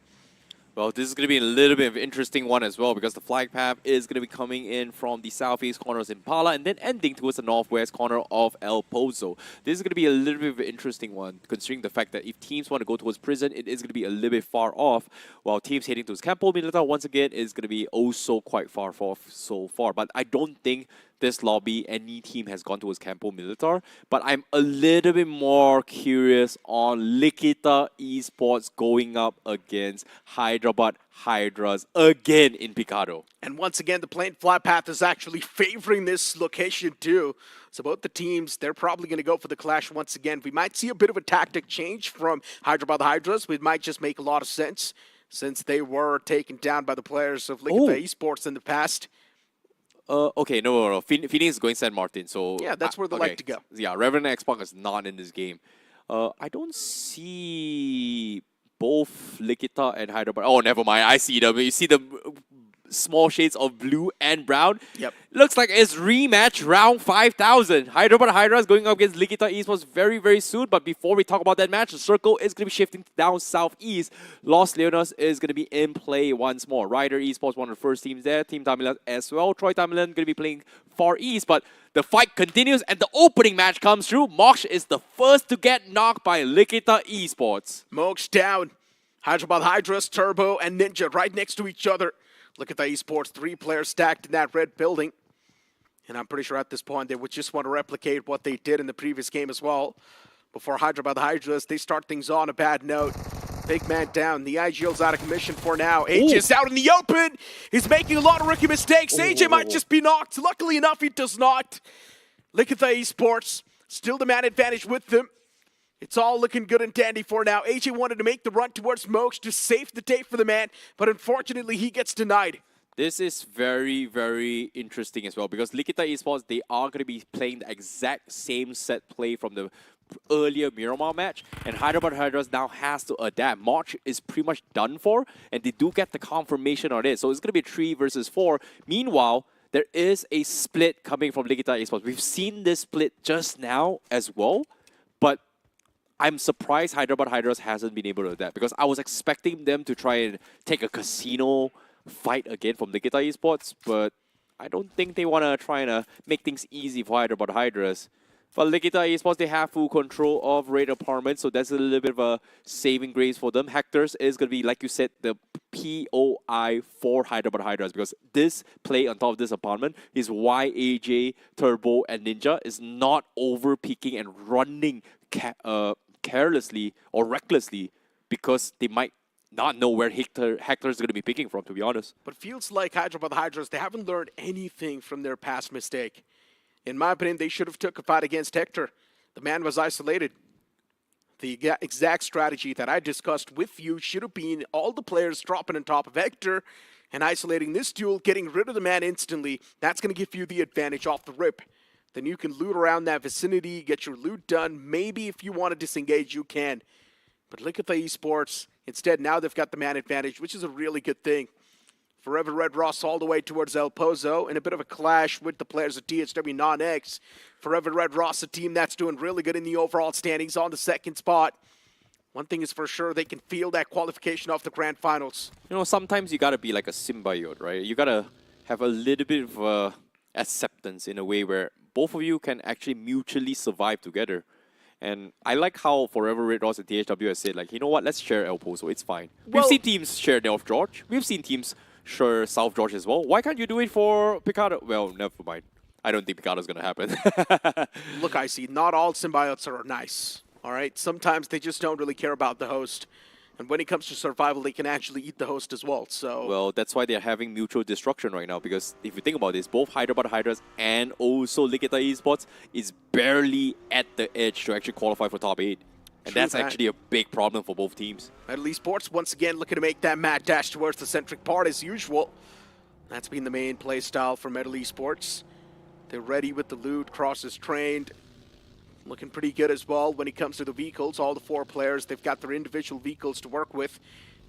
Well, this is going to be a little bit of an interesting one as well because the flag path is going to be coming in from the southeast corner of Impala and then ending towards the northwest corner of El Pozo. This is going to be a little bit of an interesting one considering the fact that if teams want to go towards prison, it is going to be a little bit far off, while teams heading towards Campo Militar, once again, is going to be also quite far off so far. But I don't think this lobby, any team has gone towards Campo Militar, but I'm a little bit more curious on Likitha Esports going up against Hyderabad Hydras again in Picado. And once again, the plane fly path is actually favoring this location too. So both the teams, they're probably going to go for the clash once again. We might see a bit of a tactic change from Hyderabad Hydras. It might just make a lot of sense since they were taken down by the players of Likitha Esports in the past. Okay, no. Phoenix is going San Martin, so... Yeah, that's where they like to go. Yeah, Revenant X-Pac is not in this game. I don't see both Likitha and Hyderabad. Oh, never mind. I see them. You see the small shades of blue and brown? Yep. Looks like it's rematch round 5,000. Hyderabad Hydra is going up against Likitha Esports very, very soon. But before we talk about that match, the circle is going to be shifting down southeast. Los Leonas is going to be in play once more. Rider Esports, one of the first teams there. Team Tamilan as well. Troy Tamilan going to be playing far east. But the fight continues and the opening match comes through. Mox is the first to get knocked by Likitha Esports. Mox down. Hyderabad Hydras, Turbo, and Ninja right next to each other. Look at the Esports, 3 players stacked in that red building. And I'm pretty sure at this point they would just want to replicate what they did in the previous game as well. Before Hyderabad Hydras, they start things on a bad note. Big man down. The IGL's out of commission for now. AJ is out in the open. He's making a lot of rookie mistakes. AJ might just be knocked. Luckily enough, he does not. Look at the Esports. Still the man advantage with them. It's all looking good and dandy for now. AJ wanted to make the run towards Mox to save the day for the man, but unfortunately he gets denied. This is very, very interesting as well because Likitha Esports, they are going to be playing the exact same set play from the earlier Miramar match, and Hyderabad Hydras now has to adapt. March is pretty much done for, and they do get the confirmation on it. So it's going to be 3 versus 4. Meanwhile, there is a split coming from Ligita Esports. We've seen this split just now as well, but I'm surprised Hyderabad Hydras hasn't been able to adapt, because I was expecting them to try and take a casino fight again from Ligita Esports, but I don't think they want to try and make things easy for Hyderabad Hydras. For Ligita Esports, they have full control of raid apartment, so that's a little bit of a saving grace for them. Hectors is going to be, like you said, the POI for Hyderabad Hydras, because this play on top of this apartment is why AJ, Turbo, and Ninja is not over-peaking and running carelessly or recklessly, because they might not know where Hector is going to be picking from, to be honest. But it feels like Hyderabad Hydras, they haven't learned anything from their past mistake. In my opinion, they should have took a fight against Hector. The man was isolated. The exact strategy that I discussed with you should have been all the players dropping on top of Hector and isolating this duel, getting rid of the man instantly. That's going to give you the advantage off the rip. Then you can loot around that vicinity, get your loot done. Maybe if you want to disengage, you can. But look at the esports. Instead, now they've got the man advantage, which is a really good thing. Forever Red Ross all the way towards El Pozo, and a bit of a clash with the players of THW Non-X. Forever Red Ross, a team that's doing really good in the overall standings, on the second spot. One thing is for sure, they can feel that qualification off the Grand Finals. You know, sometimes you gotta be like a symbiote, right? You gotta have a little bit of acceptance in a way where both of you can actually mutually survive together. And I like how Forever Red Ross and THW has said, like, you know what, let's share El Pozo, it's fine. We've seen teams share North George. We've seen teams share South George as well. Why can't you do it for Picado? Well, never mind. I don't think Picado's going to happen. Look, I see. Not all symbiotes are nice. All right? Sometimes they just don't really care about the host. And when it comes to survival, they can actually eat the host as well. So, well, that's why they're having mutual destruction right now. Because if you think about this, both Hyderabad Hydras and also Ligita Esports is barely at the edge to actually qualify for top 8. And that's actually a big problem for both teams. Metal Esports, once again, looking to make that mad dash towards the centric part as usual. That's been the main play style for Metal Esports. They're ready with the loot, crosses trained. Looking pretty good as well when it comes to the vehicles. All the 4 players, they've got their individual vehicles to work with.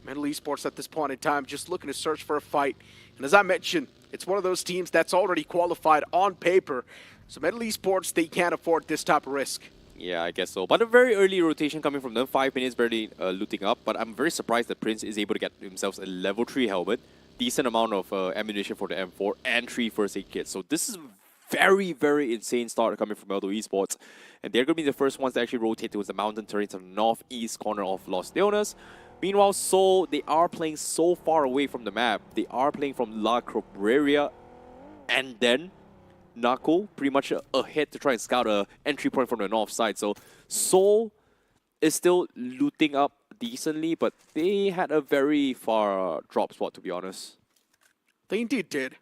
Metal Esports at this point in time just looking to search for a fight. And as I mentioned, it's one of those teams that's already qualified on paper. So Metal Esports, they can't afford this type of risk. Yeah, I guess so. But a very early rotation coming from them. 5 minutes barely looting up. But I'm very surprised that Prince is able to get himself a level 3 helmet. Decent amount of ammunition for the M4 and 3 first aid kits. So this is very, very insane start coming from Eldo Esports. And they're going to be the first ones to actually rotate towards the mountain turrets on the northeast corner of Los Leones. Meanwhile, Seoul, they are playing so far away from the map. They are playing from La Cabrera, and then Nako pretty much ahead to try and scout a entry point from the north side. So Seoul is still looting up decently, but they had a very far drop spot, to be honest. They indeed did.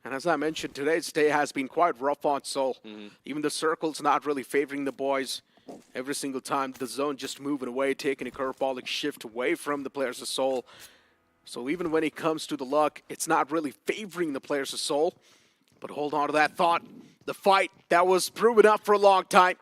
And as I mentioned, today's day has been quite rough on Seoul. Even the circle's not really favoring the boys. Every single time, the zone just moving away, taking a curveball shift away from the players of Seoul. So even when it comes to the luck, it's not really favoring the players of Seoul. But hold on to that thought. The fight that was proven up for a long time,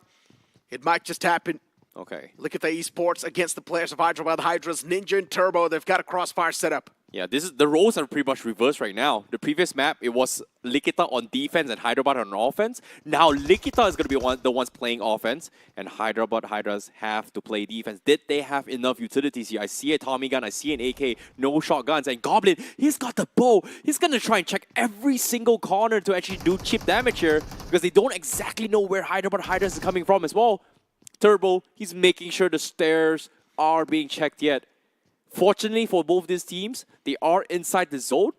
it might just happen. Okay. Look at the esports against the players of Hyderabad Hydras, Ninja and Turbo. They've got a crossfire setup. Yeah, the roles are pretty much reversed right now. The previous map, it was Likita on defense and Hyderabad on offense. Now Likita is going to be the ones playing offense, and Hyderabad Hydras have to play defense. Did they have enough utilities here? I see a Tommy gun, I see an AK, no shotguns, and Goblin, he's got the bow. He's going to try and check every single corner to actually do chip damage here, because they don't exactly know where Hyderabad Hydras is coming from as well. Turbo, he's making sure the stairs are being checked yet. Fortunately for both these teams, they are inside the zone,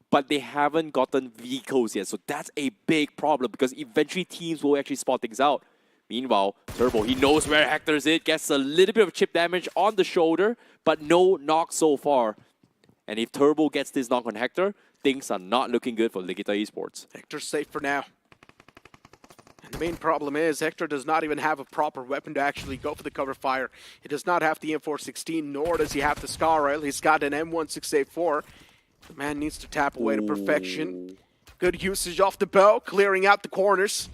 but they haven't gotten vehicles yet. So that's a big problem, because eventually teams will actually spot things out. Meanwhile, Turbo, he knows where Hector's is, gets a little bit of chip damage on the shoulder, but no knock so far. And if Turbo gets this knock on Hector, things are not looking good for Ligita Esports. Hector's safe for now. And the main problem is Hector does not even have a proper weapon to actually go for the cover fire. He does not have the M416, nor does he have the Scar Rail. He's got an M1684. The man needs to tap away to perfection. Good usage off the bow, clearing out the corners.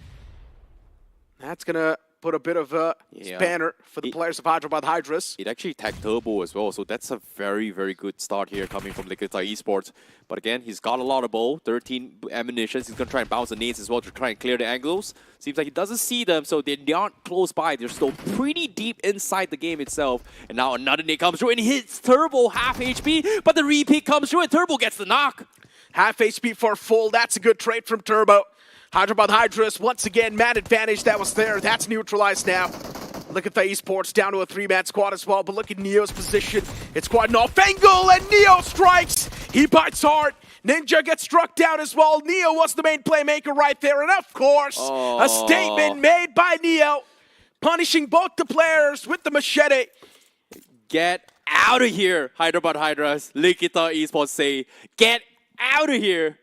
That's going to put a bit of a spanner for the players of Hyderabad Hydras. It actually tagged Turbo as well, so that's a very, very good start here coming from Likita Esports. But again, he's got a lot of bow, 13 ammunitions. He's going to try and bounce the nades as well to try and clear the angles. Seems like he doesn't see them, so they're not close by. They're still pretty deep inside the game itself. And now another nade comes through and hits Turbo, half HP, but the repick comes through and Turbo gets the knock. Half HP for full. That's a good trade from Turbo. Hyderabad Hydras, once again, man advantage that was there. That's neutralized now. Look at the Esports down to a 3-man squad as well, but look at Neo's position. It's quite an off angle, and Neo strikes. He bites hard. Ninja gets struck down as well. Neo was the main playmaker right there, and of course, a statement made by Neo, punishing both the players with the machete. Get out of here, Hyderabad Hydras. Likita Esports say, get out of here.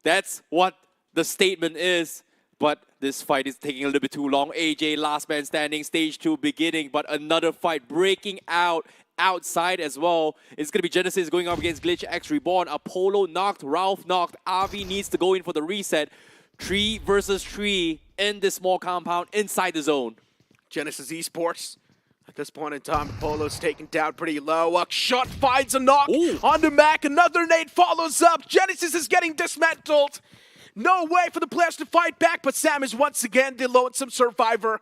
That's what the statement is, but this fight is taking a little bit too long. AJ, last man standing, stage 2 beginning, but another fight breaking out outside as well. It's going to be Genesis going up against Glitch X Reborn. Apollo knocked, Ralph knocked, Avi needs to go in for the reset. 3 versus 3 in this small compound inside the zone. Genesis Esports. At this point in time, Apollo's taken down pretty low. A shot finds a knock on the Mac. Another nade follows up. Genesis is getting dismantled. No way for the players to fight back, but Sam is once again the lonesome survivor.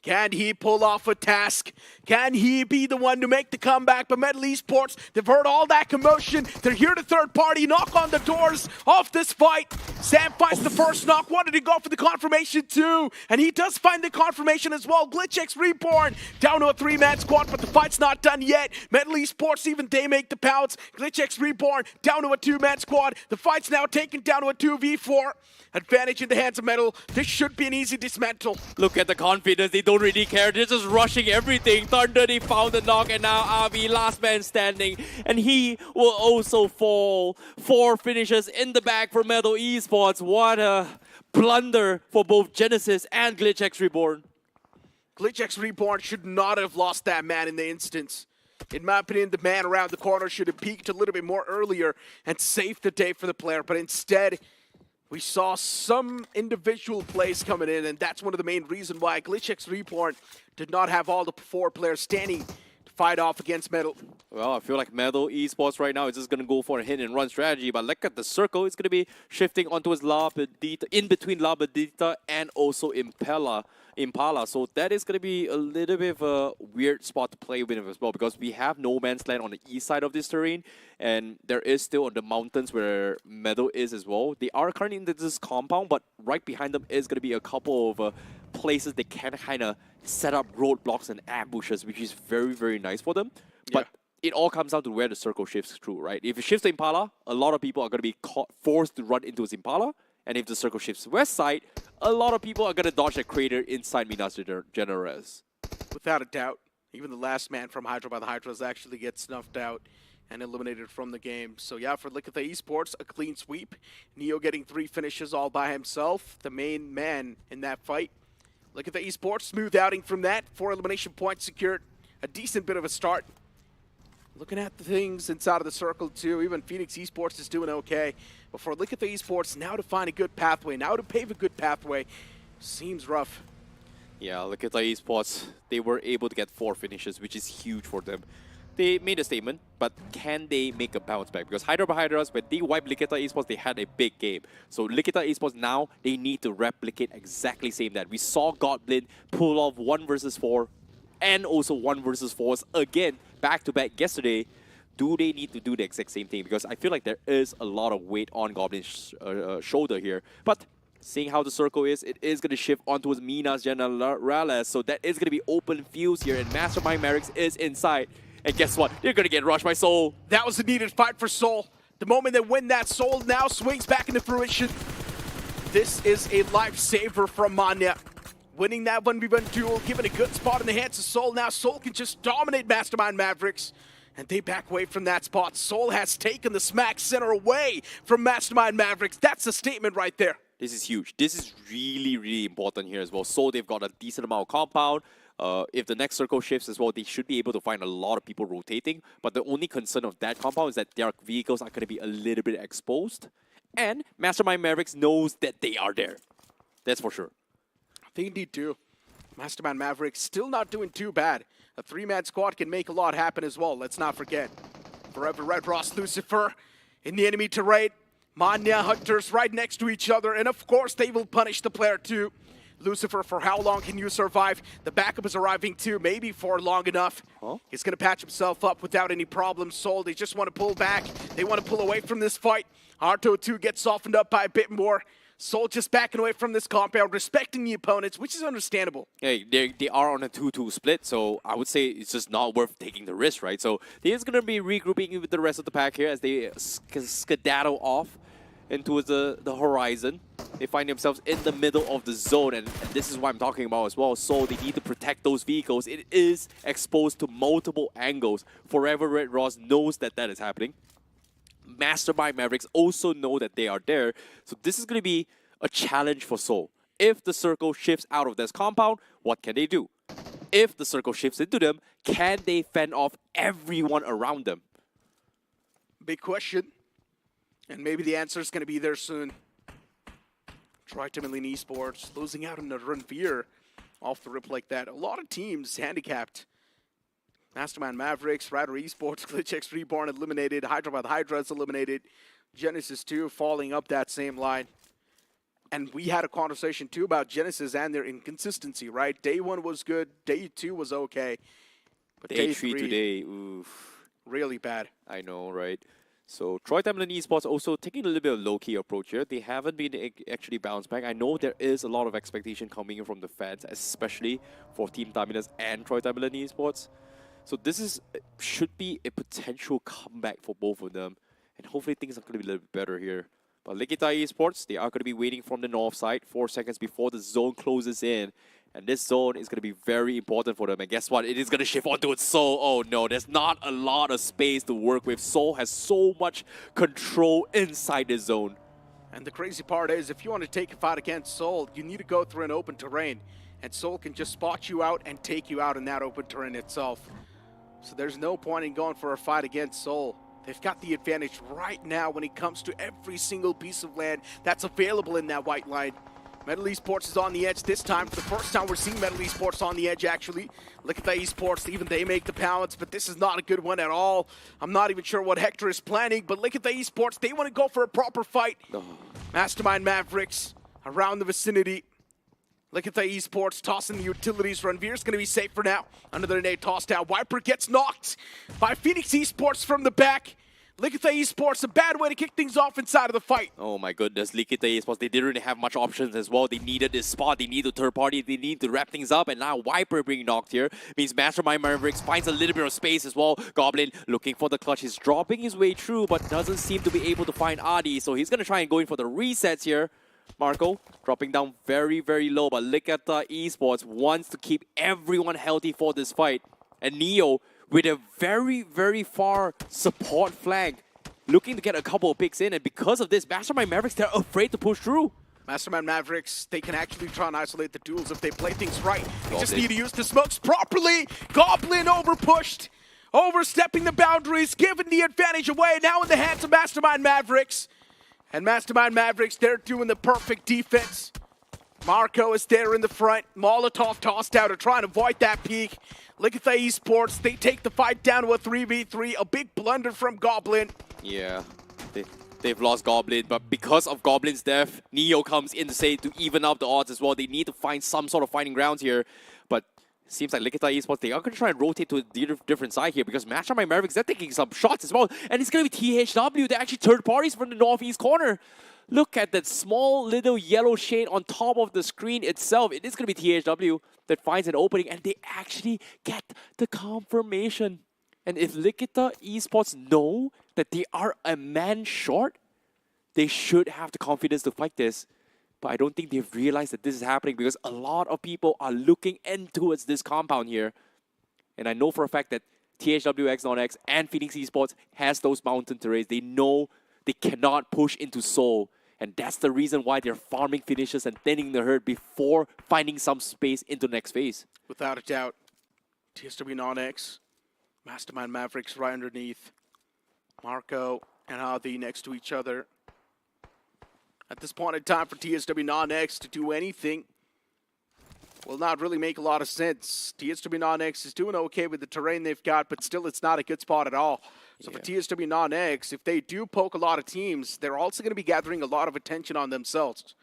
Can he pull off a task? Can he be the one to make the comeback? But Metal Esports, they've heard all that commotion. They're here to third party, knock on the doors of this fight. Sam finds the first knock, wanted to go for the confirmation too. And he does find the confirmation as well. Glitch X Reborn down to a 3-man squad, but the fight's not done yet. Metal Esports, even they make the pounds. Glitch X Reborn down to a 2-man squad. The fight's now taken down to a 2v4. Advantage in the hands of Metal. This should be an easy dismantle. Look at the confidence. They don't really care. They're just rushing everything. Thunder, they found the knock, and now Avi, last man standing. And he will also fall. 4 finishes in the bag for Metal Esports. What a blunder for both Genesis and Glitch X Reborn. Glitch X Reborn should not have lost that man in the instance. In my opinion, the man around the corner should have peeked a little bit more earlier and saved the day for the player. But instead, we saw some individual plays coming in, and that's one of the main reasons why Glitch X Reborn did not have all the 4 players standing to fight off against Metal. Well, I feel like Metal Esports right now is just going to go for a hit and run strategy, but look at the circle. It's going to be shifting onto his Labadita, in between Labadita and also Impala. So that is going to be a little bit of a weird spot to play with as well, because we have no man's land on the east side of this terrain, and there is still on the mountains where Meadow is as well. They are currently in this compound, but right behind them is going to be a couple of places they can kind of set up roadblocks and ambushes, which is very, very nice for them. But it all comes down to where the circle shifts through, right? If it shifts to Impala, a lot of people are going to be forced to run into his Impala. And if the circle shifts west side, a lot of people are going to dodge a crater inside Minas Generales. Without a doubt. Even the last man from Hyderabad Hydras actually gets snuffed out and eliminated from the game. So yeah, for Likita Esports, a clean sweep. Neo getting 3 finishes all by himself. The main man in that fight. Likita Esports, smooth outing from that. 4 elimination points secured. A decent bit of a start. Looking at the things inside of the circle too, even Phoenix Esports is doing okay. But for Likita Esports, now to find a good pathway, now to pave a good pathway, seems rough. Yeah, Likita Esports, they were able to get 4 finishes, which is huge for them. They made a statement, but can they make a bounce back? Because Hyderabad Hydras, when they wiped Likita Esports, they had a big game. So Likita Esports now, they need to replicate exactly same that. We saw Godblin pull off 1 versus 4 and also 1 versus 4s again, back-to-back yesterday. Do they need to do the exact same thing? Because I feel like there is a lot of weight on Goblin's shoulder here. But seeing how the circle is, it is going to shift onto his Minas Generales. So that is going to be open fields here, and Mastermind Merrick's is inside. And guess what? They're going to get rushed by Soul. That was a needed fight for Soul. The moment they win that, Soul now swings back into fruition. This is a lifesaver from Manya. Winning that 1v1 duel, giving a good spot in the hands of Soul. Now Soul can just dominate Mastermind Mavericks. And they back away from that spot. Soul has taken the smack center away from Mastermind Mavericks. That's a statement right there. This is huge. This is really, really important here as well. So they've got a decent amount of compound. If the next circle shifts as well, they should be able to find a lot of people rotating. But the only concern of that compound is that their vehicles are going to be a little bit exposed. And Mastermind Mavericks knows that they are there. That's for sure. They indeed do. Mastermind Maverick still not doing too bad. A 3-man squad can make a lot happen as well, let's not forget. Forever Red Ross Lucifer in the enemy terrain. Manya Hunters right next to each other, and of course they will punish the player too. Lucifer, for how long can you survive? The backup is arriving too, maybe for long enough. Huh? He's going to patch himself up without any problems. Soul, they just want to pull back. They want to pull away from this fight. Arto too gets softened up by a bit more. Soul just backing away from this compound, respecting the opponents, which is understandable. Hey, they are on a 2-2 split, so I would say it's just not worth taking the risk, right? So they're just going to be regrouping with the rest of the pack here as they skedaddle off into the horizon. They find themselves in the middle of the zone, and this is what I'm talking about as well. So they need to protect those vehicles. It is exposed to multiple angles. Forever Red Ross knows that that is happening. Mastermind Mavericks also know that they are there. So this is going to be a challenge for Seoul. If the circle shifts out of this compound, what can they do? If the circle shifts into them, can they fend off everyone around them? Big question. And maybe the answer is going to be there soon. Tri-Timberlane Esports losing out on the Runveer off the rip like that. A lot of teams handicapped. Mastermind Mavericks, Rider Esports, GlitchX Reborn eliminated, Hyderabad Hydras eliminated, Genesis 2 falling up that same line. And we had a conversation too about Genesis and their inconsistency, right? Day 1 was good, day 2 was okay. But Day 3 today, oof. Really bad. I know, right? So Tri-Timberlane Esports also taking a little bit of low-key approach here. They haven't been actually bounced back. I know there is a lot of expectation coming in from the fans, especially for Team Dominus and Tri-Timberlane Esports. So this should be a potential comeback for both of them. And hopefully things are going to be a little bit better here. But Likita Esports, they are going to be waiting from the north side 4 seconds before the zone closes in. And this zone is going to be very important for them. And guess what? It is going to shift onto its Soul. Oh no, there's not a lot of space to work with. Soul has so much control inside the zone. And the crazy part is, if you want to take a fight against Soul, you need to go through an open terrain. And Soul can just spot you out and take you out in that open terrain itself. So there's no point in going for a fight against Soul. They've got the advantage right now when it comes to every single piece of land that's available in that white line. Metal Esports is on the edge this time. For the first time we're seeing Metal Esports on the edge, actually. Look at the Esports, even they make the balance, but this is not a good one at all. I'm not even sure what Hector is planning, but look at the Esports. They want to go for a proper fight. Mastermind Mavericks around the vicinity. Look at the Esports tossing the utilities. Runveer's going to be safe for now. Another nade tossed out. Viper gets knocked by Phoenix Esports from the back. Look at the Esports, a bad way to kick things off inside of the fight. Oh my goodness, Likita Esports, they didn't really have much options as well. They needed this spot, they need a third party, they need to wrap things up, and now Viper being knocked here means Mastermind Mavericks finds a little bit of space as well. Goblin looking for the clutch, he's dropping his way through, but doesn't seem to be able to find Adi, so he's going to try and go in for the resets here. Marco dropping down very, very low, but Likita Esports wants to keep everyone healthy for this fight. And Neo with a very, very far support flank, looking to get a couple of picks in, and because of this, Mastermind Mavericks, they're afraid to push through. Mastermind Mavericks, they can actually try and isolate the duels if they play things right. They just need to use the smokes properly. Goblin overpushed, overstepping the boundaries, giving the advantage away, now in the hands of Mastermind Mavericks. And Mastermind Mavericks, they're doing the perfect defense. Marco is there in the front. Molotov tossed out to try and avoid that peek. Look at the Esports. They take the fight down to a 3v3. A big blunder from Goblin. Yeah, they've lost Goblin, but because of Goblin's death, Neo comes in to say to even up the odds as well. They need to find some sort of fighting grounds here. But it seems like Likita Esports, they are going to try and rotate to a different side here because Mastermind Mavericks, they're taking some shots as well. And it's going to be THW. They're actually third parties from the northeast corner. Look at that small little yellow shade on top of the screen itself. It is going to be THW that finds an opening, and they actually get the confirmation. And if Likita Esports know that they are a man short, they should have the confidence to fight this. But I don't think they've realized that this is happening because a lot of people are looking in towards this compound here. And I know for a fact that THW X Non X and Phoenix Esports has those mountain terrains. They know they cannot push into Seoul. And that's the reason why they're farming finishes and thinning the herd before finding some space into the next phase. Without a doubt, TSW Non-X, Mastermind Mavericks right underneath. Marco and Adi next to each other. At this point in time for TSW Non-X to do anything, will not really make a lot of sense. TSW Non-X is doing okay with the terrain they've got, but still it's not a good spot at all. So for TSW Non-X, if they do poke a lot of teams, they're also going to be gathering a lot of attention on themselves.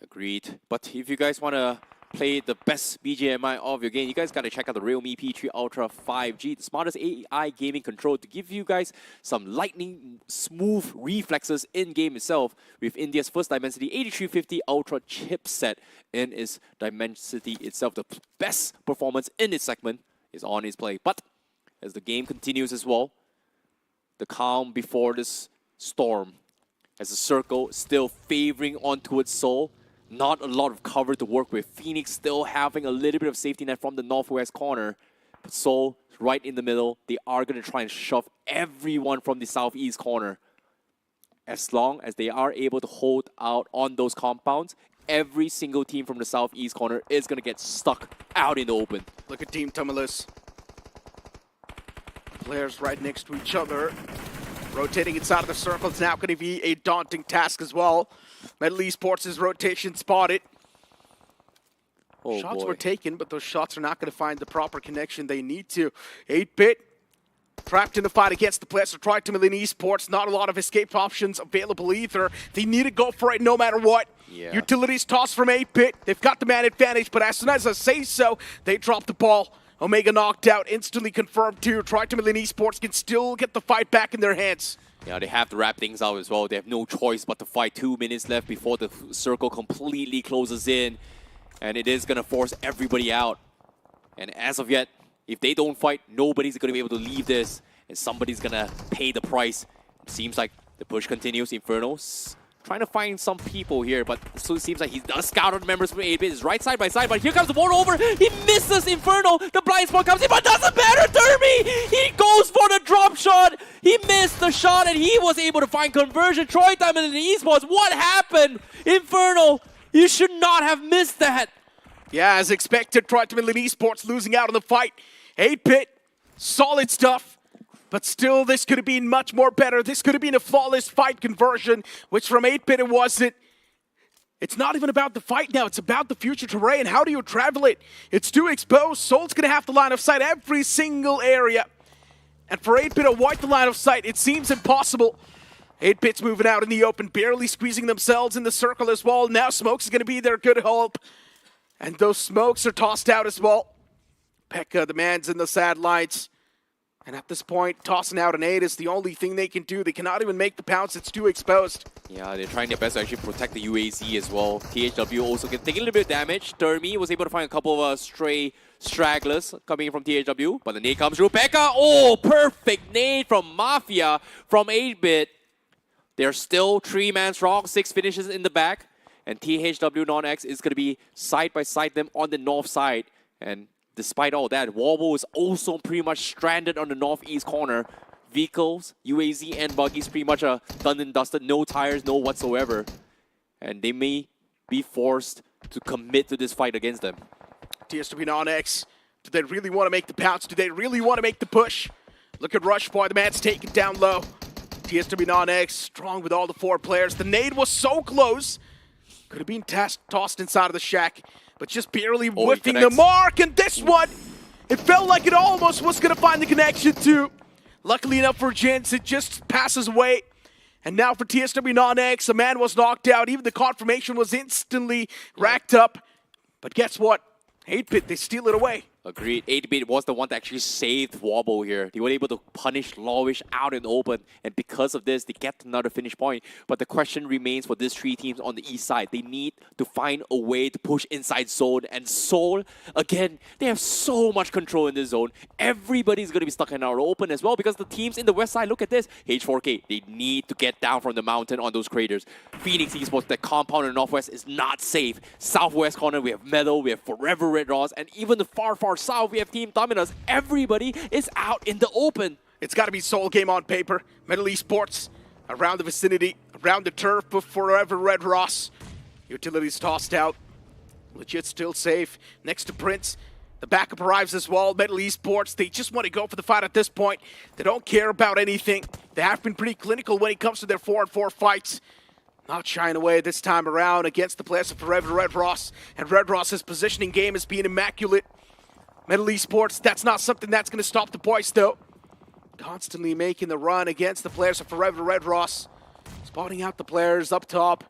Agreed. But if you guys want to play the best BGMI of your game, you guys got to check out the realme P3 Ultra 5G, the smartest AI gaming control to give you guys some lightning smooth reflexes in-game itself with India's first Dimensity 8350 Ultra chipset in its Dimensity itself. The best performance in its segment is on display. But as the game continues as well, the calm before this storm, as the circle still favoring onto its soul. Not a lot of cover to work with. Phoenix still having a little bit of safety net from the northwest corner. But Seoul, right in the middle, they are going to try and shove everyone from the southeast corner. As long as they are able to hold out on those compounds, every single team from the southeast corner is going to get stuck out in the open. Look at Team Tumulus. Players right next to each other. Rotating inside of the circle is now going to be a daunting task as well. Metal Esports' rotation spotted. Shots were taken, but those shots are not going to find the proper connection they need to. 8-Bit trapped in the fight against the players of Tri-Million Esports. Not a lot of escape options available either. They need to go for it no matter what. Yeah. Utilities tossed from 8-Bit. They've got the man advantage, but as soon as I say so, they drop the ball. Omega knocked out, instantly confirmed too. Tri-Million Esports can still get the fight back in their hands. Yeah, they have to wrap things out as well. They have no choice but to fight. 2 minutes left before the circle completely closes in. And it is going to force everybody out. And as of yet, if they don't fight, nobody's going to be able to leave this. And somebody's going to pay the price. It seems like the push continues. Inferno's trying to find some people here, but so it seems like he does scout out members from 8-Bit. It's right side by side, but here comes the ward over. He misses Inferno. The blind spot comes in, but doesn't matter. Derby, he goes for the drop shot. He missed the shot, and he was able to find conversion. Tri-Million Esports, what happened? Inferno, you should not have missed that. Yeah, as expected, Tri-Million Esports losing out on the fight. 8-Bit, solid stuff. But still, this could have been much more better. This could have been a flawless fight conversion, which from 8-Bit it wasn't. It's not even about the fight now. It's about the future terrain. How do you travel it? It's too exposed. Soul's going to have to line of sight every single area. And for 8-Bit to wipe the line of sight, it seems impossible. 8-Bit's moving out in the open, barely squeezing themselves in the circle as well. Now Smokes is going to be their good help. And those smokes are tossed out as well. Pekka, the man's in the sidelines. And at this point, tossing out an 8 is the only thing they can do. They cannot even make the pounce. It's too exposed. Yeah, they're trying their best to actually protect the UAZ as well. THW also can take a little bit of damage. Termi was able to find a couple of stray stragglers coming in from THW. But the nade comes through. Pekka, oh, perfect nade from Mafia from 8-Bit. They're still 3-man strong, 6 finishes in the back. And THW Non-X is going to be side by side them on the north side. And despite all that, Wobble is also pretty much stranded on the northeast corner. Vehicles, UAZ, and buggies pretty much done and dusted. No tires, no whatsoever. And they may be forced to commit to this fight against them. TSW Non-X, do they really want to make the pounce? Do they really want to make the push? Look at Rush Boy, the man's taken down low. TSW Non-X, strong with all the 4 players. The nade was so close. Could have been tossed inside of the shack, but just barely whiffing the mark. And this one, it felt like it almost was going to find the connection too. Luckily enough for Jins, it just passes away. And now for TSW Non-X, a man was knocked out. Even the confirmation was instantly racked up. But guess what? 8-Bit, they steal it away. Agreed. 8-Bit was the one that actually saved Wobble here. They were able to punish Lawish out in the open, and because of this, they get another finish point. But the question remains for these 3 teams on the east side. They need to find a way to push inside zone, and Seoul, again, they have so much control in this zone. Everybody's going to be stuck in our open as well, because the teams in the west side, look at this. H4K, they need to get down from the mountain on those craters. Phoenix Esports, the compound in the northwest is not safe. Southwest corner, we have Metal, we have Forever Red Ross, and even the far south, we have Team Dominus. Everybody is out in the open. It's got to be Seoul game on paper. Metal Esports around the vicinity, around the turf, but Forever Red Ross. Utilities tossed out. Legit still safe. Next to Prince. The backup arrives as well. Metal Esports, they just want to go for the fight at this point. They don't care about anything. They have been pretty clinical when it comes to their 4-on-4 fights. Not shying away this time around against the players of Forever Red Ross. And Red Ross's positioning game is being immaculate. Metal Esports, that's not something that's going to stop the boys, though. Constantly making the run against the players of Forever Red Ross. Spotting out the players up top.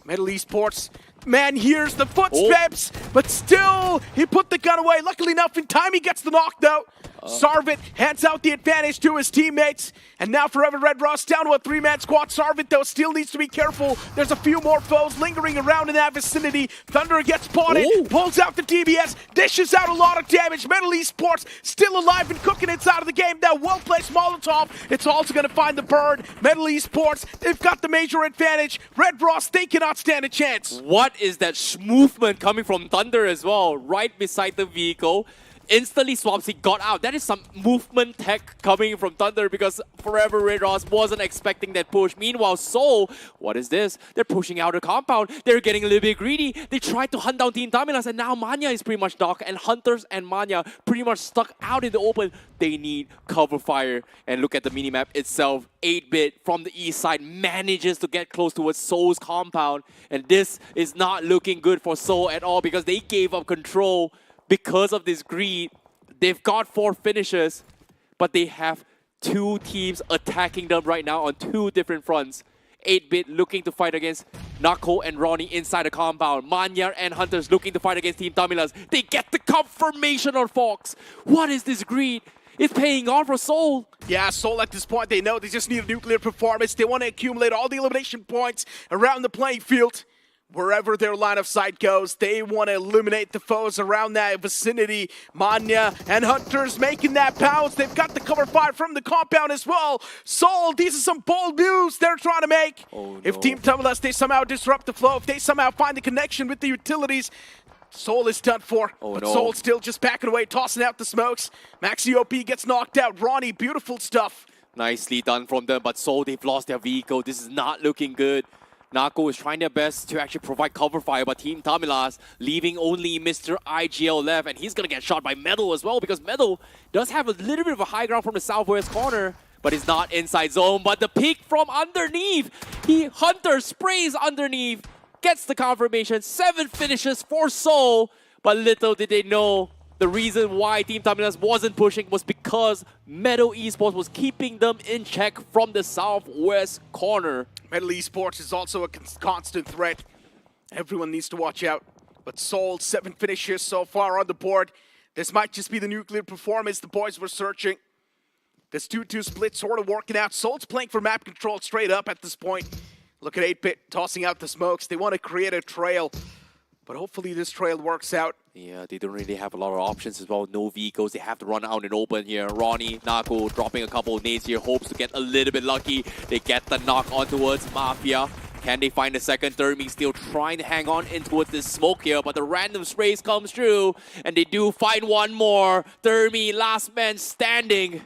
Metal Esports, man hears the footsteps, but still, he put the gun away. Luckily enough, in time, he gets the knock, though. Sarvit hands out the advantage to his teammates. And now Forever Red Ross down to a 3-man squad. Sarvit, though, still needs to be careful. There's a few more foes lingering around in that vicinity. Thunder gets spotted, pulls out the DBS, dishes out a lot of damage. Metal Esports still alive and cooking inside of the game. That well-placed Molotov, it's also going to find the bird. Metal Esports, they've got the major advantage. Red Ross, they cannot stand a chance. What is that movement coming from Thunder as well, right beside the vehicle? Instantly Swapsy got out. That is some movement tech coming from Thunder because Forever Red Ross wasn't expecting that push. Meanwhile, Seoul, what is this? They're pushing out a compound. They're getting a little bit greedy. They tried to hunt down Team Tamilas, and now Manya is pretty much knocked, and Hunters and Manya pretty much stuck out in the open. They need cover fire. And look at the minimap itself. 8-bit from the east side manages to get close towards Seoul's compound. And this is not looking good for Seoul at all because they gave up control. Because of this greed, they've got 4 finishers, but they have 2 teams attacking them right now on 2 different fronts. 8-bit looking to fight against Nako and Ronnie inside the compound. Manyar and Hunters looking to fight against Team Tamilas. They get the confirmation on Fox. What is this greed? It's paying off for Seoul. Yeah, Seoul at this point, they know they just need a nuclear performance. They want to accumulate all the elimination points around the playing field. Wherever their line of sight goes, they want to eliminate the foes around that vicinity. Manya and Hunters making that pounce. They've got the cover fire from the compound as well. Seoul, these are some bold moves they're trying to make. Oh, no. If Team Tamilas, they somehow disrupt the flow, if they somehow find the connection with the utilities, Seoul is done for. But Seoul still just backing away, tossing out the smokes. Maxi OP gets knocked out. Ronnie, beautiful stuff. Nicely done from them, but Seoul, they've lost their vehicle. This is not looking good. Nako is trying their best to actually provide cover fire, but Team Tamilas leaving only Mr. IGL left, and he's going to get shot by Metal as well, because Metal does have a little bit of a high ground from the southwest corner, but he's not inside zone. But the peek from underneath, Hunter sprays underneath, gets the confirmation, 7 finishes for Seoul, but little did they know the reason why Team Tamilas wasn't pushing was because Metal Esports was keeping them in check from the southwest corner. Metal Esports is also a constant threat. Everyone needs to watch out. But Seoul, 7 finishes so far on the board. This might just be the nuclear performance the boys were searching. This 2-2 split sort of working out. Seoul's playing for map control straight up at this point. Look at 8-bit tossing out the smokes. They want to create a trail. But hopefully this trail works out. Yeah, they don't really have a lot of options as well. No vehicles. They have to run out and open here. Ronnie, Nako dropping a couple of nades here. Hopes to get a little bit lucky. They get the knock on towards Mafia. Can they find a second? Thermi still trying to hang on in towards this smoke here, but the random sprays comes through, and they do find one more. Thermi, last man standing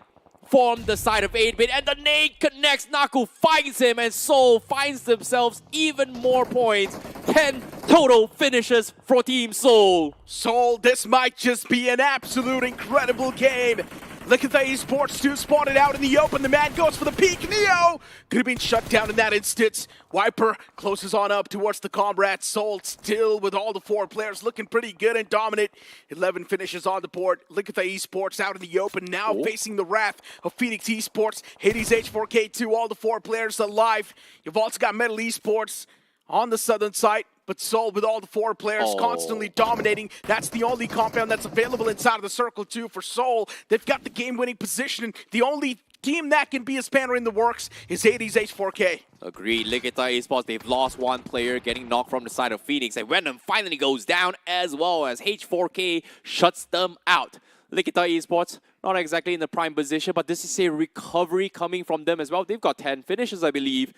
from the side of 8-bit, and the nade connects. Naku finds him, and Seoul finds themselves even more points. 10 total finishes for Team Seoul. Seoul, this might just be an absolute incredible game. Look at the esports 2 spotted out in the open. The man goes for the peek. Neo could have been shut down in that instance. Wiper closes on up towards the comrade. Seoul still with all the 4 players looking pretty good and dominant. 11 finishes on the board. Look at the esports out in the open now facing the wrath of Phoenix Esports. Hades H4K2, all the 4 players alive. You've also got Metal Esports on the southern side. But Seoul with all the 4 players constantly dominating. That's the only compound that's available inside of the circle too for Seoul. They've got the game-winning position. The only team that can be a spanner in the works is Hades H4K. Agreed. Ligita Esports, they've lost 1 player getting knocked from the side of Phoenix. And Venom finally goes down as well as H4K shuts them out. Ligita Esports, not exactly in the prime position, but this is a recovery coming from them as well. They've got 10 finishes, I believe.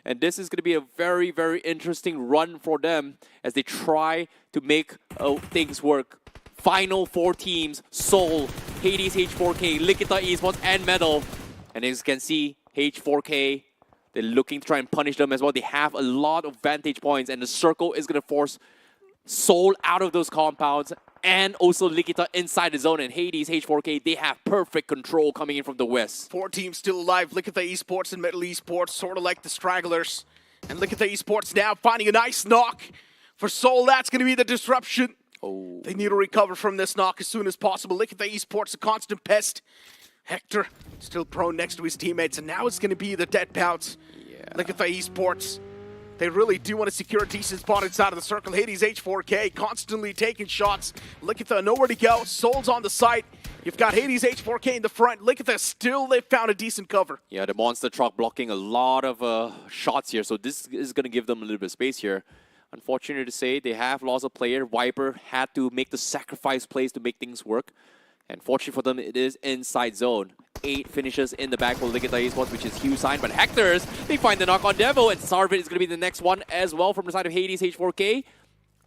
And this is going to be a very, very interesting run for them as they try to make things work. Final 4 teams, Seoul, Hades H4K, Ligita Esports, and Metal. And as you can see, H4K, they're looking to try and punish them as well. They have a lot of vantage points, and the circle is going to force Seoul out of those compounds, and also Ligita inside the zone. And Hades H4K, they have perfect control coming in from the west. 4 teams still alive. Look at the esports and Metal Esports, sort of like the stragglers. And look at the esports now finding a nice knock. For Soul, that's going to be the disruption. Oh. They need to recover from this knock as soon as possible. Look at the esports, a constant pest. Hector still prone next to his teammates, and now it's going to be the dead bounce. Yeah. Look at the esports. They really do want to secure a decent spot inside of the circle. Hades H4K constantly taking shots. Look at the nowhere to go. Soul's on the site. You've got Hades H4K in the front. Look at that. Still, they found a decent cover. Yeah, the monster truck blocking a lot of shots here, so this is going to give them a little bit of space here. Unfortunate to say, they have lost a player. Viper had to make the sacrifice plays to make things work. And fortunately for them, it is inside zone. 8 finishes in the back for Ligata Esports, which is huge sign. But Hectors, they find the knock on Devo, and Sarvit is going to be the next one as well from the side of Hades H4K.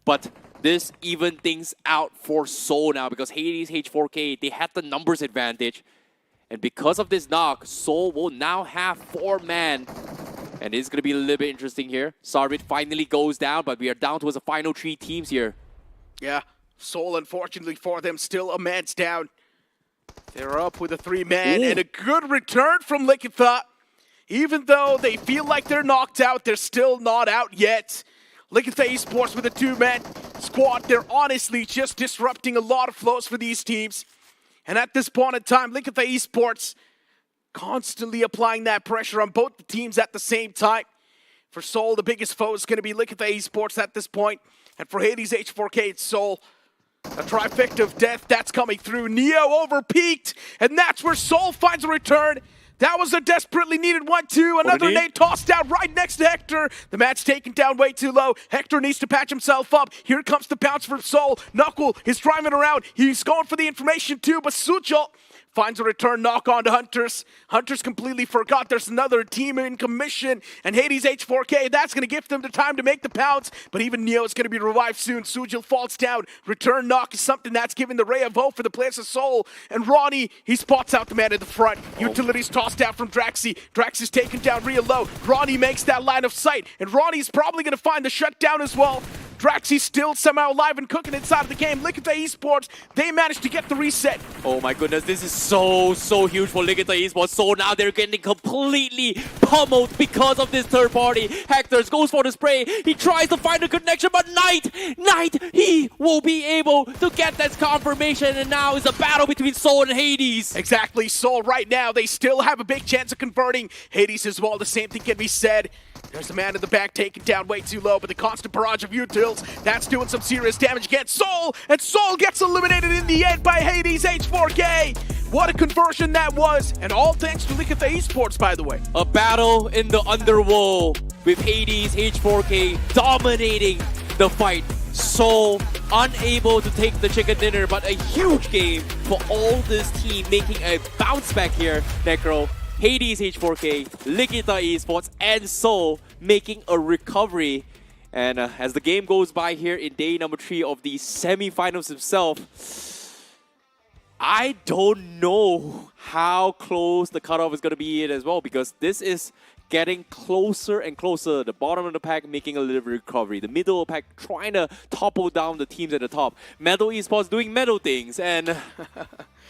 But this even things out for Soul now, because Hades H4K, they had the numbers advantage. And because of this knock, Soul will now have 4-man. And it's going to be a little bit interesting here. Sarvit finally goes down, but we are down towards the final 3 teams here. Yeah, Soul, unfortunately for them, still a man's down. They're up with a 3-man, and a good return from Likitha. Even though they feel like they're knocked out, they're still not out yet. Likitha Esports with a 2-man squad. They're honestly just disrupting a lot of flows for these teams. And at this point in time, Likitha Esports constantly applying that pressure on both the teams at the same time. For Soul, the biggest foe is going to be Likitha Esports at this point. And for Hades H4K, it's Soul. A trifecta of death, that's coming through. Neo overpeaked, and that's where Soul finds a return. That was a desperately needed 1-2. Another nade tossed out right next to Hector. The match taken down way too low. Hector needs to patch himself up. Here comes the bounce for Soul. Knuckle is driving around. He's going for the information too, but Sujal finds a return knock on to Hunters. Hunters completely forgot there's another team in commission. And Hades H4K, that's going to give them the time to make the pounce. But even Neo is going to be revived soon. Sujil falls down. Return knock is something that's giving the ray of hope for the players of Soul. And Ronnie, he spots out the man in the front. Utilities tossed out from Draxi. Draxi's taken down real low. Ronnie makes that line of sight. And Ronnie's probably going to find the shutdown as well. Draxi's still somehow alive and cooking inside of the game. Look at the esports. They managed to get the reset. Oh my goodness, this is so huge for Ligata Esports. So now they're getting completely pummeled because of this third party. Hectors goes for the spray. He tries to find a connection, but Knight, he will be able to get that confirmation. And now it's a battle between Soul and Hades. Exactly, Soul right now, they still have a big chance of converting. Hades as well, the same thing can be said. There's the man in the back taken down way too low, but the constant barrage of utils, that's doing some serious damage against Soul, and Soul gets eliminated in the end by Hades H4K. What a conversion that was, and all thanks to Likitha Esports, by the way. A battle in the underworld with Hades H4K dominating the fight. Soul unable to take the chicken dinner, but a huge game for all this team, making a bounce back here, Necro. Hades H4K, Ligita Esports, and Soul making a recovery. And as the game goes by here in day number 3 of the semi-finals himself, I don't know how close the cutoff is going to be as well, because this is getting closer and closer. The bottom of the pack making a little recovery. The middle of the pack trying to topple down the teams at the top. Metal Esports doing metal things, and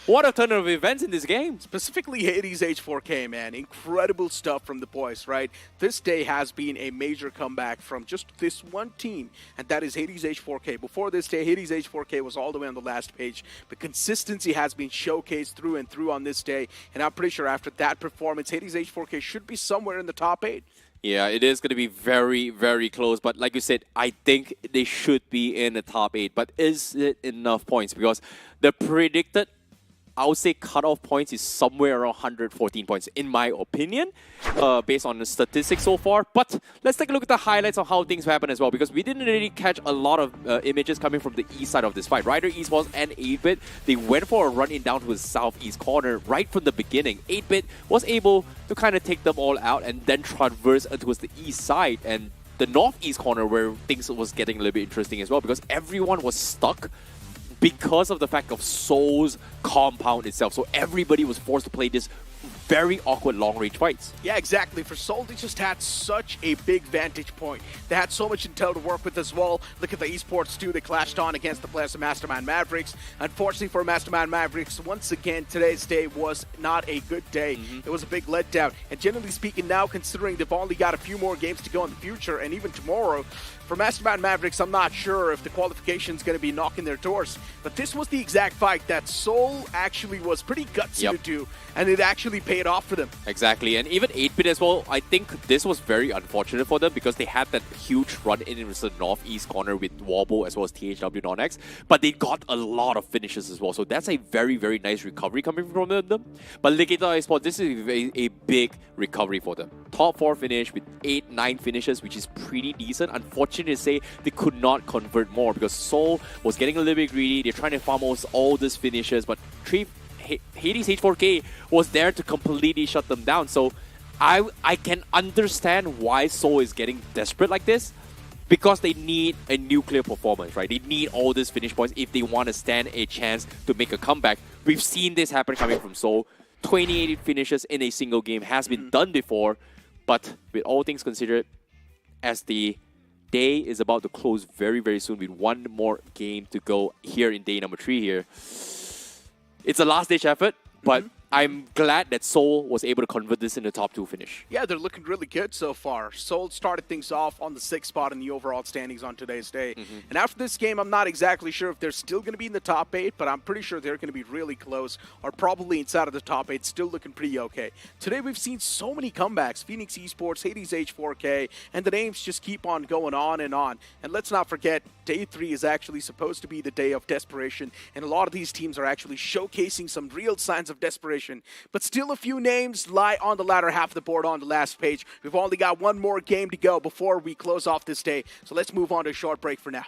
what a turn of events in this game. Specifically Hades H4K, man. Incredible stuff from the boys, right? This day has been a major comeback from just this one team, and that is Hades H4K. Before this day, Hades H4K was all the way on the last page, but consistency has been showcased through and through on this day, and I'm pretty sure after that performance, Hades H4K should be somewhere in the top 8. Yeah, it is going to be very close, but like you said, I think they should be in the top 8, but is it enough points? Because the predicted, I would say, cutoff points is somewhere around 114 points, in my opinion, based on the statistics so far. But let's take a look at the highlights of how things happen as well, because we didn't really catch a lot of images coming from the east side of this fight. Ryder Esports and 8-Bit, they went for a run-in down to the southeast corner right from the beginning. 8-Bit was able to kind of take them all out and then traverse towards the east side and the northeast corner, where things was getting a little bit interesting as well, because everyone was stuck because of the fact of Soul's compound itself. So everybody was forced to play this very awkward long-range fights. Yeah, exactly. For Seoul, they just had such a big vantage point. They had so much intel to work with as well. Look at the esports too. They clashed on against the players of Mastermind Mavericks. Unfortunately for Mastermind Mavericks, once again, today's day was not a good day. It was a big letdown. And generally speaking now, considering they've only got a few more games to go in the future, and even tomorrow, for Mastermind Mavericks, I'm not sure if the qualification is going to be knocking their doors. But this was the exact fight that Seoul actually was pretty gutsy to do, and it actually paid off for them. Exactly, and even 8-bit as well, I think this was very unfortunate for them because they had that huge run in the northeast corner with Wobble as well as THW Non-X, but they got a lot of finishes as well, so that's a very, very nice recovery coming from them. But Likita Esports, this is a big recovery for them. Top 4 finish with 8-9 finishes, which is pretty decent. Unfortunately to say, they could not convert more because Seoul was getting a little bit greedy. They're trying to farm almost all these finishes, but Hades H4K was there to completely shut them down. So I can understand why Seoul is getting desperate like this, because they need a nuclear performance, right? They need all these finish points if they want to stand a chance to make a comeback. We've seen this happen coming from Seoul. 28 finishes in a single game has been done before, but with all things considered, as the day is about to close very, very soon with one more game to go here in day number 3 here. It's a last-ditch effort, but I'm glad that Seoul was able to convert this in the top 2 finish. Yeah, they're looking really good so far. Seoul started things off on the 6th spot in the overall standings on today's day. And after this game, I'm not exactly sure if they're still going to be in the top 8, but I'm pretty sure they're going to be really close, or probably inside of the top 8, still looking pretty okay. Today, we've seen so many comebacks. Phoenix Esports, Hades H4K, and the names just keep on going on and on. And let's not forget, day 3 is actually supposed to be the day of desperation, and a lot of these teams are actually showcasing some real signs of desperation. But still a few names lie on the latter half of the board on the last page. We've only got one more game to go before we close off this day. So let's move on to a short break for now.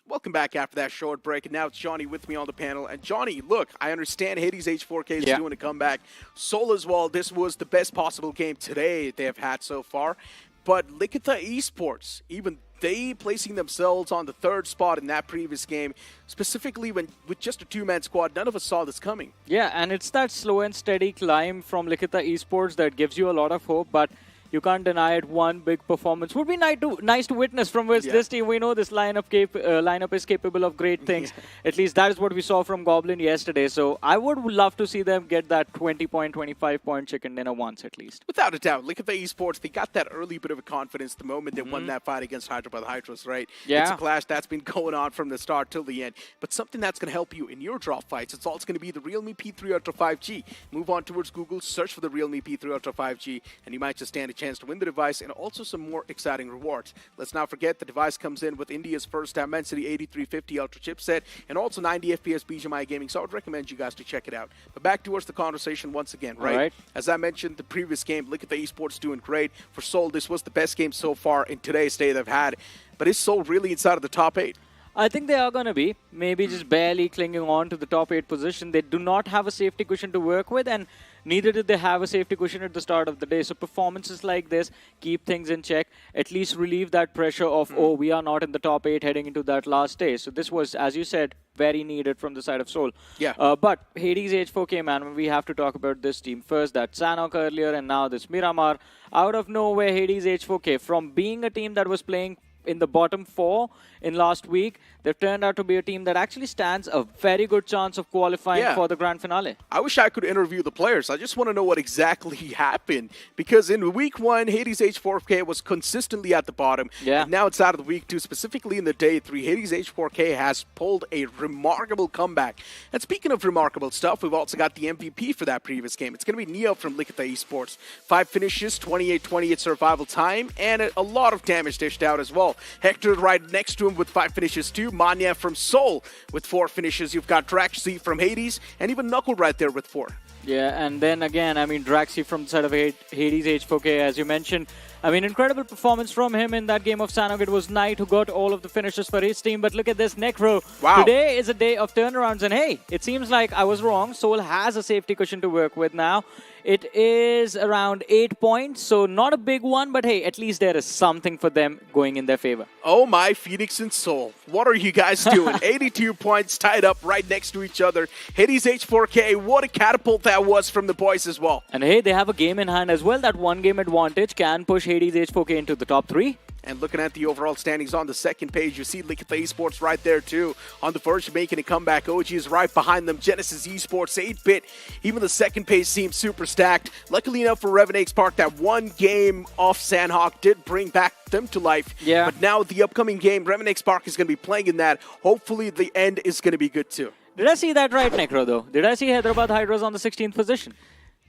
Welcome back after that short break, and now it's Johnny with me on the panel. And Johnny, look, I understand Hades H4K is doing a comeback. Seoul as well, this was the best possible game today they have had so far. But Likita Esports, even they placing themselves on the 3rd spot in that previous game, specifically when with just a 2-man squad, none of us saw this coming. Yeah, and it's that slow and steady climb from Likita Esports that gives you a lot of hope, but you can't deny it. One big performance would be nice to witness from this team. We know this lineup is capable of great things. At least that is what we saw from Goblin yesterday. So I would love to see them get that 20-point, 25-point chicken dinner once at least. Without a doubt. Look at the esports. They got that early bit of confidence the moment they won that fight against Hyderabad Hydros, right? Yeah. It's a clash that's been going on from the start till the end. But something that's going to help you in your drop fights, it's also going to be the Realme P3 Ultra 5G. Move on towards Google, search for the Realme P3 Ultra 5G, and you might just stand a chance to win the device and also some more exciting rewards. Let's not forget the device comes in with India's first Dimensity 8350 Ultra chipset and also 90 FPS BGMI gaming, so I would recommend you guys to check it out. But back towards the conversation once again, right? As I mentioned, the previous game, look at the esports doing great. For Seoul, this was the best game so far in today's day they've had. But is Seoul really inside of the top 8? I think they are going to be. Maybe just barely clinging on to the top 8 position. They do not have a safety cushion to work with, and neither did they have a safety cushion at the start of the day. So performances like this keep things in check, at least relieve that pressure of, oh, we are not in the top 8 heading into that last day. So this was, as you said, very needed from the side of Seoul. Yeah. But Hades H4K, man, we have to talk about this team. First, that Sanhok earlier, and now this Miramar. Out of nowhere, Hades H4K, from being a team that was playing in the bottom 4 in last week, they've turned out to be a team that actually stands a very good chance of qualifying for the grand finale. I wish I could interview the players. I just want to know what exactly happened. Because in week 1, Hades H4K was consistently at the bottom. Yeah. And now it's out of the week 2, specifically in the day 3. Hades H4K has pulled a remarkable comeback. And speaking of remarkable stuff, we've also got the MVP for that previous game. It's going to be Neo from Likita Esports. 5 finishes, 28-28 survival time, and a lot of damage dished out as well. Hector right next to him with 5 finishes too. Manya from Seoul with 4 finishes. You've got Draxi from Hades, and even Knuckle right there with 4. Yeah, and then again, I mean, Draxi from the side of Hades H4K, as you mentioned. I mean, incredible performance from him in that game of Sanhok. It was Knight who got all of the finishes for his team. But look at this, Necro. Wow. Today is a day of turnarounds. And hey, it seems like I was wrong. Seoul has a safety cushion to work with now. It is around 8 points, so not a big one. But hey, at least there is something for them going in their favor. Oh my, Phoenix and Seoul. What are you guys doing? 82 points tied up right next to each other. Hades H4K, what a catapult that was from the boys as well. And hey, they have a game in hand as well. That one game advantage can push Hades H4K into the top 3. And looking at the overall standings on the second page, you see Likita Esports right there too. On the verge of making a comeback, OG is right behind them. Genesis Esports, 8-bit. Even the second page seems super stacked. Luckily enough for Revenant Spark, that one game off Sanhok did bring back them to life. Yeah. But now the upcoming game, Revenant Spark is going to be playing in that. Hopefully the end is going to be good too. Did I see that right, Necro, though? Did I see Hyderabad Hydras on the 16th position?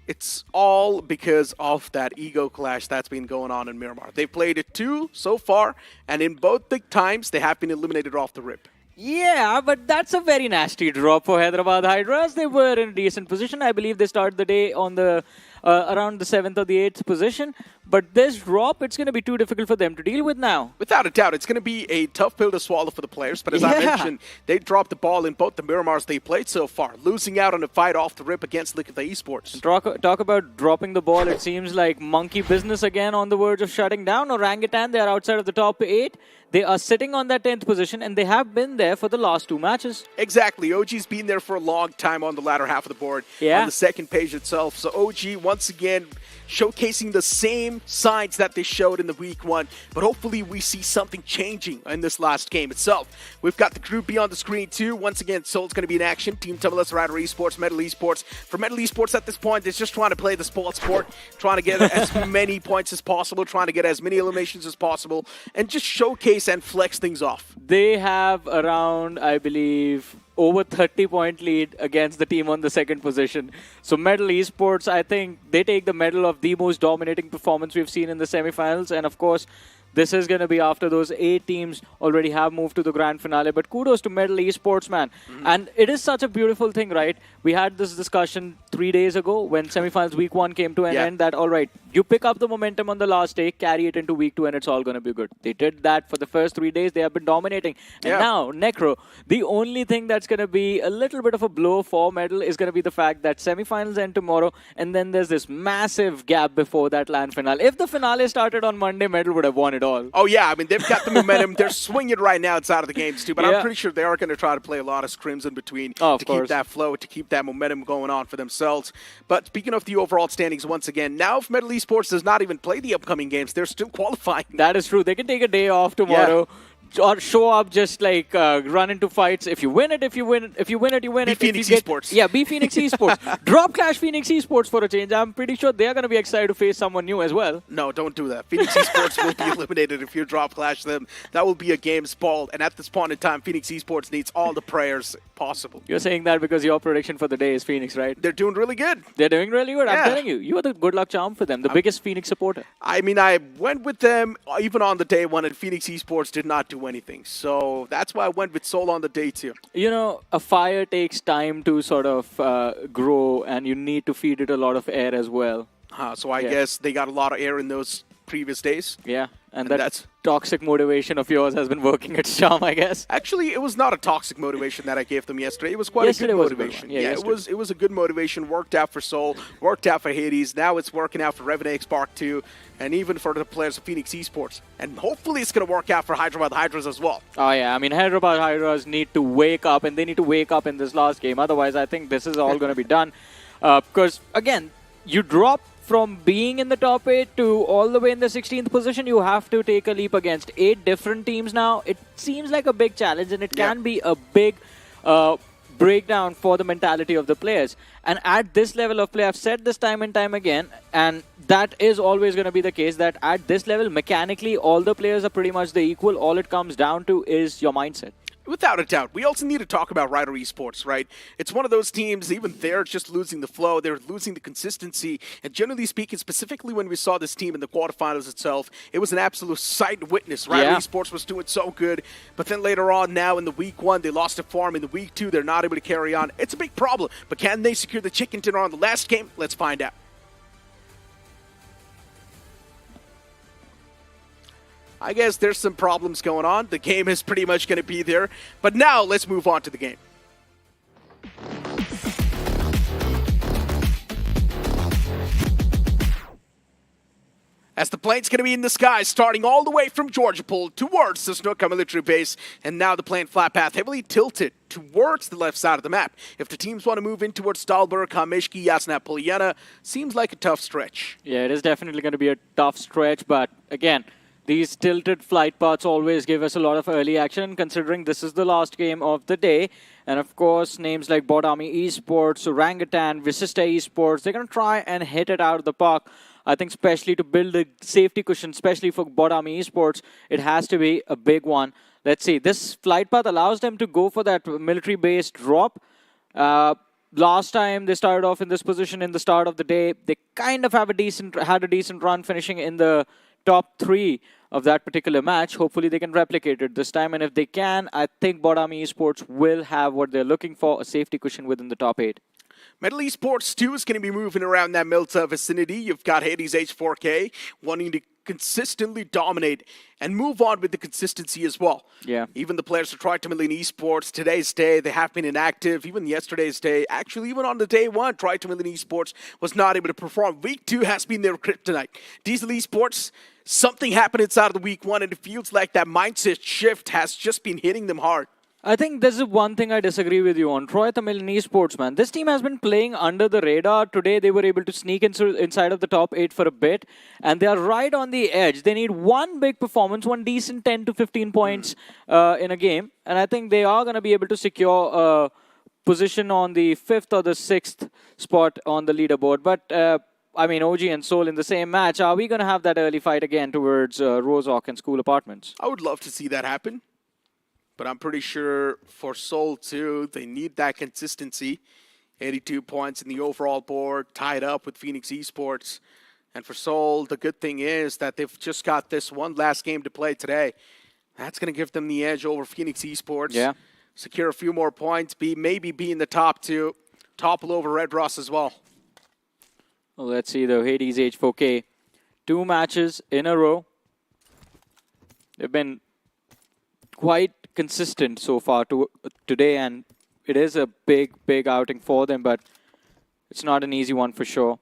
It's all because of that ego clash that's been going on in Miramar. They've played it 2 so far, and in both the times, they have been eliminated off the rip. Yeah, but that's a very nasty drop for Hyderabad Hydras. They were in a decent position. I believe they started the day on the around the 7th or the 8th position. But this drop, it's going to be too difficult for them to deal with now. Without a doubt, it's going to be a tough pill to swallow for the players. But as I mentioned, they dropped the ball in both the Miramars they played so far, losing out on a fight off the rip against Likita Esports. And talk about dropping the ball. It seems like monkey business again on the verge of shutting down. Orangutan, they are outside of the top 8. They are sitting on that 10th position, and they have been there for the last 2 matches. Exactly. OG's been there for a long time on the latter half of the board, on the second page itself. So OG, once again, showcasing the same signs that they showed in the week 1, but hopefully we see something changing in this last game itself. We've got the Group B on the screen too. Once again, Seoul's going to be in action. Team Tumulus, Rider Esports, Metal Esports. For Metal Esports at this point, they're just trying to play the sport, trying to get as many points as possible, trying to get as many eliminations as possible, and just showcase and flex things off. They have around, I believe, over 30-point lead against the team on the second position. So Metal Esports, I think they take the medal of the most dominating performance we've seen in the semifinals. And of course, this is going to be after those 8 teams already have moved to the grand finale. But kudos to Metal Esports, man. And it is such a beautiful thing, right? We had this discussion 3 days ago when semifinals week 1 came to an end that, all right, you pick up the momentum on the last day, carry it into week 2, and it's all going to be good. They did that for the first 3 days. They have been dominating. And now, Necro, the only thing that's going to be a little bit of a blow for Metal is going to be the fact that semifinals end tomorrow, and then there's this massive gap before that LAN finale. If the finale started on Monday, Metal would have won it all. Oh, yeah. I mean, they've got the momentum. They're swinging right now outside of the games, too. But I'm pretty sure they are going to try to play a lot of scrims in between to keep that flow, to keep that momentum going on for themselves. But speaking of the overall standings once again, now if Metal Esports does not even play the upcoming games, they're still qualifying. That is true. They can take a day off tomorrow. Or show up, just like run into fights. If you win it, you win it. Be Phoenix Esports. Yeah, be Phoenix Esports. Drop Clash Phoenix Esports for a change. I'm pretty sure they're going to be excited to face someone new as well. No, don't do that. Phoenix Esports will be eliminated if you drop Clash them. That will be a game spoiled. And at this point in time, Phoenix Esports needs all the prayers possible. You're saying that because your prediction for the day is Phoenix, right? They're doing really good. They're doing really good. I'm telling you. You are the good luck charm for them. The biggest Phoenix supporter. I mean, I went with them even on the day 1, and Phoenix Esports did not do anything. So that's why I went with Seoul on the day 2. You know, a fire takes time to sort of grow, and you need to feed it a lot of air as well. So I guess they got a lot of air in those previous days. Yeah, and that's toxic motivation of yours has been working its charm, I guess. Actually, it was not a toxic motivation that I gave them yesterday. It was quite a good motivation. It was a good motivation. Worked out for Seoul, worked out for Hades. Now it's working out for Revenant Spark 2, and even for the players of Phoenix Esports. And hopefully it's going to work out for Hyderabad Hydras as well. Oh, yeah. I mean, Hyderabad Hydras need to wake up, and they need to wake up in this last game. Otherwise, I think this is all going to be done. Because, again, you drop from being in the top 8 to all the way in the 16th position, you have to take a leap against 8 different teams now. It seems like a big challenge, and it can be a big breakdown for the mentality of the players. And at this level of play, I've said this time and time again, and that is always going to be the case, that at this level, mechanically, all the players are pretty much the equal. All it comes down to is your mindset. Without a doubt. We also need to talk about Rider Esports, right? It's one of those teams, even they're just losing the flow. They're losing the consistency. And generally speaking, specifically when we saw this team in the quarterfinals itself, it was an absolute sight and witness. Rider Esports was doing so good. But then later on, now in the week 1, they lost a farm. In the week 2, they're not able to carry on. It's a big problem. But can they secure the chicken dinner on the last game? Let's find out. I guess there's some problems going on. The game is pretty much going to be there. But now let's move on to the game. As the plane's going to be in the sky, starting all the way from Georgia Pool towards the Sanhok military base. And now the plane flat path heavily tilted towards the left side of the map. If the teams want to move in towards Stalberg, Kameshki, Yasna, Polyana, seems like a tough stretch. Yeah, it is definitely going to be a tough stretch, but again, these tilted flight paths always give us a lot of early action, considering this is the last game of the day. And of course, names like Bodami Esports, Orangutan, Visista Esports, they're going to try and hit it out of the park. I think especially to build a safety cushion, especially for Bodami Esports, it has to be a big one. Let's see. This flight path allows them to go for that military base drop. Last time they started off in this position in the start of the day, they kind of had a decent run, finishing in the top 3 of that particular match. Hopefully they can replicate it this time, and if they can, I think Bodami Esports will have what they're looking for, a safety cushion within the top 8. Metal Esports 2 is going to be moving around that Milta vicinity. You've got Hades H4K wanting to consistently dominate and move on with the consistency as well. Yeah. Even the players who tried to Million Esports today's day, they have been inactive. Even yesterday's day, actually even on the day 1, tried to Million Esports was not able to perform. Week 2 has been their kryptonite. Diesel Esports, something happened inside of the week 1, and it feels like that mindset shift has just been hitting them hard. I think this is one thing I disagree with you on. Troy Tamil Esports, man. This team has been playing under the radar. Today they were able to sneak inside of the top 8 for a bit, and they are right on the edge. They need one big performance, one decent 10 to 15 points in a game, and I think they are going to be able to secure a position on the 5th or the 6th spot on the leaderboard. But I mean, OG and Seoul in the same match. Are we going to have that early fight again towards Rosehawk and School Apartments? I would love to see that happen. But I'm pretty sure for Seoul, too, they need that consistency. 82 points in the overall board, tied up with Phoenix Esports. And for Seoul, the good thing is that they've just got this one last game to play today. That's going to give them the edge over Phoenix Esports. Yeah. Secure a few more points, maybe be in the top 2, topple over Red Ross as well. Well, let's see, though. Hades H4K, 2 matches in a row. They've been quite consistent so far today, and it is a big outing for them, but it's not an easy one for sure.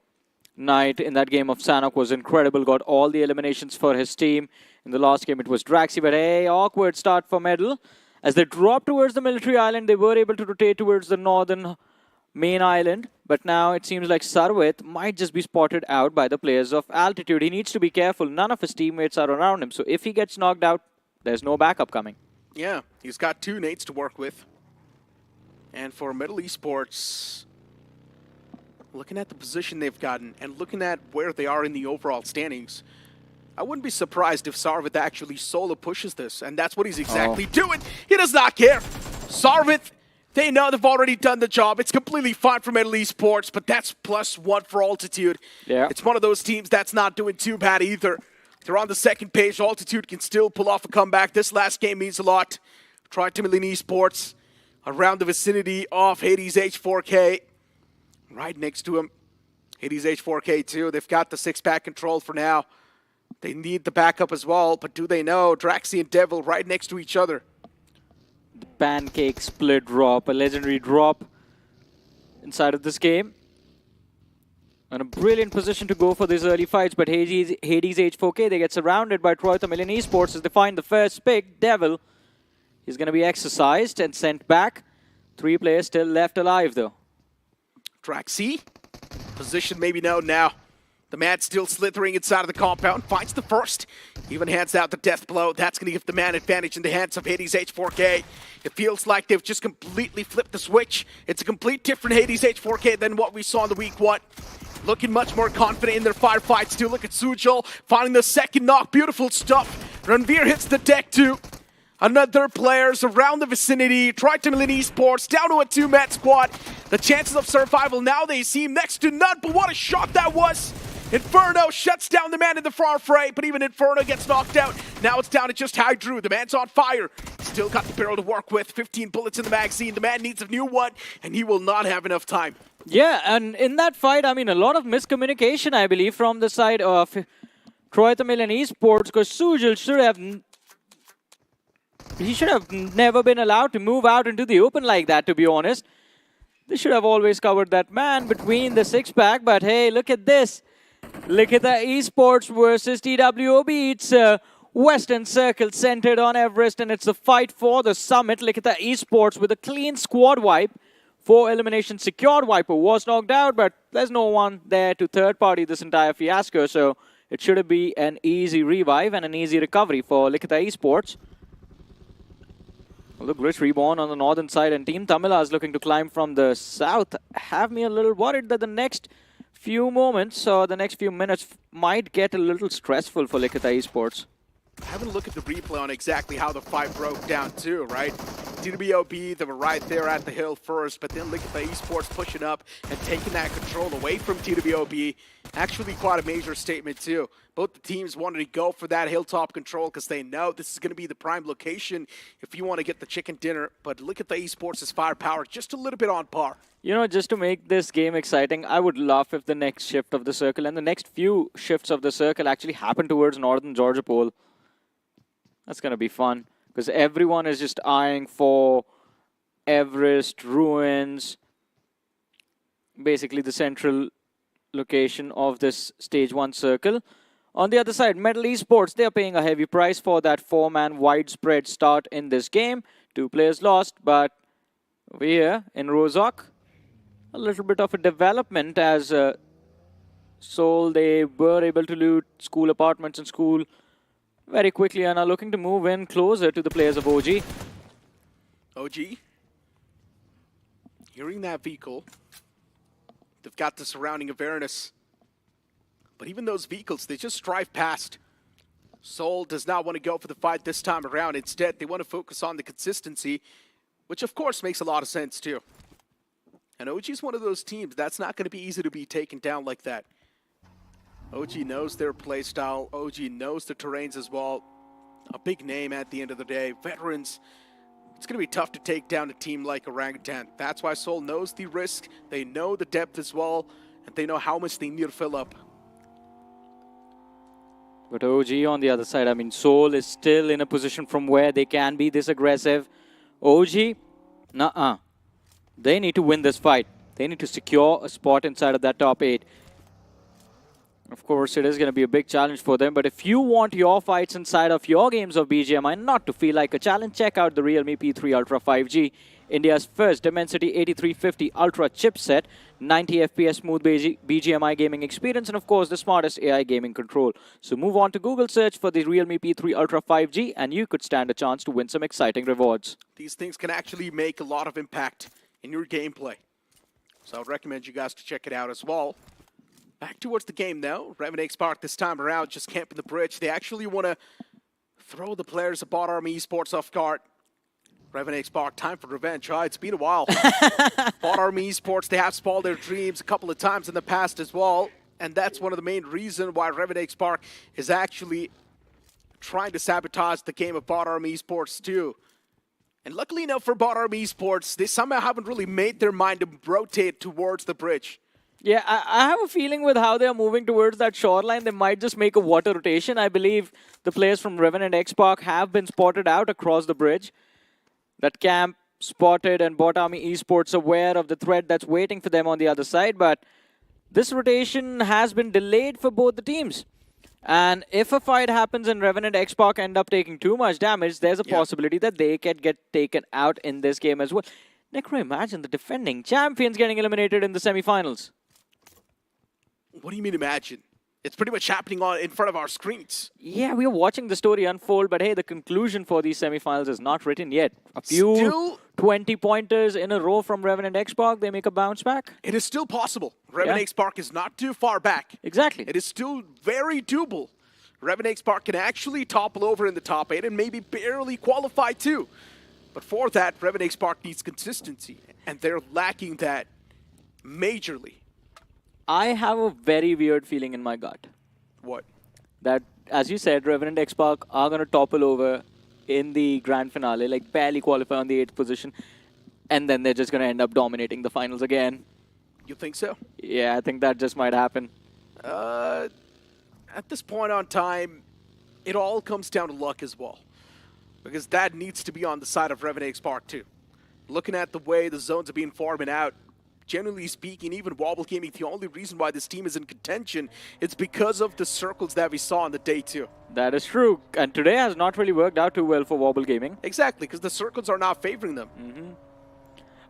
Knight in that game of Sanhok was incredible, got all the eliminations for his team. In the last game it was Draxi, but hey, awkward start for Medal. As they dropped towards the military island, they were able to rotate towards the northern main island, but now it seems like Sarvit might just be spotted out by the players of Altitude. He needs to be careful. None of his teammates are around him, so if he gets knocked out, there's no backup coming. Yeah, he's got 2 nates to work with. And for Metal Esports, looking at the position they've gotten and looking at where they are in the overall standings, I wouldn't be surprised if Sarvit actually solo pushes this, and that's what he's exactly doing. He does not care. Sarvit, they know they've already done the job. It's completely fine for Metal Esports, but that's +1 for Altitude. Yeah. It's one of those teams that's not doing too bad either. They're on the second page. Altitude can still pull off a comeback. This last game means a lot. Tried to Million Esports around the vicinity of Hades H4K. Right next to him. Hades H4K too. They've got the 6-pack control for now. They need the backup as well, but do they know? Draxi and Devil right next to each other. The pancake split drop, a legendary drop inside of this game. And a brilliant position to go for these early fights, but Hades H4K, they get surrounded by Troy Tamil Esports as they find the first pick. Devil, he's going to be exercised and sent back. 3 players still left alive, though. Draxi, position maybe known now. The man still slithering inside of the compound, finds the first, even hands out the death blow. That's going to give the man advantage in the hands of Hades H4K. It feels like they've just completely flipped the switch. It's a complete different Hades H4K than what we saw in the week one. Looking much more confident in their firefights too. Look at Sujal finding the second knock. Beautiful stuff. Ranveer hits the deck too. Another players around the vicinity. Triton Esports down to a 2-man squad. The chances of survival now they seem next to none, but what a shot that was. Inferno shuts down the man in the far fray, but even Inferno gets knocked out. Now it's down to just Hydru. The man's on fire. Still got the barrel to work with. 15 bullets in the magazine. The man needs a new one, and he will not have enough time. Yeah, and in that fight, I mean, a lot of miscommunication, I believe, from the side of Troitamil and Esports, because Sujal should have... He should have never been allowed to move out into the open like that, to be honest. They should have always covered that man between the six-pack, but hey, look at this. Look at the Esports versus TWOB. It's Western Circle centered on Everest, and it's a fight for the summit. Look at the Esports with a clean squad wipe. 4 eliminations secured. Viper was knocked out, but there's no one there to third party this entire fiasco, so it should be an easy revive and an easy recovery for Likita Esports. Look, Rich Reborn on the northern side, and Team Tamila is looking to climb from the south. Have me a little worried that the next few moments or the next few minutes might get a little stressful for Likita Esports. Having a look at the replay on exactly how the fight broke down too, right? TWOB, they were right there at the hill first, but then look at the Esports pushing up and taking that control away from TWOB. Actually quite a major statement too. Both the teams wanted to go for that hilltop control because they know this is going to be the prime location if you want to get the chicken dinner. But look at the Esports' firepower, just a little bit on par. You know, just to make this game exciting, I would love if the next shift of the circle and the next few shifts of the circle actually happen towards northern Georgia Pole. That's going to be fun because everyone is just eyeing for Everest, ruins, basically the central location of this stage 1 circle. On the other side, Metal Esports, they are paying a heavy price for that 4-man widespread start in this game. 2 players lost, but over here in Rozok, a little bit of a development as Seoul, they were able to loot school apartments and school very quickly and are looking to move in closer to the players of OG. OG, hearing that vehicle, they've got the surrounding awareness. But even those vehicles, they just drive past. Seoul does not want to go for the fight this time around. Instead, they want to focus on the consistency, which of course makes a lot of sense too. And OG is one of those teams that's not going to be easy to be taken down like that. OG knows their play style. OG knows the terrains as well. A big name at the end of the day. Veterans. It's going to be tough to take down a team like Orangutan. That's why Seoul knows the risk. They know the depth as well. And they know how much they need to fill up. But OG on the other side, I mean, Seoul is still in a position from where they can be this aggressive. OG, nuh-uh. They need to win this fight. They need to secure a spot inside of that top 8. Of course, it is going to be a big challenge for them, but if you want your fights inside of your games of BGMI not to feel like a challenge, check out the Realme P3 Ultra 5G, India's first Dimensity 8350 Ultra chipset, 90 FPS smooth BGMI gaming experience, and of course, the smartest AI gaming control. So move on to Google search for the Realme P3 Ultra 5G, and you could stand a chance to win some exciting rewards. These things can actually make a lot of impact in your gameplay. So I would recommend you guys to check it out as well. Back towards the game now. Revenant Spark this time around just camping the bridge. They actually want to throw the players of Bot Army Esports off guard. Revenant Spark, time for revenge. It's been a while. Bot Army Esports, they have spoiled their dreams a couple of times in the past as well. And that's one of the main reasons why Revenant Spark is actually trying to sabotage the game of Bot Army Esports too. And luckily enough for Bot Army Esports, they somehow haven't really made their mind to rotate towards the bridge. Yeah, I have a feeling with how they're moving towards that shoreline, they might just make a water rotation. I believe the players from Revenant X Park have been spotted out across the bridge. That camp spotted and Bot Army Esports aware of the threat that's waiting for them on the other side. But this rotation has been delayed for both the teams. And if a fight happens and Revenant X Park end up taking too much damage, there's a possibility that they could get taken out in this game as well. Necro, imagine the defending champions getting eliminated in the semifinals. What do you mean imagine? It's pretty much happening on in front of our screens. Yeah, we are watching the story unfold, but hey, the conclusion for these semifinals is not written yet. A few Still, 20-pointers in a row from Revenant Xbox, they make a bounce back. it is still possible. Revenant Spark is not too far back. Exactly. It is still very doable. Revenant Spark can actually topple over in the top 8 and maybe barely qualify too. But for that, Revenant Spark needs consistency, and they're lacking that majorly. I have a very weird feeling in my gut What? that, as you said, Revenant Xbox are going to topple over in the grand finale, like barely qualify on the 8th position, and then they're just going to end up dominating the finals again. You think so? Yeah, I think that just might happen. At this point on time, it all comes down to luck as well. Because that needs to be on the side of Revenant Spark too. Looking at the way the zones are being formed out, generally speaking, even Wobble Gaming, the only reason why this team is in contention is because of the circles that we saw on the day too. That is true. And today has not really worked out too well for Wobble Gaming. Exactly, because the circles are not favoring them.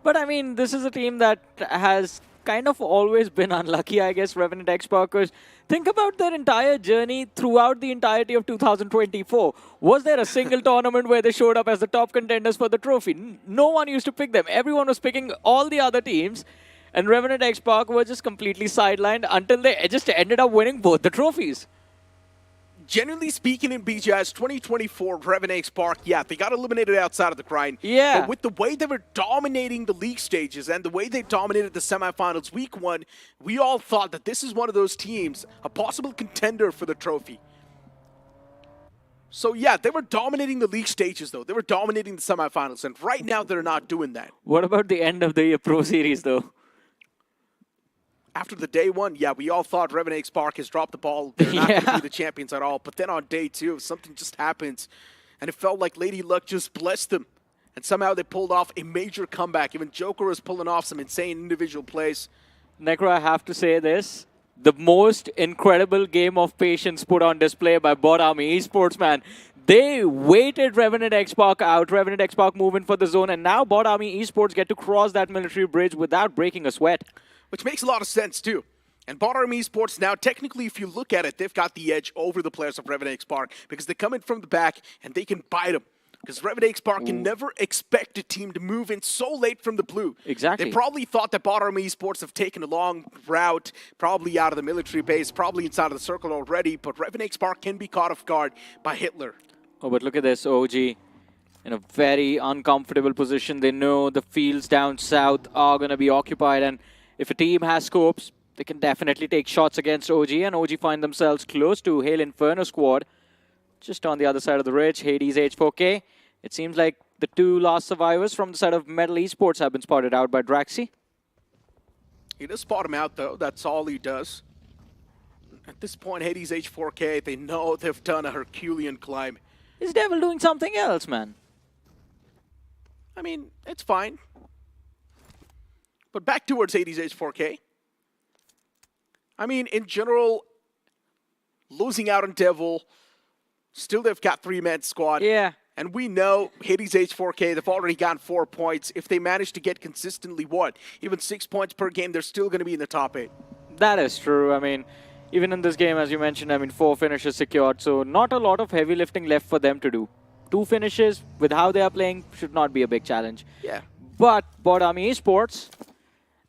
But I mean, this is a team that has kind of always been unlucky, I guess, Revenant Xbox, because think about their entire journey throughout the entirety of 2024. Was there a single tournament where they showed up as the top contenders for the trophy? No one used to pick them. Everyone was picking all the other teams, and Revenant Xbox were just completely sidelined until they just ended up winning both the trophies. Generally speaking, in BGIS 2024, Revenant Spark, yeah, they got eliminated outside of the grind. Yeah. But with the way they were dominating the league stages and the way they dominated the semifinals week 1, we all thought that this is one of those teams, a possible contender for the trophy. So yeah, they were dominating the league stages though. They were dominating the semifinals, and right now they're not doing that. What about the end of the Pro Series, though? After the day 1, yeah, we all thought Revenant Spark has dropped the ball. They're not going to be the champions at all. But then on day 2, something just happens. And it felt like Lady Luck just blessed them. And somehow they pulled off a major comeback. Even Joker was pulling off some insane individual plays. Necro, I have to say this. The most incredible game of patience put on display by Bot Army Esports, man. They waited Revenant Xbox out, Revenant Xbox moving for the zone, and now Bot Army Esports get to cross that military bridge without breaking a sweat. Which makes a lot of sense, too. And Bot Army Esports now, technically, if you look at it, they've got the edge over the players of Revenant Spark because they come in from the back and they can bite them. Because Revenant Spark can never expect a team to move in so late from the blue. Exactly. They probably thought that Bot Army Esports have taken a long route, probably out of the military base, probably inside of the circle already, but Revenant Spark can be caught off guard by Hitler. Oh, but look at this, OG. In a very uncomfortable position. They know the fields down south are going to be occupied, and if a team has scopes, they can definitely take shots against OG, and OG find themselves close to Hail Inferno squad. Just on the other side of the ridge, Hades H4K. It seems like the 2 last survivors from the side of Metal Esports have been spotted out by Draxi. He does spot him out, though. That's all he does. At this point, Hades H4K, they know they've done a Herculean climb. Is Devil doing something else, man? I mean, it's fine. But back towards Hades H4K. I mean, in general, losing out on Devil, still they've got 3-man squad. Yeah. And we know Hades H4K, they've already gotten 4 points. If they manage to get consistently, even 6 points per game, they're still going to be in the top 8. That is true. I mean, even in this game, as you mentioned, 4 finishes secured. So not a lot of heavy lifting left for them to do. 2 finishes with how they are playing should not be a big challenge. Yeah. But Bot Army Esports,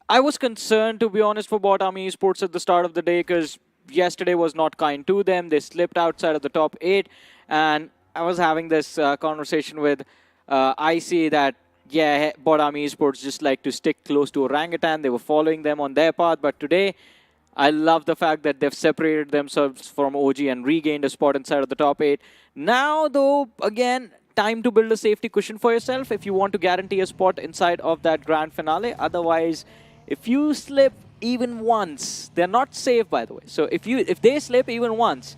I was concerned, to be honest, for Bot Army Esports at the start of the day because yesterday was not kind to them. They slipped outside of the top 8. And I was having this conversation with IC that, yeah, Bot Army Esports just like to stick close to Orangutan. They were following them on their path. But today, I love the fact that they've separated themselves from OG and regained a spot inside of the top 8. Now, though, again, time to build a safety cushion for yourself if you want to guarantee a spot inside of that grand finale. Otherwise, if you slip even once, they're not safe, by the way. So if they slip even once,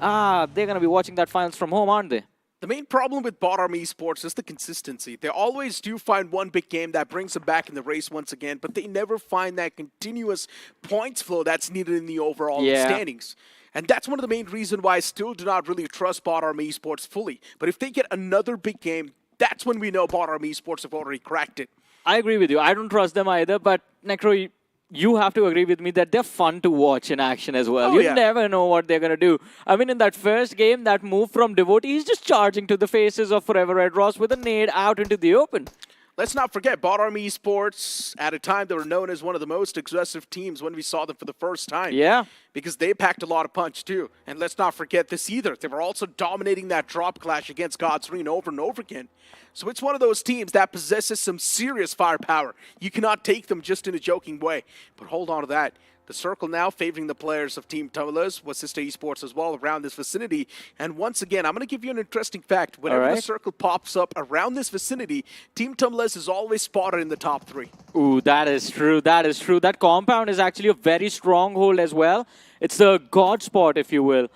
they're going to be watching that finals from home, aren't they? The main problem with Bot Army Esports is the consistency. They always do find one big game that brings them back in the race once again, but they never find that continuous points flow that's needed in the overall standings. And that's one of the main reasons why I still do not really trust Bot Army Esports fully. But if they get another big game, that's when we know Bot Army Esports have already cracked it. I agree with you. I don't trust them either, but Necro, you have to agree with me that they're fun to watch in action as well. Oh, You never know what they're going to do. I mean, in that first game, that move from Devotee, he's just charging to the faces of Forever Red Ross with a nade out into the open. Let's not forget, Bot Army Esports, at a time they were known as one of the most aggressive teams when we saw them for the first time. Yeah. Because they packed a lot of punch too. And let's not forget this either. They were also dominating that drop clash against God's Ring over and over again. So it's one of those teams that possesses some serious firepower. You cannot take them just in a joking way. But hold on to that. The circle now favoring the players of Team Tumblers, Wasista Esports as well, around this vicinity. And once again, I'm going to give you an interesting fact. Whenever the circle pops up around this vicinity, Team Tumblers is always spotted in the top 3. Ooh, that is true. That is true. That compound is actually a very strong hold as well. It's the god spot, if you will.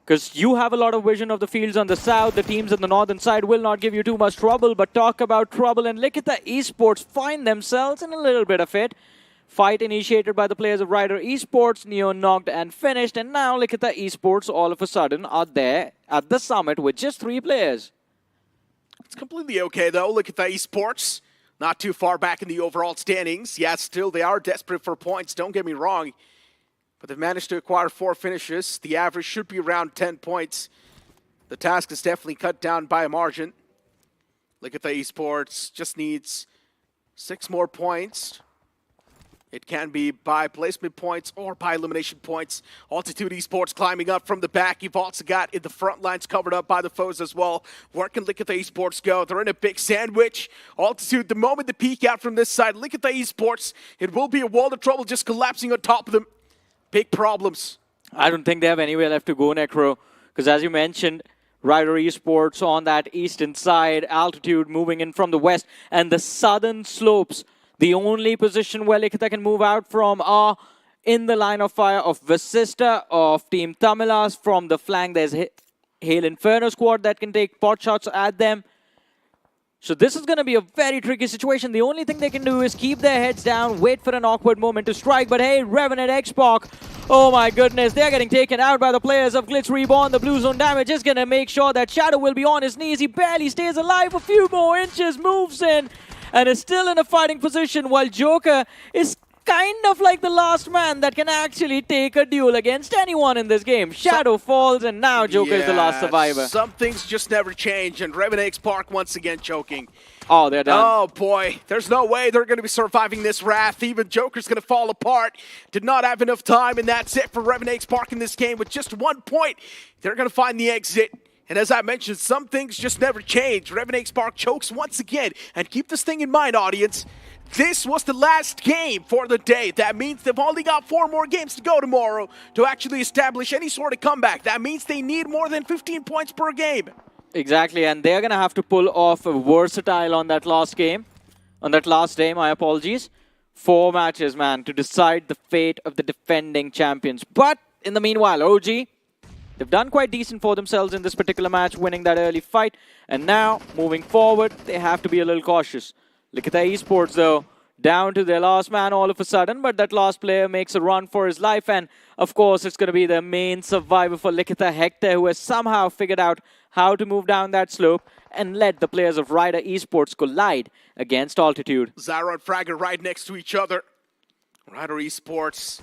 Because you have a lot of vision of the fields on the south. The teams on the northern side will not give you too much trouble. But talk about trouble, and look at the Esports find themselves in a little bit of it. Fight initiated by the players of Rider Esports, Neon knocked and finished, and now look at the Esports all of a sudden are there at the summit with just 3 players. It's completely okay though. Look at the Esports. Not too far back in the overall standings. Yeah, still they are desperate for points, don't get me wrong. But they've managed to acquire 4 finishes. The average should be around 10 points. The task is definitely cut down by a margin. Look at the Esports. Just needs 6 more points. It can be by placement points or by elimination points. Altitude Esports climbing up from the back. You've also got in the front lines covered up by the foes as well. Where can Look at the Esports go? They're in a big sandwich. Altitude, the moment they peek out from this side, look at the Esports. It will be a world of trouble just collapsing on top of them. Big problems. I don't think they have anywhere left to go, Necro. Because as you mentioned, Rider Esports on that eastern side, Altitude moving in from the west, and the southern slopes. The only position where Likita can move out from are in the line of fire of Vasista, of Team Tamilas. From the flank, there's Hail Inferno squad that can take pot shots at them. So this is going to be a very tricky situation. The only thing they can do is keep their heads down, wait for an awkward moment to strike. But hey, Revenant Xbox, oh my goodness, they're getting taken out by the players of Glitz Reborn. The blue zone damage is going to make sure that Shadow will be on his knees. He barely stays alive, a few more inches, moves in, and is still in a fighting position, while Joker is kind of like the last man that can actually take a duel against anyone in this game. Shadow falls, and now Joker is the last survivor. Some things just never change, and Revenant Park once again choking. Oh, they're done. Oh, boy. There's no way they're going to be surviving this wrath. Even Joker's going to fall apart. Did not have enough time, and that's it for Revenant Park in this game. With just 1 point, they're going to find the exit. And as I mentioned, some things just never change. Revenant Spark chokes once again. And keep this thing in mind, audience. This was the last game for the day. That means they've only got 4 more games to go tomorrow to actually establish any sort of comeback. That means they need more than 15 points per game. Exactly, and they're going to have to pull off a versatile on that last game. On that last day, my apologies. 4 matches, man, to decide the fate of the defending champions. But in the meanwhile, OG, they've done quite decent for themselves in this particular match, winning that early fight. And now, moving forward, they have to be a little cautious. Look at the Esports, though. Down to their last man all of a sudden, but that last player makes a run for his life. And, of course, it's going to be the main survivor for Likita, Hector, who has somehow figured out how to move down that slope and let the players of Rider Esports collide against Altitude. Zyro and Fragger right next to each other. Rider Esports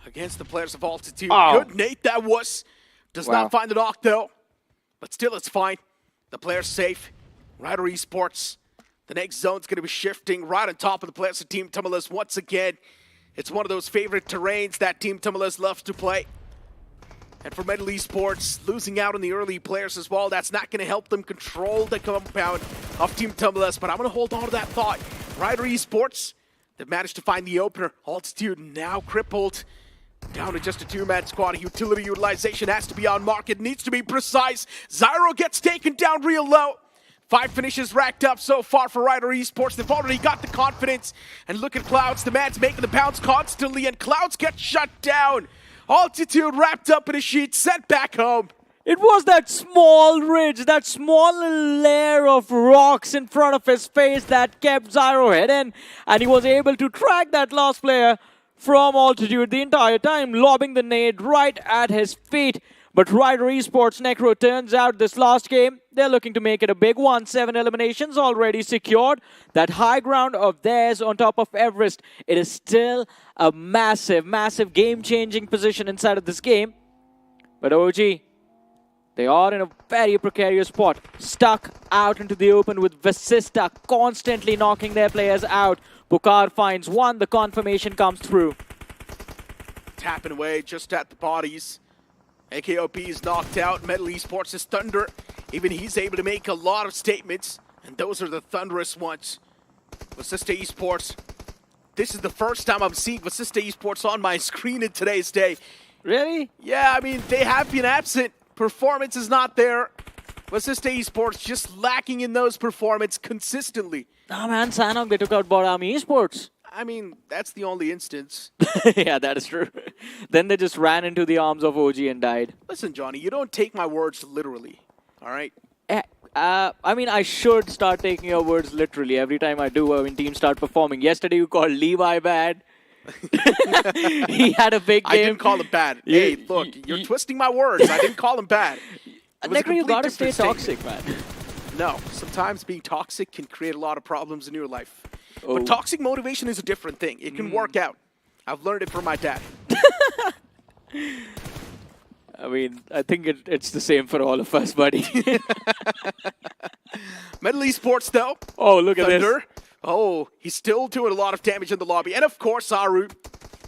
against the players of Altitude. Oh. Good Nate that was. Does not find the knock, though. But still, it's fine. The player's safe. Rider Esports. The next zone's going to be shifting right on top of the players of Team Tumulus once again. It's one of those favorite terrains that Team Tumulus loves to play. And for Metal Esports, losing out on the early players as well, that's not going to help them control the compound of Team Tumulus. But I'm going to hold on to that thought. Rider Esports, they've managed to find the opener. Altitude now crippled. Down to just a 2-man squad. Utility utilization has to be on mark. It needs to be precise. Zyro gets taken down real low. 5 finishes racked up so far for Rider Esports. They've already got the confidence. And look at Clouds. The man's making the bounce constantly, and Clouds gets shut down. Altitude wrapped up in a sheet, sent back home. It was that small ridge, that small layer of rocks in front of his face that kept Zyro hidden. And he was able to track that last player from Altitude the entire time, lobbing the nade right at his feet. But Ryder Esports Necro turns out this last game, they're looking to make it a big one. 7 eliminations already secured. That high ground of theirs on top of Everest, it is still a massive, massive game-changing position inside of this game. But OG, they are in a very precarious spot, stuck out into the open with Vasista constantly knocking their players out. Pucar finds one, the confirmation comes through. Tapping away just at the bodies. AKOP is knocked out. Metal Esports is Thunder. Even he's able to make a lot of statements, and those are the thunderous ones. Vasista Esports. This is the first time I'm seeing Vasista Esports on my screen in today's day. Really? Yeah, I mean, they have been absent. Performance is not there. Vasista Esports just lacking in those performance consistently. Ah man, Sanhok, they took out Borami Esports. I mean, that's the only instance. Yeah, that is true. Then they just ran into the arms of OG and died. Listen, Johnny, you don't take my words literally, all right? I mean, I should start taking your words literally every time I do when teams start performing. Yesterday you called Levi bad. He had a big game. I didn't call him bad. Hey, look, you're twisting my words. I didn't call him bad. Necro, you gotta stay toxic, man. No, sometimes being toxic can create a lot of problems in your life. Oh. But toxic motivation is a different thing. It can work out. I've learned it from my dad. I mean, I think it's the same for all of us, buddy. Metal Esports, though. Oh, look at Thunder. this. Oh, he's still doing a lot of damage in the lobby. And of course, Aru,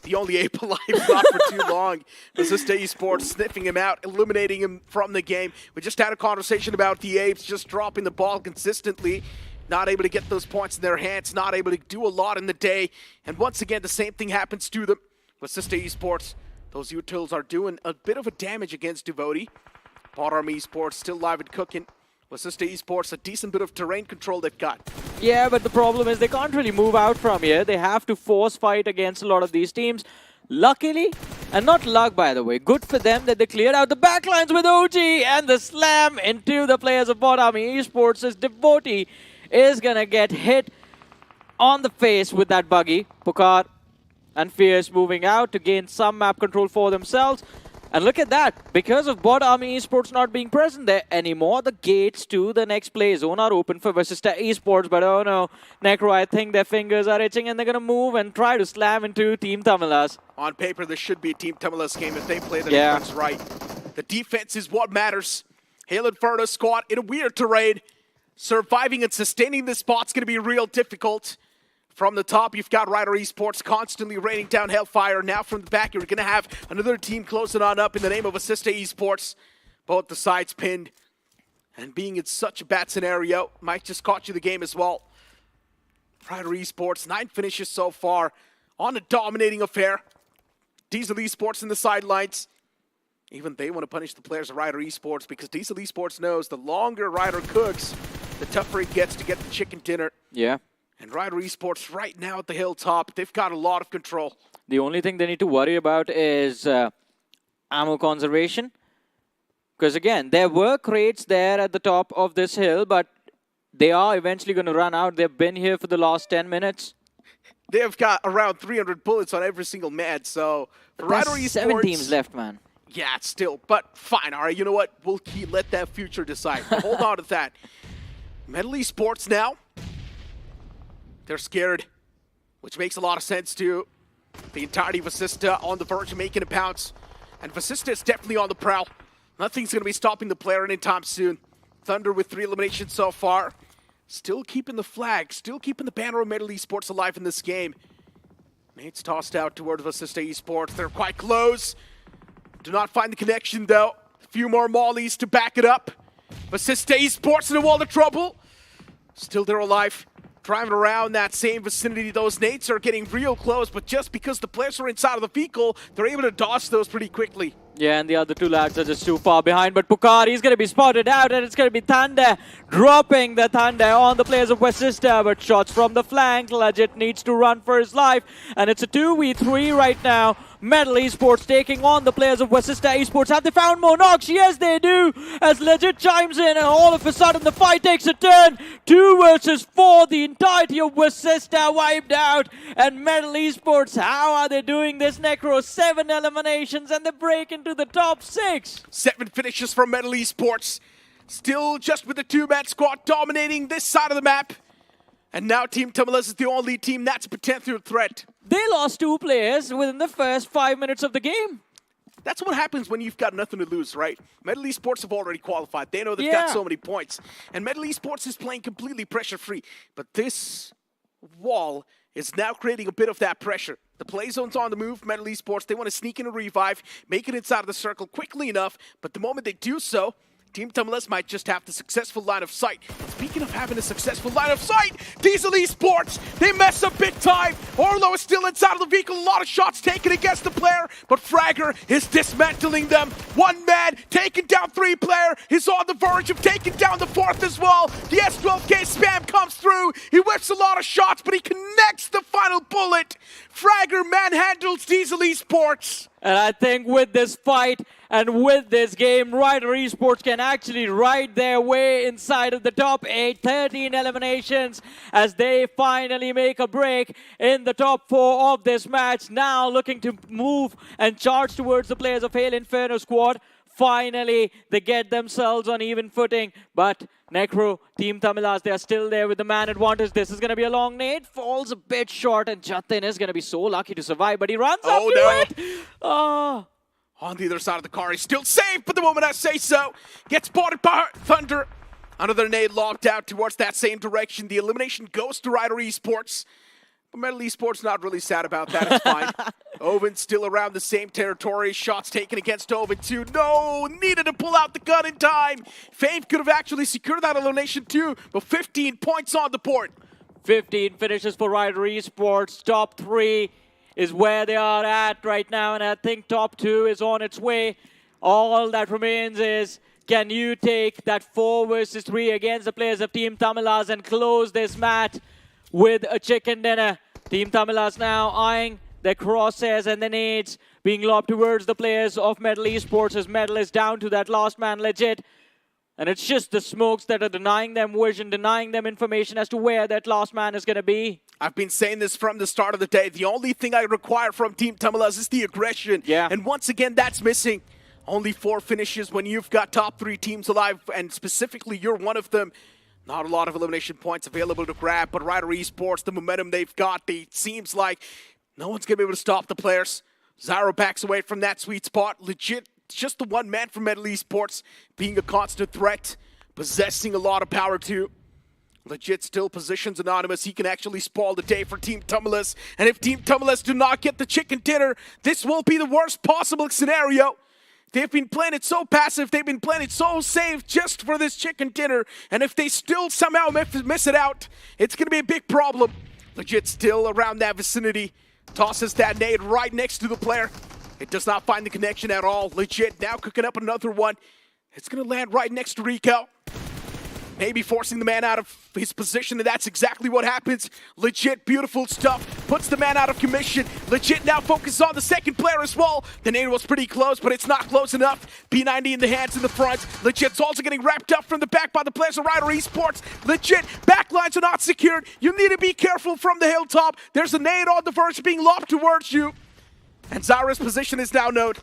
the only ape alive, not for too long. Vasista Esports sniffing him out, eliminating him from the game. We just had a conversation about the apes just dropping the ball consistently. Not able to get those points in their hands, not able to do a lot in the day. And once again, the same thing happens to them. Vasista Esports, those utils are doing a bit of a damage against Devotee. Bot Army Esports still live and cooking. Vasista Esports, a decent bit of terrain control they've got. Yeah, but the problem is they can't really move out from here. They have to force fight against a lot of these teams. Luckily, and not luck by the way, good for them that they cleared out the backlines with OG, and the slam into the players of Bot Army Esports as Devotee is gonna get hit on the face with that buggy. Pucar and Fierce moving out to gain some map control for themselves. And look at that, because of Bot Army Esports not being present there anymore, the gates to the next play zone are open for Vasista Esports. But oh no, Necro, I think their fingers are itching and they're going to move and try to slam into Team Tamilas. On paper, this should be a Team Tamilas game if they play the defense right. The defense is what matters. Hail Inferno squad in a weird terrain. Surviving and sustaining this spot's going to be real difficult. From the top, you've got Ryder Esports constantly raining down Hellfire. Now from the back, you're going to have another team closing on up in the name of Vasista Esports. Both the sides pinned. And being in such a bad scenario, might just cost you the game as well. Ryder Esports, 9 finishes so far on a dominating affair. Diesel Esports in the sidelines. Even they want to punish the players of Ryder Esports because Diesel Esports knows the longer Ryder cooks, the tougher it gets to get the chicken dinner. Yeah. And Ryder Esports right now at the hilltop, they've got a lot of control. The only thing they need to worry about is ammo conservation. Because again, there were crates there at the top of this hill, but they are eventually going to run out. They've been here for the last 10 minutes. They've got around 300 bullets on every single man, so for Ryder Esports... 7 teams left, man. Yeah, still, but fine, all right, you know what? We'll let that future decide. But hold on to that. Metal Esports now. They're scared, which makes a lot of sense too. The entirety of Vasista on the verge of making a pounce. And Vasista is definitely on the prowl. Nothing's going to be stopping the player anytime soon. Thunder with 3 eliminations so far. Still keeping the flag, still keeping the banner of Metal Esports alive in this game. Nate's tossed out towards Vasista Esports. They're quite close. Do not find the connection though. A few more mollies to back it up. Vasista Esports in a world of trouble. Still they're alive. Driving around that same vicinity, those nades are getting real close, but just because the players are inside of the vehicle, they're able to dodge those pretty quickly. Yeah, and the other 2 lads are just too far behind, but Pucar, he's going to be spotted out, and it's going to be Thunder dropping the Thunder on the players of Vasista, but shots from the flank. Legit needs to run for his life, and it's a 2v3 right now. Metal Esports taking on the players of Wasista Esports. Have they found more knocks? Yes, they do. As Legit chimes in, and all of a sudden the fight takes a turn. 2 versus 4. The entirety of Wasista wiped out. And Metal Esports, how are they doing this, Necro? 7 eliminations, and they break into the top 6. 7 finishes from Metal Esports. Still just with the 2-man squad dominating this side of the map. And now Team Tumulus is the only team that's a potential threat. They lost 2 players within the first 5 minutes of the game. That's what happens when you've got nothing to lose, right? Metal Esports have already qualified. They know they've got so many points. And Metal Esports is playing completely pressure-free. But this wall is now creating a bit of that pressure. The play zone's on the move. Metal Esports, they want to sneak in a revive, make it inside of the circle quickly enough. But the moment they do so, Team Tumulus might just have the successful line of sight. And speaking of having a successful line of sight, Diesel Esports, they mess up big time. Orlo is still inside of the vehicle. A lot of shots taken against the player, but Fragger is dismantling them. 1 man taking down 3 player. He's on the verge of taking down the 4th as well. The S12K spam comes through. He whips a lot of shots, but he connects the final bullet. Fragger manhandles Diesel Esports. And I think with this fight and with this game, Rider Esports can actually ride their way inside of the top 8, 13 eliminations as they finally make a break in the top 4 of this match. Now looking to move and charge towards the players of Hail Inferno squad. Finally, they get themselves on even footing, but Necro, Team Tamilas, they are still there with the man advantage. This is going to be a long nade. Falls a bit short, and Jatin is going to be so lucky to survive, but he runs up to it. Oh. On the other side of the car, he's still safe, but the moment I say so, gets spotted by Thunder. Another nade lobbed out towards that same direction. The elimination goes to Rider Esports. But Metal Esports not really sad about that, it's fine. Oven still around the same territory. Shots taken against Oven too. No, needed to pull out the gun in time. Fame could have actually secured that elimination too, but 15 points on the board. 15 finishes for Rider Esports. Top 3 is where they are at right now, and I think top 2 is on its way. All that remains is, can you take that 4 versus 3 against the players of Team Tamilas and close this match with a chicken dinner? Team Tamilas now eyeing their crosshairs and the nades being lobbed towards the players of Metal Esports as Metal is down to that last man Legit. And it's just the smokes that are denying them vision, denying them information as to where that last man is going to be. I've been saying this from the start of the day. The only thing I require from Team Tamilas is the aggression. Yeah. And once again, that's missing. Only 4 finishes when you've got top 3 teams alive, and specifically you're one of them. Not a lot of elimination points available to grab, but Rider Esports, the momentum they've got, it seems like no one's going to be able to stop the players. Zyro backs away from that sweet spot. Legit, just the 1 man from Metal Esports being a constant threat, possessing a lot of power too. Legit still positions Anonymous. He can actually spoil the day for Team Tumulus. And if Team Tumulus do not get the chicken dinner, this will be the worst possible scenario. They've been playing it so passive, they've been playing it so safe just for this chicken dinner. And if they still somehow miss it out, it's going to be a big problem. Legit still around that vicinity. Tosses that nade right next to the player. It does not find the connection at all. Legit now cooking up another one. It's going to land right next to Rico. Maybe forcing the man out of his position, and that's exactly what happens. Legit, beautiful stuff. Puts the man out of commission. Legit now focuses on the second player as well. The nade was pretty close, but it's not close enough. P90 in the hands in the front. Legit's also getting wrapped up from the back by the players of Rider Esports. Legit, backlines are not secured. You need to be careful from the hilltop. There's a nade on the verge being lobbed towards you. And Zyra's position is now known.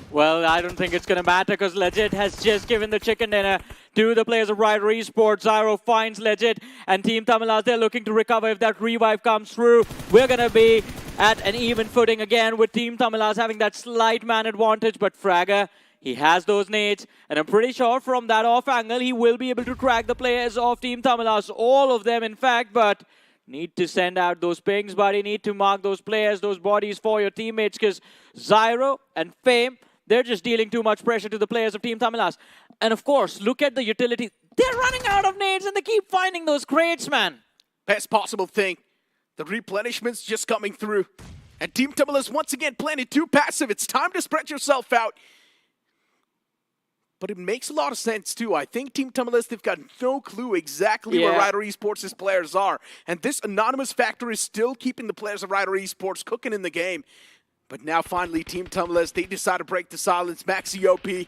Well, I don't think it's going to matter because Legit has just given the chicken dinner to the players of Rider Esports. Zyro finds Legit and Team Tamilas, they're looking to recover if that revive comes through. We're going to be at an even footing again with Team Tamilas having that slight man advantage, but Fragger, he has those nades, and I'm pretty sure from that off angle, he will be able to track the players of Team Tamilas, all of them in fact, but need to send out those pings, buddy. Need to mark those players, those bodies for your teammates, because Zyro and Fame, they're just dealing too much pressure to the players of Team Tamilas. And of course, look at the utility. They're running out of nades and they keep finding those crates, man. Best possible thing. The replenishment's just coming through. And Team Tamilas once again playing it too passive. It's time to spread yourself out. But it makes a lot of sense too. I think Team Tamilas, they've got no clue exactly where Rider Esports' players are. And this anonymous factor is still keeping the players of Rider Esports cooking in the game. But now finally Team Tumbleless, they decide to break the silence. Maxi OP,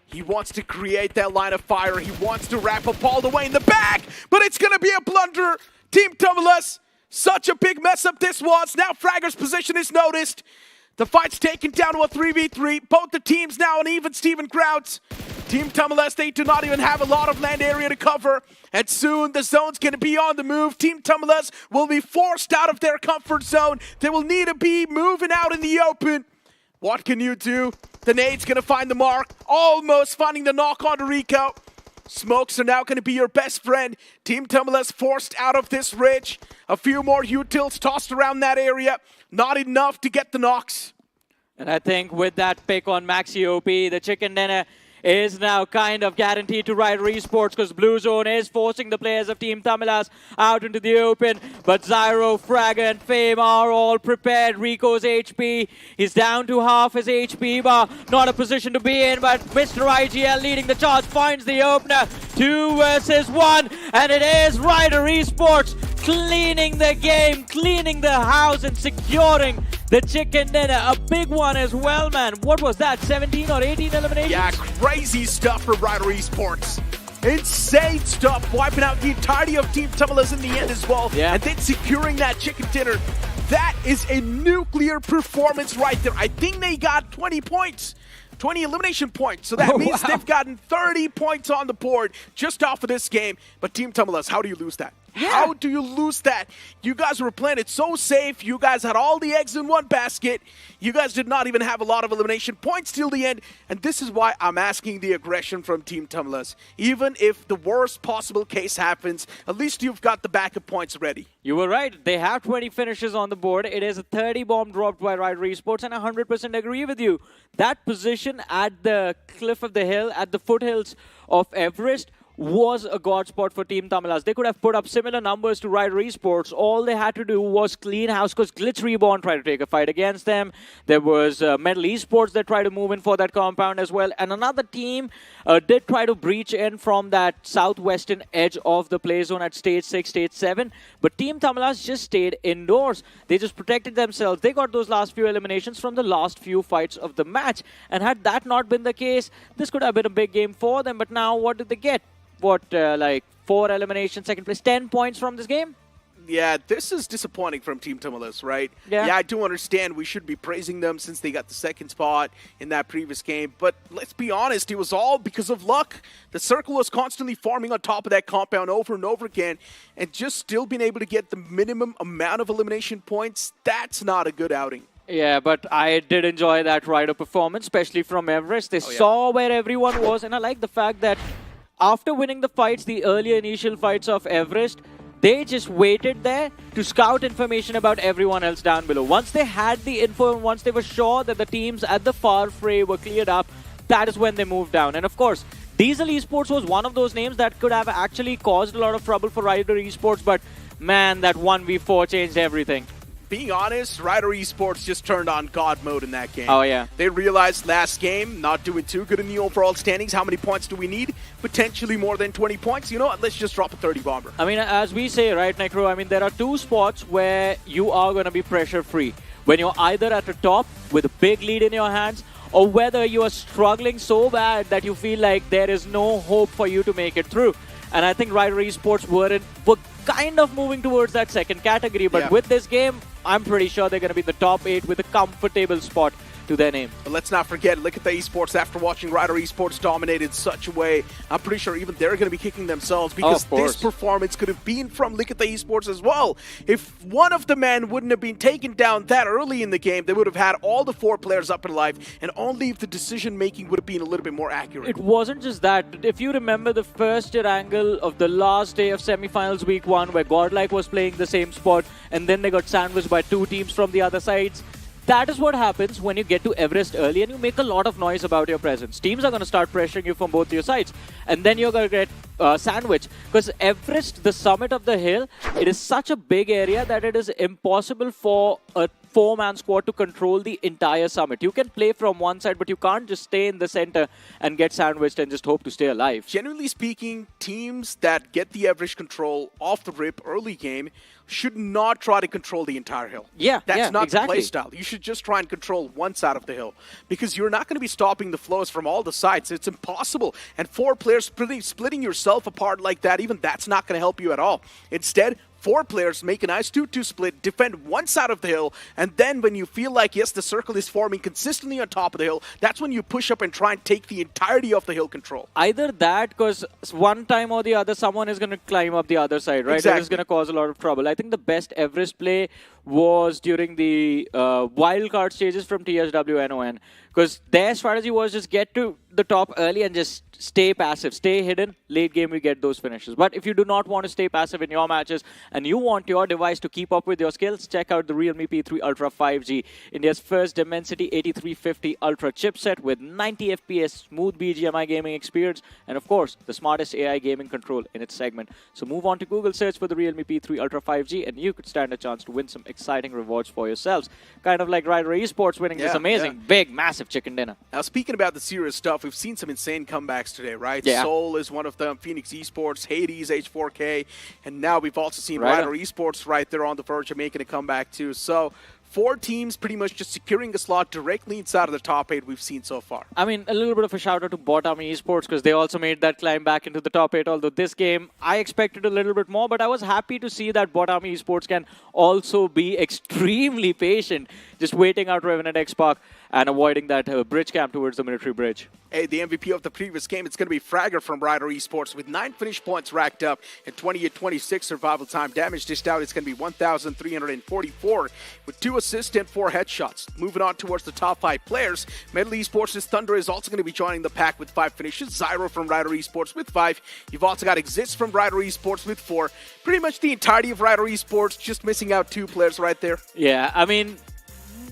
he wants to create that line of fire. He wants to wrap up all the way in the back, but it's going to be a blunder. Team Tumbleless, such a big mess up this was. Now Fragger's position is noticed. The fight's taken down to a 3v3. Both the teams now on even Steven crowds. Team Tumbleless, they do not even have a lot of land area to cover. And soon the zone's going to be on the move. Team Tumbleless will be forced out of their comfort zone. They will need to be moving out in the open. What can you do? The nade's going to find the mark. Almost finding the knock onto Rico. Smokes are now going to be your best friend. Team Tumbleless forced out of this ridge. A few more utils tossed around that area. Not enough to get the knocks. And I think with that pick on Maxi OP, the chicken dinner is now kind of guaranteed to Rider Esports because Blue Zone is forcing the players of Team Tumbleless out into the open. But Zyro, Fragger and Fame are all prepared. Rico's HP, he's down to half his HP bar. Not a position to be in, but Mr. IGL leading the charge finds the opener. 2 versus 1, and it is Rider Esports cleaning the game, cleaning the house and securing the chicken dinner. A big one as well, man. What was that, 17 or 18 eliminations? Yeah, crazy stuff for Rider Esports. Insane stuff, wiping out the entirety of Team Tumbleless in the end as well. Yeah. And then securing that chicken dinner. That is a nuclear performance right there. I think they got 20 points. 20 elimination points. So that means they've gotten 30 points on the board just off of this game. But Team Tumbleless, how do you lose that? Yeah. How do you lose that? You guys were playing it so safe. You guys had all the eggs in one basket. You guys did not even have a lot of elimination points till the end. And this is why I'm asking the aggression from Team Tumbleless. Even if the worst possible case happens, at least you've got the backup points ready. You were right. They have 20 finishes on the board. It is a 30 bomb dropped by Rider Esports, and I 100% agree with you. That position at the cliff of the hill, at the foothills of Everest, was a god spot for Team Tumbleless. They could have put up similar numbers to Rider Esports. All they had to do was clean house because Glitch Reborn tried to take a fight against them. There was Metal Esports that tried to move in for that compound as well. And another team did try to breach in from that southwestern edge of the play zone at stage 6, stage 7. But Team Tumbleless just stayed indoors. They just protected themselves. They got those last few eliminations from the last few fights of the match. And had that not been the case, this could have been a big game for them. But now what did they get? Like 4 eliminations, second place, 10 points from this game? Yeah, this is disappointing from Team Tumbleless, right? Yeah, I do understand we should be praising them since they got the second spot in that previous game. But let's be honest, it was all because of luck. The circle was constantly farming on top of that compound over and over again. And just still being able to get the minimum amount of elimination points, that's not a good outing. Yeah, but I did enjoy that Rider performance, especially from Everest. They saw where everyone was, and I like the fact that after winning the fights, the earlier initial fights of Everest, they just waited there to scout information about everyone else down below. Once they had the info and once they were sure that the teams at the far fray were cleared up, that is when they moved down. And of course, Diesel Esports was one of those names that could have actually caused a lot of trouble for Rider Esports, but man, that 1v4 changed everything. Being honest, Rider Esports just turned on God mode in that game. Oh, yeah. They realized last game, not doing too good in the overall standings. How many points do we need? Potentially more than 20 points. You know what? Let's just drop a 30 bomber. I mean, as we say, right, Necro, I mean, there are 2 spots where you are going to be pressure-free. When you're either at the top with a big lead in your hands, or whether you are struggling so bad that you feel like there is no hope for you to make it through. And I think Rider Esports were kind of moving towards that second category. But with this game, I'm pretty sure they're going to be in the top 8 with a comfortable spot to their name. But let's not forget, look at the esports after watching Rider Esports dominate in such a way. I'm pretty sure even they're going to be kicking themselves because this performance could have been from Look at the Esports as well. If one of the men wouldn't have been taken down that early in the game, they would have had all the 4 players up in life, and only if the decision making would have been a little bit more accurate. It wasn't just that. If you remember the first Erangel of the last day of semifinals week 1 where Godlike was playing the same spot and then they got sandwiched by 2 teams from the other sides, that is what happens when you get to Everest early and you make a lot of noise about your presence. Teams are going to start pressuring you from both your sides. And then you're going to get sandwich. Because Everest, the summit of the hill, it is such a big area that it is impossible for a 4-man squad to control the entire summit. You can play from one side, but you can't just stay in the center and get sandwiched and just hope to stay alive. Generally speaking, teams that get the average control off the rip early game should not try to control the entire hill. That's not exactly. the play style. You should just try and control one side of the hill because you're not going to be stopping the flows from all the sides. It's impossible. And 4 players splitting yourself apart like that, even that's not going to help you at all. Instead, 4 players make a nice 2-2 split, defend one side of the hill, and then when you feel like, yes, the circle is forming consistently on top of the hill, that's when you push up and try and take the entirety of the hill control. Either that, because one time or the other, someone is going to climb up the other side, right? Exactly. That is going to cause a lot of trouble. I think the best Everest play was during the wildcard stages from THWNON, because their strategy was just get to the top early and just stay passive, stay hidden. Late game, we get those finishes. But if you do not want to stay passive in your matches and you want your device to keep up with your skills, check out the realme P3 Ultra 5G, India's first Dimensity 8350 Ultra chipset with 90 FPS, smooth BGMI gaming experience, and of course, the smartest AI gaming control in its segment. So move on to Google, search for the realme P3 Ultra 5G, and you could stand a chance to win some exciting rewards for yourselves. Kind of like Rider Esports winning this amazing, big, massive chicken dinner. Now, speaking about the serious stuff, we've seen some insane comebacks today, right? Yeah. Soul is one of them, Phoenix Esports, Hades, H4K, and now we've also seen Rider. Rider Esports right there on the verge of making a comeback too. So 4 teams pretty much just securing a slot directly inside of the top 8 we've seen so far. I mean, a little bit of a shout out to Bot Army Esports because they also made that climb back into the top 8. Although this game, I expected a little bit more, but I was happy to see that Bot Army Esports can also be extremely patient, just waiting out Revenant X Park and avoiding that bridge camp towards the military bridge. Hey, the MVP of the previous game, it's going to be Fragger from Rider Esports with 9 finish points racked up and 28-26 survival time. Damage dished out, it's going to be 1,344 with 2 assists and 4 headshots. Moving on towards the top 5 players, Metal Esports' Thunder is also going to be joining the pack with 5 finishes. Zyro from Rider Esports with 5. You've also got Exist from Rider Esports with 4. Pretty much the entirety of Rider Esports, just missing out 2 players right there. Yeah, I mean,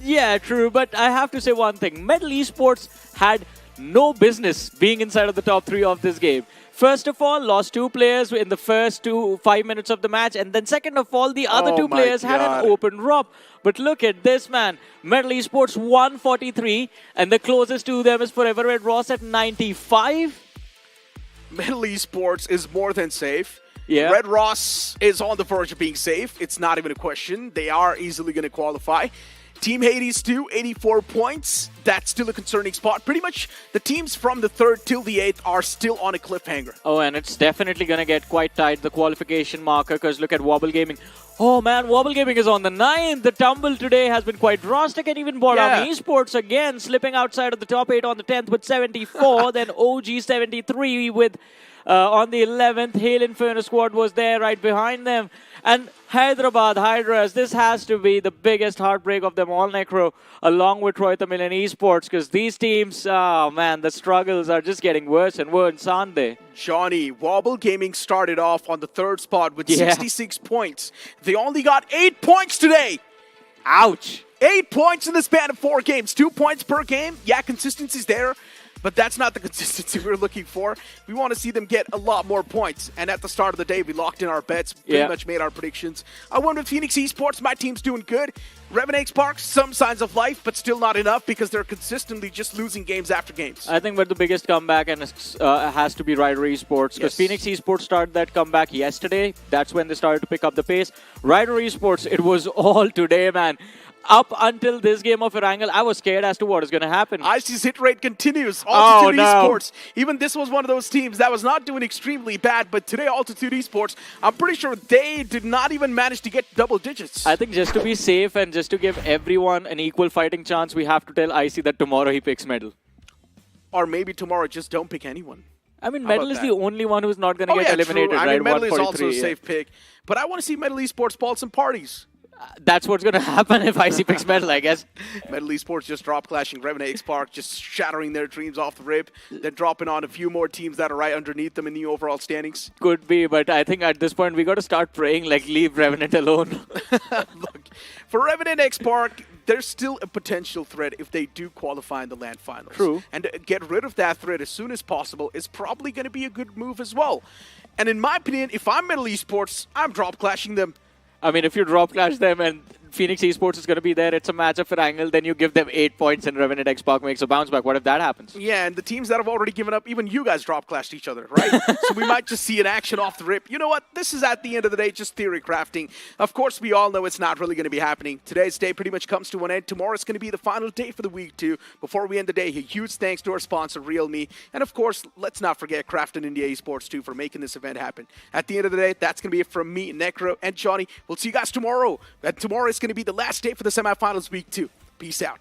yeah, true, but I have to say one thing. Metal Esports had no business being inside of the top 3 of this game. First of all, lost 2 players in the first 5 minutes of the match, and then second of all, the other 2 players had an open drop. But look at this, man. Metal Esports 143, and the closest to them is Forever Red Ross at 95. Metal Esports is more than safe. Yeah. Red Ross is on the verge of being safe. It's not even a question. They are easily going to qualify. Team Hades 2, 84 points. That's still a concerning spot. Pretty much the teams from the 3rd till the 8th are still on a cliffhanger. Oh, and it's definitely going to get quite tight, the qualification marker, because look at Wobble Gaming. Oh man, Wobble Gaming is on the 9th. The tumble today has been quite drastic, and even Bot Army Esports again slipping outside of the top 8 on the 10th with 74. Then OG 73 with on the 11th. Hail Inferno squad was there right behind them. And Hyderabad Hydras, this has to be the biggest heartbreak of them all, Necro, along with Roy Tamil and Esports, because these teams, oh man, the struggles are just getting worse and worse, aren't they? Johnny, Wobble Gaming started off on the 3rd spot with 66 points. They only got 8 points today. Ouch. 8 points in the span of 4 games. 2 points per game. Yeah, consistency's there. But that's not the consistency we're looking for. We want to see them get a lot more points. And at the start of the day, we locked in our bets, pretty much made our predictions. I went with Phoenix Esports. My team's doing good. Revenant X Park, some signs of life, but still not enough because they're consistently just losing games after games. I think but the biggest comeback and has to be Rider Esports, because Phoenix Esports started that comeback yesterday. That's when they started to pick up the pace. Rider Esports, it was all today, man. Up until this game of Erangel, I was scared as to what is going to happen. IC's hit rate continues. Altitude Esports. Even this was one of those teams that was not doing extremely bad, but today Altitude Esports, I'm pretty sure they did not even manage to get double digits. I think just to be safe and just to give everyone an equal fighting chance, we have to tell IC that tomorrow he picks Medal. Or maybe tomorrow just don't pick anyone. I mean, Medal is the only one who's not going to get eliminated, true. right? I mean, Medal is also a safe pick. But I want to see Metal Esports ball some parties. That's what's going to happen if IC picks Medal, I guess. Metal Esports just drop clashing Revenant X Park, just shattering their dreams off the rip, then dropping on a few more teams that are right underneath them in the overall standings. Could be, but I think at this point we got to start praying, like, leave Revenant alone. Look, for Revenant X Park, there's still a potential threat if they do qualify in the LAN Finals. True. And get rid of that threat as soon as possible is probably going to be a good move as well. And in my opinion, if I'm Metal Esports, I'm drop clashing them. I mean, if you drop clash them and Phoenix Esports is going to be there, it's a matchup for Erangel, then you give them 8 points and Revenant X-Pac makes a bounce back. What if that happens? Yeah, and the teams that have already given up, even you guys drop clashed each other, right? So we might just see an action off the rip. You know what? This is at the end of the day just theory crafting. Of course, we all know it's not really going to be happening. Today's day pretty much comes to an end. Tomorrow is going to be the final day for the week 2. Before we end the day, a huge thanks to our sponsor, realme. And of course, let's not forget Crafton India Esports too for making this event happen. At the end of the day, that's going to be it from me, Necro, and Johnny. We'll see you guys tomorrow. And tomorrow is going to be the last day for the semifinals week 2. Peace out.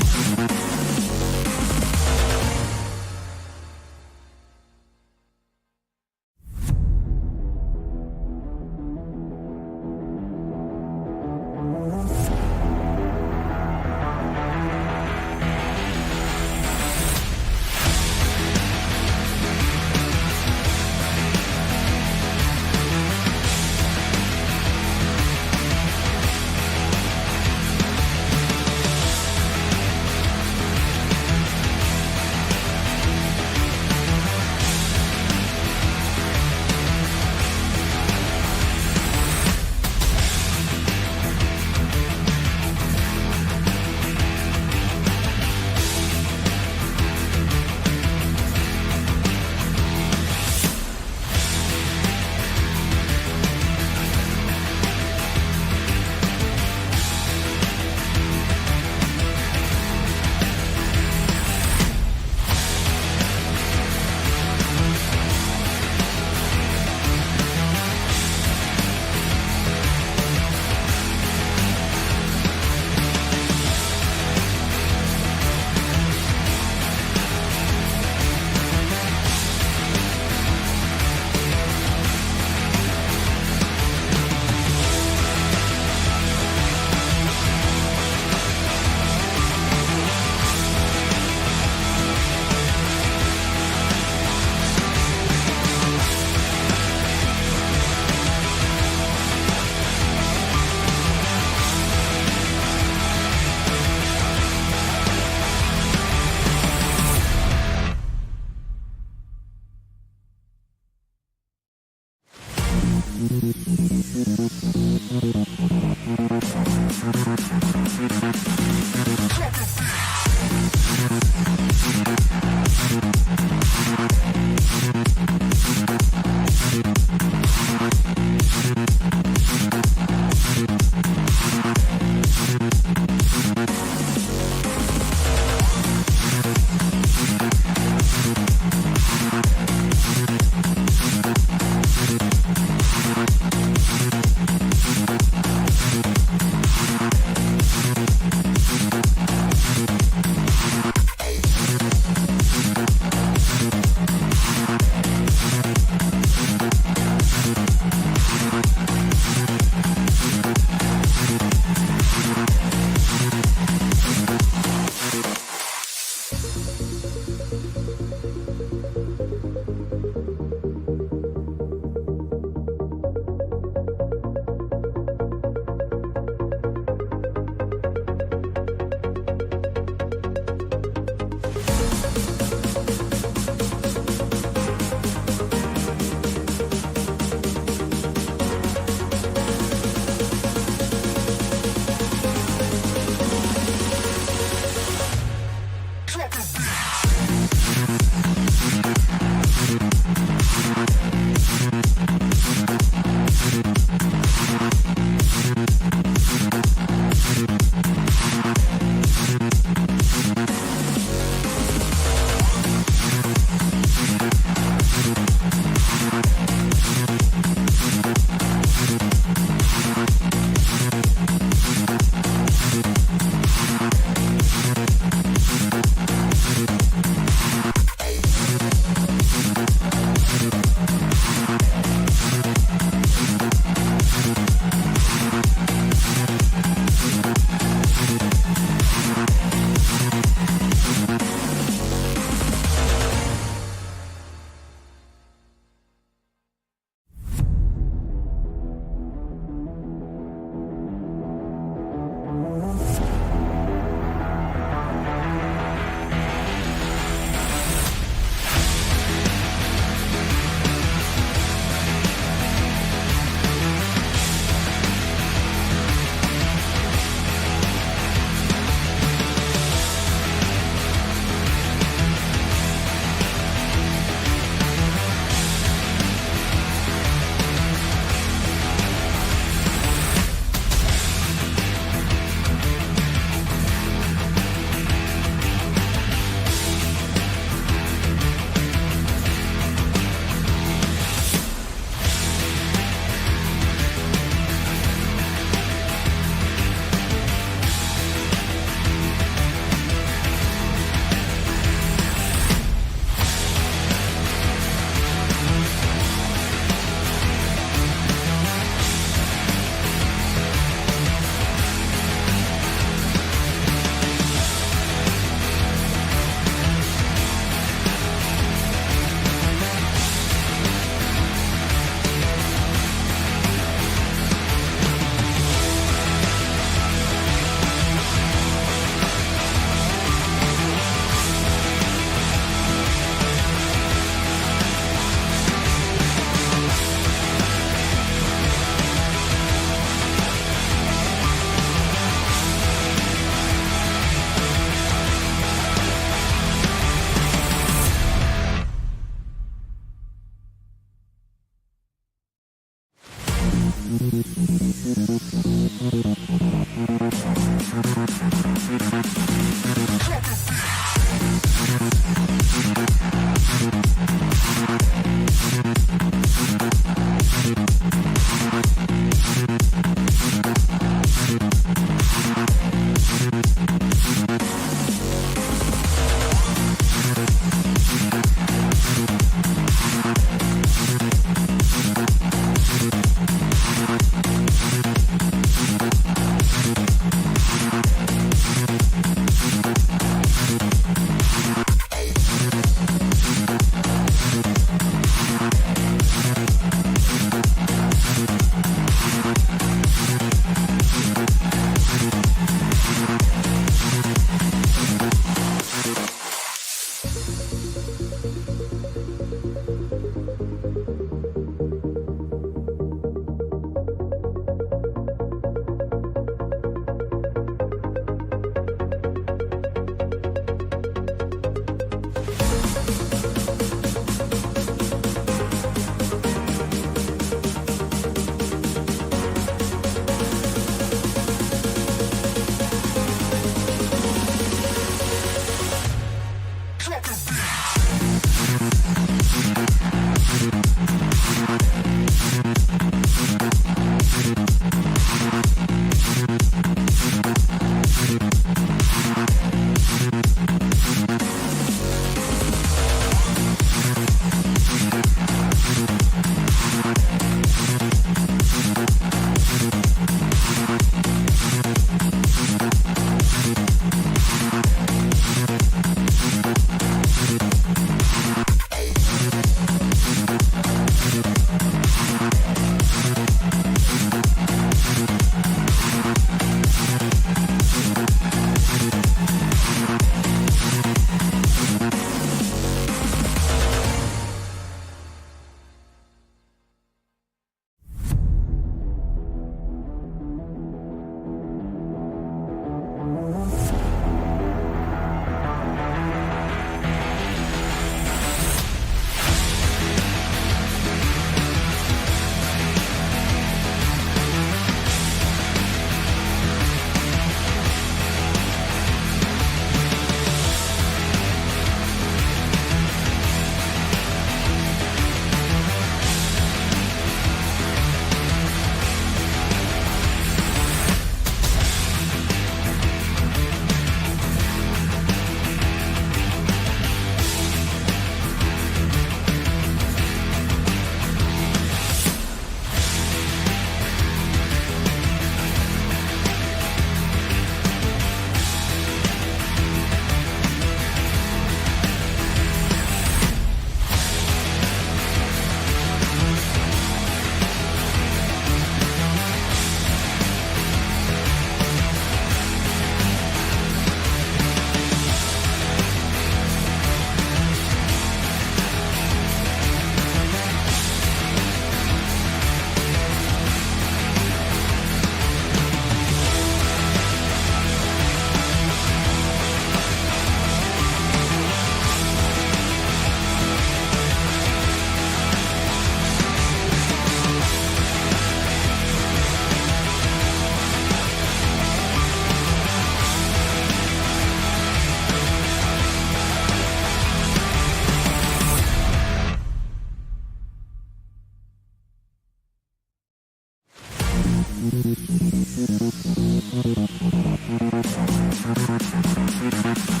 Thank you.